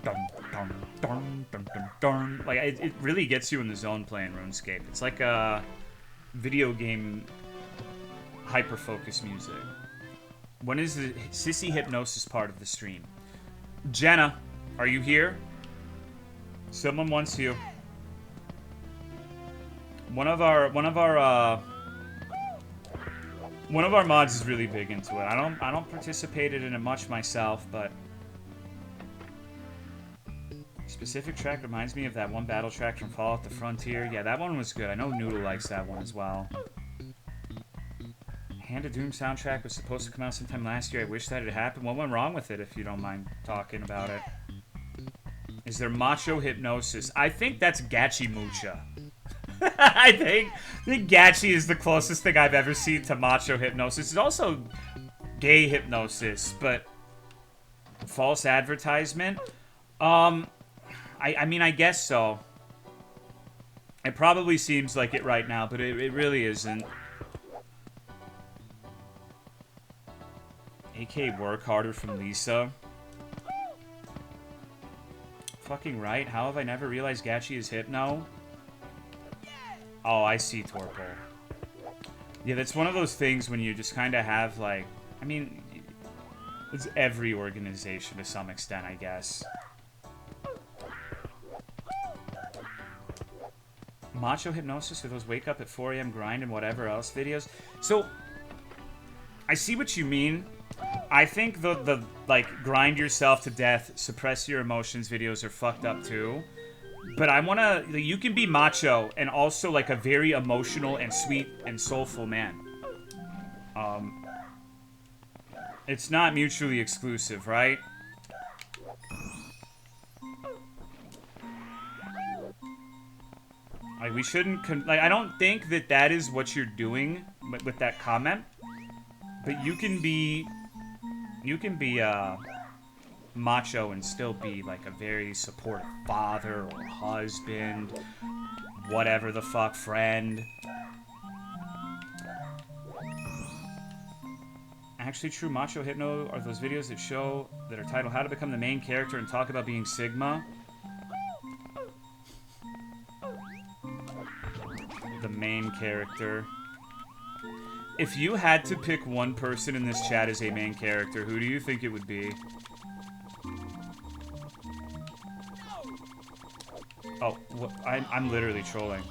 dun dun dun dun dun dun. Like it really gets you in the zone playing RuneScape. It's like a video game hyper-focus music. When is the Sissy Hypnosis part of the stream? Jenna, are you here? Someone wants you. One of our One of our mods is really big into it. I don't participate in it much myself, but specific track reminds me of that one battle track from Fallout: The Frontier. Yeah, that one was good. I know Noodle likes that one as well. Hand of Doom soundtrack was supposed to come out sometime last year. I wish that had happened. What went wrong with it, if you don't mind talking about it? Is there Macho Hypnosis? I think that's Gachi Mucha. I think Gachi is the closest thing I've ever seen to Macho Hypnosis. It's also Gay Hypnosis, but false advertisement? I mean, I guess so. It probably seems like it right now, but it really isn't. AK Work Harder from Lisa. Fucking right. How have I never realized Gachi is Hypno? Oh, I see, Torpor. Yeah, that's one of those things when you just kind of have, like... I mean, it's every organization to some extent, I guess. Macho Hypnosis for those wake up at 4 a.m. grind and whatever else videos. So, I see what you mean. I think the like, grind yourself to death, suppress your emotions videos are fucked up too. But I wanna, you can be macho and also like a very emotional and sweet and soulful man. It's not mutually exclusive, right? Like, we shouldn't, like, I don't think that that is what you're doing with that comment. But you can be macho and still be like a very supportive father or husband, whatever the fuck, friend. Actually, true macho hypno are those videos that show that are titled "How to Become the Main Character" and talk about being Sigma. The main character. If you had to pick one person in this chat as a main character, who do you think it would be? Oh, I'm literally trolling.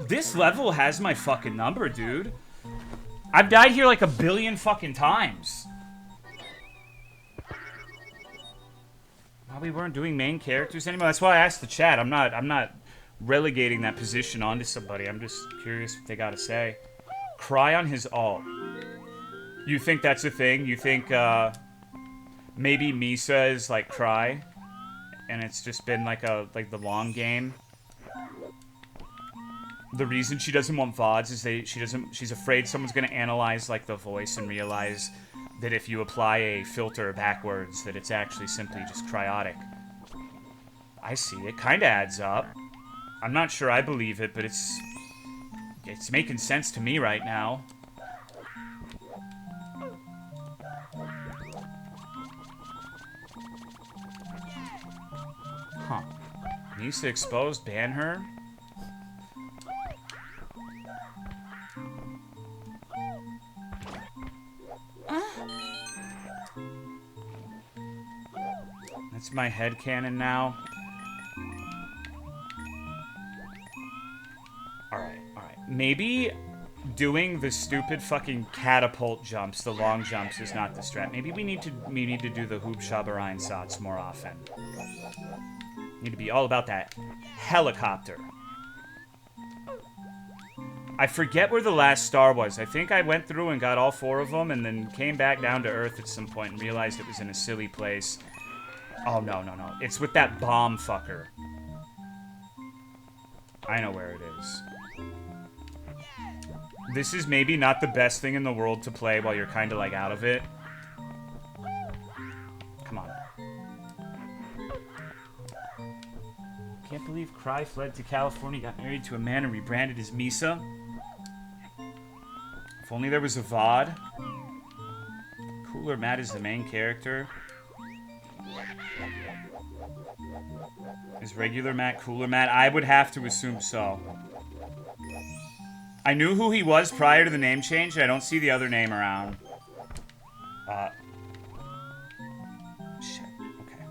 This level has my fucking number, dude. I've died here like a billion fucking times. We weren't doing main characters anymore. That's why I asked the chat. I'm not relegating that position onto somebody. I'm just curious what they gotta say. Cry on his ult. You think that's a thing? You think maybe Misa is like Cry, and it's just been like the long game. The reason she doesn't want VODs is she's afraid someone's gonna analyze like the voice and realize that if you apply a filter backwards, that it's actually simply just cryotic. I see. It kind of adds up. I'm not sure I believe it, but it's making sense to me right now. Huh. Nisa exposed, ban her? That's my headcanon now. Alright. Maybe doing the stupid fucking catapult jumps, the long jumps, is not the strat. Maybe we need to do the Hoop Shabarine Sots more often. Need to be all about that helicopter. I forget where the last star was. I think I went through and got all 4 of them and then came back down to Earth at some point and realized it was in a silly place. Oh, no. It's with that bomb fucker. I know where it is. This is maybe not the best thing in the world to play while you're kind of like out of it. Come on. Can't believe Cry fled to California, got married to a man, and rebranded as Misa. If only there was a VOD. Cooler Matt is the main character. Is regular Matt Cooler Matt? I would have to assume so. I knew who he was prior to the name change, and I don't see the other name around. Shit. Okay.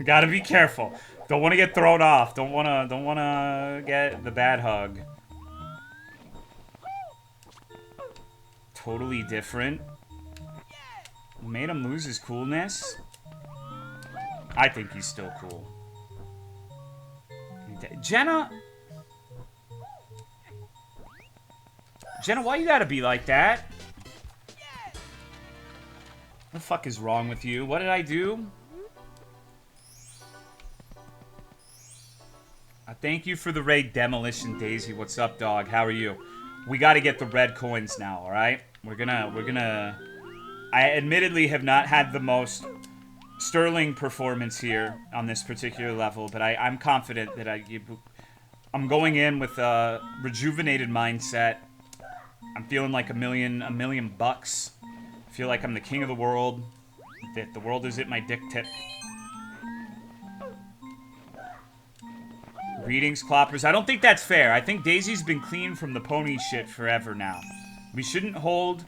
Gotta be careful. Don't want to get thrown off. Don't wanna get the bad hug. Totally different. Made him lose his coolness. I think he's still cool. Jenna, why you gotta be like that? What the fuck is wrong with you? What did I do? Thank you for the raid, Demolition Daisy. What's up, dog? How are you? We gotta get the red coins now, alright? We're gonna... I admittedly have not had the most sterling performance here on this particular level, but I'm confident that I'm going in with a rejuvenated mindset. I'm feeling like a million bucks. I feel like I'm the king of the world. That the world is at my dick tip. Greetings, Cloppers. I don't think that's fair. I think Daisy's been clean from the pony shit forever now. We shouldn't hold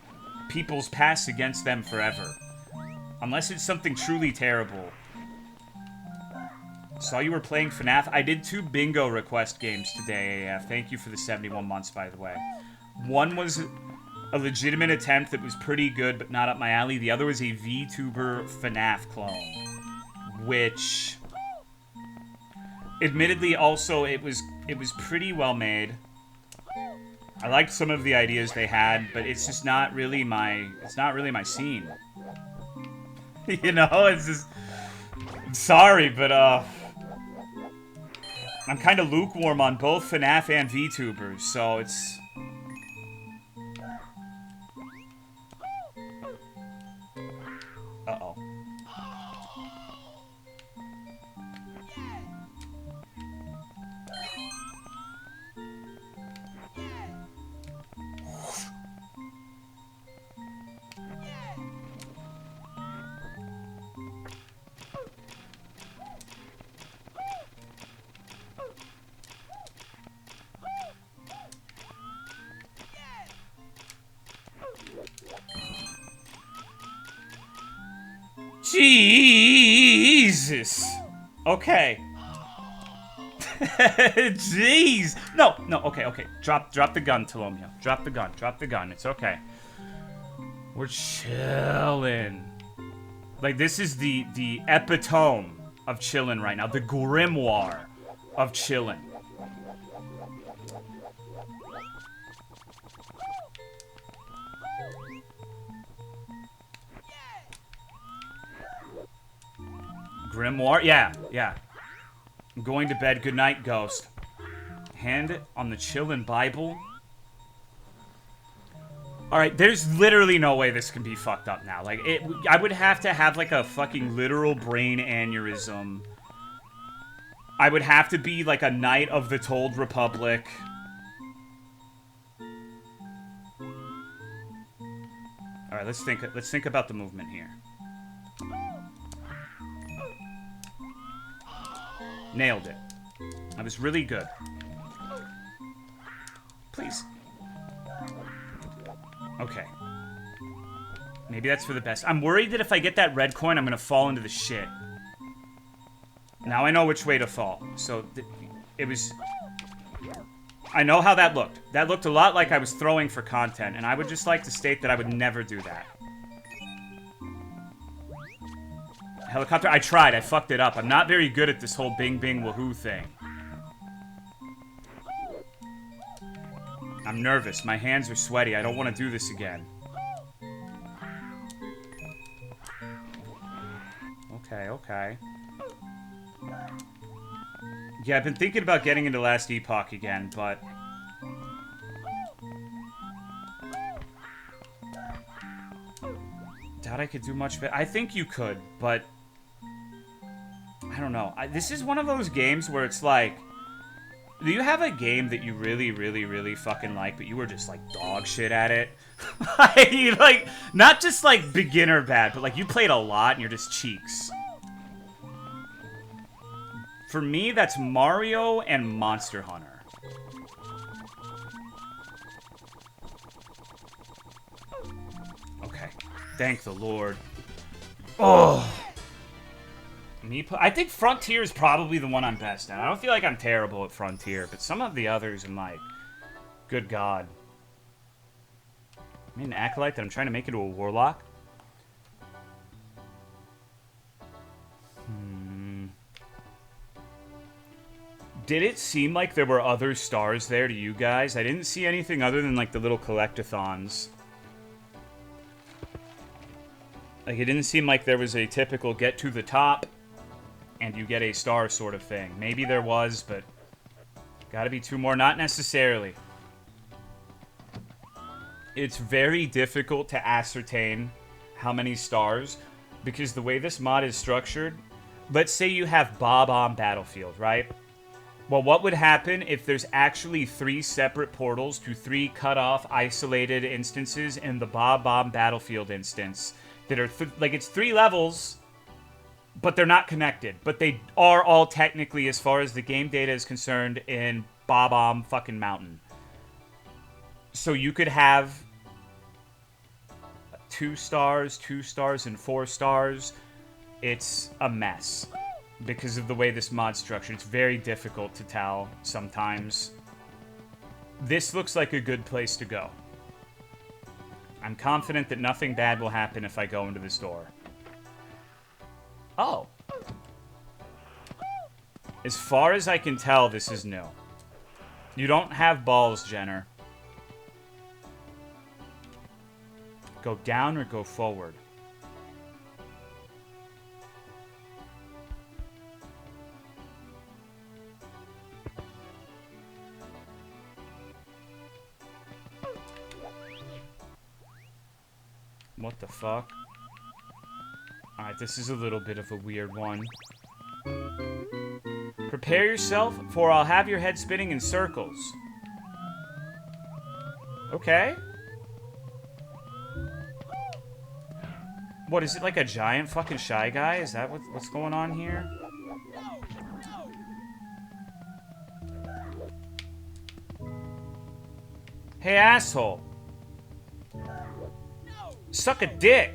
people's past against them forever. Unless it's something truly terrible. Saw you were playing FNAF. I did 2 bingo request games today, AF. Thank you for the 71 months, by the way. One was a legitimate attempt that was pretty good, but not up my alley. The other was a VTuber FNAF clone. Which... admittedly, also, it was pretty well made. I liked some of the ideas they had, but it's just not really my scene. You know, it's just... I'm sorry, but, I'm kind of lukewarm on both FNAF and VTubers, so it's... Uh-oh. Jesus. Okay. Jeez. No, okay. Drop the gun, Tolomeo. Drop the gun. It's okay. We're chilling. Like, this is the epitome of chilling right now. The grimoire of chilling. Grimoire? Yeah. I'm going to bed. Good night, Ghost. Hand on the chillin' Bible. Alright, there's literally no way this can be fucked up now. Like, I would have to have, like, a fucking literal brain aneurysm. I would have to be, like, a knight of the Told Republic. Alright, let's think about the movement here. Nailed it. That was really good. Please. Okay. Maybe that's for the best. I'm worried that if I get that red coin, I'm gonna fall into the shit. Now I know which way to fall. So, it was... I know how that looked. That looked a lot like I was throwing for content, and I would just like to state that I would never do that. Helicopter, I tried. I fucked it up. I'm not very good at this whole bing bing woohoo thing. I'm nervous. My hands are sweaty. I don't want to do this again. Okay. Yeah, I've been thinking about getting into Last Epoch again, but... doubt I could do much better. I think you could, but... I don't know. This is one of those games where it's like... do you have a game that you really fucking like, but you were just, like, dog shit at it? Like, not just, like, beginner bad, but, like, you played a lot and you're just cheeks. For me, that's Mario and Monster Hunter. Okay. Thank the Lord. Oh! I think Frontier is probably the one I'm best at. I don't feel like I'm terrible at Frontier, but some of the others I'm like, good God. I made an Acolyte that I'm trying to make into a Warlock. Did it seem like there were other stars there to you guys? I didn't see anything other than like the little collectathons. Like it didn't seem like there was a typical get to the top and you get a star sort of thing. Maybe there was, but gotta be 2 more. Not necessarily. It's very difficult to ascertain how many stars because the way this mod is structured, let's say you have Bob on Battlefield, right? Well, what would happen if there's actually 3 separate portals to 3 cut-off, isolated instances in the Bob Battlefield instance that are, like, it's 3 levels, but they're not connected. But they are all technically, as far as the game data is concerned, in Bob fucking Mountain. So you could have 2 stars, 2 stars, and 4 stars. It's a mess. Because of the way this mod's structured, it's very difficult to tell sometimes. This looks like a good place to go. I'm confident that nothing bad will happen if I go into this door. Oh. As far as I can tell, this is new. You don't have balls, Jenner. Go down or go forward? What the fuck? Alright, this is a little bit of a weird one. Prepare yourself, for I'll have your head spinning in circles. Okay. What, is it like a giant fucking Shy Guy? Is that what's going on here? Hey, asshole. Suck a dick.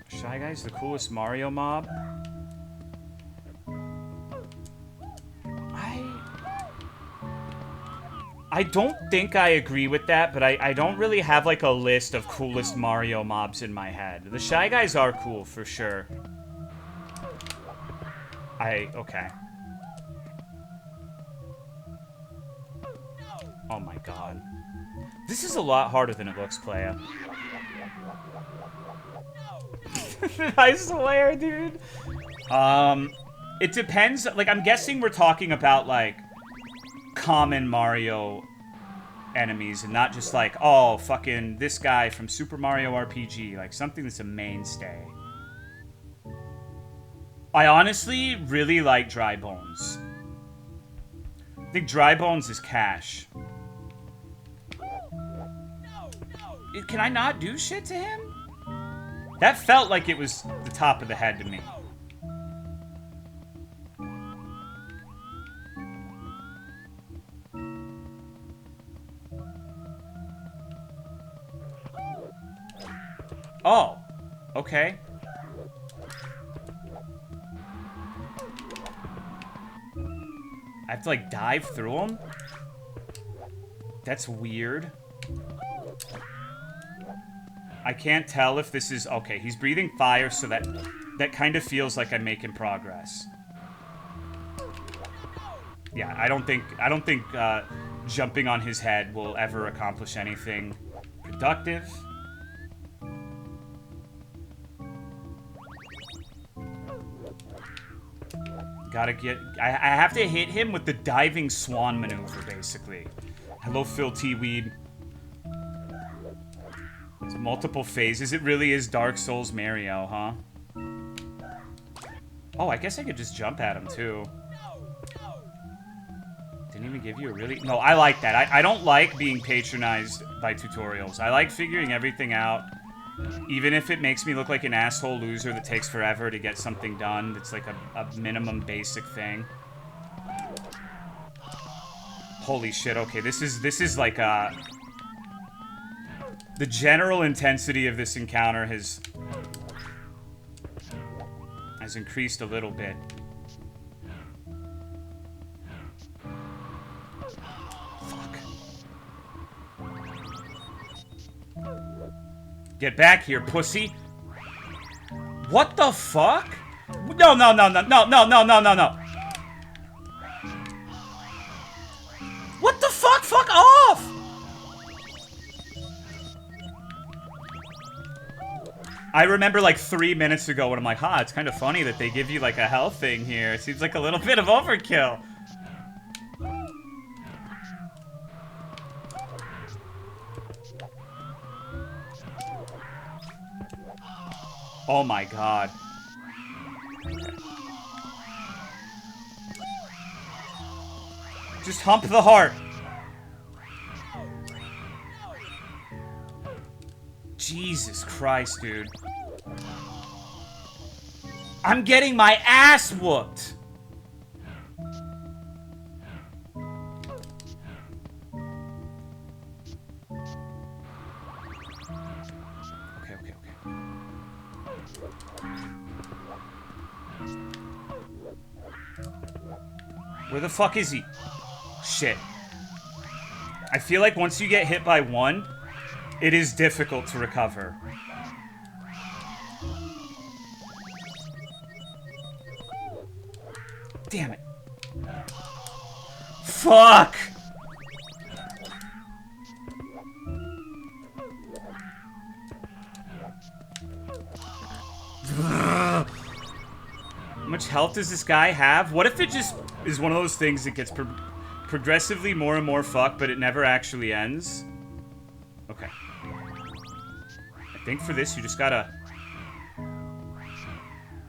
Shy Guy's the coolest Mario mob. I don't think I agree with that, but I don't really have like a list of coolest Mario mobs in my head. The Shy Guys are cool for sure. Okay. Oh my god. This is a lot harder than it looks, playa. I swear, dude. It depends. Like, I'm guessing we're talking about, like, common Mario enemies and not just like, oh, fucking this guy from Super Mario RPG. Like, something that's a mainstay. I honestly really like Dry Bones. I think Dry Bones is cash. Can I not do shit to him? That felt like it was the top of the head to me. Oh, okay. I have to, like, dive through him? That's weird. I can't tell if this is... Okay, he's breathing fire, so that kind of feels like I'm making progress. Yeah, I don't think jumping on his head will ever accomplish anything productive. Gotta get... I have to hit him with the diving swan maneuver, basically. Hello, Phil T. Weed. It's multiple phases. It really is Dark Souls Mario, huh? Oh, I guess I could just jump at him, too. Didn't even give you a really... No, I like that. I don't like being patronized by tutorials. I like figuring everything out. Even if it makes me look like an asshole loser that takes forever to get something done. That's like a minimum basic thing. Holy shit, okay. This is like a... The general intensity of this encounter has increased a little bit. Fuck. Get back here, pussy. What the fuck? No, no, no, no, no, no, no, no, no, no. What the fuck? Fuck off! I remember like 3 minutes ago when I'm like, it's kind of funny that they give you like a health thing here. It seems like a little bit of overkill. Oh my god. Just hump the heart. Jesus Christ, dude. I'm getting my ass whooped. Okay, okay, okay. Where the fuck is he? Shit. I feel like once you get hit by one, it is difficult to recover. Damn it. Fuck! How much health does this guy have? What if it just is one of those things that gets progressively more and more fucked, but it never actually ends? Okay. I think for this, you just gotta...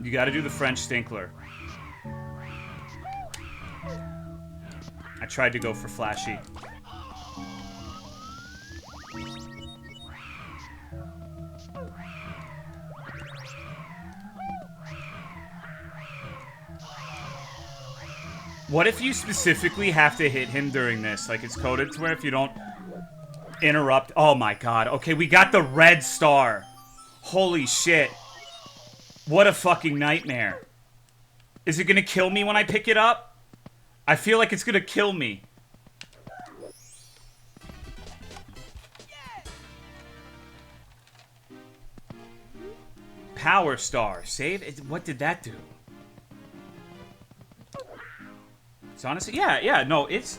You gotta do the French Stinkler. I tried to go for flashy. What if you specifically have to hit him during this? Like, it's coded to where if you don't interrupt... Oh my god. Okay, we got the red star. Holy shit. What a fucking nightmare. Is it gonna kill me when I pick it up? I feel like it's gonna kill me. Power star. Save? What did that do? It's honestly... Yeah, no, it's...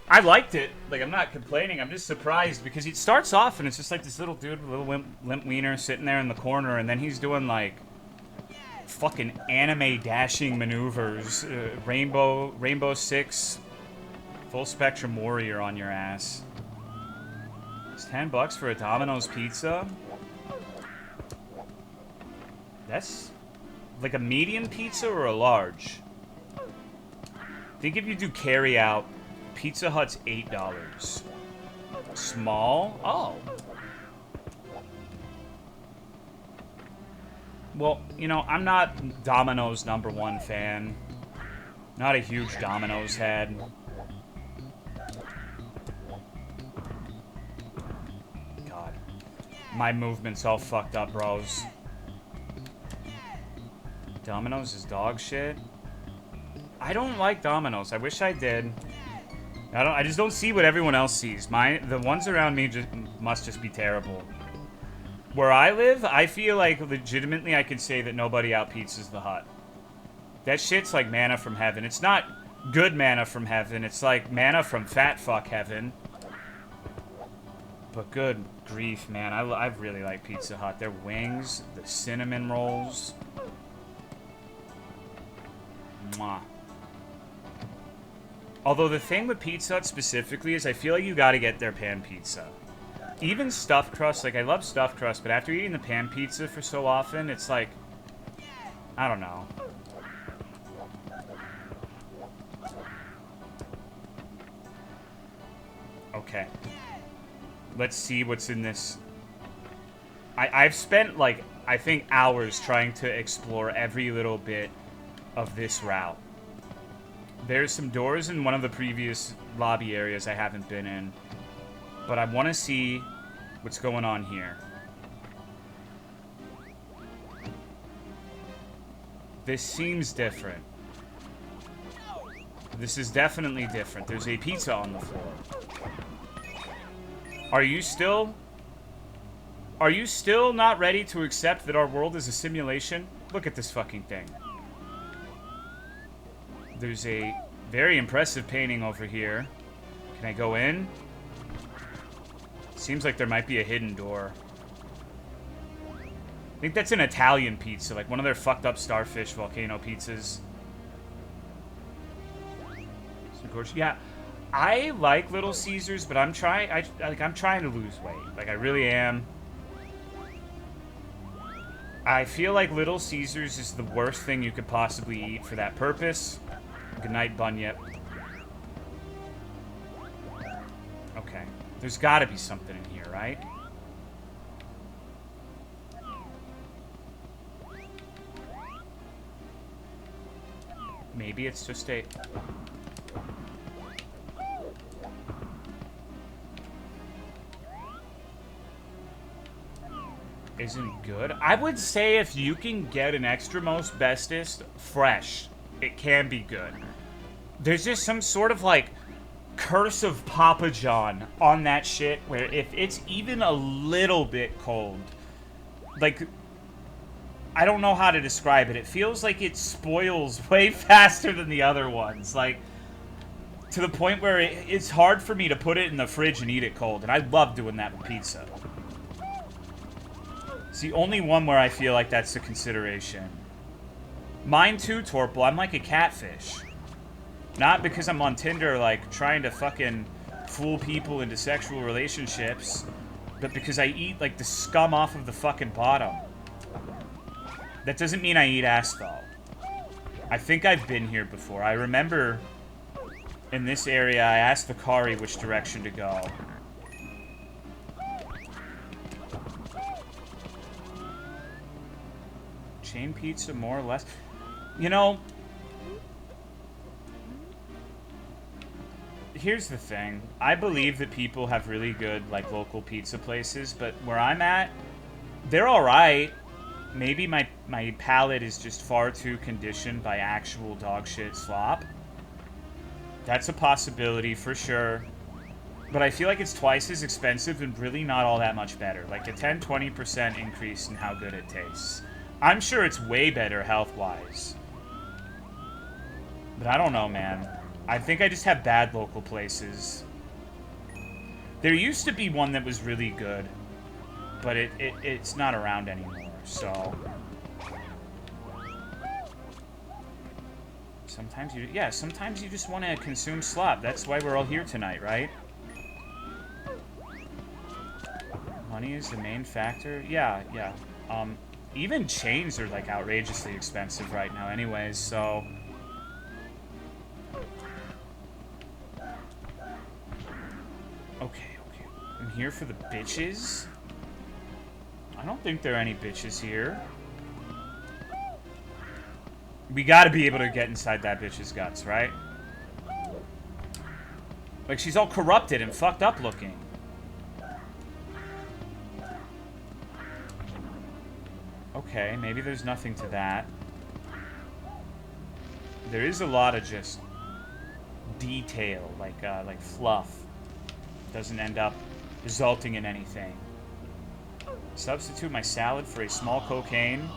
I liked it. Like, I'm not complaining. I'm just surprised because it starts off and it's just like this little dude with a little limp wiener sitting there in the corner, and then he's doing, like, fucking anime dashing maneuvers. Rainbow Six full spectrum warrior on your ass. It's $10 for a Domino's pizza. That's like a medium pizza or a large? I think if you do carry out, Pizza Hut's $8. Small? Oh. Well, you know, I'm not Domino's #1 fan. Not a huge Domino's head. God. My movement's all fucked up, bros. Domino's is dog shit. I don't like Domino's. I wish I did. I just don't see what everyone else sees. The ones around me must just be terrible. Where I live, I feel like legitimately I can say that nobody outpizzas the Hut. That shit's like manna from heaven. It's not good manna from heaven. It's like manna from fat fuck heaven. But good grief, man. I really like Pizza Hut. Their wings, the cinnamon rolls. Mwah. Although the thing with Pizza Hut specifically is I feel like you gotta get their pan pizza. Even stuffed crust, like I love stuffed crust, but after eating the pan pizza for so often, it's like, I don't know. Okay. Let's see what's in this. I've spent like, I think hours trying to explore every little bit of this route. There's some doors in one of the previous lobby areas I haven't been in. But I want to see What's going on here? This seems different. This is definitely different. There's a pizza on the floor. Are you still not ready to accept that our world is a simulation? Look at this fucking thing. There's a very impressive painting over here. Can I go in? Seems like there might be a hidden door. I think that's an Italian pizza, like one of their fucked up starfish volcano pizzas. Yeah, I like Little Caesars, but I'm trying to lose weight. Like, I really am. I feel like Little Caesars is the worst thing you could possibly eat for that purpose. Good night, Bunyip. Okay. There's gotta be something in here, right? Maybe it's just a... Isn't good. I would say if you can get an extramost bestest fresh, it can be good. There's just some sort of like curse of Papa John on that shit where if it's even a little bit cold, like, I don't know how to describe it. It feels like it spoils way faster than the other ones. Like, to the point where it's hard for me to put it in the fridge and eat it cold. And I love doing that with pizza. It's the only one where I feel like that's a consideration. Mine too, Torple. I'm like a catfish. Not because I'm on Tinder, like, trying to fucking fool people into sexual relationships, but because I eat, like, the scum off of the fucking bottom. That doesn't mean I eat ass, though. I think I've been here before. I remember in this area, I asked the Kari which direction to go. Chain pizza, more or less. You know, here's the thing. I believe that people have really good, like, local pizza places, but where I'm at, they're alright. Maybe my palate is just far too conditioned by actual dog shit slop. That's a possibility, for sure. But I feel like it's twice as expensive and really not all that much better. Like a 10-20% increase in how good it tastes. I'm sure it's way better health-wise. But I don't know, man. I think I just have bad local places. There used to be one that was really good, but it's not around anymore, so... Sometimes you just want to consume slop. That's why we're all here tonight, right? Money is the main factor? Yeah. Even chains are, like, outrageously expensive right now anyways, so... Okay. I'm here for the bitches? I don't think there are any bitches here. We gotta be able to get inside that bitch's guts, right? Like, she's all corrupted and fucked up looking. Okay, maybe there's nothing to that. There is a lot of just detail, like fluff. Doesn't end up resulting in anything. Substitute my salad for a small cocaine.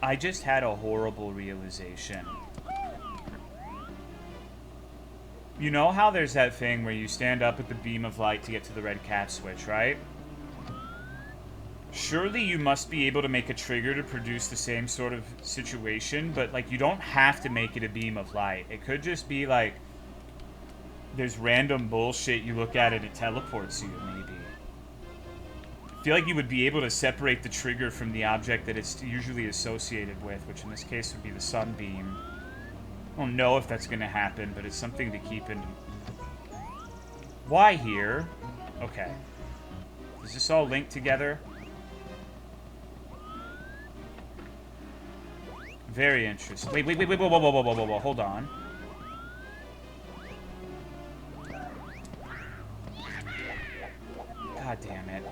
I just had a horrible realization. You know how there's that thing where you stand up at the beam of light to get to the red cap switch, right? Surely you must be able to make a trigger to produce the same sort of situation, but, like, you don't have to make it a beam of light. It could just be, like, there's random bullshit you look at and it teleports you, maybe. I feel like you would be able to separate the trigger from the object that it's usually associated with, which in this case would be the sunbeam. I don't know if that's going to happen, but it's something to keep in... Why here? Okay. Does this all link together? Very interesting. Wait, whoa, hold on. God damn it.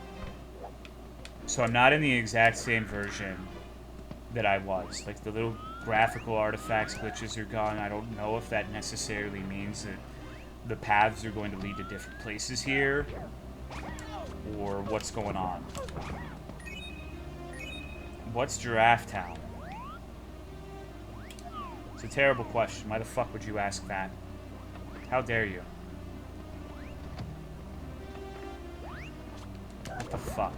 So I'm not in the exact same version that I was. Like, the little graphical artifacts, glitches are gone. I don't know if that necessarily means that the paths are going to lead to different places here, or what's going on. What's Giraffe Town? It's a terrible question. Why the fuck would you ask that? How dare you? What the fuck?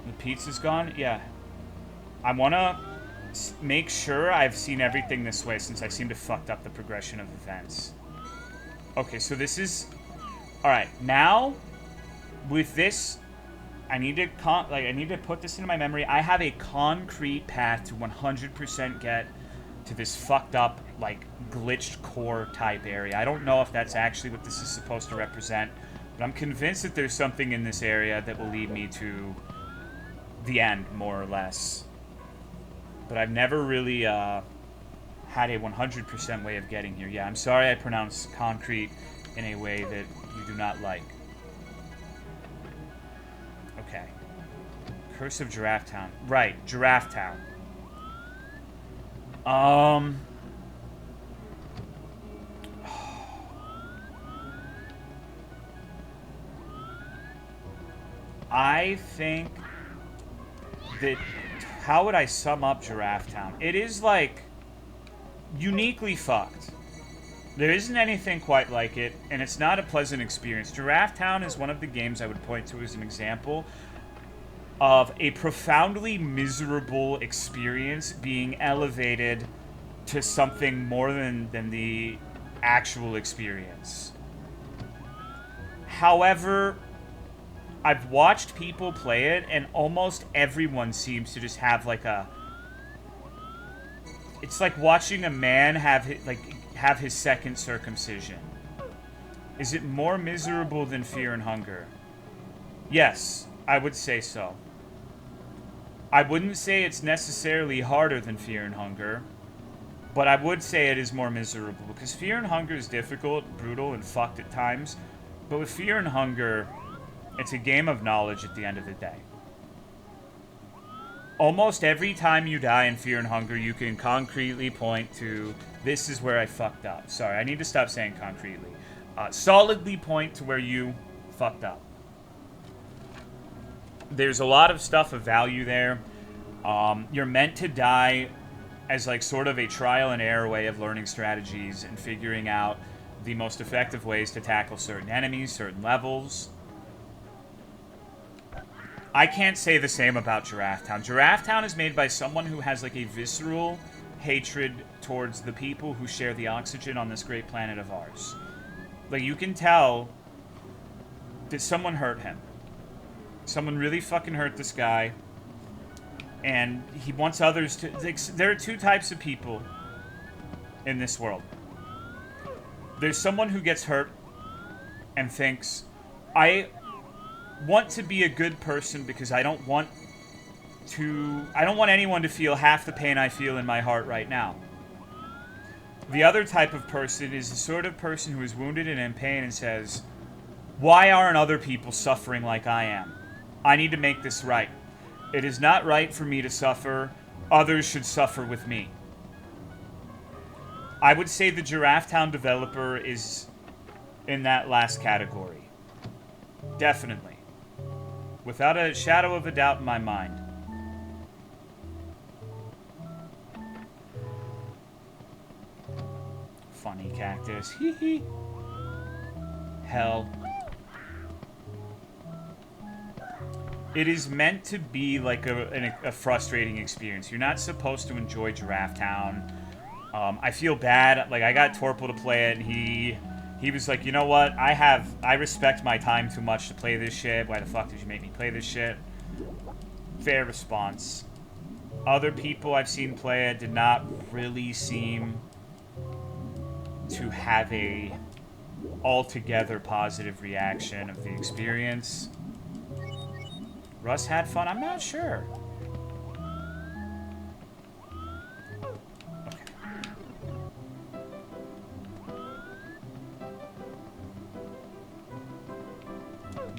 The pizza's gone? Yeah. I wanna make sure I've seen everything this way, since I seem to have fucked up the progression of events. Okay, so this is... Alright, now, with this, I need to put this into my memory. I have a concrete path to 100% get to this fucked up, like, glitched core type area. I don't know if that's actually what this is supposed to represent, but I'm convinced that there's something in this area that will lead me to the end, more or less. But I've never really had a 100% way of getting here. Yeah, I'm sorry I pronounced concrete in a way that you do not like. Okay. Curse of Giraffe Town. Right, Giraffe Town. I think that... How would I sum up Giraffe Town? It is, like, uniquely fucked. There isn't anything quite like it, and it's not a pleasant experience. Giraffe Town is one of the games I would point to as an example of a profoundly miserable experience being elevated to something more than the actual experience. However, I've watched people play it, and almost everyone seems to just have, like, a... It's like watching a man have his second circumcision. Is it more miserable than Fear and Hunger? Yes, I would say so. I wouldn't say it's necessarily harder than Fear and Hunger, but I would say it is more miserable, because Fear and Hunger is difficult, brutal, and fucked at times, but with Fear and Hunger, it's a game of knowledge at the end of the day. Almost every time you die in Fear and Hunger, you can concretely point to, this is where I fucked up. Sorry, I need to stop saying concretely. Solidly point to where you fucked up. There's a lot of stuff of value there. You're meant to die as, like, sort of a trial and error way of learning strategies and figuring out the most effective ways to tackle certain enemies, certain levels. I can't say the same about Giraffe Town. Giraffe Town is made by someone who has, like, a visceral hatred towards the people who share the oxygen on this great planet of ours. Like, you can tell that someone hurt him. Someone really fucking hurt this guy. And he wants others to... Like, there are two types of people in this world. There's someone who gets hurt and thinks, I want to be a good person because I don't want anyone to feel half the pain I feel in my heart right now. The other type of person is the sort of person who is wounded and in pain and says, why aren't other people suffering like I am? I need to make this right. It is not right for me to suffer. Others should suffer with me. I would say the Giraffe Town developer is in that last category. Definitely. Without a shadow of a doubt in my mind. Funny cactus. Hee hee. Hell. It is meant to be like a frustrating experience. You're not supposed to enjoy Giraffe Town. I feel bad. Like, I got Torpo to play it, and he was like, you know what? I respect my time too much to play this shit. Why the fuck did you make me play this shit? Fair response. Other people I've seen play it did not really seem to have a altogether positive reaction of the experience. Russ had fun? I'm not sure.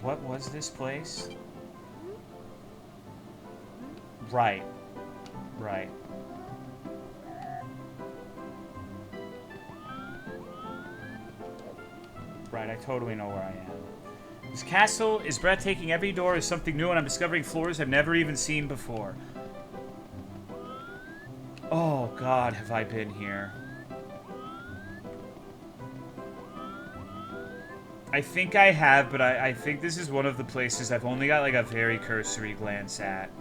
What was this place? Right. Right. Right, I totally know where I am. This castle is breathtaking. Every door is something new, and I'm discovering floors I've never even seen before. Oh, God, have I been here. I think I have, but I think this is one of the places I've only got, like, a very cursory glance at.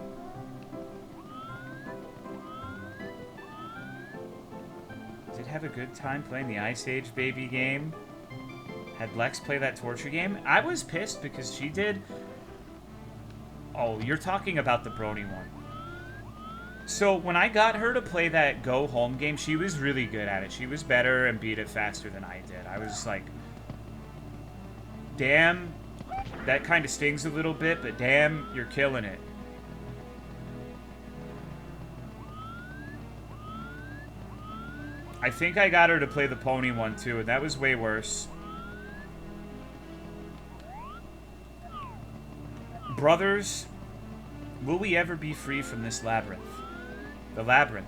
Did have a good time playing the Ice Age baby game. Had Lex play that torture game. I was pissed because she did... Oh, you're talking about the Brony one. So, when I got her to play that Go Home game, she was really good at it. She was better and beat it faster than I did. I was like... Damn, that kind of stings a little bit, but damn, you're killing it. I think I got her to play the pony one too, and that was way worse. Brothers, will we ever be free from this labyrinth? The labyrinth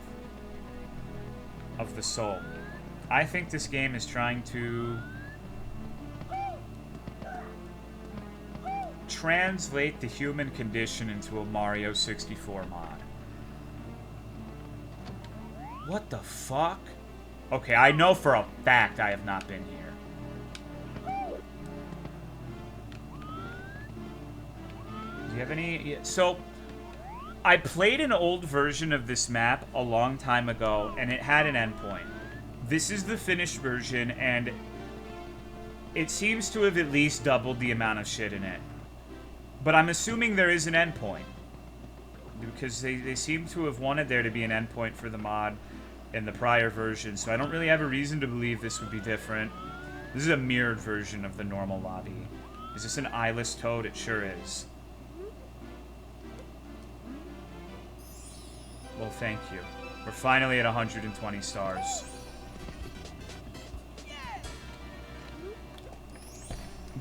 of the soul. I think this game is trying to translate the human condition into a Mario 64 mod. What the fuck? Okay, I know for a fact I have not been here. Do you have any... So, I played an old version of this map a long time ago, and it had an endpoint. This is the finished version, and it seems to have at least doubled the amount of shit in it. But I'm assuming there is an endpoint. Because they seem to have wanted there to be an endpoint for the mod in the prior version, so I don't really have a reason to believe this would be different. This is a mirrored version of the normal lobby. Is this an eyeless toad? It sure is. Well, thank you. We're finally at 120 stars.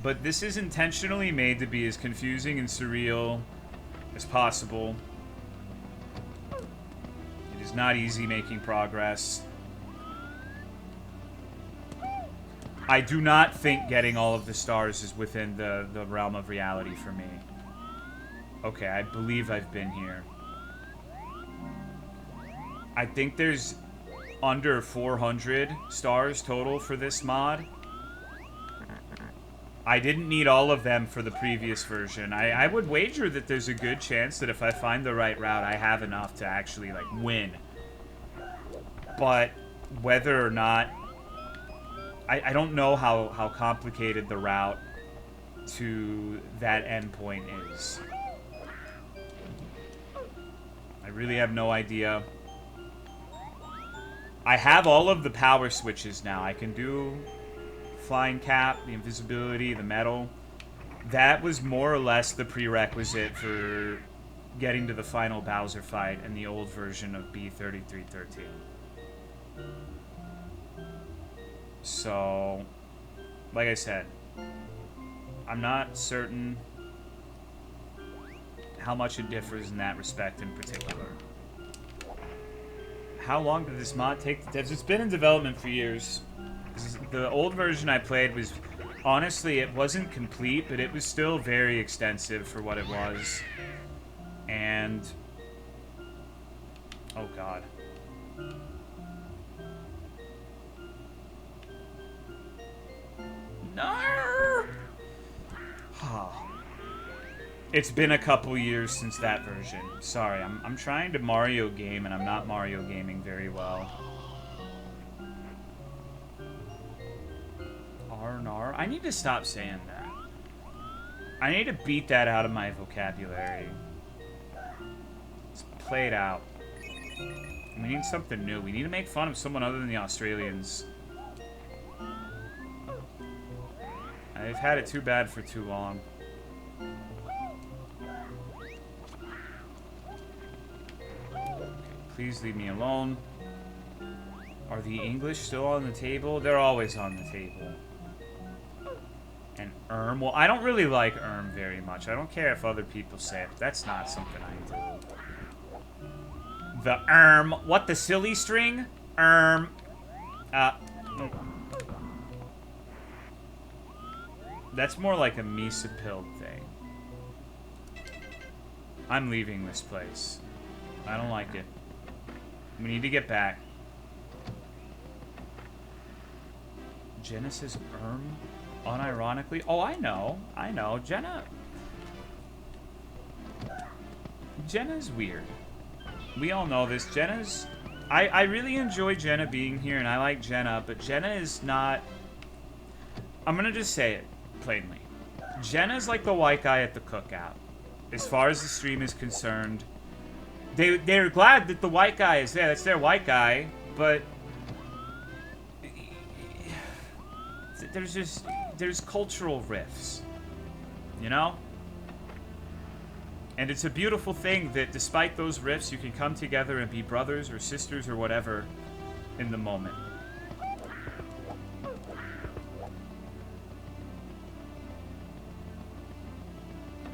But this is intentionally made to be as confusing and surreal as possible. It is not easy making progress. I do not think getting all of the stars is within the realm of reality for me. Okay, I believe I've been here. I think there's under 400 stars total for this mod. I didn't need all of them for the previous version. I would wager that there's a good chance that if I find the right route, I have enough to actually, like, win. But whether or not... I don't know how complicated the route to that endpoint is. I really have no idea. I have all of the power switches now. I can do... Flying cap, the invisibility, the metal. That was more or less the prerequisite for getting to the final Bowser fight in the old version of B3313. So, like I said, I'm not certain how much it differs in that respect in particular. How long did this mod take? It's been in development for years. The old version I played was, honestly, it wasn't complete, but it was still very extensive for what it was. And, oh god. No! It's been a couple years since that version. Sorry, I'm trying to Mario game, and I'm not Mario gaming very well. Arnar? I need to stop saying that. I need to beat that out of my vocabulary. Let's play it out. We need something new. We need to make fun of someone other than the Australians. I've had it too bad for too long. Okay, please leave me alone. Are the English still on the table? They're always on the table. And Well, I don't really like very much. I don't care if other people say it. That's not something I do. The What, the silly string? That's more like a Misapilled thing. I'm leaving this place. I don't like it. We need to get back. Genesis unironically? Oh, I know. Jenna's weird. We all know this. I really enjoy Jenna being here, and I like Jenna, but Jenna is not... I'm gonna just say it plainly. Jenna's like the white guy at the cookout. As far as the stream is concerned, they're glad that the white guy is there. That's their white guy, but there's cultural rifts, you know? And it's a beautiful thing that despite those rifts, you can come together and be brothers or sisters or whatever in the moment.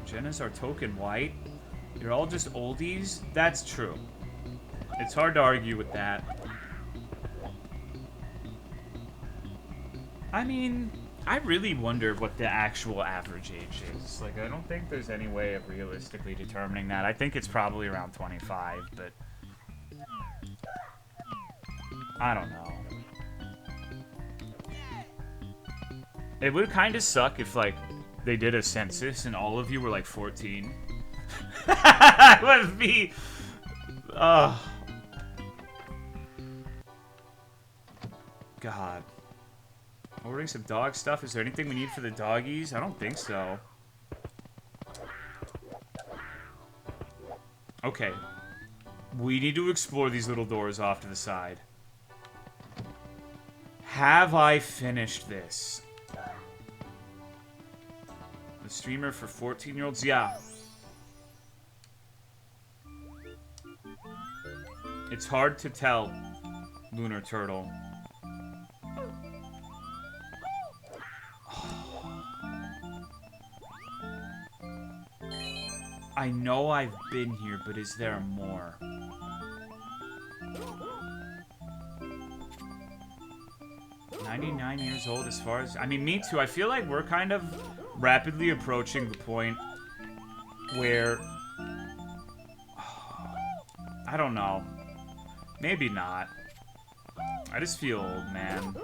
Jenna's our token white. You're all just oldies? That's true. It's hard to argue with that. I mean, I really wonder what the actual average age is. Like, I don't think there's any way of realistically determining that. I think it's probably around 25, but... I don't know. It would kind of suck if, like, they did a census and all of you were, like, 14. That would be... God. Ordering some dog stuff. Is there anything we need for the doggies? I don't think so. Okay. We need to explore these little doors off to the side. Have I finished this? The streamer for 14-year-olds? Yeah. It's hard to tell, Lunar Turtle. I know I've been here, but is there more? $99 years old as far as... I mean, me too. I feel like we're kind of rapidly approaching the point where... I don't know. Maybe not. I just feel old, man.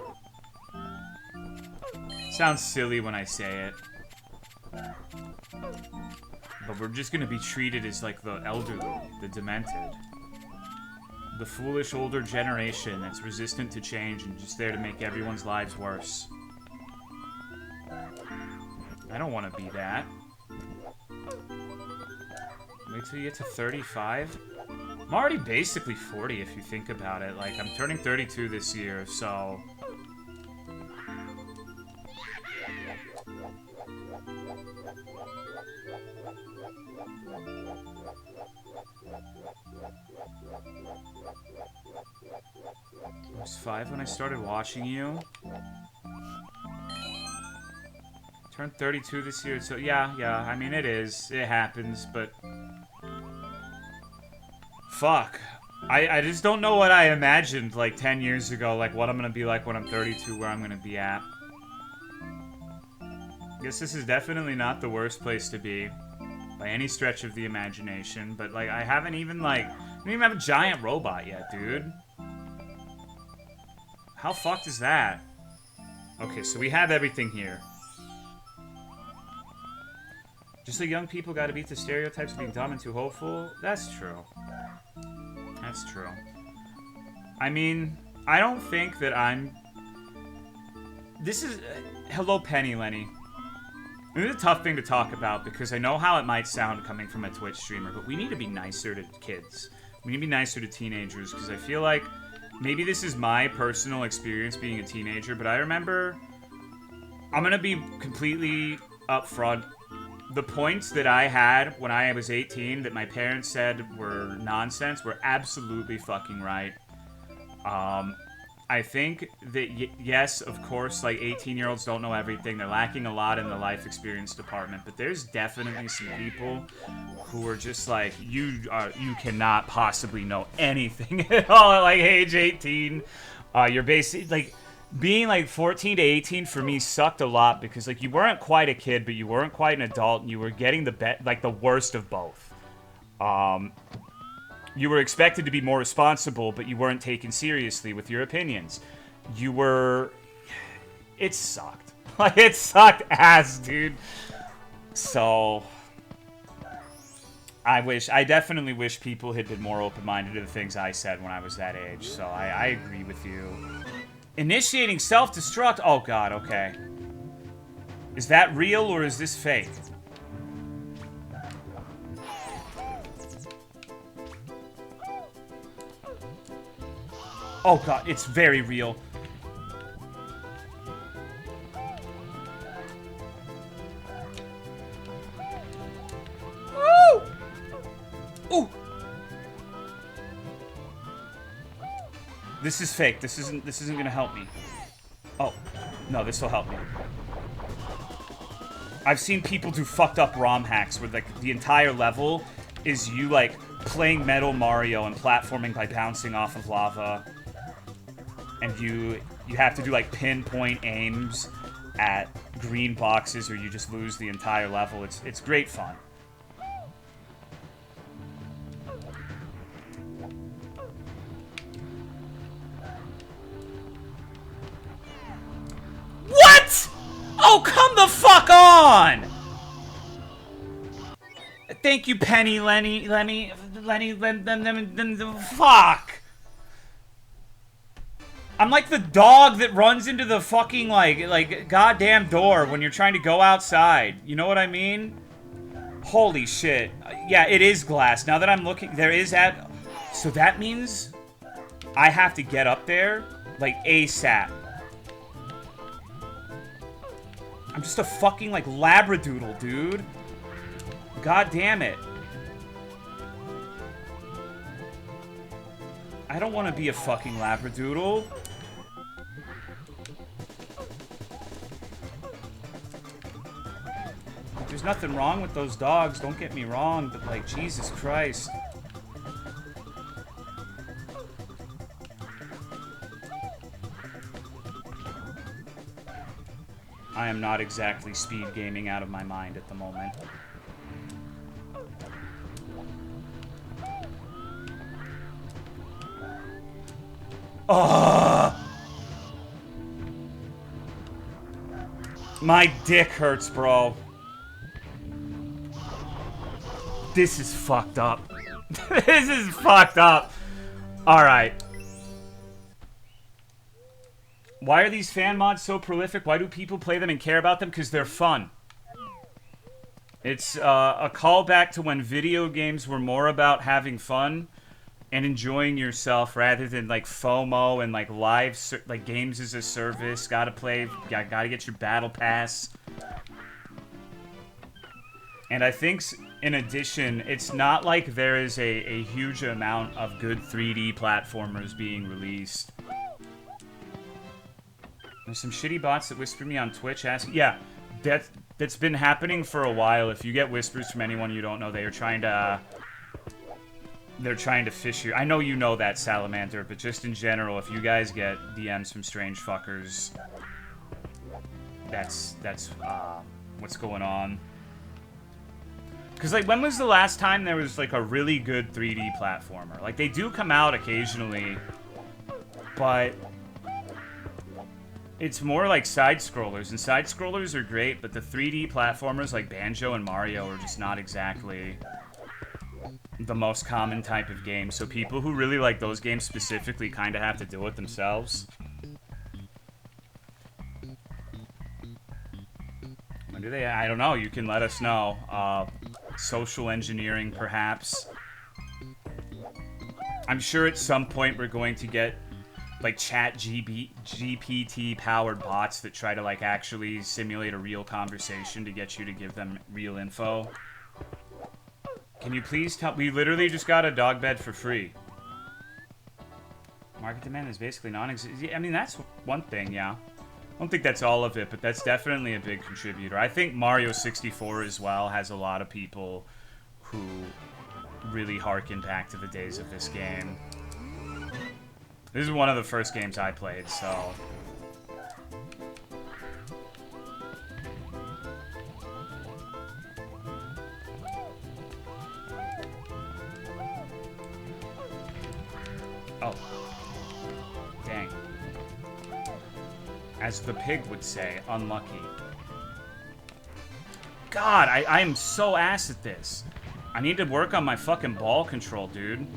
Sounds silly when I say it. But we're just gonna be treated as, like, the elderly, the demented. The foolish older generation that's resistant to change and just there to make everyone's lives worse. I don't want to be that. Wait till you get to 35? I'm already basically 40 if you think about it. Like, I'm turning 32 this year, so... I was 5 when I started watching you. Turned 32 this year, so yeah, I mean, it is. It happens, but... Fuck. I just don't know what I imagined, like, 10 years ago, like, what I'm gonna be like when I'm 32, where I'm gonna be at. Guess this is definitely not the worst place to be, by any stretch of the imagination, but, like, I haven't even, like... I don't even have a giant robot yet, dude. How fucked is that? Okay, so we have everything here. Just like young people gotta beat the stereotypes of being dumb and too hopeful. That's true. That's true. I mean, I don't think that I'm... This is... Hello, Penny Lenny. This is a tough thing to talk about because I know how it might sound coming from a Twitch streamer, but we need to be nicer to kids. We need to be nicer to teenagers because I feel like maybe this is my personal experience being a teenager, but I remember... I'm gonna be completely upfront. The points that I had when I was 18 that my parents said were nonsense were absolutely fucking right. I think that, yes, of course, like, 18-year-olds don't know everything. They're lacking a lot in the life experience department. But there's definitely some people who are just like, you cannot possibly know anything at all at, like, age 18. You're basically, like, being, like, 14 to 18 for me sucked a lot because, like, you weren't quite a kid, but you weren't quite an adult, and you were getting the worst of both. You were expected to be more responsible, but you weren't taken seriously with your opinions. It sucked. Like, it sucked ass, dude. So, I definitely wish people had been more open-minded to the things I said when I was that age. So, I agree with you. Initiating self-destruct? Oh, God, okay. Is that real, or is this fake? Oh god, it's very real. Woo! Ooh! This is fake. This isn't gonna help me. Oh. No, this will help me. I've seen people do fucked up ROM hacks where, like, the entire level is you, like, playing Metal Mario and platforming by bouncing off of lava. And you have to do, like, pinpoint aims at green boxes or you just lose the entire level. It's great fun. What? Oh, come the fuck on! Thank you, Penny, Lenny, fuck! I'm like the dog that runs into the fucking, like, goddamn door when you're trying to go outside. You know what I mean? Holy shit. Yeah, it is glass. Now that I'm looking, there is at... So that means I have to get up there, like, ASAP. I'm just a fucking, like, labradoodle, dude. God damn it. I don't want to be a fucking labradoodle. There's nothing wrong with those dogs, don't get me wrong, but, like, Jesus Christ. I am not exactly speed gaming out of my mind at the moment. Ugh! My dick hurts, bro. This is fucked up. This is fucked up. Alright. Why are these fan mods so prolific? Why do people play them and care about them? Because they're fun. It's a callback to when video games were more about having fun and enjoying yourself rather than, like, FOMO and, like, like, games as a service. Gotta play, gotta get your battle pass. And I think, in addition, it's not like there is a huge amount of good 3D platformers being released. There's some shitty bots that whisper me on Twitch asking... Yeah, that's been happening for a while. If you get whispers from anyone you don't know, they are trying to... They're trying to fish you. I know you know that, Salamander, but just in general, if you guys get DMs from strange fuckers, that's what's going on. Because, like, when was the last time there was, like, a really good 3D platformer? Like, they do come out occasionally, but it's more like side-scrollers, and side-scrollers are great, but the 3D platformers like Banjo and Mario are just not exactly the most common type of game, so people who really like those games specifically kind of have to do it themselves. When do they? I don't know. You can let us know. Social engineering, perhaps. I'm sure at some point we're going to get, like, GPT-powered bots that try to, like, actually simulate a real conversation to get you to give them real info. Can you please tell... We literally just got a dog bed for free. Market demand is basically non-existent. I mean, that's one thing, yeah. I don't think that's all of it, but that's definitely a big contributor. I think Mario 64 as well has a lot of people who really harken back to the days of this game. This is one of the first games I played, so... Oh. Dang. As the pig would say, unlucky. God, I am so ass at this. I need to work on my fucking ball control, dude.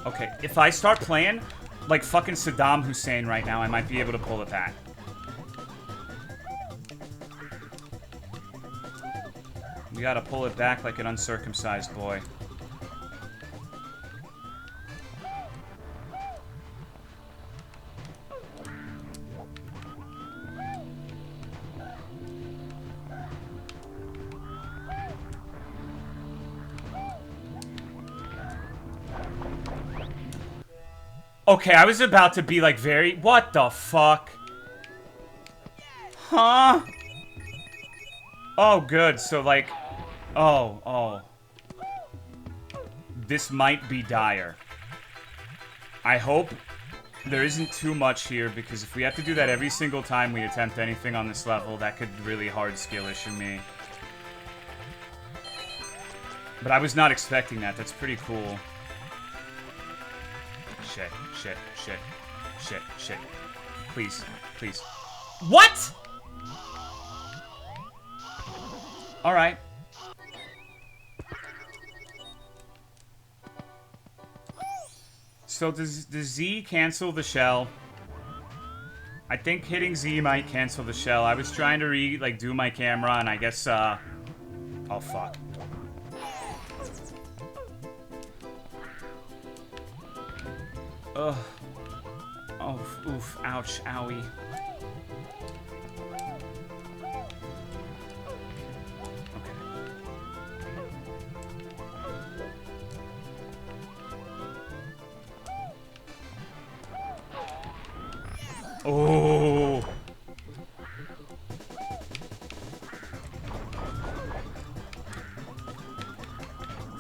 Okay, if I start playing like fucking Saddam Hussein right now, I might be able to pull it back. We gotta pull it back like an uncircumcised boy. Okay, I was about to be like very... What the fuck? Huh? Oh, good. So, like... Oh. This might be dire. I hope there isn't too much here, because if we have to do that every single time we attempt anything on this level, that could really hard skill issue me. But I was not expecting that. That's pretty cool. Shit. Please. What?! Alright. So does Z cancel the shell? I think hitting Z might cancel the shell. I was trying to do my camera, and I guess, oh, fuck. Ugh. Oh, oof, ouch, owie. Oh.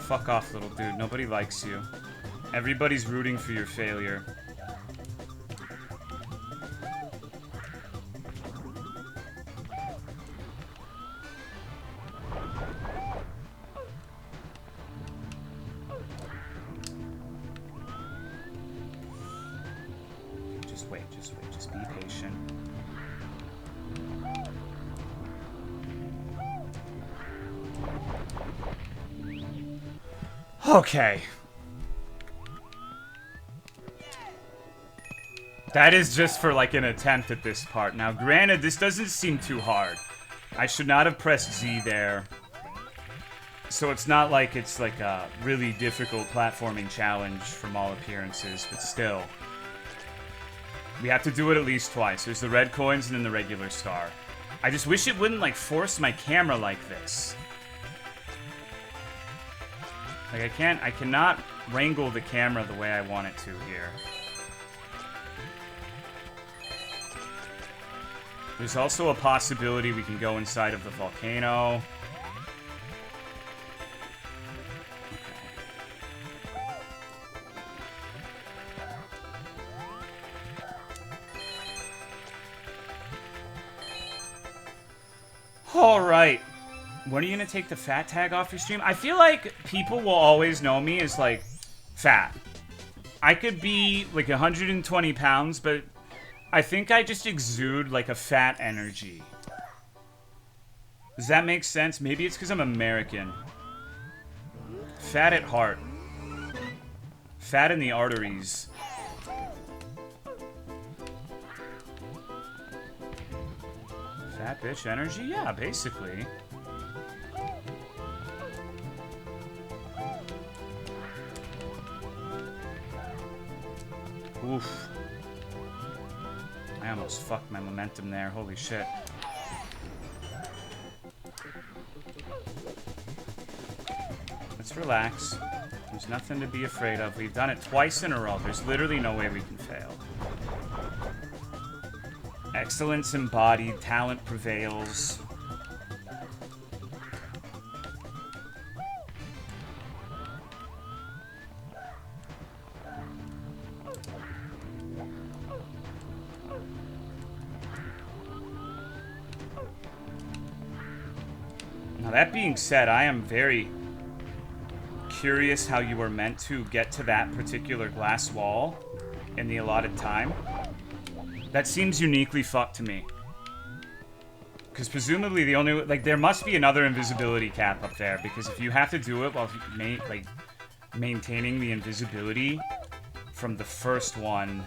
Fuck off, little dude. Nobody likes you. Everybody's rooting for your failure. Just wait. Just be patient. Okay. That is just for, like, an attempt at this part. Now, granted, this doesn't seem too hard. I should not have pressed Z there. So it's not like it's, like, a really difficult platforming challenge from all appearances, but still. We have to do it at least twice. There's the red coins and then the regular star. I just wish it wouldn't, like, force my camera like this. Like, I cannot wrangle the camera the way I want it to here. There's also a possibility we can go inside of the volcano. Alright. When are you gonna take the fat tag off your stream? I feel like people will always know me as, like, fat. I could be, like, 120 pounds, but I think I just exude, like, a fat energy. Does that make sense? Maybe it's because I'm American. Fat at heart. Fat in the arteries. Fat bitch energy? Yeah, basically. Oof. I almost fucked my momentum there. Holy shit. Just relax. There's nothing to be afraid of. We've done it twice in a row. There's literally no way we can fail. Excellence embodied. Talent prevails. Now that being said, I am very curious how you were meant to get to that particular glass wall in the allotted time. That seems uniquely fucked to me. Because presumably the only... Like, there must be another invisibility cap up there. Because if you have to do it while maintaining the invisibility from the first one,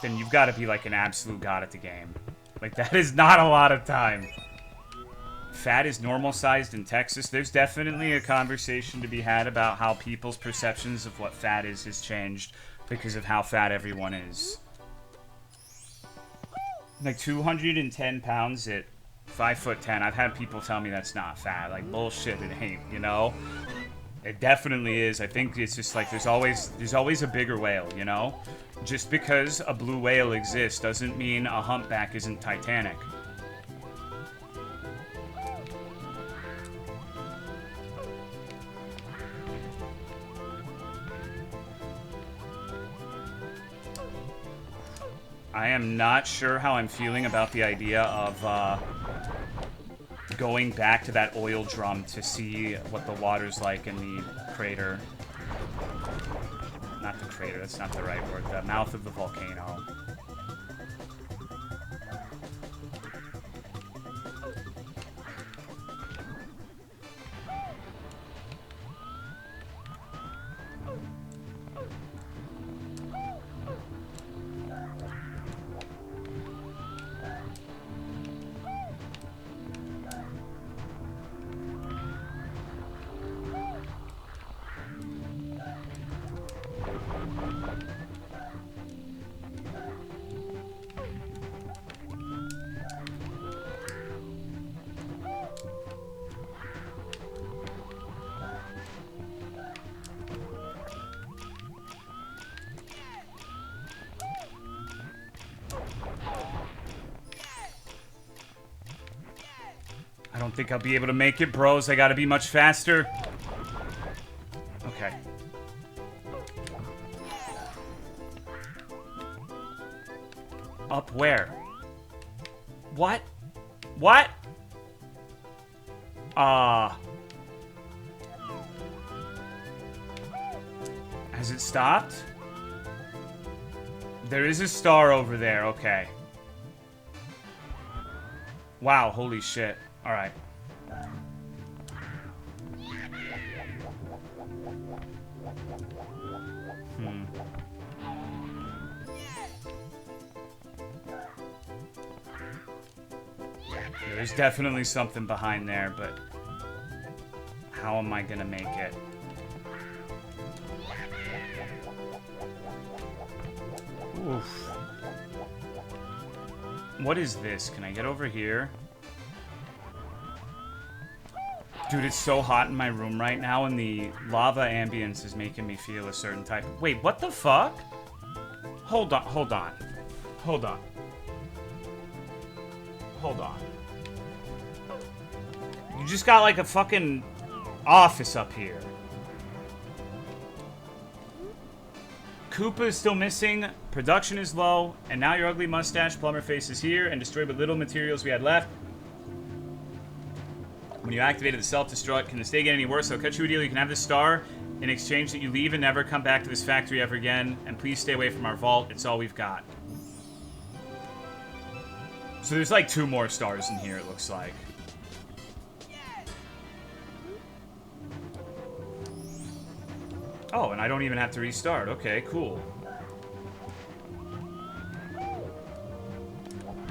then you've got to be like an absolute god at the game. Like, that is not a lot of time. Fat is normal-sized in Texas. There's definitely a conversation to be had about how people's perceptions of what fat is has changed because of how fat everyone is. Like, 210 pounds at 5'10". I've had people tell me that's not fat. Like, bullshit, it ain't, you know? It definitely is. I think it's just like there's always a bigger whale, you know? Just because a blue whale exists doesn't mean a humpback isn't Titanic. I am not sure how I'm feeling about the idea of going back to that oil drum to see what the water's like in the crater. Not the crater, that's not the right word. The mouth of the volcano. I don't think I'll be able to make it, bros. I gotta be much faster. Okay. Up where? What? What? Has it stopped? There is a star over there, okay. Wow, holy shit. Alright. There's definitely something behind there, but how am I gonna make it? Oof. What is this? Can I get over here? Dude, it's so hot in my room right now, and the lava ambience is making me feel a certain type of... Wait, what the fuck? Hold on, hold on. Hold on. Hold on. You just got like a fucking office up here. Koopa is still missing, production is low, and now your ugly mustache plumber face is here and destroyed what little materials we had left. When you activated the self-destruct, can the stay get any worse? I'll cut you a deal. You can have this star in exchange that you leave and never come back to this factory ever again. And please stay away from our vault. It's all we've got. So there's like 2 more stars in here, it looks like. Oh, and I don't even have to restart. Okay, cool.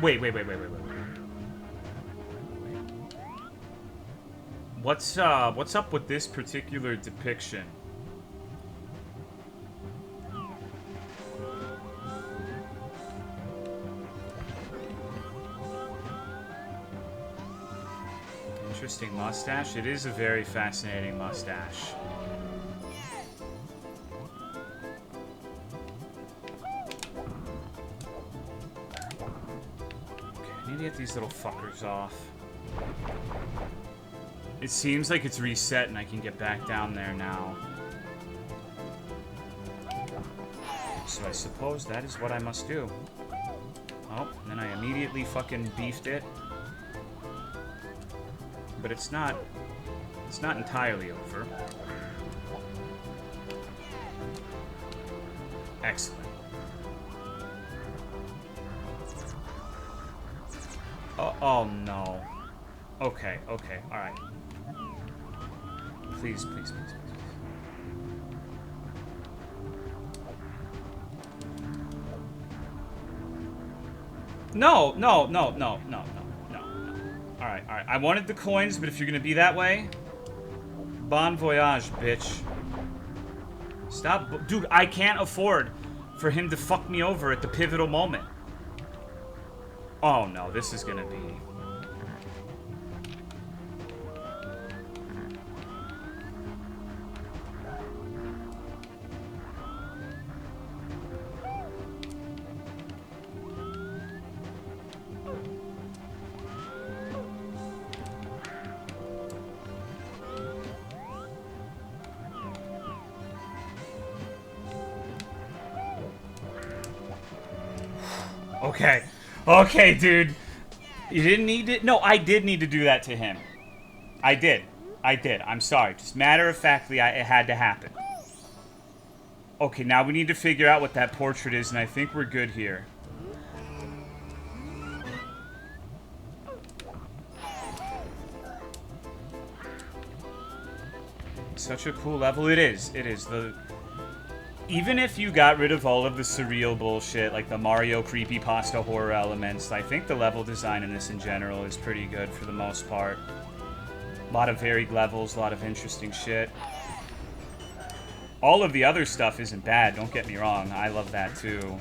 Wait. What's up with this particular depiction? Interesting mustache. It is a very fascinating mustache. need to get these little fuckers off. It seems like it's reset and I can get back down there now. So I suppose that is what I must do. Oh, and then I immediately fucking beefed it. But it's not entirely over. Excellent. Oh no. Okay, okay, alright. Please, please, please, please, please. No, no, no, no, no, no, no, no. Alright, alright. I wanted the coins, but if you're gonna be that way, bon voyage, bitch. Stop. Dude, I can't afford for him to fuck me over at the pivotal moment. Oh no, this is gonna be... Okay. Okay, dude. You didn't need to... No, I did need to do that to him. I did. I did. I'm sorry. Just matter-of-factly, it had to happen. Okay, now we need to figure out what that portrait is, and I think we're good here. Such a cool level. It is. It is. Even if you got rid of all of the surreal bullshit, like the Mario creepypasta horror elements, I think the level design in this in general is pretty good for the most part. A lot of varied levels, a lot of interesting shit. All of the other stuff isn't bad, don't get me wrong. I love that too.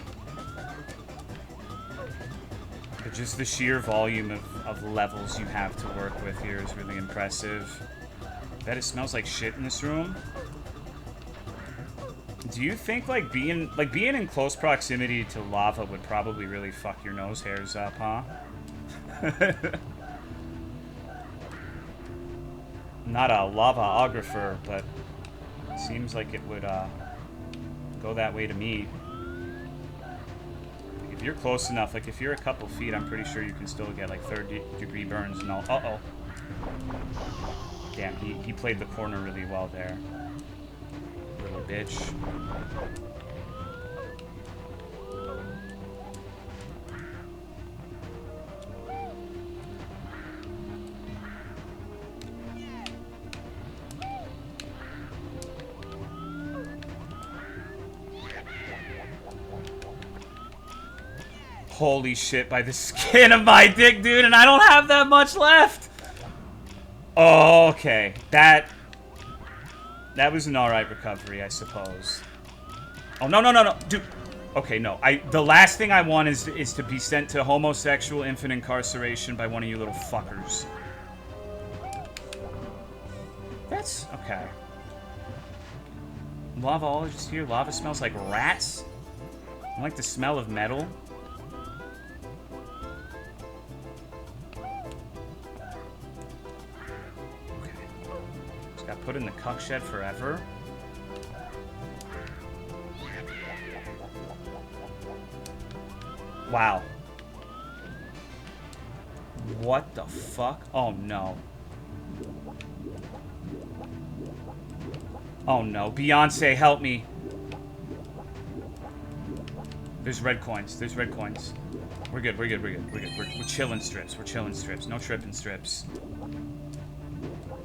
But just the sheer volume of levels you have to work with here is really impressive. I bet it smells like shit in this room. Do you think like being in close proximity to lava would probably really fuck your nose hairs up, huh? Not a lavaographer, but it seems like it would go that way to me. Like, if you're close enough, like if you're a couple feet, I'm pretty sure you can still get like third-degree burns and all. Uh-oh. Damn, he played the corner really well there. Little bitch. Holy shit, by the skin of my dick, dude, and I don't have that much left! Oh, okay. That was an alright recovery, I suppose. Oh, no, no, no, no, dude. Okay, no. The last thing I want is to be sent to homosexual infant incarceration by one of you little fuckers. That's... okay. Lavaologist here. Lava smells like rats. I like the smell of metal. Got put in the cuck shed forever. Wow. What the fuck? Oh no. Oh no. Beyonce, help me. There's red coins. There's red coins. We're good. We're good. We're good. We're good. We're chilling strips. We're chilling strips. No tripping strips.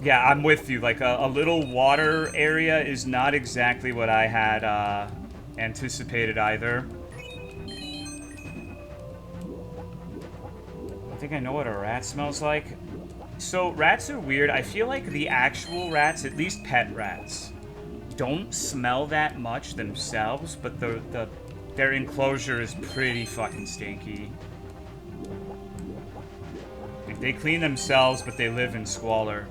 Yeah, I'm with you. Like, a little water area is not exactly what I had anticipated either. I think I know what a rat smells like. So, rats are weird. I feel like the actual rats, at least pet rats, don't smell that much themselves, but their enclosure is pretty fucking stinky. Like, they clean themselves, but they live in squalor.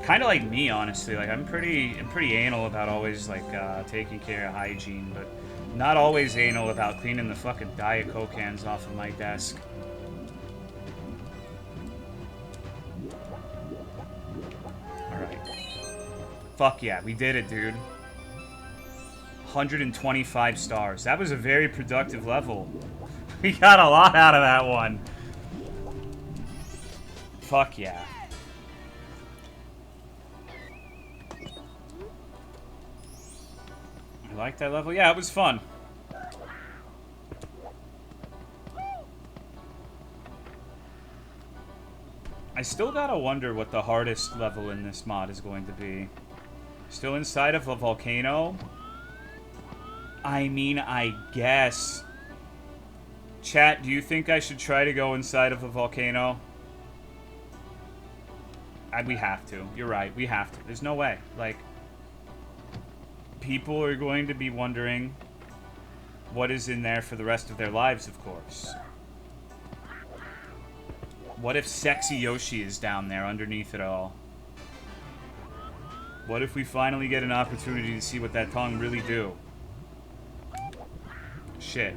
Kind of like me, honestly. Like, I'm pretty anal about always, like, taking care of hygiene, but not always anal about cleaning the fucking Diet Coke cans off of my desk. Fuck yeah, we did it, dude. 125 stars. That was a very productive level. We got a lot out of that one. Fuck yeah. You like that level? Yeah, it was fun. I still gotta wonder what the hardest level in this mod is going to be. Still inside of a volcano? I mean, I guess. Chat, do you think I should try to go inside of a volcano? We have to. You're right. We have to. There's no way. Like, people are going to be wondering what is in there for the rest of their lives, of course. What if sexy Yoshi is down there underneath it all? What if we finally get an opportunity to see what that tongue really do? Shit.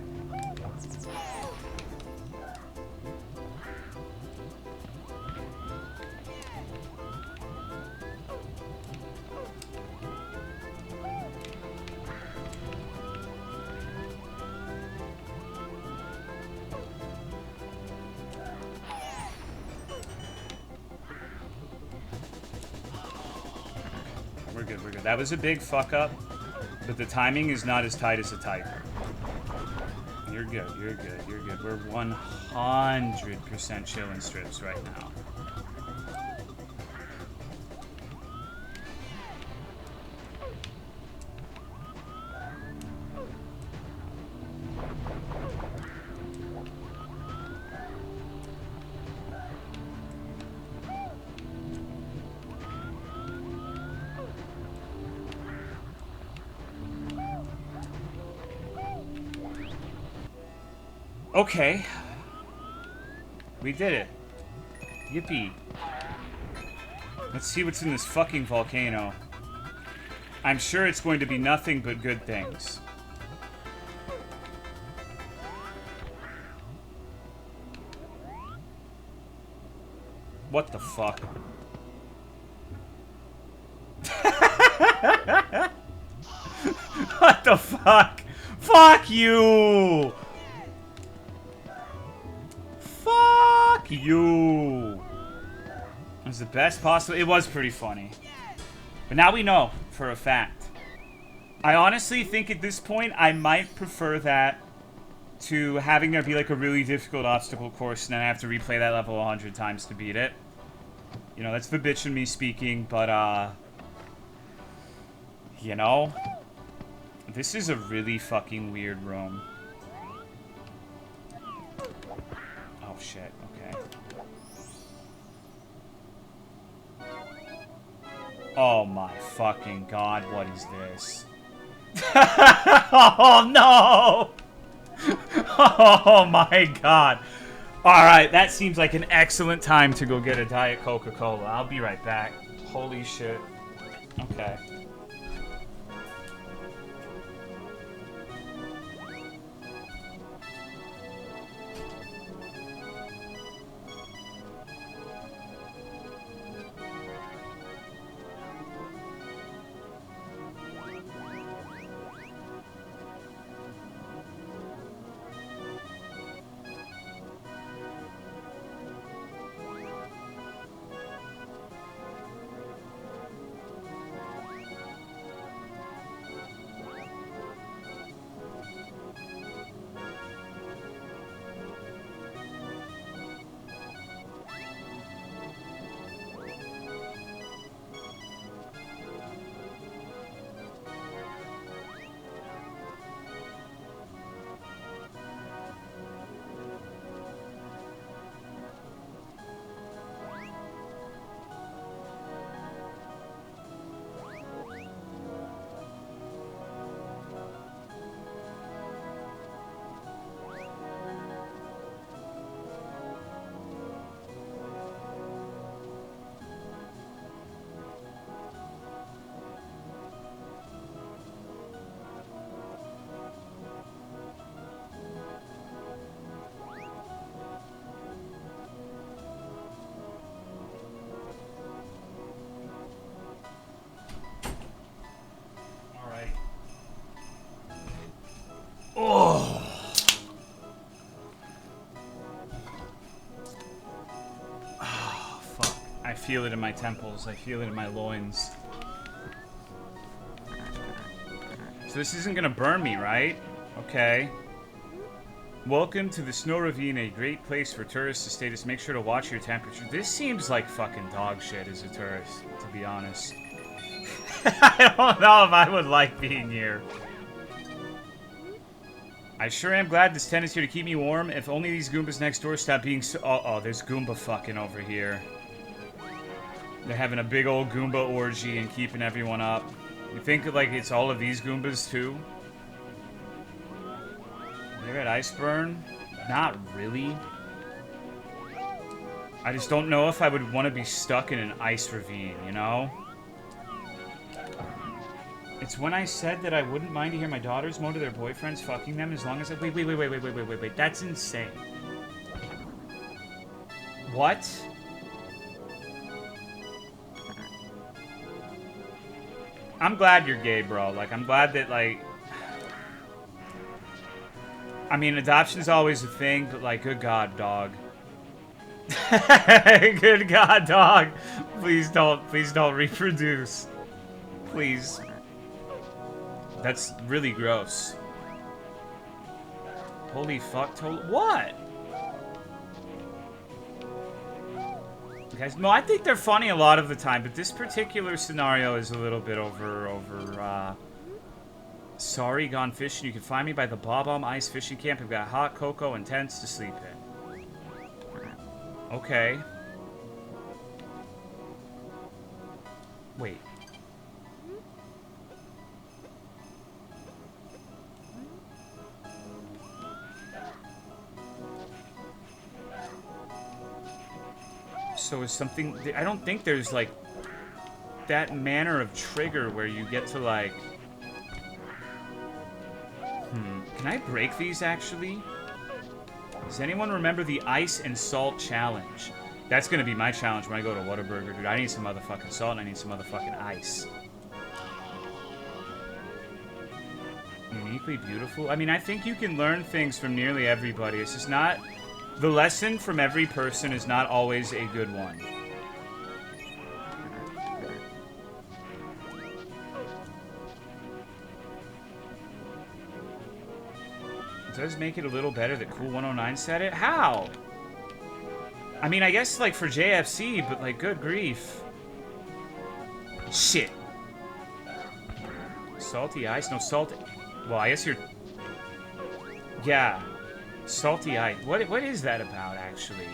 We're good, we're good. That was a big fuck up, but the timing is not as tight as a tiger. You're good, you're good, you're good. We're 100% chilling strips right now. Okay. We did it. Yippee. Let's see what's in this fucking volcano. I'm sure it's going to be nothing but good things. What the fuck? What the fuck? Fuck you! Fuck you! It was the best possible. It was pretty funny. But now we know for a fact. I honestly think at this point I might prefer that to having there be like a really difficult obstacle course and then I have to replay that level 100 times to beat it. You know, that's the bitch in me speaking, but you know, this is a really fucking weird room. Oh shit, okay. Oh my fucking god, what is this? Oh no! Oh my god. Alright, that seems like an excellent time to go get a Diet Coca-Cola. I'll be right back. Holy shit. Okay. feel it in my temples. I feel it in my loins. So this isn't gonna burn me, right? Okay. Welcome to the Snow Ravine, a great place for tourists to stay. Just make sure to watch your temperature. This seems like fucking dog shit as a tourist, to be honest. I don't know if I would like being here. I sure am glad this tent is here to keep me warm. If only these Goombas next door stop being so... Oh, there's Goomba fucking over here. They're having a big old Goomba orgy and keeping everyone up. You think, like, it's all of these Goombas, too? They're at Iceburn? Not really. I just don't know if I would want to be stuck in an ice ravine, you know? It's when I said that I wouldn't mind to hear my daughters moan to their boyfriends fucking them as long as I... Wait. That's insane. What? I'm glad you're gay, bro. Like, I'm glad that, like... I mean, adoption's always a thing, but, like, good God, dog. Good God, dog. Please don't reproduce. Please. That's really gross. Holy fuck, what? Guys, no, I think they're funny a lot of the time, but this particular scenario is a little bit over. Sorry, gone fishing. You can find me by the Bob-omb Ice Fishing Camp. I've got hot cocoa and tents to sleep in. Okay. Wait. So is something... I don't think there's, like, that manner of trigger where you get to, like... Can I break these, actually? Does anyone remember the Ice and Salt Challenge? That's gonna be my challenge when I go to Whataburger, dude. I need some motherfucking salt and I need some motherfucking ice. Uniquely beautiful? I mean, I think you can learn things from nearly everybody. It's just not... The lesson from every person is not always a good one. It does make it a little better that Cool 109 said it? How? I mean, I guess, like, for JFC, but, like, good grief. Shit. Salty ice? No, salt... Well, I guess you're... Yeah. Salty ice. What is that about, actually?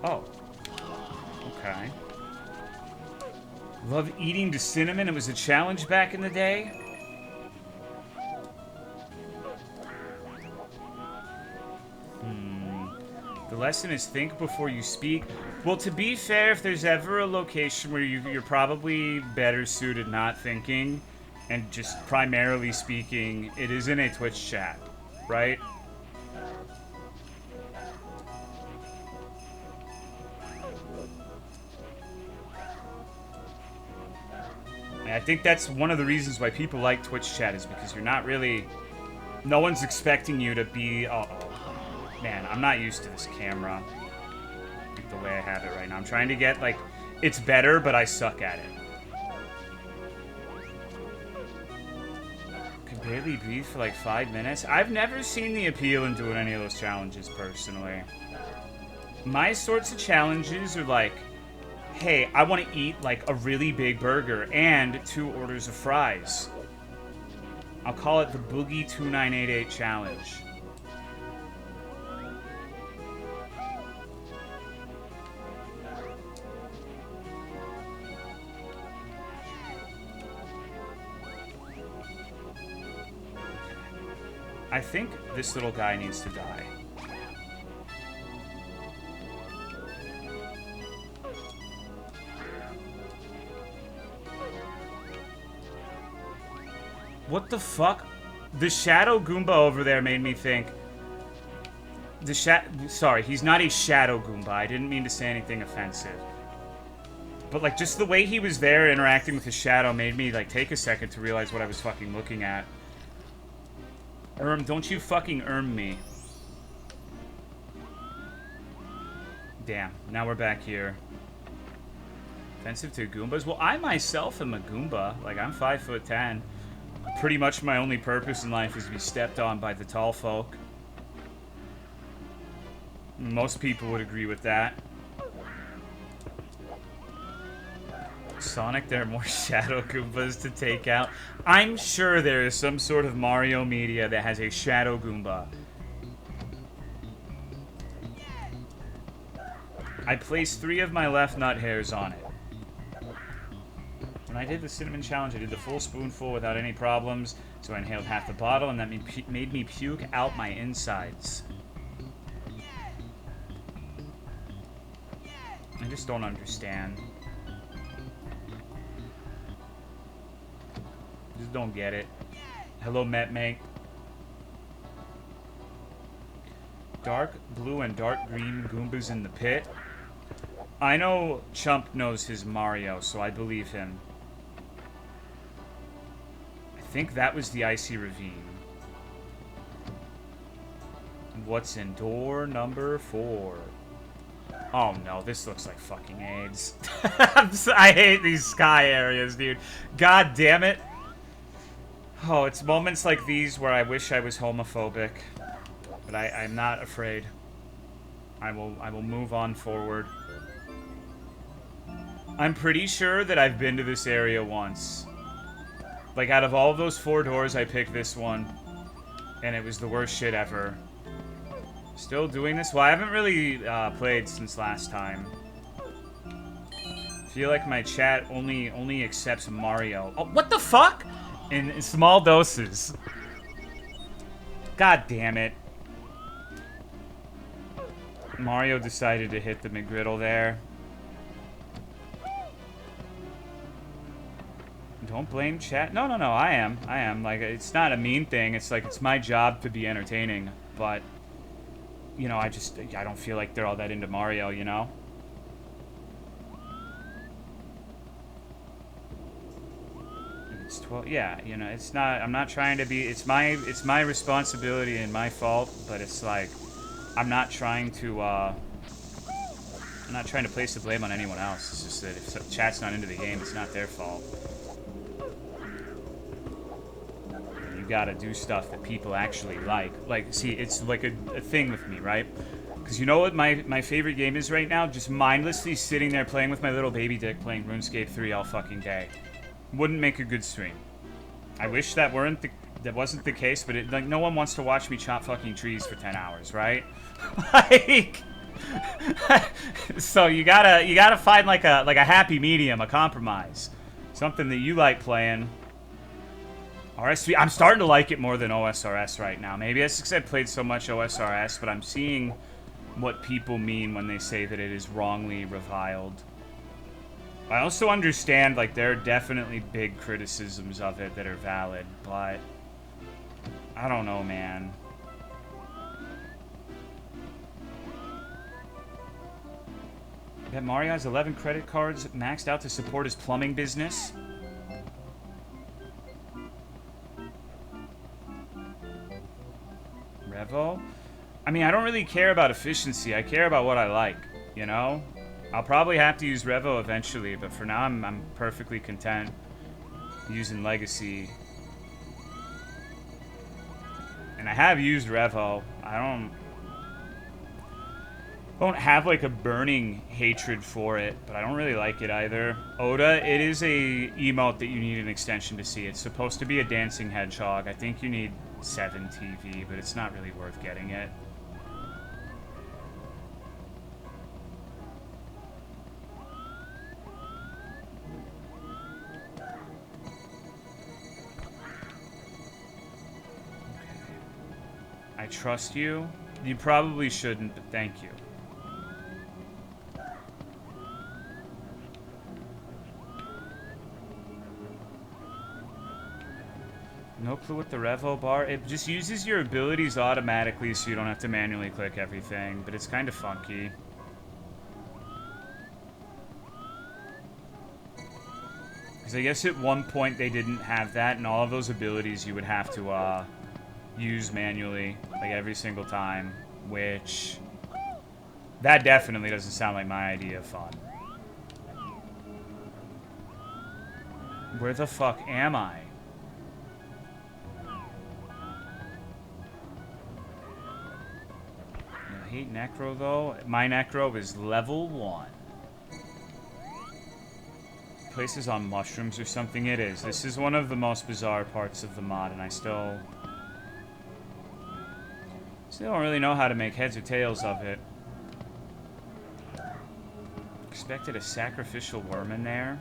Oh. Okay. Love eating to cinnamon. It was a challenge back in the day. The lesson is think before you speak. Well, to be fair, if there's ever a location where you're probably better suited not thinking and just primarily speaking, it is in a Twitch chat, right? I think that's one of the reasons why people like Twitch chat is because you're not really... No one's expecting you to be... Man, I'm not used to this camera. The way I have it right now. I'm trying to get, like... It's better, but I suck at it. Could barely breathe for like 5 minutes. I've never seen the appeal in doing any of those challenges, personally. My sorts of challenges are like... Hey, I want to eat, like, a really big burger and 2 orders of fries. I'll call it the Boogie 2988 Challenge. I think this little guy needs to die. What the fuck? The Shadow Goomba over there made me think... Sorry, he's not a Shadow Goomba. I didn't mean to say anything offensive. But, like, just the way he was there interacting with his shadow made me, like, take a second to realize what I was fucking looking at. Don't you fucking me. Damn, now we're back here. Offensive to Goombas? Well, I myself am a Goomba. Like, I'm 5'10". Pretty much my only purpose in life is to be stepped on by the tall folk. Most people would agree with that. Sonic, there are more Shadow Goombas to take out. I'm sure there is some sort of Mario media that has a Shadow Goomba. I placed 3 of my left nut hairs on it. When I did the cinnamon challenge, I did the full spoonful without any problems, so I inhaled half the bottle, and that made me puke out my insides. I just don't understand. Just don't get it. Hello, Metmate. Dark blue and dark green Goombas in the pit. I know Chump knows his Mario, so I believe him. I think that was the Icy Ravine. What's in door number 4? Oh no, this looks like fucking AIDS. I hate these sky areas, dude. God damn it. Oh, it's moments like these where I wish I was homophobic. But I'm not afraid. I will move on forward. I'm pretty sure that I've been to this area once. Like, out of all of those 4 doors, I picked this one. And it was the worst shit ever. Still doing this? Well, I haven't really played since last time. I feel like my chat only accepts Mario. Oh, what the fuck? In small doses. God damn it. Mario decided to hit the McGriddle there. Don't blame chat. No, I am. Like, it's not a mean thing. It's like, it's my job to be entertaining. But, you know, I don't feel like they're all that into Mario, you know? It's 12. Yeah, you know, it's not. I'm not trying to be. It's my responsibility and my fault. But it's like, I'm not trying to. I'm not trying to place the blame on anyone else. It's just that if chat's not into the game, it's not their fault. You gotta do stuff that people actually like. Like, see, it's like a thing with me, right? Because you know what my favorite game is right now? Just mindlessly sitting there playing with my little baby dick, playing RuneScape 3 all fucking day. Wouldn't make a good stream. I wish that wasn't the case, but like, no one wants to watch me chop fucking trees for 10 hours, right? Like, so you gotta find like a happy medium, a compromise, something that you like playing. RSV, I'm starting to like it more than OSRS right now. Maybe it's because I've played so much OSRS, but I'm seeing what people mean when they say that it is wrongly reviled. I also understand, like, there are definitely big criticisms of it that are valid, but I don't know, man. That Mario has 11 credit cards maxed out to support his plumbing business. Revo? I mean, I don't really care about efficiency. I care about what I like, you know? I'll probably have to use Revo eventually, but for now I'm perfectly content using Legacy. And I have used Revo. I don't have like a burning hatred for it, but I don't really like it either. Oda, it is a emote that you need an extension to see. It's supposed to be a dancing hedgehog. I think you need 7 TV, but it's not really worth getting it. I trust you. You probably shouldn't, but thank you. clue what the Revo bar... It just uses your abilities automatically so you don't have to manually click everything, but it's kind of funky. Because I guess at one point they didn't have that, and all of those abilities you would have to use manually, like every single time, which... That definitely doesn't sound like my idea of fun. Where the fuck am I? I hate Necro, though. My Necro is level 1. Places on mushrooms or something. It is. This is one of the most bizarre parts of the mod, and I still don't really know how to make heads or tails of it. Expected a sacrificial worm in there.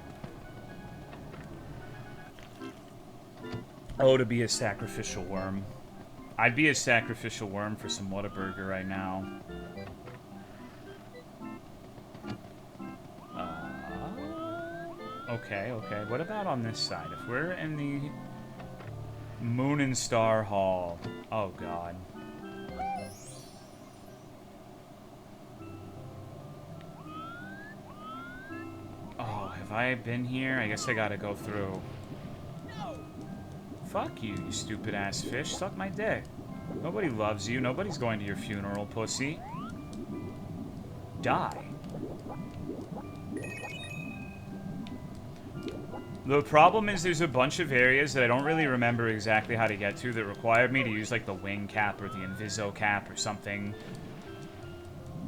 Oh, to be a sacrificial worm. I'd be a sacrificial worm for some Whataburger right now. Okay, okay. What about on this side? If we're in the Moon and Star Hall. Oh, God. Oh, have I been here? I guess I gotta go through. Fuck you, you stupid-ass fish. Suck my dick. Nobody loves you. Nobody's going to your funeral, pussy. Die. The problem is there's a bunch of areas that I don't really remember exactly how to get to that required me to use, like, the wing cap or the inviso cap or something.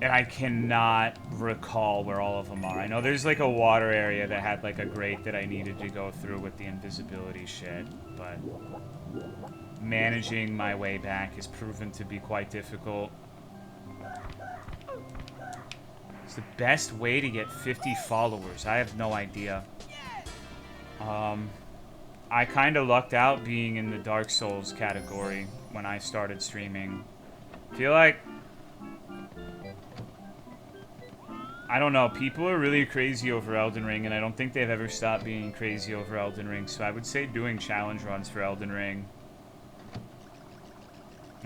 And I cannot recall where all of them are. I know there's, like, a water area that had, like, a grate that I needed to go through with the invisibility shit, but managing my way back has proven to be quite difficult. It's the best way to get 50 followers. I have no idea. I kind of lucked out being in the Dark Souls category when I started streaming. I feel like... I don't know, people are really crazy over Elden Ring, and I don't think they've ever stopped being crazy over Elden Ring, so I would say doing challenge runs for Elden Ring.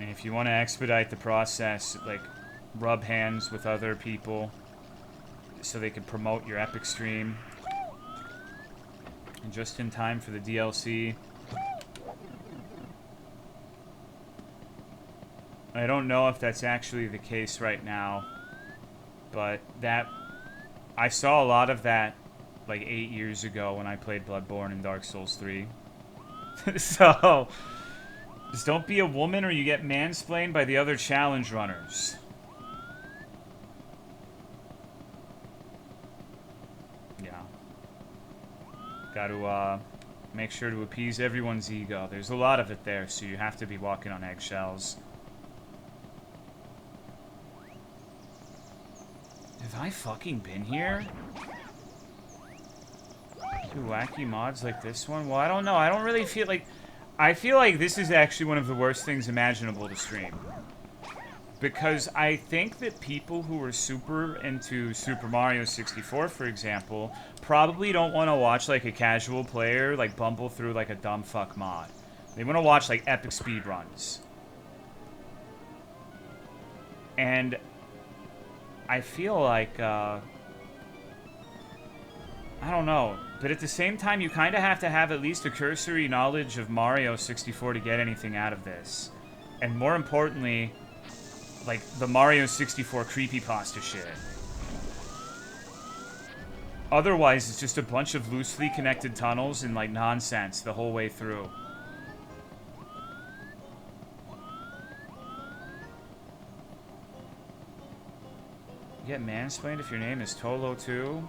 And if you want to expedite the process, like, rub hands with other people so they can promote your epic stream. And just in time for the DLC. I don't know if that's actually the case right now. But that... I saw a lot of that, like, 8 years ago when I played Bloodborne and Dark Souls 3. So... Just don't be a woman or you get mansplained by the other challenge runners. Yeah. Gotta, make sure to appease everyone's ego. There's a lot of it there, so you have to be walking on eggshells. Have I fucking been here? Do wacky mods like this one? Well, I don't know. I don't really feel like... I feel like this is actually one of the worst things imaginable to stream. Because I think that people who are super into Super Mario 64, for example, probably don't want to watch, like, a casual player, like, bumble through, like, a dumb fuck mod. They want to watch, like, epic speedruns. And... I feel like, I don't know, but at the same time, you kind of have to have at least a cursory knowledge of Mario 64 to get anything out of this. And more importantly, like, the Mario 64 creepypasta shit. Otherwise, it's just a bunch of loosely connected tunnels and, like, nonsense the whole way through. You get mansplained if your name is Tolo too?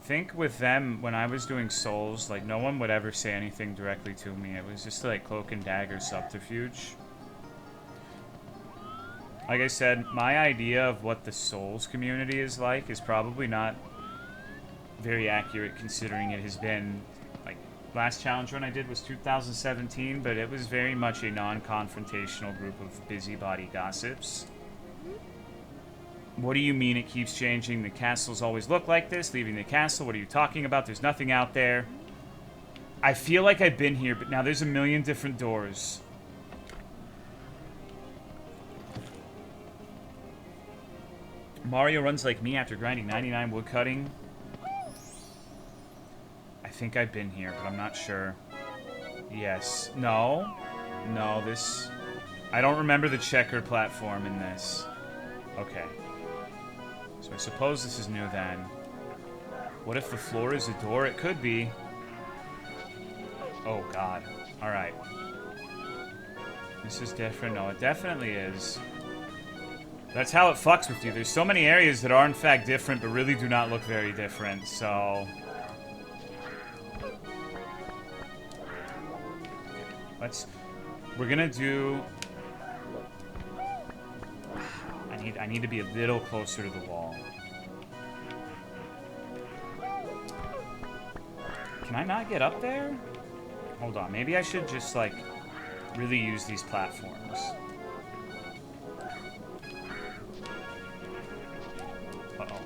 Think with them, when I was doing Souls, like, no one would ever say anything directly to me. It was just, like, cloak and dagger subterfuge. Like I said, my idea of what the Souls community is like is probably not very accurate, considering it has been... Last challenge run I did was 2017, but it was very much a non-confrontational group of busybody gossips. What do you mean it keeps changing? The castles always look like this. Leaving the castle. What are you talking about? There's nothing out there. I feel like I've been here, but now there's a million different doors. Mario runs like me after grinding 99 woodcutting. I think I've been here, but I'm not sure. Yes. No. No, this... I don't remember the checker platform in this. Okay. So I suppose this is new then. What if the floor is a door? It could be. Oh, God. Alright. This is different. No, it definitely is. That's how it fucks with you. There's so many areas that are in fact different, but really do not look very different, so... We're gonna do... I need to be a little closer to the wall. Can I not get up there? Hold on, maybe I should just, like, really use these platforms. Uh-oh.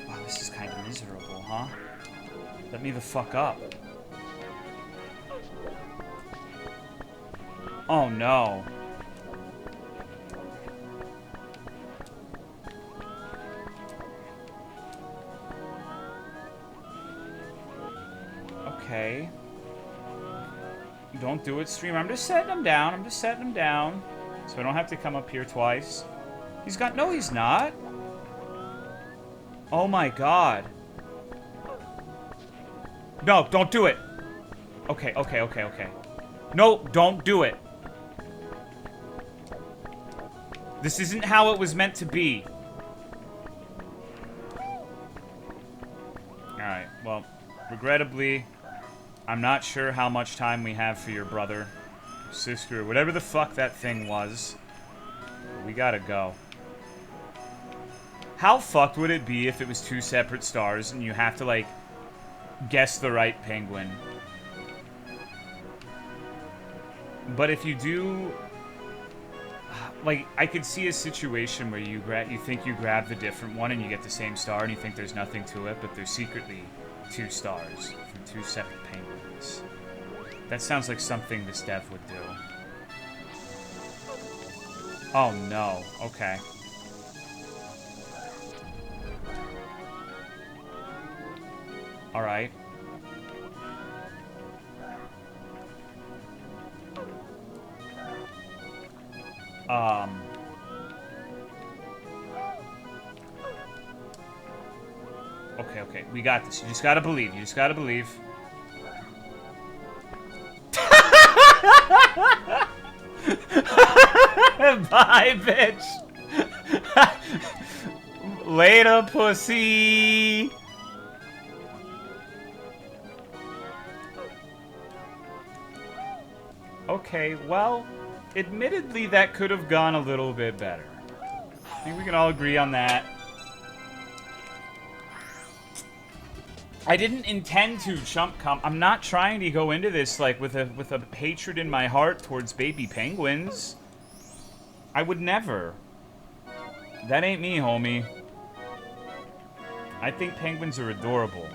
Wow, this is kind of miserable, huh? Let me the fuck up. Oh, no. Okay. Don't do it, streamer. I'm just setting him down. I'm just setting him down. So I don't have to come up here twice. He's got... No, he's not. Oh, my God. No, don't do it. Okay, okay, okay, okay. No, don't do it. This isn't how it was meant to be. Alright, well, regrettably, I'm not sure how much time we have for your brother, sister, or whatever the fuck that thing was. We gotta go. How fucked would it be if it was two separate stars and you have to, like, guess the right penguin? But if you do... Like, I could see a situation where you think you grab the different one and you get the same star and you think there's nothing to it, but there's secretly two stars from two separate penguins. That sounds like something this dev would do. Oh no, okay. Alright. Okay, okay. We got this. You just gotta believe. You just gotta believe. Bye, bitch. Later, pussy. Okay, well, admittedly, that could have gone a little bit better. I think we can all agree on that. I didn't intend to chump cum. I'm not trying to go into this like with a hatred in my heart towards baby penguins. I would never. That ain't me, homie. I think penguins are adorable.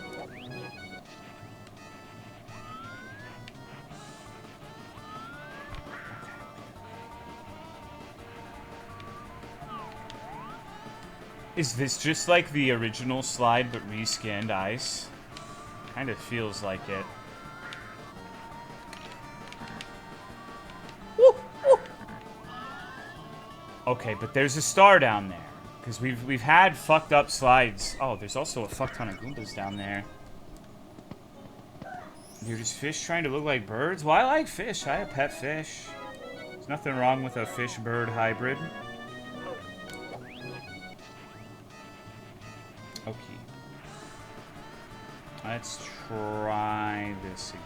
Is this just like the original slide but reskinned ice? Kind of feels like it. Woo, woo. Okay, but there's a star down there. Because we've had fucked up slides. Oh, there's also a fuck ton of Goombas down there. You're just fish trying to look like birds? Well, I like fish. I have pet fish. There's nothing wrong with a fish-bird hybrid. Okay. Let's try this again.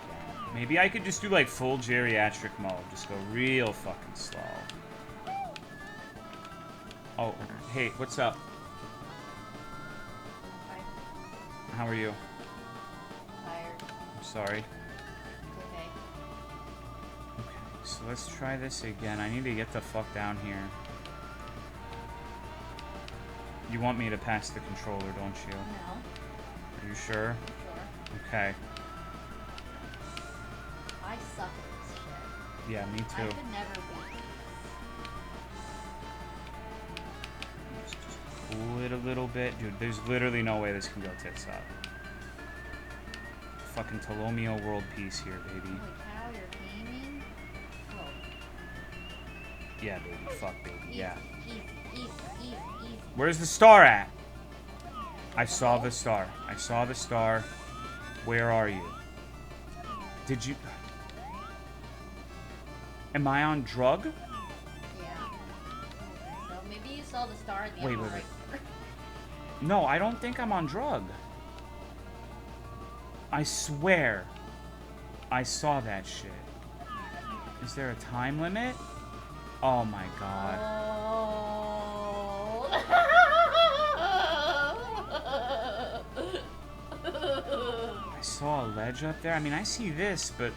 Maybe I could just do like full geriatric mode. Just go real fucking slow. Oh, hey, what's up? Hi. How are you? Tired. I'm sorry. Okay. Okay. So let's try this again. I need to get the fuck down here. You want me to pass the controller, don't you? No. Are you sure? Sure. Okay. I suck at this shit. Yeah, me I too. could never beat Let's just cool it a little bit. Dude, there's literally no way this can go tits up. Fucking Tolomeo world peace here, baby. Holy cow, you're gaming? Whoa. Yeah, baby. Fuck, baby. Easy, Yeah. easy. Where's the star at? I saw the star. I saw the star. Where are you? Did you... Am I on drug? Yeah. So maybe you saw the star at the Wait, end wait, right? No, I don't think I'm on drug. I swear. I saw that shit. Is there a time limit? Oh my god. I saw a ledge up there. I mean, I see this, but...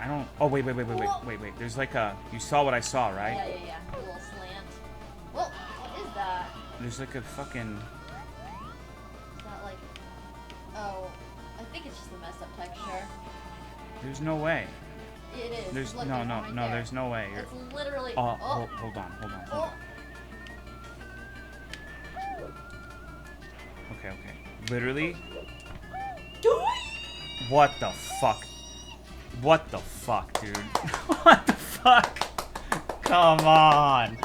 I don't... Oh, wait. There's like a... You saw what I saw, right? Yeah. A little slant. Well, what is that? There's like a fucking... Is that like... Oh, I think it's just a messed up texture. There's no way. It is. There's... Look, No, it's no, right no, there. there's no way. It's literally... Oh, oh. hold on. Oh. Okay. Literally... What the fuck? What the fuck, dude? What the fuck? Come on.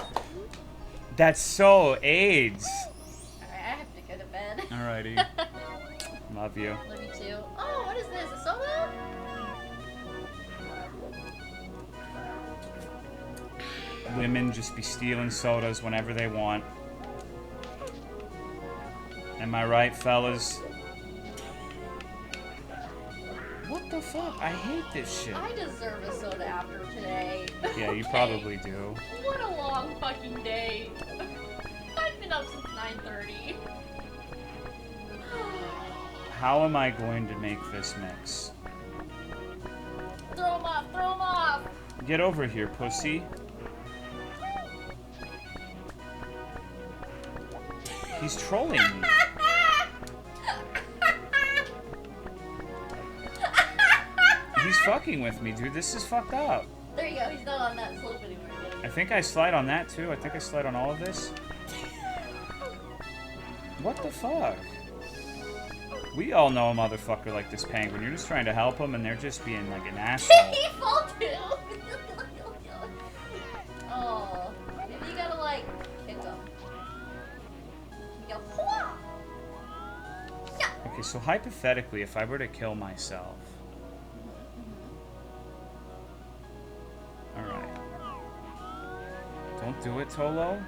That's so AIDS. Alright, I have to go to bed. Alrighty. Love you. Love you too. Oh, what is this? A soda? Women just be stealing sodas whenever they want. Am I right, fellas? What the fuck? I hate this shit. I deserve a soda after today. Yeah, you Okay. probably do. What a long fucking day. I've been up since 9:30. How am I going to make this mix? Throw him off! Get over here, pussy. He's trolling me. He's fucking with me, dude. This is fucked up. There you go, he's not on that slope anymore. I think I slide on that too. I think I slide on all of this. What the fuck? We all know a motherfucker like this penguin. You're just trying to help him and they're just being like an asshole. He fall too! Oh, maybe you gotta like kick him. You go, "Hwah!" Yeah. Okay, so hypothetically, if I were to kill myself... Alright. Don't do it, Tolo.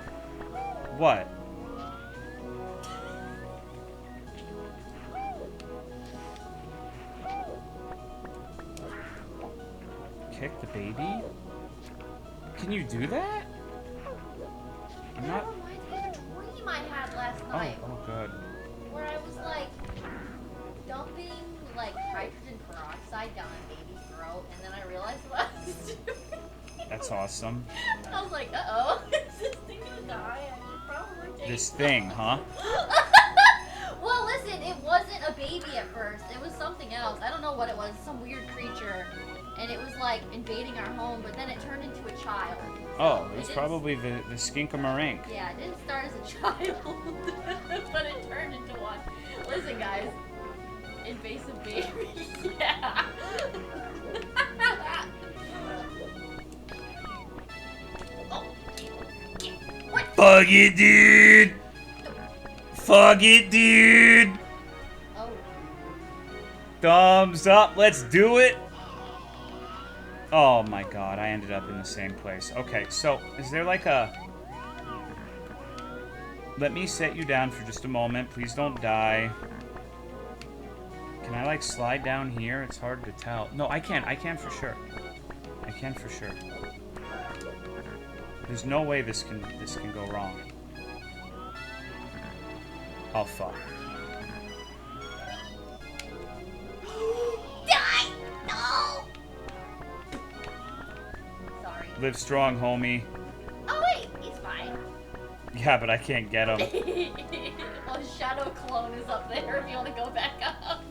What? Kick the baby? Can you do that? I'm not... That reminds me of a dream I had last night. Oh, good. Where I was like dumping like hydrogen peroxide down a baby's throat, and then I realized what I was doing. That's awesome. I was like, uh-oh, is this thing gonna die? I should probably take This thing, huh? Well, listen, it wasn't a baby at first. It was something else. I don't know what it was. Some weird creature. And it was like invading our home, but then it turned into a child. Oh, it was probably the skinkamarink. Yeah, it didn't start as a child, but it turned into one. Listen, guys. Invasive baby. Yeah. Fuck it, dude! Fuck it, dude! Oh. Thumbs up, let's do it! Oh my god, I ended up in the same place. Okay, so, is there like a... Let me set you down for just a moment. Please don't die. Can I, like, slide down here? It's hard to tell. No, I can. I can for sure. I can for sure. There's no way this can go wrong. Oh, fuck. Die! No! Live strong, homie. Oh wait, he's fine. Yeah, but I can't get him. Well, Shadow Clone is up there if you want to go back up.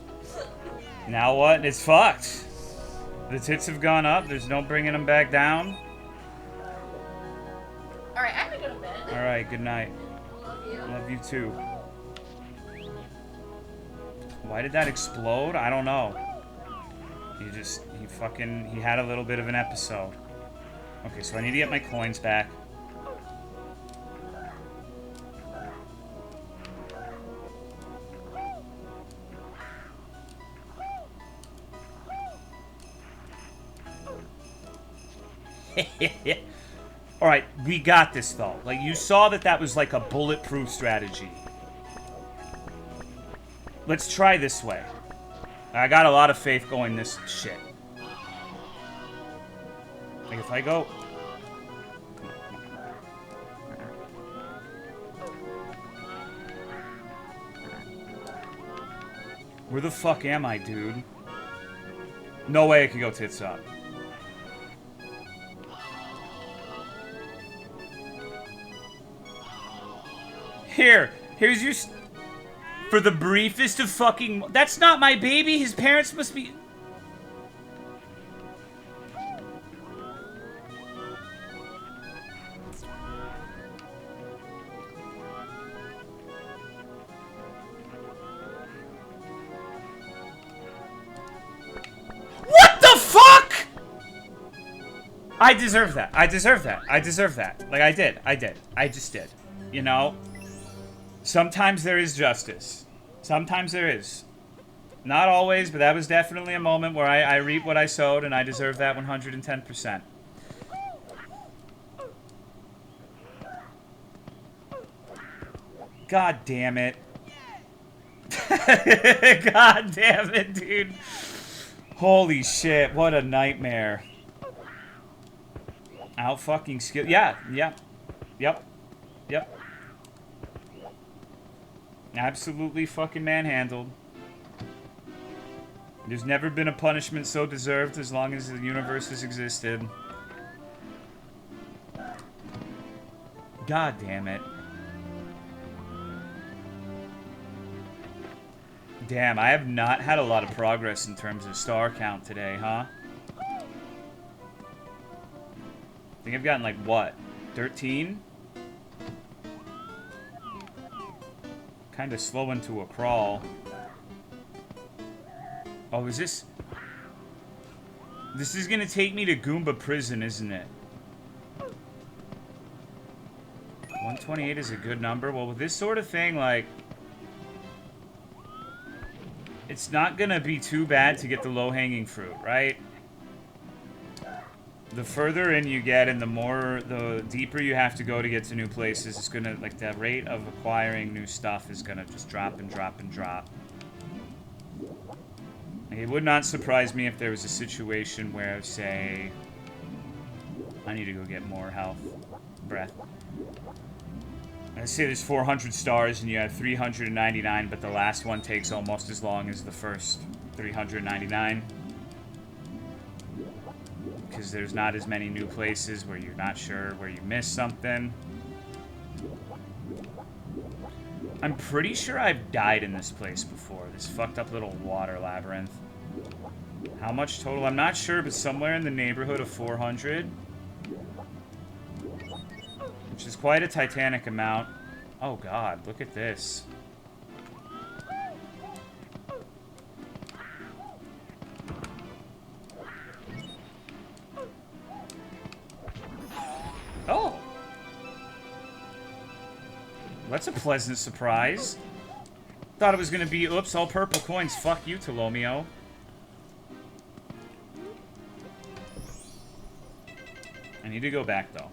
Now what? It's fucked. The tits have gone up. There's no bringing them back down. Alright, I'm gonna go to bed. Alright, good night. Love you. Love you too. Why did that explode? I don't know. He had a little bit of an episode. Okay, so I need to get my coins back. Alright, we got this though. Like, you saw that was like a bulletproof strategy. Let's try this way. I got a lot of faith going this shit. Like, if I go... Where the fuck am I, dude? No way I could go tits up. Here's your... For the briefest of fucking... That's not my baby! His parents must be... What the fuck?! I deserve that. I deserve that. I deserve that. Like, I did. I just did. You know? Sometimes there is justice. Sometimes there is. Not always, but that was definitely a moment where I reap what I sowed, and I deserve that 110%. God damn it. God damn it, dude. Holy shit, what a nightmare. Out fucking skill. Yeah. Yep. Absolutely fucking manhandled. There's never been a punishment so deserved as long as the universe has existed. God damn it. Damn, I have not had a lot of progress in terms of star count today, huh? I think I've gotten like, what? 13? Kind of slow into a crawl. Oh, is this... This is gonna take me to Goomba Prison, isn't it? 128 is a good number. Well, with this sort of thing, like... It's not gonna be too bad to get the low-hanging fruit, right? The further in you get and the deeper you have to go to get to new places, it's gonna, like, the rate of acquiring new stuff is gonna just drop and drop and drop. Like, it would not surprise me if there was a situation where, say, I need to go get more health. Breath. Let's say there's 400 stars and you have 399, but the last one takes almost as long as the first 399. Because there's not as many new places where you're not sure where you missed something. I'm pretty sure I've died in this place before. This fucked up little water labyrinth. How much total? I'm not sure, but somewhere in the neighborhood of 400. Which is quite a titanic amount. Oh god, look at this. Oh! That's a pleasant surprise. Thought it was gonna be, oops, all purple coins. Fuck you, Tolomeo. I need to go back, though.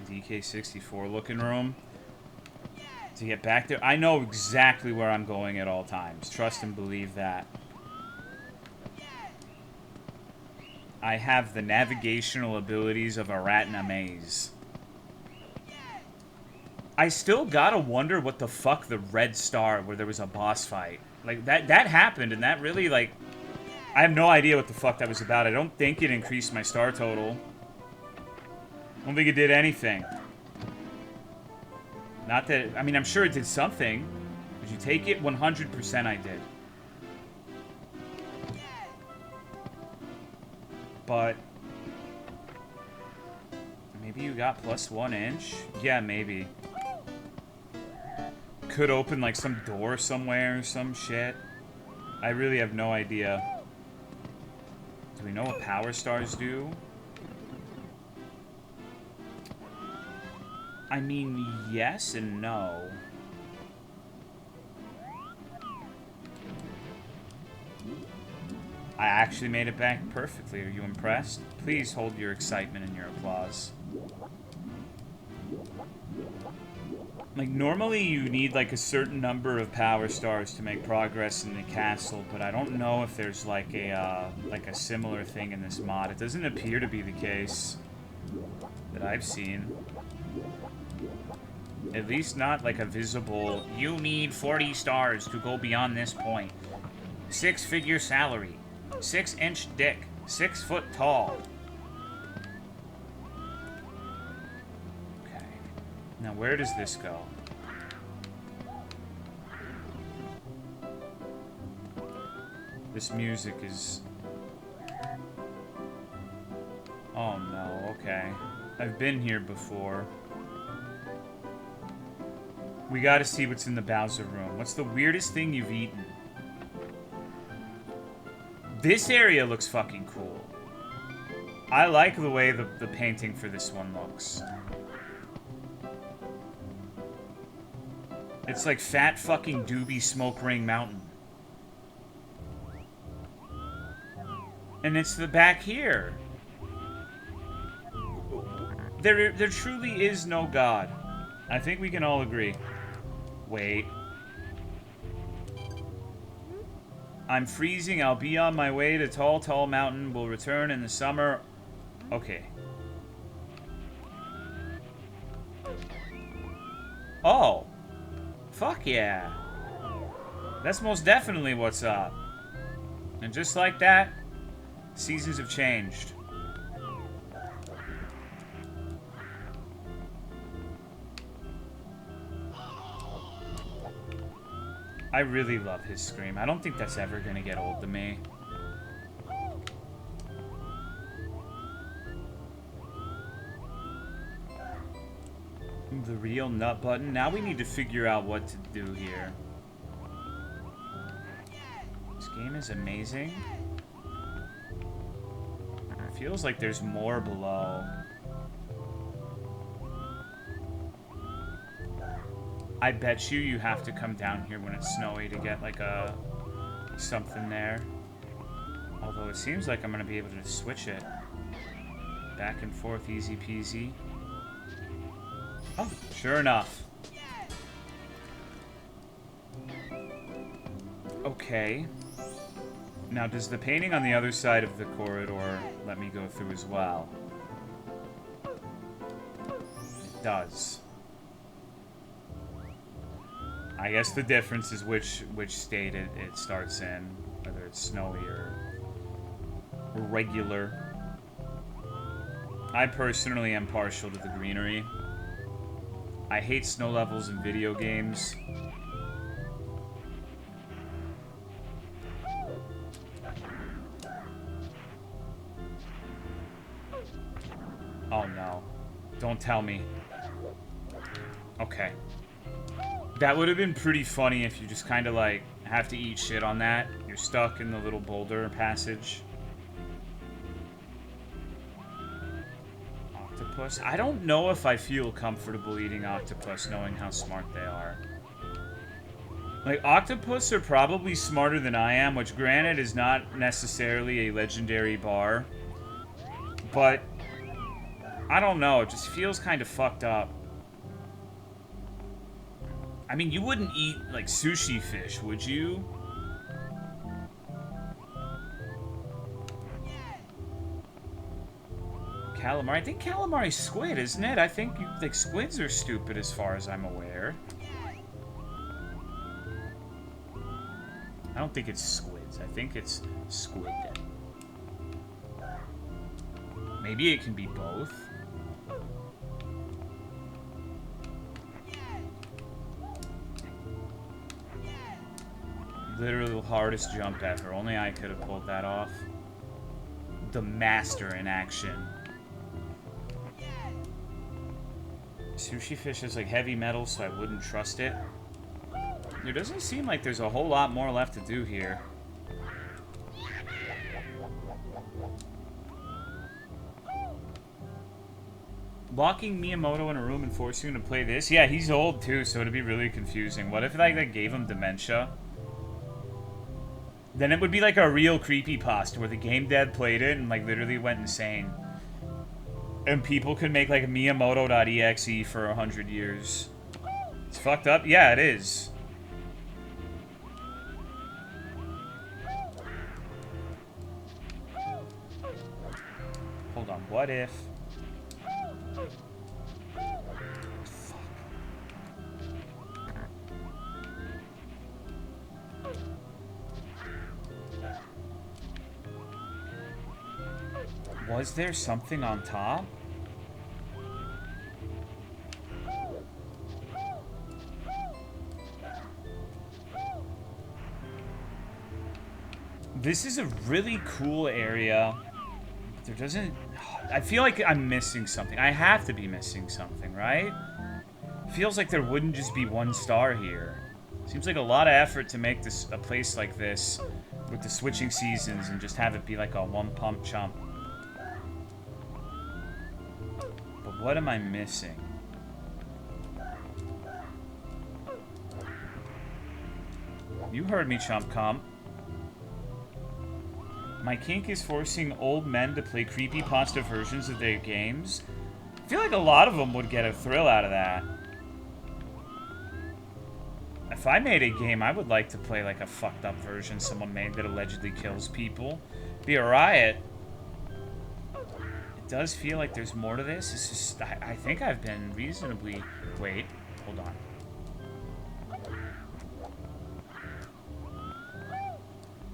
DK64 looking room. To get back there. I know exactly where I'm going at all times. Trust and believe that. I have the navigational abilities of a rat in a maze. I still gotta wonder what the fuck the red star where there was a boss fight. Like, that happened, and that really, like... I have no idea what the fuck that was about. I don't think it increased my star total. I don't think it did anything. Not that... I mean, I'm sure it did something. Did you take it? 100% I did. But... maybe you got +1 inch? Yeah, maybe. Could open, like, some door somewhere or some shit. I really have no idea. Do we know what power stars do? I mean, yes and no. I actually made it back perfectly. Are you impressed? Please hold your excitement and your applause. Like, normally you need, like, a certain number of power stars to make progress in the castle, but I don't know if there's, like a similar thing in this mod. It doesn't appear to be the case that I've seen. At least not, like, a visible, you need 40 stars to go beyond this point. 6-figure salary. 6-inch dick. 6 foot tall. Okay. Now, where does this go? This music is... oh, no. Okay. I've been here before. We gotta see what's in the Bowser room. What's the weirdest thing you've eaten? This area looks fucking cool. I like the way the painting for this one looks. It's like Fat fucking Doobie Smoke Ring Mountain. And it's the back here. There truly is no God. I think we can all agree. Wait. I'm freezing. I'll be on my way to Tall, Tall Mountain. Will return in the summer. Okay. Oh. Fuck yeah. That's most definitely what's up. And just like that, seasons have changed. I really love his scream. I don't think that's ever gonna get old to me. The real nut button. Now we need to figure out what to do here. This game is amazing. It feels like there's more below. I bet you have to come down here when it's snowy to get, like, something there. Although it seems like I'm gonna be able to switch it. Back and forth, easy peasy. Oh, sure enough. Okay. Now, does the painting on the other side of the corridor let me go through as well? It does. I guess the difference is which state it starts in, whether it's snowy or regular. I personally am partial to the greenery. I hate snow levels in video games. Oh no. Don't tell me. Okay. That would have been pretty funny if you just kind of, like, have to eat shit on that. You're stuck in the little boulder passage. Octopus? I don't know if I feel comfortable eating octopus knowing how smart they are. Like, octopus are probably smarter than I am, which granted is not necessarily a legendary bar. But, I don't know, it just feels kind of fucked up. I mean, you wouldn't eat, like, sushi fish, would you? Calamari? I think calamari's squid, isn't it? I think, like, squids are stupid as far as I'm aware. I don't think it's squid. is. I think it's squid. Maybe it can be both. Literally the hardest jump ever. Only I could have pulled that off. The master in action. Sushi fish is like heavy metal, so I wouldn't trust it. There doesn't seem like there's a whole lot more left to do here. Locking Miyamoto in a room and forcing him to play this? Yeah, he's old too, so it'd be really confusing. What if like they gave him dementia? Then it would be like a real creepypasta where the game dev played it and like literally went insane. And people could make like Miyamoto.exe for 100 years. It's fucked up? Yeah, it is. Hold on, what if... Was there something on top? This is a really cool area. There doesn't... I feel like I'm missing something. I have to be missing something, right? Feels like there wouldn't just be one star here. Seems like a lot of effort to make this a place like this with the switching seasons and just have it be like a one-pump chump. But what am I missing? You heard me, chump comp. My kink is forcing old men to play creepypasta versions of their games. I feel like a lot of them would get a thrill out of that. If I made a game, I would like to play like a fucked up version someone made that allegedly kills people. Be a riot. It does feel like there's more to this. It's just, I think I've been reasonably... Wait, hold on.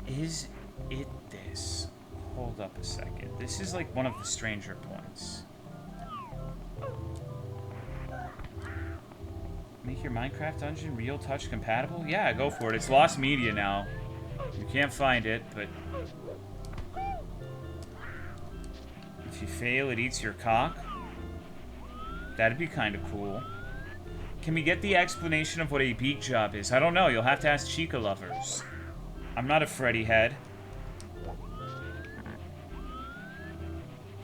Is it this? Hold up a second. This is like one of the stranger points. Make your Minecraft dungeon real touch compatible? Yeah, go for it. It's lost media now. You can't find it, but... If you fail, it eats your cock. That'd be kind of cool. Can we get the explanation of what a beak job is? I don't know. You'll have to ask Chica lovers. I'm not a Freddy head.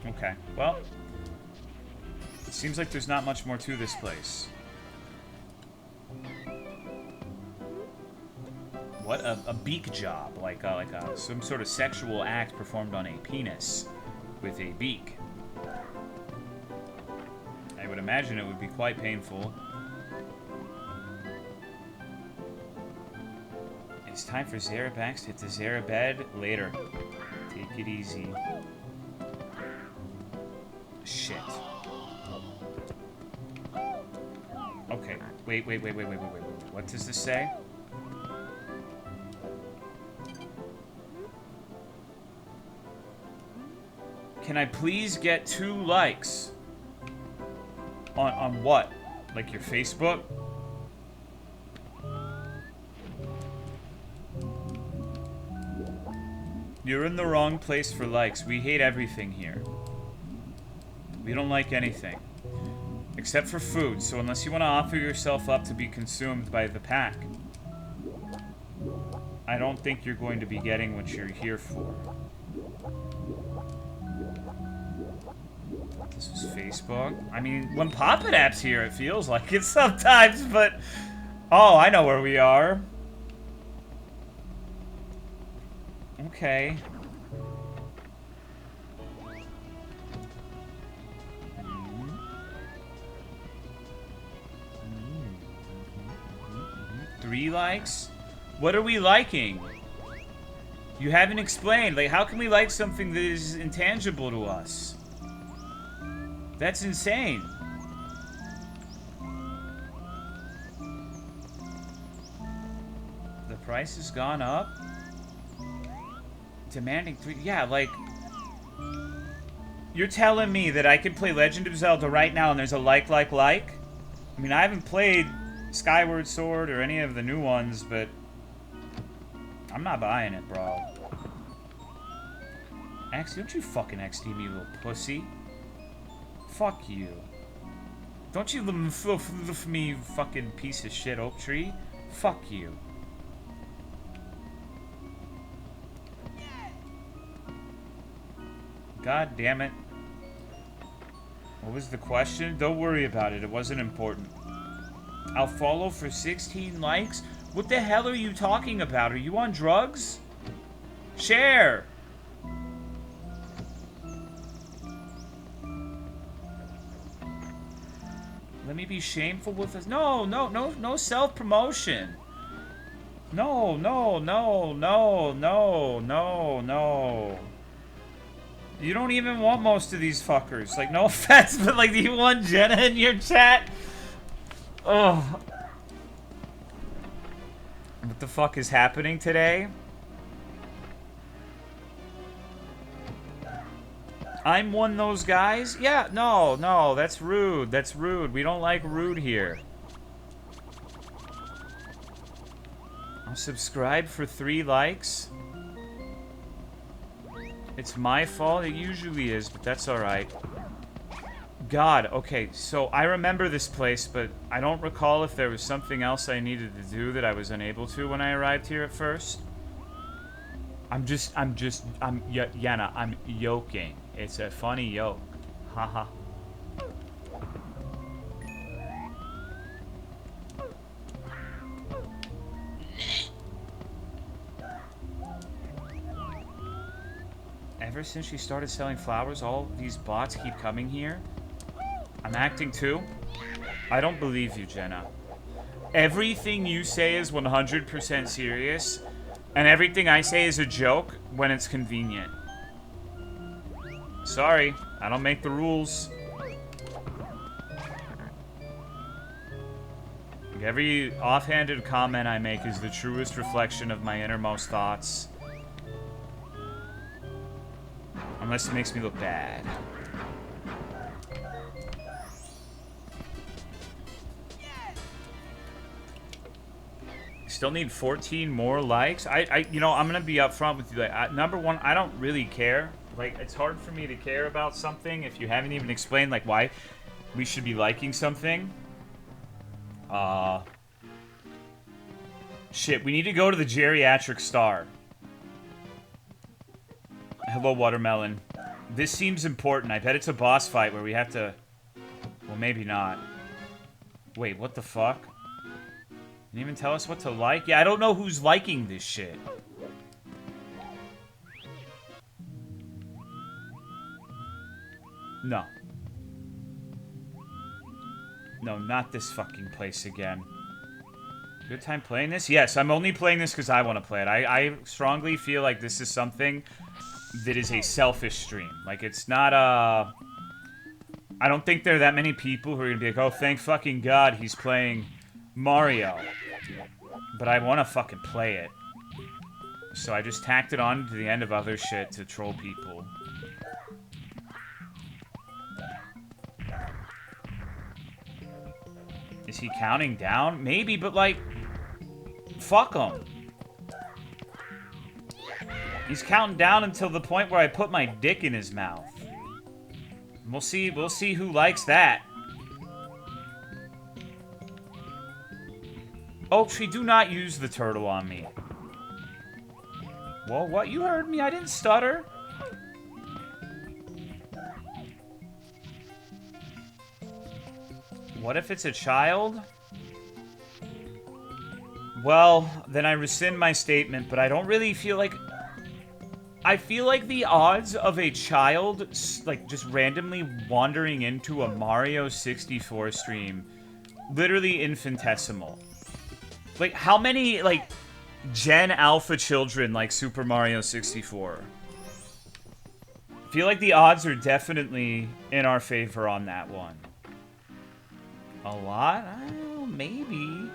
Okay, well... It seems like there's not much more to this place. What? A beak job. Like some sort of sexual act performed on a penis with a beak. I would imagine it would be quite painful. It's time for Zara Banks to hit the Zara bed later. Take it easy. Shit. Okay. Wait. What does this say? Can I please get 2 likes? On what? Like your Facebook? You're in the wrong place for likes. We hate everything here. We don't like anything. Except for food, so unless you want to offer yourself up to be consumed by the pack, I don't think you're going to be getting what you're here for. This was Facebook? I mean, when Poppet App's here, it feels like it sometimes, but... Oh, I know where we are. Okay. Three likes? What are we liking? You haven't explained. Like, how can we like something that is intangible to us? That's insane. The price has gone up? Demanding 3... Yeah, like... You're telling me that I can play Legend of Zelda right now and there's a like? I mean, I haven't played Skyward Sword or any of the new ones, but... I'm not buying it, bro. XD, don't you fucking XD me, you little pussy. Fuck you. Don't you love me, you fucking piece of shit, Oak Tree. Fuck you. God damn it. What was the question? Don't worry about it. It wasn't important. I'll follow for 16 likes? What the hell are you talking about? Are you on drugs? Share! Let me be shameful with this. No self-promotion. No. You don't even want most of these fuckers. Like, no offense, but like, do you want Jenna in your chat? Ugh. What the fuck is happening today? I'm one of those guys? Yeah, no, that's rude. That's rude. We don't like rude here. I'll subscribe for 3 likes. It's my fault. It usually is, but that's alright. God, okay, so I remember this place, but I don't recall if there was something else I needed to do that I was unable to when I arrived here at first. I'm Yana, I'm yoking. It's a funny yoke. Haha. Ever since she started selling flowers, all these bots keep coming here. I'm acting too? I don't believe you, Jenna. Everything you say is 100% serious, and everything I say is a joke when it's convenient. Sorry, I don't make the rules. Every offhanded comment I make is the truest reflection of my innermost thoughts. Unless it makes me look bad. Still need 14 more likes. You know, I'm gonna be upfront with you. Like, number one, I don't really care. Like, it's hard for me to care about something if you haven't even explained like why we should be liking something. Shit, we need to go to the geriatric star. Hello, Watermelon. This seems important. I bet it's a boss fight where we have to... Well, maybe not. Wait, what the fuck? Didn't even tell us what to like? Yeah, I don't know who's liking this shit. No. No, not this fucking place again. Good time playing this? Yes, I'm only playing this because I want to play it. I strongly feel like this is something that is a selfish stream. Like, it's not a... I don't think there are that many people who are going to be like, oh, thank fucking God he's playing Mario. But I want to fucking play it. So I just tacked it on to the end of other shit to troll people. Is he counting down? Maybe, but like... Fuck him. He's counting down until the point where I put my dick in his mouth. We'll see who likes that. Oshi, do not use the turtle on me. Well, what? You heard me. I didn't stutter. What if it's a child? Well, then I rescind my statement, but I don't really feel like... I feel like the odds of a child, like, just randomly wandering into a Mario 64 stream, literally infinitesimal. Like, how many, like, Gen Alpha children like Super Mario 64? I feel like the odds are definitely in our favor on that one. A lot? I don't know, maybe.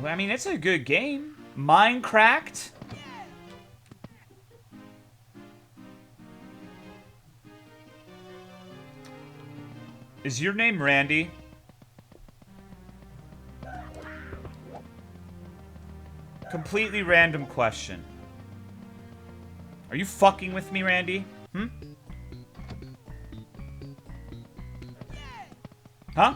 I mean, it's a good game. Minecraft. Is your name Randy? Completely random question. Are you fucking with me, Randy? Hmm? Huh?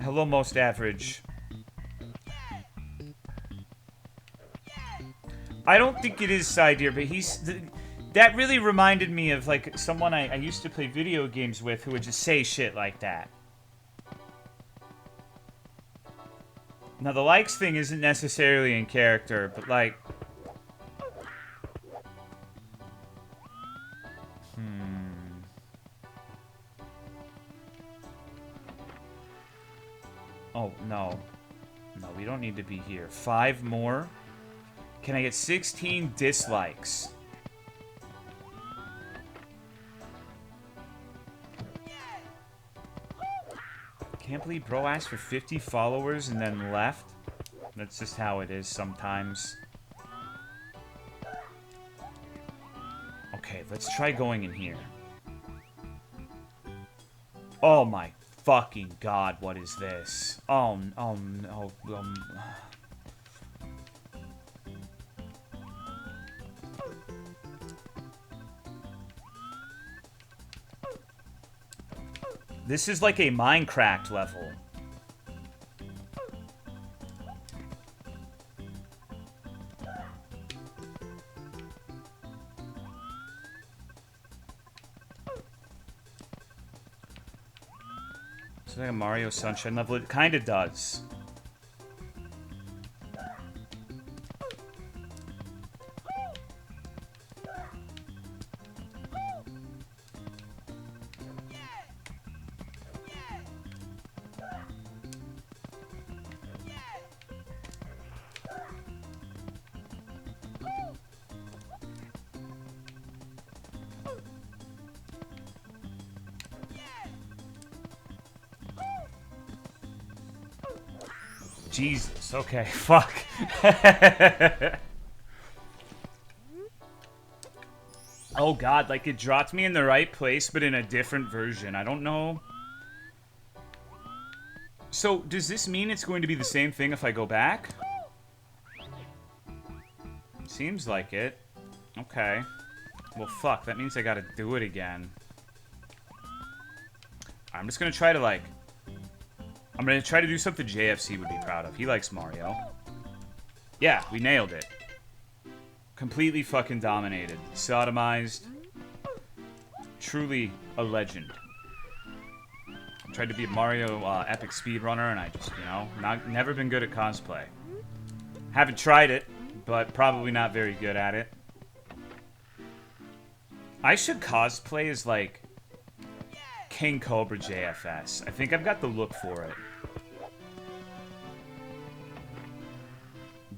Hello, most average. I don't think it is Side Deer, but that really reminded me of, like, someone I used to play video games with who would just say shit like that. Now, the likes thing isn't necessarily in character, but, like... Oh, no. No, we don't need to be here. 5 more? Can I get 16 dislikes? Can't believe bro asked for 50 followers and then left. That's just how it is sometimes. Okay, let's try going in here. Oh my fucking god, what is this? Oh no. This is like a Minecraft level. It's like a Mario Sunshine level. It kind of does. Jesus, okay, fuck. Oh god, like it dropped me in the right place, but in a different version. I don't know. So, does this mean it's going to be the same thing if I go back? Seems like it. Okay. Well, fuck, that means I gotta do it again. I'm just gonna try to, like... I'm gonna try to do something JFC would be proud of. He likes Mario. Yeah, we nailed it. Completely fucking dominated. Sodomized. Truly a legend. I tried to be a Mario epic speedrunner, and I just, you know, never been good at cosplay. Haven't tried it, but probably not very good at it. I should cosplay as, like, King Cobra JFS. I think I've got the look for it.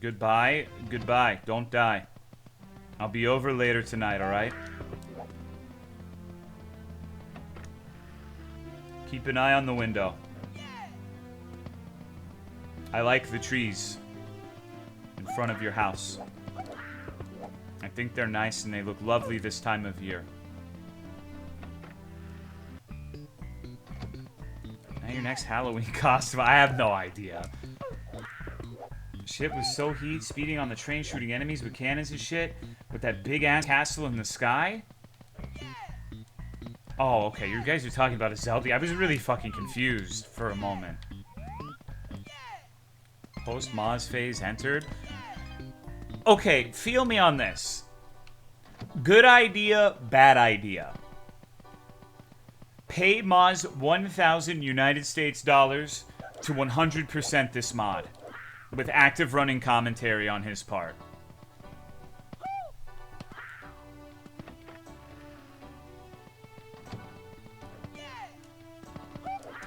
Goodbye. Goodbye. Don't die. I'll be over later tonight, alright? Keep an eye on the window. I like the trees in front of your house. I think they're nice and they look lovely this time of year. Now your next Halloween costume? I have no idea. Shit was so heat, speeding on the train, shooting enemies with cannons and shit, with that big-ass castle in the sky? Oh, okay, you guys are talking about a Zelda. I was really fucking confused for a moment. Post-Moz phase entered? Okay, feel me on this. Good idea, bad idea. Pay Moz 1,000 United States dollars to 100% this mod. With active running commentary on his part.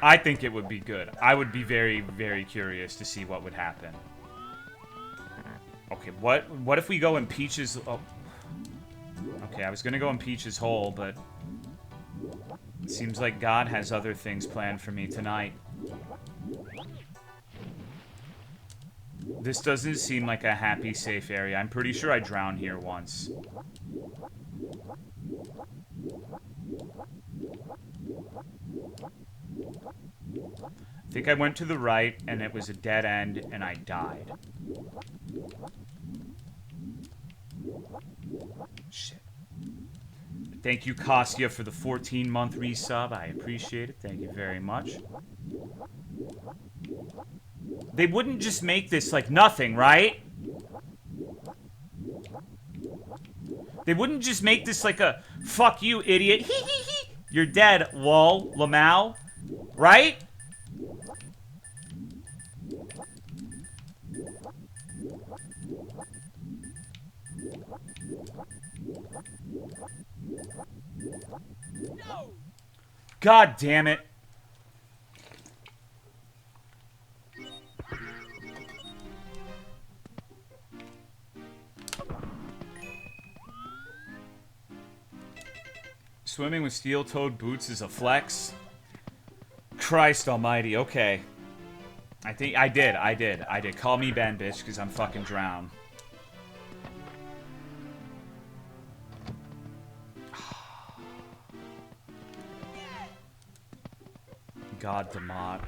I think it would be good. I would be very, very curious to see what would happen. Okay, what if we go in Peach's... Oh. Okay, I was gonna go in Peach's hole, but it seems like God has other things planned for me tonight. This doesn't seem like a happy, safe area. I'm pretty sure I drowned here once. I think I went to the right, and it was a dead end, and I died. Shit. Thank you, Kostya, for the 14-month resub. I appreciate it. Thank you very much. They wouldn't just make this like nothing, right? They wouldn't just make this like a fuck you, idiot. Hee hee hee. You're dead, lol, Lamau. Right? God damn it. Swimming with steel-toed boots is a flex? Christ almighty, okay. I think I did. Call me Ben, bitch, because I'm fucking drowned. God Demot.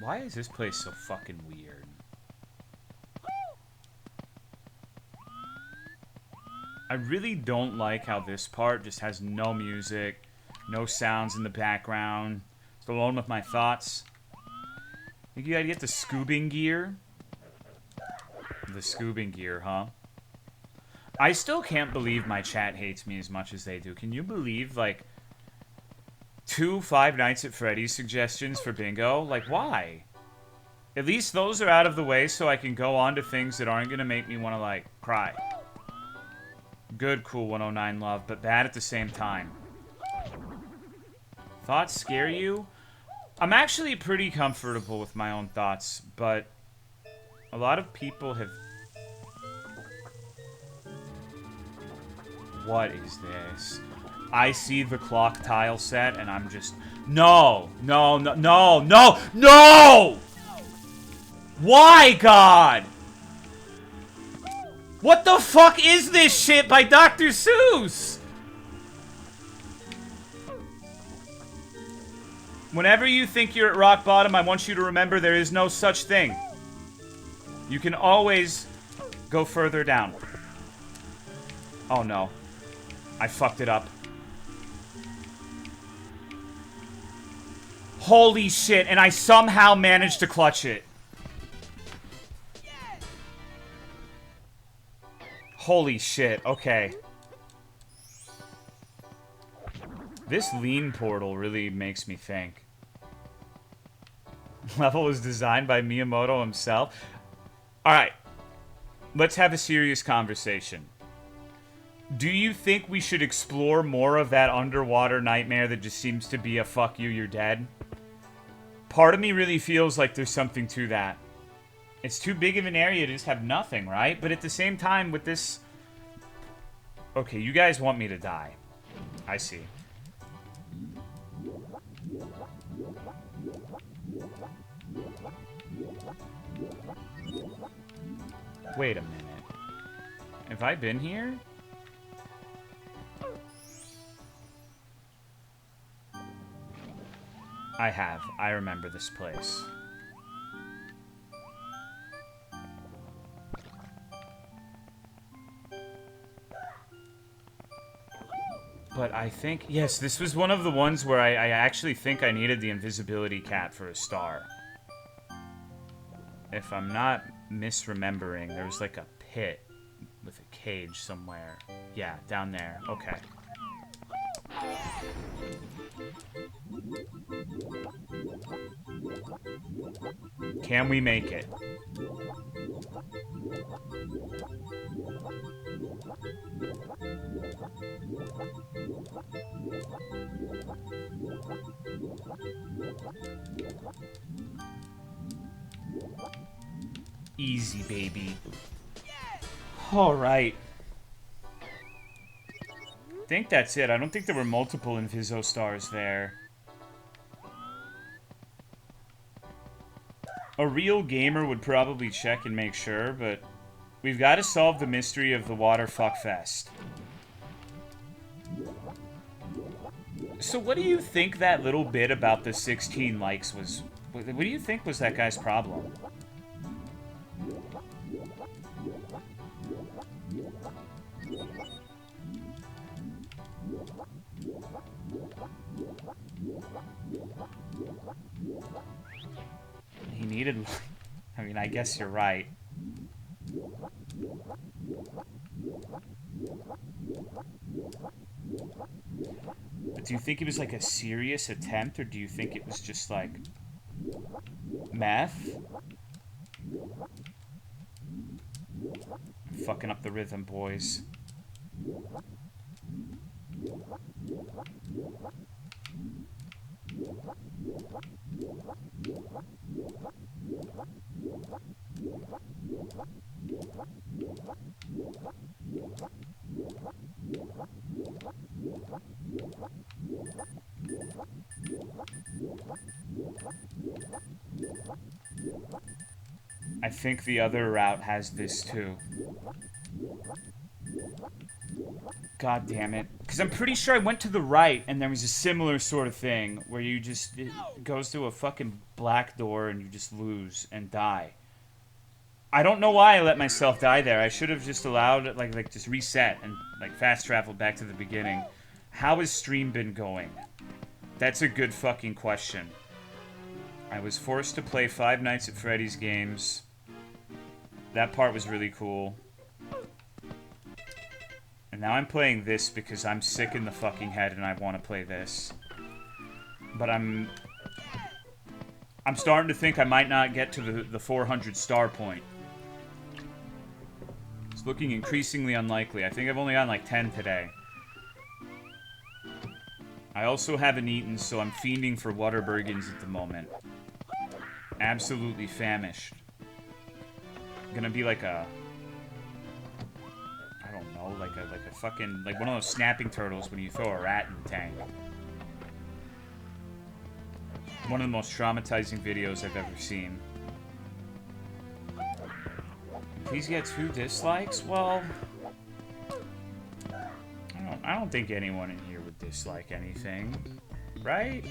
Why is this place so fucking weird? I really don't like how this part just has no music, no sounds in the background. Just alone with my thoughts. Think you gotta get the scoobing gear? The scoobing gear, huh? I still can't believe my chat hates me as much as they do. Can you believe, like, 2 Five Nights at Freddy's suggestions for bingo? Like, why? At least those are out of the way so I can go on to things that aren't gonna make me want to, like, cry. Good, cool 109 love, but bad at the same time. Thoughts scare you? I'm actually pretty comfortable with my own thoughts, but a lot of people have... What is this? I see the clock tile set, and I'm just... No! No, no, no, no! No! Why, God? What the fuck is this shit by Dr. Seuss? Whenever you think you're at rock bottom, I want you to remember there is no such thing. You can always go further down. Oh no. I fucked it up. Holy shit, and I somehow managed to clutch it. Holy shit, okay. This lean portal really makes me think. Level was designed by Miyamoto himself. Alright. Let's have a serious conversation. Do you think we should explore more of that underwater nightmare that just seems to be a fuck you, you're dead? Part of me really feels like there's something to that. It's too big of an area to just have nothing, right? But at the same time, with this... Okay, you guys want me to die. I see. Wait a minute. Have I been here? I have. I remember this place. But I think... Yes, this was one of the ones where I actually think I needed the invisibility cat for a star. If I'm not misremembering, there was like a pit with a cage somewhere. Yeah, down there. Okay. Can we make it? Easy, baby. Alright. I think that's it. I don't think there were multiple Inviso stars there. A real gamer would probably check and make sure, but we've got to solve the mystery of the water fuck fest. So what do you think that little bit about the 16 likes was? What do you think was that guy's problem? He needed... I mean, I guess you're right. But do you think it was like a serious attempt, or do you think it was just like meth? Fucking up the rhythm, boys. I think the other route has this too. God damn it. Because I'm pretty sure I went to the right and there was a similar sort of thing where you just... It goes to a fucking black door and you just lose and die. I don't know why I let myself die there. I should have just allowed it, like just reset and like fast traveled back to the beginning. How has stream been going? That's a good fucking question. I was forced to play Five Nights at Freddy's games. That part was really cool. And now I'm playing this because I'm sick in the fucking head and I want to play this. But I'm starting to think I might not get to the 400 star point. It's looking increasingly unlikely. I think I've only gotten like 10 today. I also haven't eaten, so I'm fiending for Whataburgers at the moment. Absolutely famished. Gonna be like a... I don't know, like a fucking... Like one of those snapping turtles when you throw a rat in the tank. One of the most traumatizing videos I've ever seen. Please get 2 dislikes? Well... I don't think anyone in here would dislike anything. Right?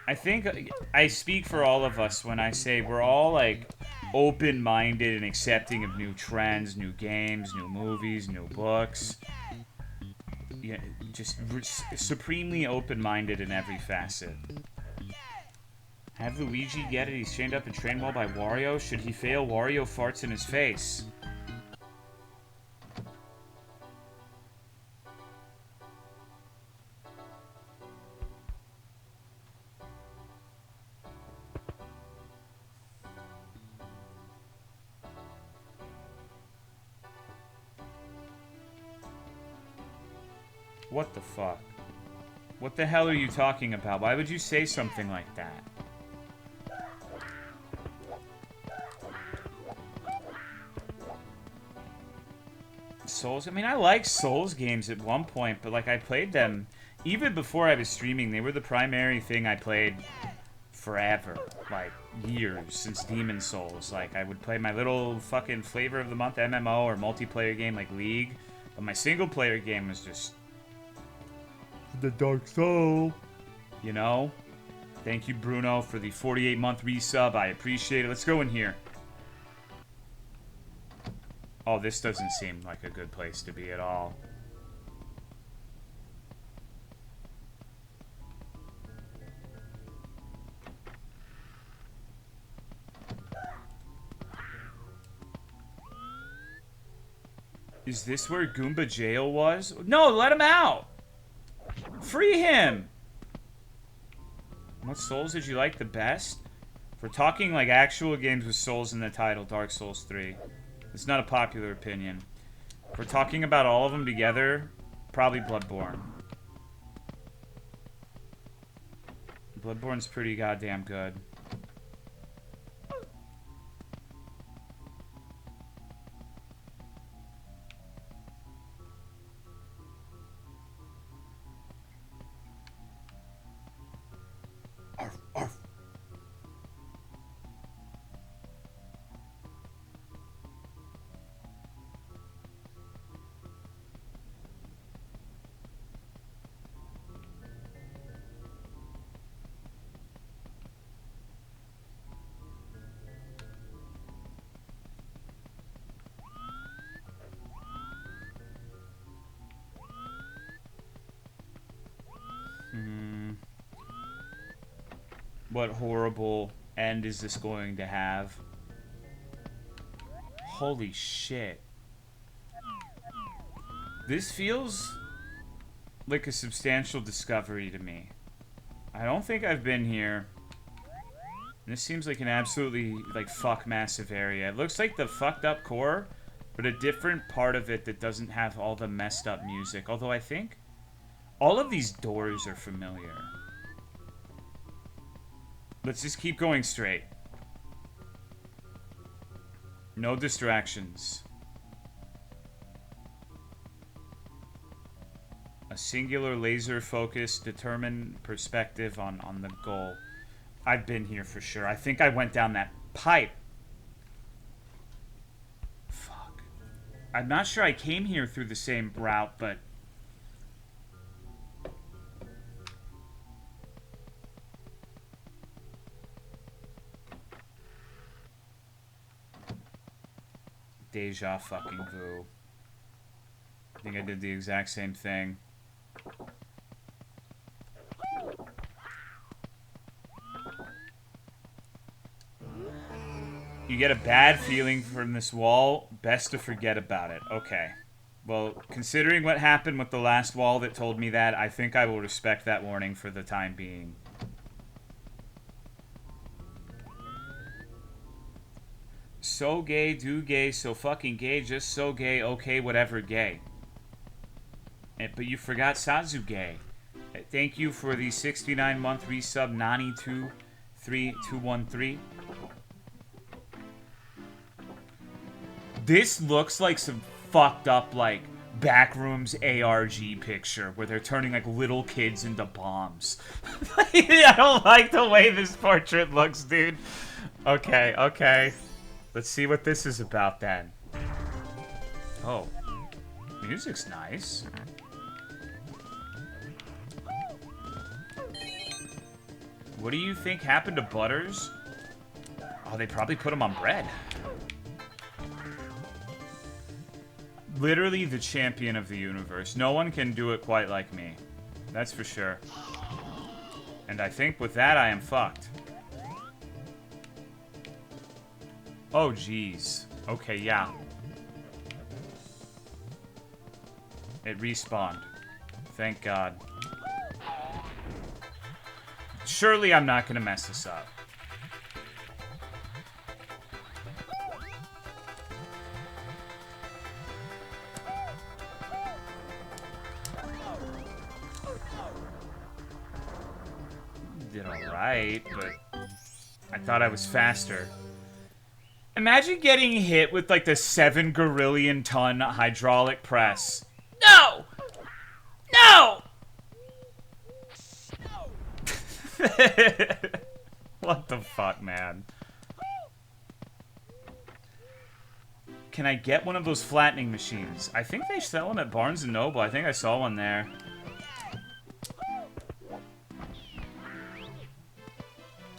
I think I speak for all of us when I say we're all, like, open-minded and accepting of new trends, new games, new movies, new books. Yeah, just supremely open-minded in every facet. Have Luigi get it? He's chained up and trained well by Wario. Should he fail, Wario farts in his face. What the fuck? What the hell are you talking about? Why would you say something like that? Souls? I mean, I liked Souls games at one point, but like I played them even before I was streaming. They were the primary thing I played forever, like years, since Demon Souls. Like I would play my little fucking flavor of the month MMO or multiplayer game like League, but my single player game was just the Dark Soul, you know? Thank you, Bruno, for the 48-month resub. I appreciate it. Let's go in here. Oh, this doesn't seem like a good place to be at all. Is this where Goomba Jail was? No, let him out! Free him! What Souls did you like the best? If we're talking like actual games with Souls in the title, Dark Souls 3. It's not a popular opinion. If we're talking about all of them together, probably Bloodborne. Bloodborne's pretty goddamn good. What horrible end is this going to have? Holy shit. This feels like a substantial discovery to me. I don't think I've been here. This seems like an absolutely, like, fuck massive area. It looks like the fucked up core, but a different part of it that doesn't have all the messed up music. Although I think all of these doors are familiar. Let's just keep going straight. No distractions. A singular laser-focused, determined perspective on the goal. I've been here for sure. I think I went down that pipe. Fuck. I'm not sure I came here through the same route, but... Deja fucking vu. I think I did the exact same thing. You get a bad feeling from this wall, best to forget about it. Okay. Well, considering what happened with the last wall that told me that, I think I will respect that warning for the time being. So gay, do gay, so fucking gay, just so gay, okay, whatever, gay. But you forgot Sazuge. Thank you for the 69-month resub, Nani23213. This looks like some fucked up, like, Backrooms ARG picture where they're turning, like, little kids into bombs. I don't like the way this portrait looks, dude. Okay, okay. Let's see what this is about, then. Oh. Music's nice. What do you think happened to Butters? Oh, they probably put him on bread. Literally the champion of the universe. No one can do it quite like me. That's for sure. And I think with that, I am fucked. Oh, jeez. Okay, yeah. It respawned. Thank God. Surely I'm not gonna mess this up. Did alright, but I thought I was faster. Imagine getting hit with like the 7 gorillion ton hydraulic press. No! No! What the fuck, man? Can I get one of those flattening machines? I think they sell them at Barnes & Noble. I think I saw one there.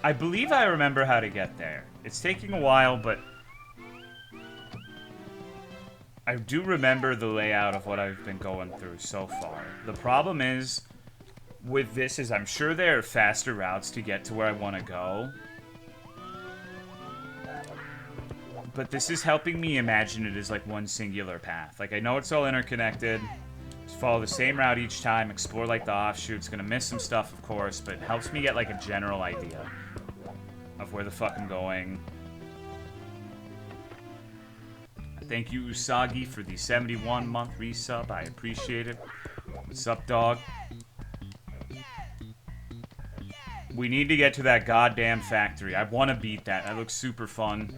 I believe I remember how to get there. It's taking a while, but I do remember the layout of what I've been going through so far. The problem is with this is I'm sure there are faster routes to get to where I want to go. But this is helping me imagine it as like one singular path. Like I know it's all interconnected. Just follow the same route each time, explore like the offshoots. Gonna miss some stuff, of course, but it helps me get like a general idea of where the fuck I'm going. Thank you, Usagi, for the 71-month resub. I appreciate it. What's up, dog? We need to get to that goddamn factory. I want to beat that. That looks super fun.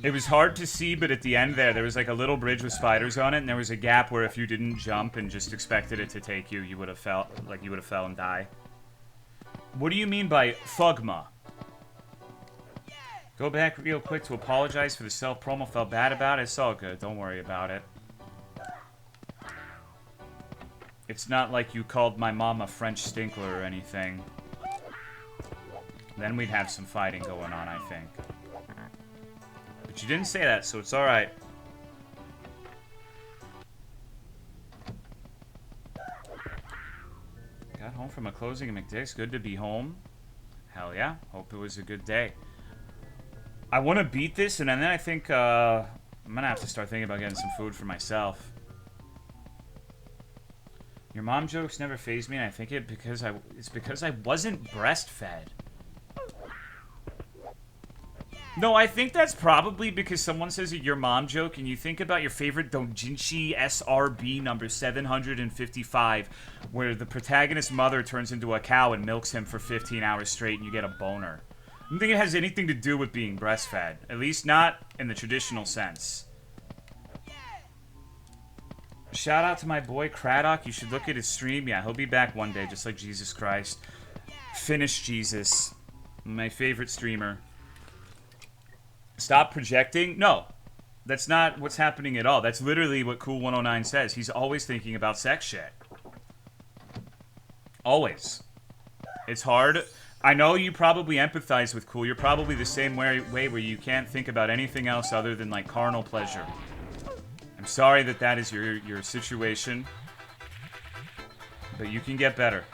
It was hard to see, but at the end there was like a little bridge with spiders on it, and there was a gap where if you didn't jump and just expected it to take you, you would have fell, like you would have fell and died. What do you mean by Fugma? Go back real quick to apologize for the self-promo. Felt bad about it. It's all good. Don't worry about it. It's not like you called my mom a French stinkler or anything. Then we'd have some fighting going on, I think. But you didn't say that, so it's alright. God, home from a closing at McDick's. Good to be home. Hell yeah. Hope it was a good day. I want to beat this, and then I think I'm going to have to start thinking about getting some food for myself. Your mom jokes never fazed me, and I think it's because I wasn't breastfed. No, I think that's probably because someone says your mom joke, and you think about your favorite doujinshi SRB number 755, where the protagonist's mother turns into a cow and milks him for 15 hours straight, and you get a boner. I don't think it has anything to do with being breastfed. At least not in the traditional sense. Shout out to my boy Craddock. You should look at his stream. Yeah, he'll be back one day, just like Jesus Christ. Finish Jesus. My favorite streamer. Stop projecting? No. That's not what's happening at all. That's literally what Cool 109 says. He's always thinking about sex shit. Always. It's hard. I know you probably empathize with Cool. You're probably the same way where you can't think about anything else other than, like, carnal pleasure. I'm sorry that is your situation. But you can get better.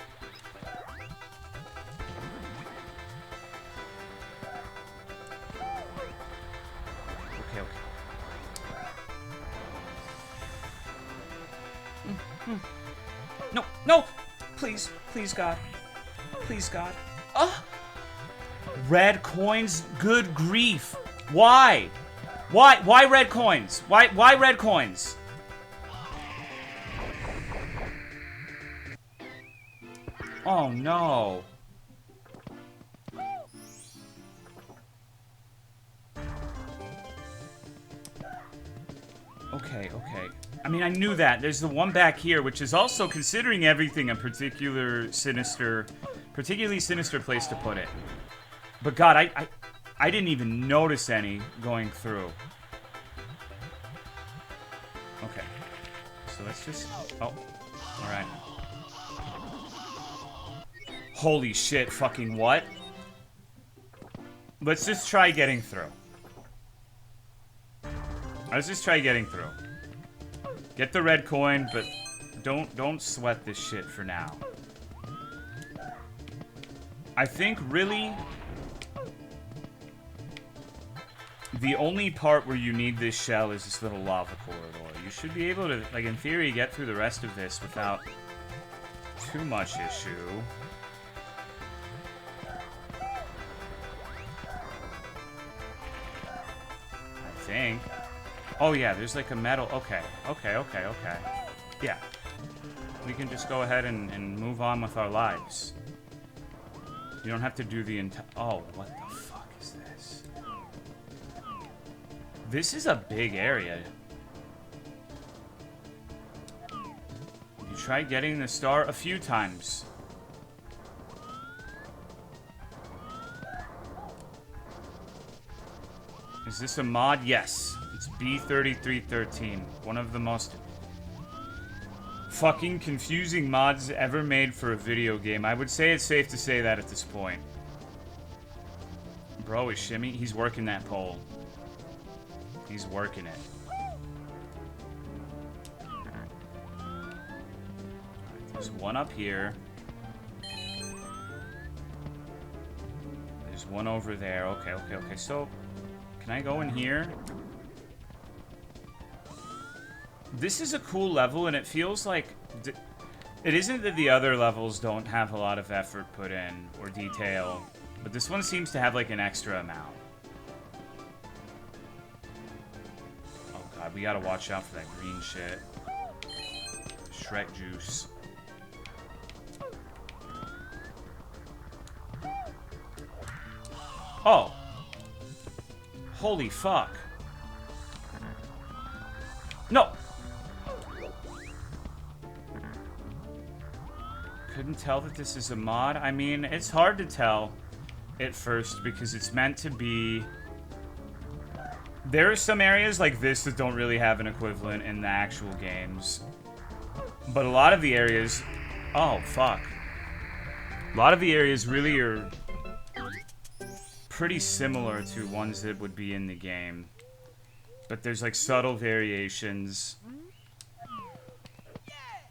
No, no! Please, please, God. Please, God. Red coins? Good grief. Why? Why red coins? Why red coins? Oh, no. Okay. I mean, I knew that. There's the one back here, which is also, considering everything, a particularly sinister place to put it. But God, I didn't even notice any going through. Okay. So let's just... Oh. Alright. Holy shit, fucking what? Let's just try getting through. Let's just try getting through. Get the red coin, but don't sweat this shit for now. I think really the only part where you need this shell is this little lava corridor. You should be able to, like, in theory, get through the rest of this without too much issue. I think. Oh yeah, there's like a metal... Okay. Yeah. We can just go ahead and move on with our lives. You don't have to do the entire... Oh, what the fuck is this? This is a big area. You tried getting the star a few times. Is this a mod? Yes. It's B3313. One of the most fucking confusing mods ever made for a video game. I would say it's safe to say that at this point. Bro is shimmy. He's working that pole. He's working it. There's one up here. There's one over there. Okay. So, can I go in here? This is a cool level, and it feels like... It isn't that the other levels don't have a lot of effort put in, or detail, but this one seems to have, like, an extra amount. Oh god, we gotta watch out for that green shit. Shrek juice. Oh! Holy fuck. No! Couldn't tell that this is a mod. I mean, it's hard to tell at first because it's meant to be... There are some areas like this that don't really have an equivalent in the actual games. But a lot of the areas... Oh, fuck. A lot of the areas really are pretty similar to ones that would be in the game. But there's like subtle variations.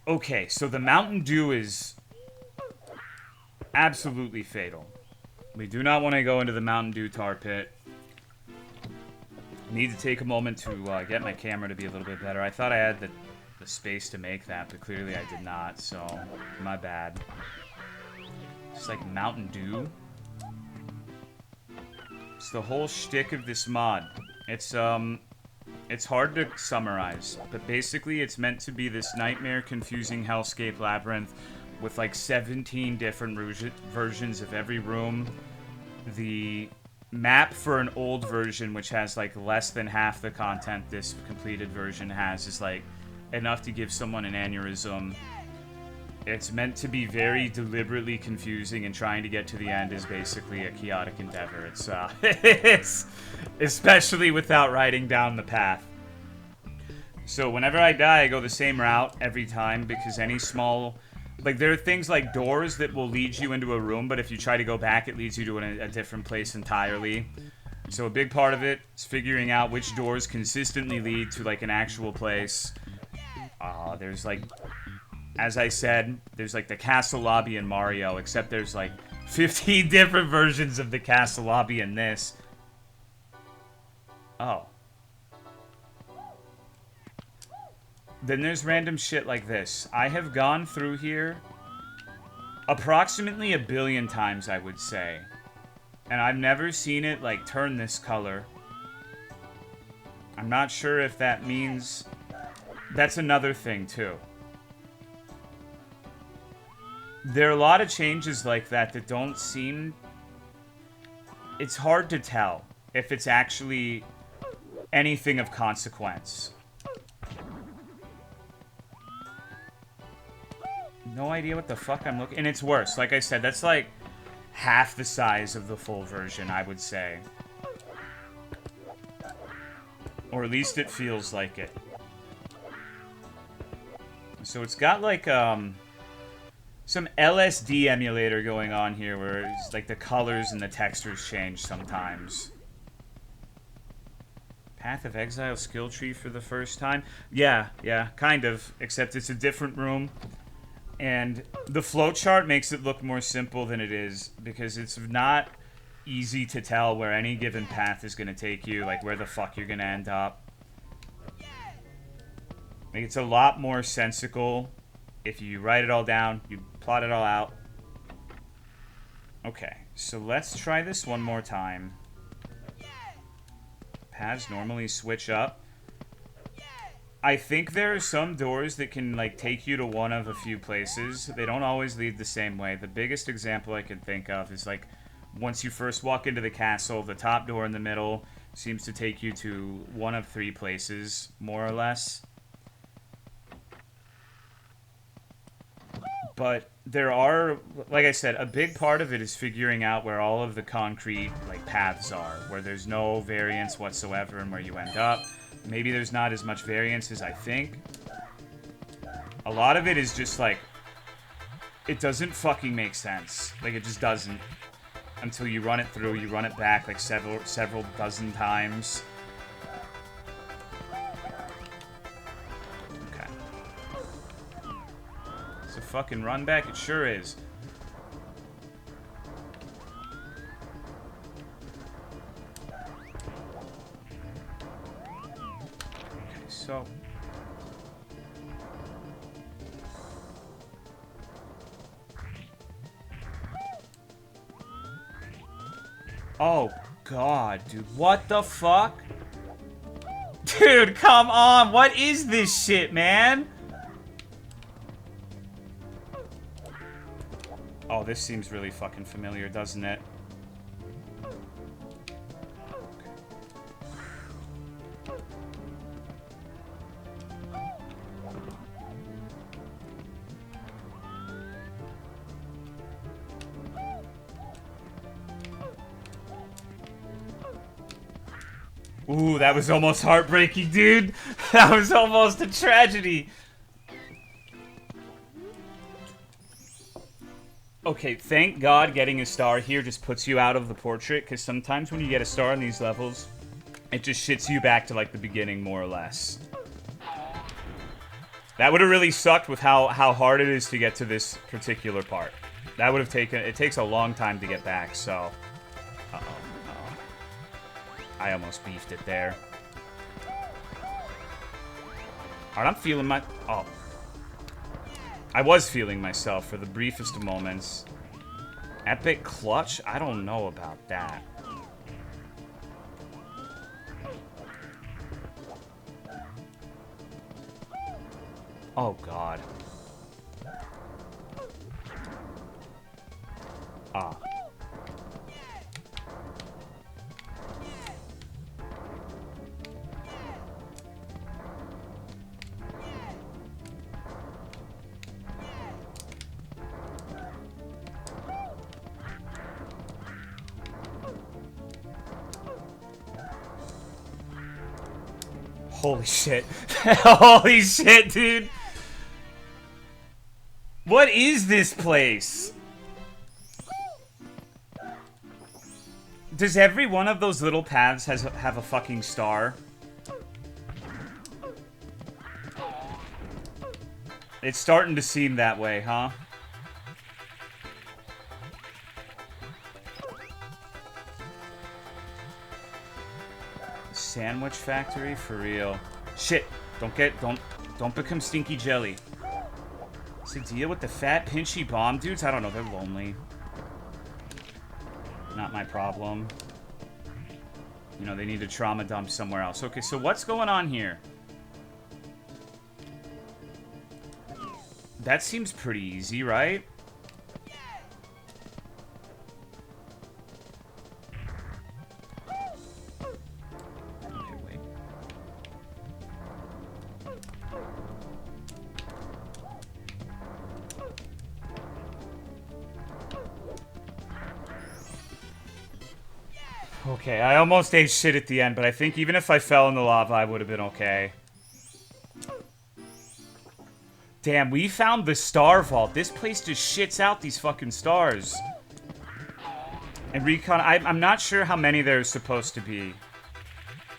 Okay, so the Mountain Dew is absolutely fatal. We do not want to go into the Mountain Dew tar pit. Need to take a moment to get my camera to be a little bit better. I thought I had the space to make that, but clearly I did not, so my bad. It's like Mountain Dew. It's the whole shtick of this mod. It's hard to summarize, but basically it's meant to be this nightmare, confusing hellscape labyrinth with like 17 different versions of every room. The map for an old version, which has like less than half the content this completed version has, is like enough to give someone an aneurysm. It's meant to be very deliberately confusing, and trying to get to the end is basically a chaotic endeavor. It's especially without writing down the path. So whenever I die, I go the same route every time, because any small... Like, there are things like doors that will lead you into a room, but if you try to go back, it leads you to a different place entirely. So a big part of it is figuring out which doors consistently lead to, like, an actual place. There's, like... As I said, there's, like, the castle lobby in Mario, except there's, like, 15 different versions of the castle lobby in this. Oh. Then there's random shit like this. I have gone through here approximately 1 billion times, I would say. And I've never seen it, like, turn this color. I'm not sure if that means... That's another thing, too. There are a lot of changes like that that don't seem... It's hard to tell if it's actually anything of consequence. No idea what the fuck I'm looking... And it's worse. Like I said, that's like half the size of the full version, I would say. Or at least it feels like it. So it's got like, some LSD emulator going on here where it's like the colors and the textures change sometimes. Path of Exile skill tree for the first time? Yeah, kind of. Except it's a different room. And the flowchart makes it look more simple than it is, because it's not easy to tell where any given path is going to take you, like where the fuck you're going to end up. Like, it's a lot more sensical if you write it all down, you plot it all out. Okay, so let's try this one more time. Paths normally switch up. I think there are some doors that can, like, take you to one of a few places. They don't always lead the same way. The biggest example I can think of is, like, once you first walk into the castle, the top door in the middle seems to take you to one of 3 places, more or less. But there are, like I said, a big part of it is figuring out where all of the concrete, like, paths are, where there's no variance whatsoever and where you end up. Maybe there's not as much variance as I think. A lot of it is just, like, it doesn't fucking make sense. Like, it just doesn't. Until you run it through, you run it back, like, several dozen times. Okay. It's a fucking run back? It sure is. So, oh god, dude, what the fuck? Dude, come on, what is this shit, man? Oh, this seems really fucking familiar, doesn't it? Ooh, that was almost heartbreaking, dude. That was almost a tragedy. Okay, thank God getting a star here just puts you out of the portrait, because sometimes when you get a star in these levels, it just shits you back to, like, the beginning, more or less. That would have really sucked with how hard it is to get to this particular part. That would have taken... It takes a long time to get back, so... Uh-oh. I almost beefed it there. Alright, I'm feeling my... Oh. I was feeling myself for the briefest of moments. Epic clutch? I don't know about that. Oh, God. Ah. Holy shit. Holy shit, dude. What is this place? Does every one of those little paths have a fucking star? It's starting to seem that way, huh? Sandwich factory for real. Shit! Don't become stinky jelly. What's the deal with the fat pinchy bomb dudes? I don't know. They're lonely. Not my problem. You know, they need to trauma dump somewhere else. Okay, so what's going on here? That seems pretty easy, right? Okay, wait. Okay, I almost ate shit at the end, but I think even if I fell in the lava, I would have been okay. Damn, we found the star vault. This place just shits out these fucking stars. And recon, I'm not sure how many there's supposed to be.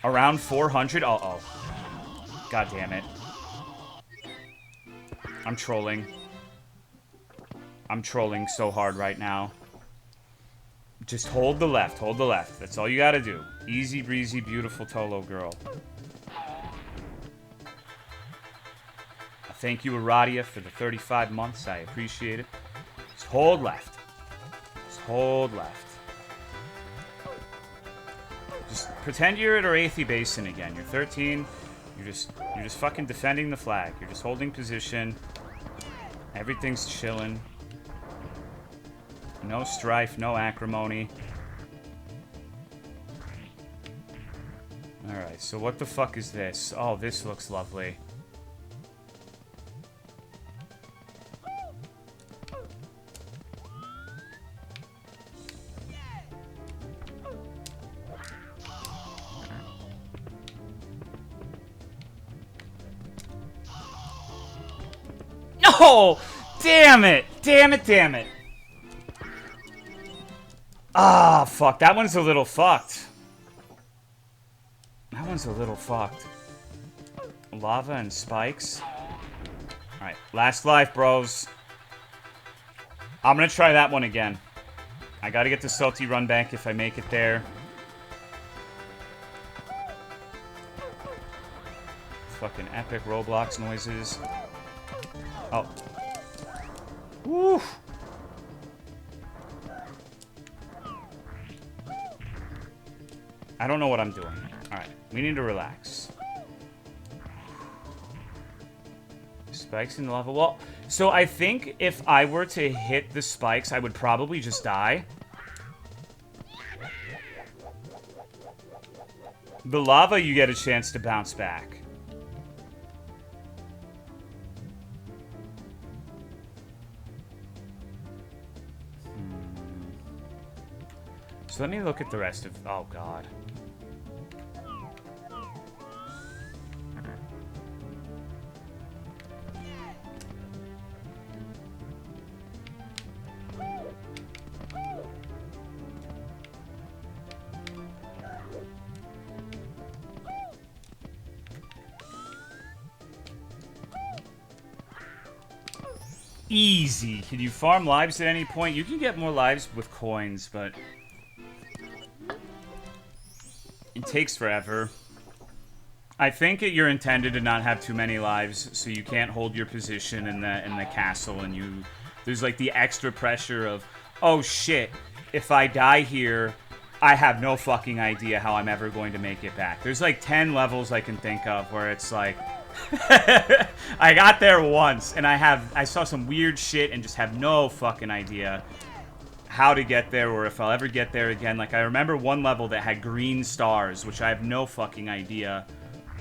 Around 400? Uh-oh. God damn it. I'm trolling. I'm trolling so hard right now. Just hold the left, hold the left. That's all you gotta do. Easy breezy, beautiful Tolo girl. Thank you, Aradia, for the 35 months. I appreciate it. Just hold left. Just hold left. Just pretend you're at Arathi Basin again. You're 13. You're just fucking defending the flag. You're just holding position. Everything's chilling. No strife, no acrimony. Alright, so what the fuck is this? Oh, this looks lovely. No! Damn it! Damn it, damn it! Ah, fuck. That one's a little fucked. That one's a little fucked. Lava and spikes. Alright, last life, bros. I'm gonna try that one again. I gotta get to Salty Run Bank if I make it there. Fucking epic Roblox noises. Oh. Woo! I don't know what I'm doing. Alright, we need to relax. Spikes in the lava wall. So I think if I were to hit the spikes, I would probably just die. The lava, you get a chance to bounce back. So let me look at the rest of... Oh, God. Easy. Can you farm lives at any point? You can get more lives with coins, but it takes forever. I think you're intended to not have too many lives, so you can't hold your position in the castle, and there's like the extra pressure of, oh shit, if I die here, I have no fucking idea how I'm ever going to make it back. There's like 10 levels I can think of where it's like, I got there once, and I saw some weird shit and just have no fucking idea how to get there or if I'll ever get there again. Like, I remember one level that had green stars, which I have no fucking idea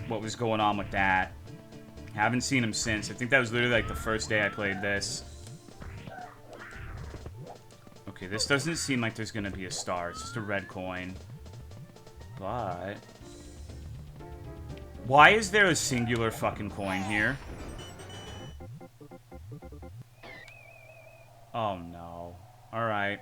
what was going on with that. Haven't seen him since. I think that was literally like the first day I played this. Okay, this doesn't seem like there's gonna be a star. It's just a red coin. But why is there a singular fucking coin here? Oh no. Alright.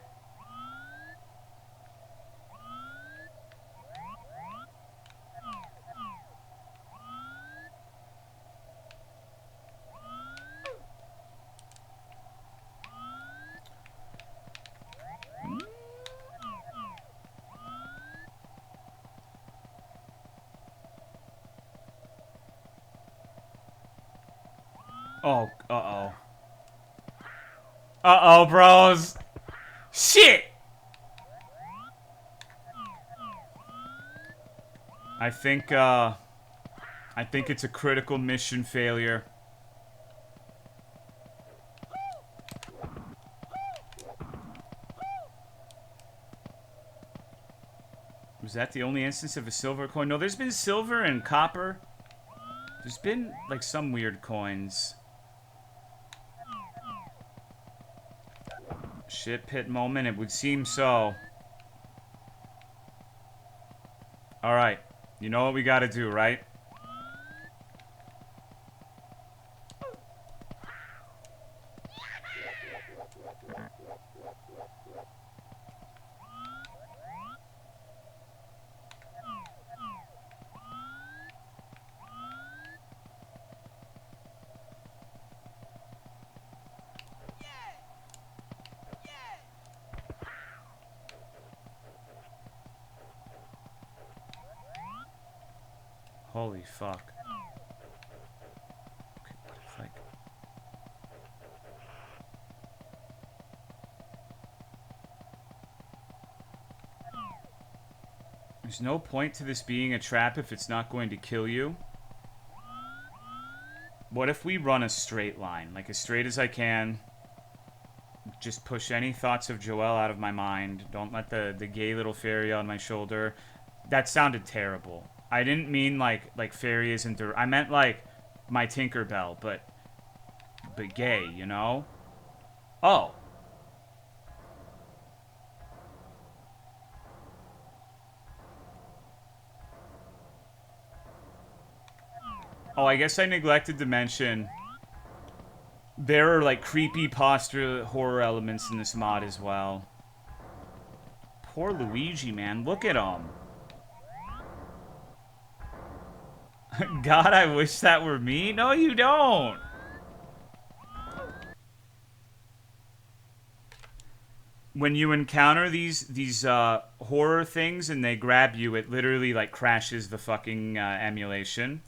Oh, uh-oh. Uh-oh, bros. Shit! I think it's a critical mission failure. Was that the only instance of a silver coin? No, there's been silver and copper. There's been, like, some weird coins. Shit pit moment, it would seem so. Alright. You know what we gotta do, right? Holy fuck. Okay, what if, like... There's no point to this being a trap if it's not going to kill you. What if we run a straight line? Like, as straight as I can. Just push any thoughts of Joelle out of my mind. Don't let the gay little fairy on my shoulder. That sounded terrible. I didn't mean like fairy isn't there. I meant like my Tinkerbell, but gay, you know? Oh. Oh, I guess I neglected to mention there are like creepy posture horror elements in this mod as well. Poor Luigi, man. Look at him. God, I wish that were me. No, you don't. When you encounter these horror things and they grab you, it literally like crashes the fucking emulation.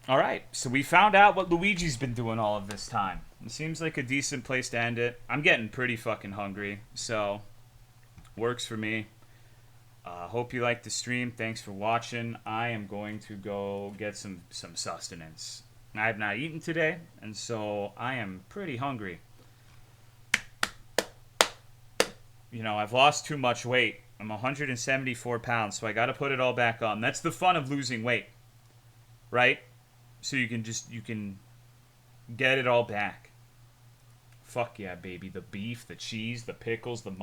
Alright, so we found out what Luigi's been doing all of this time. It seems like a decent place to end it. I'm getting pretty fucking hungry, so works for me. Hope you liked the stream. Thanks for watching. I am going to go get some sustenance. I have not eaten today, and so I am pretty hungry. You know, I've lost too much weight. I'm 174 pounds, so I got to put it all back on. That's the fun of losing weight, right? So you can get it all back. Fuck yeah, baby. The beef, the cheese, the pickles, the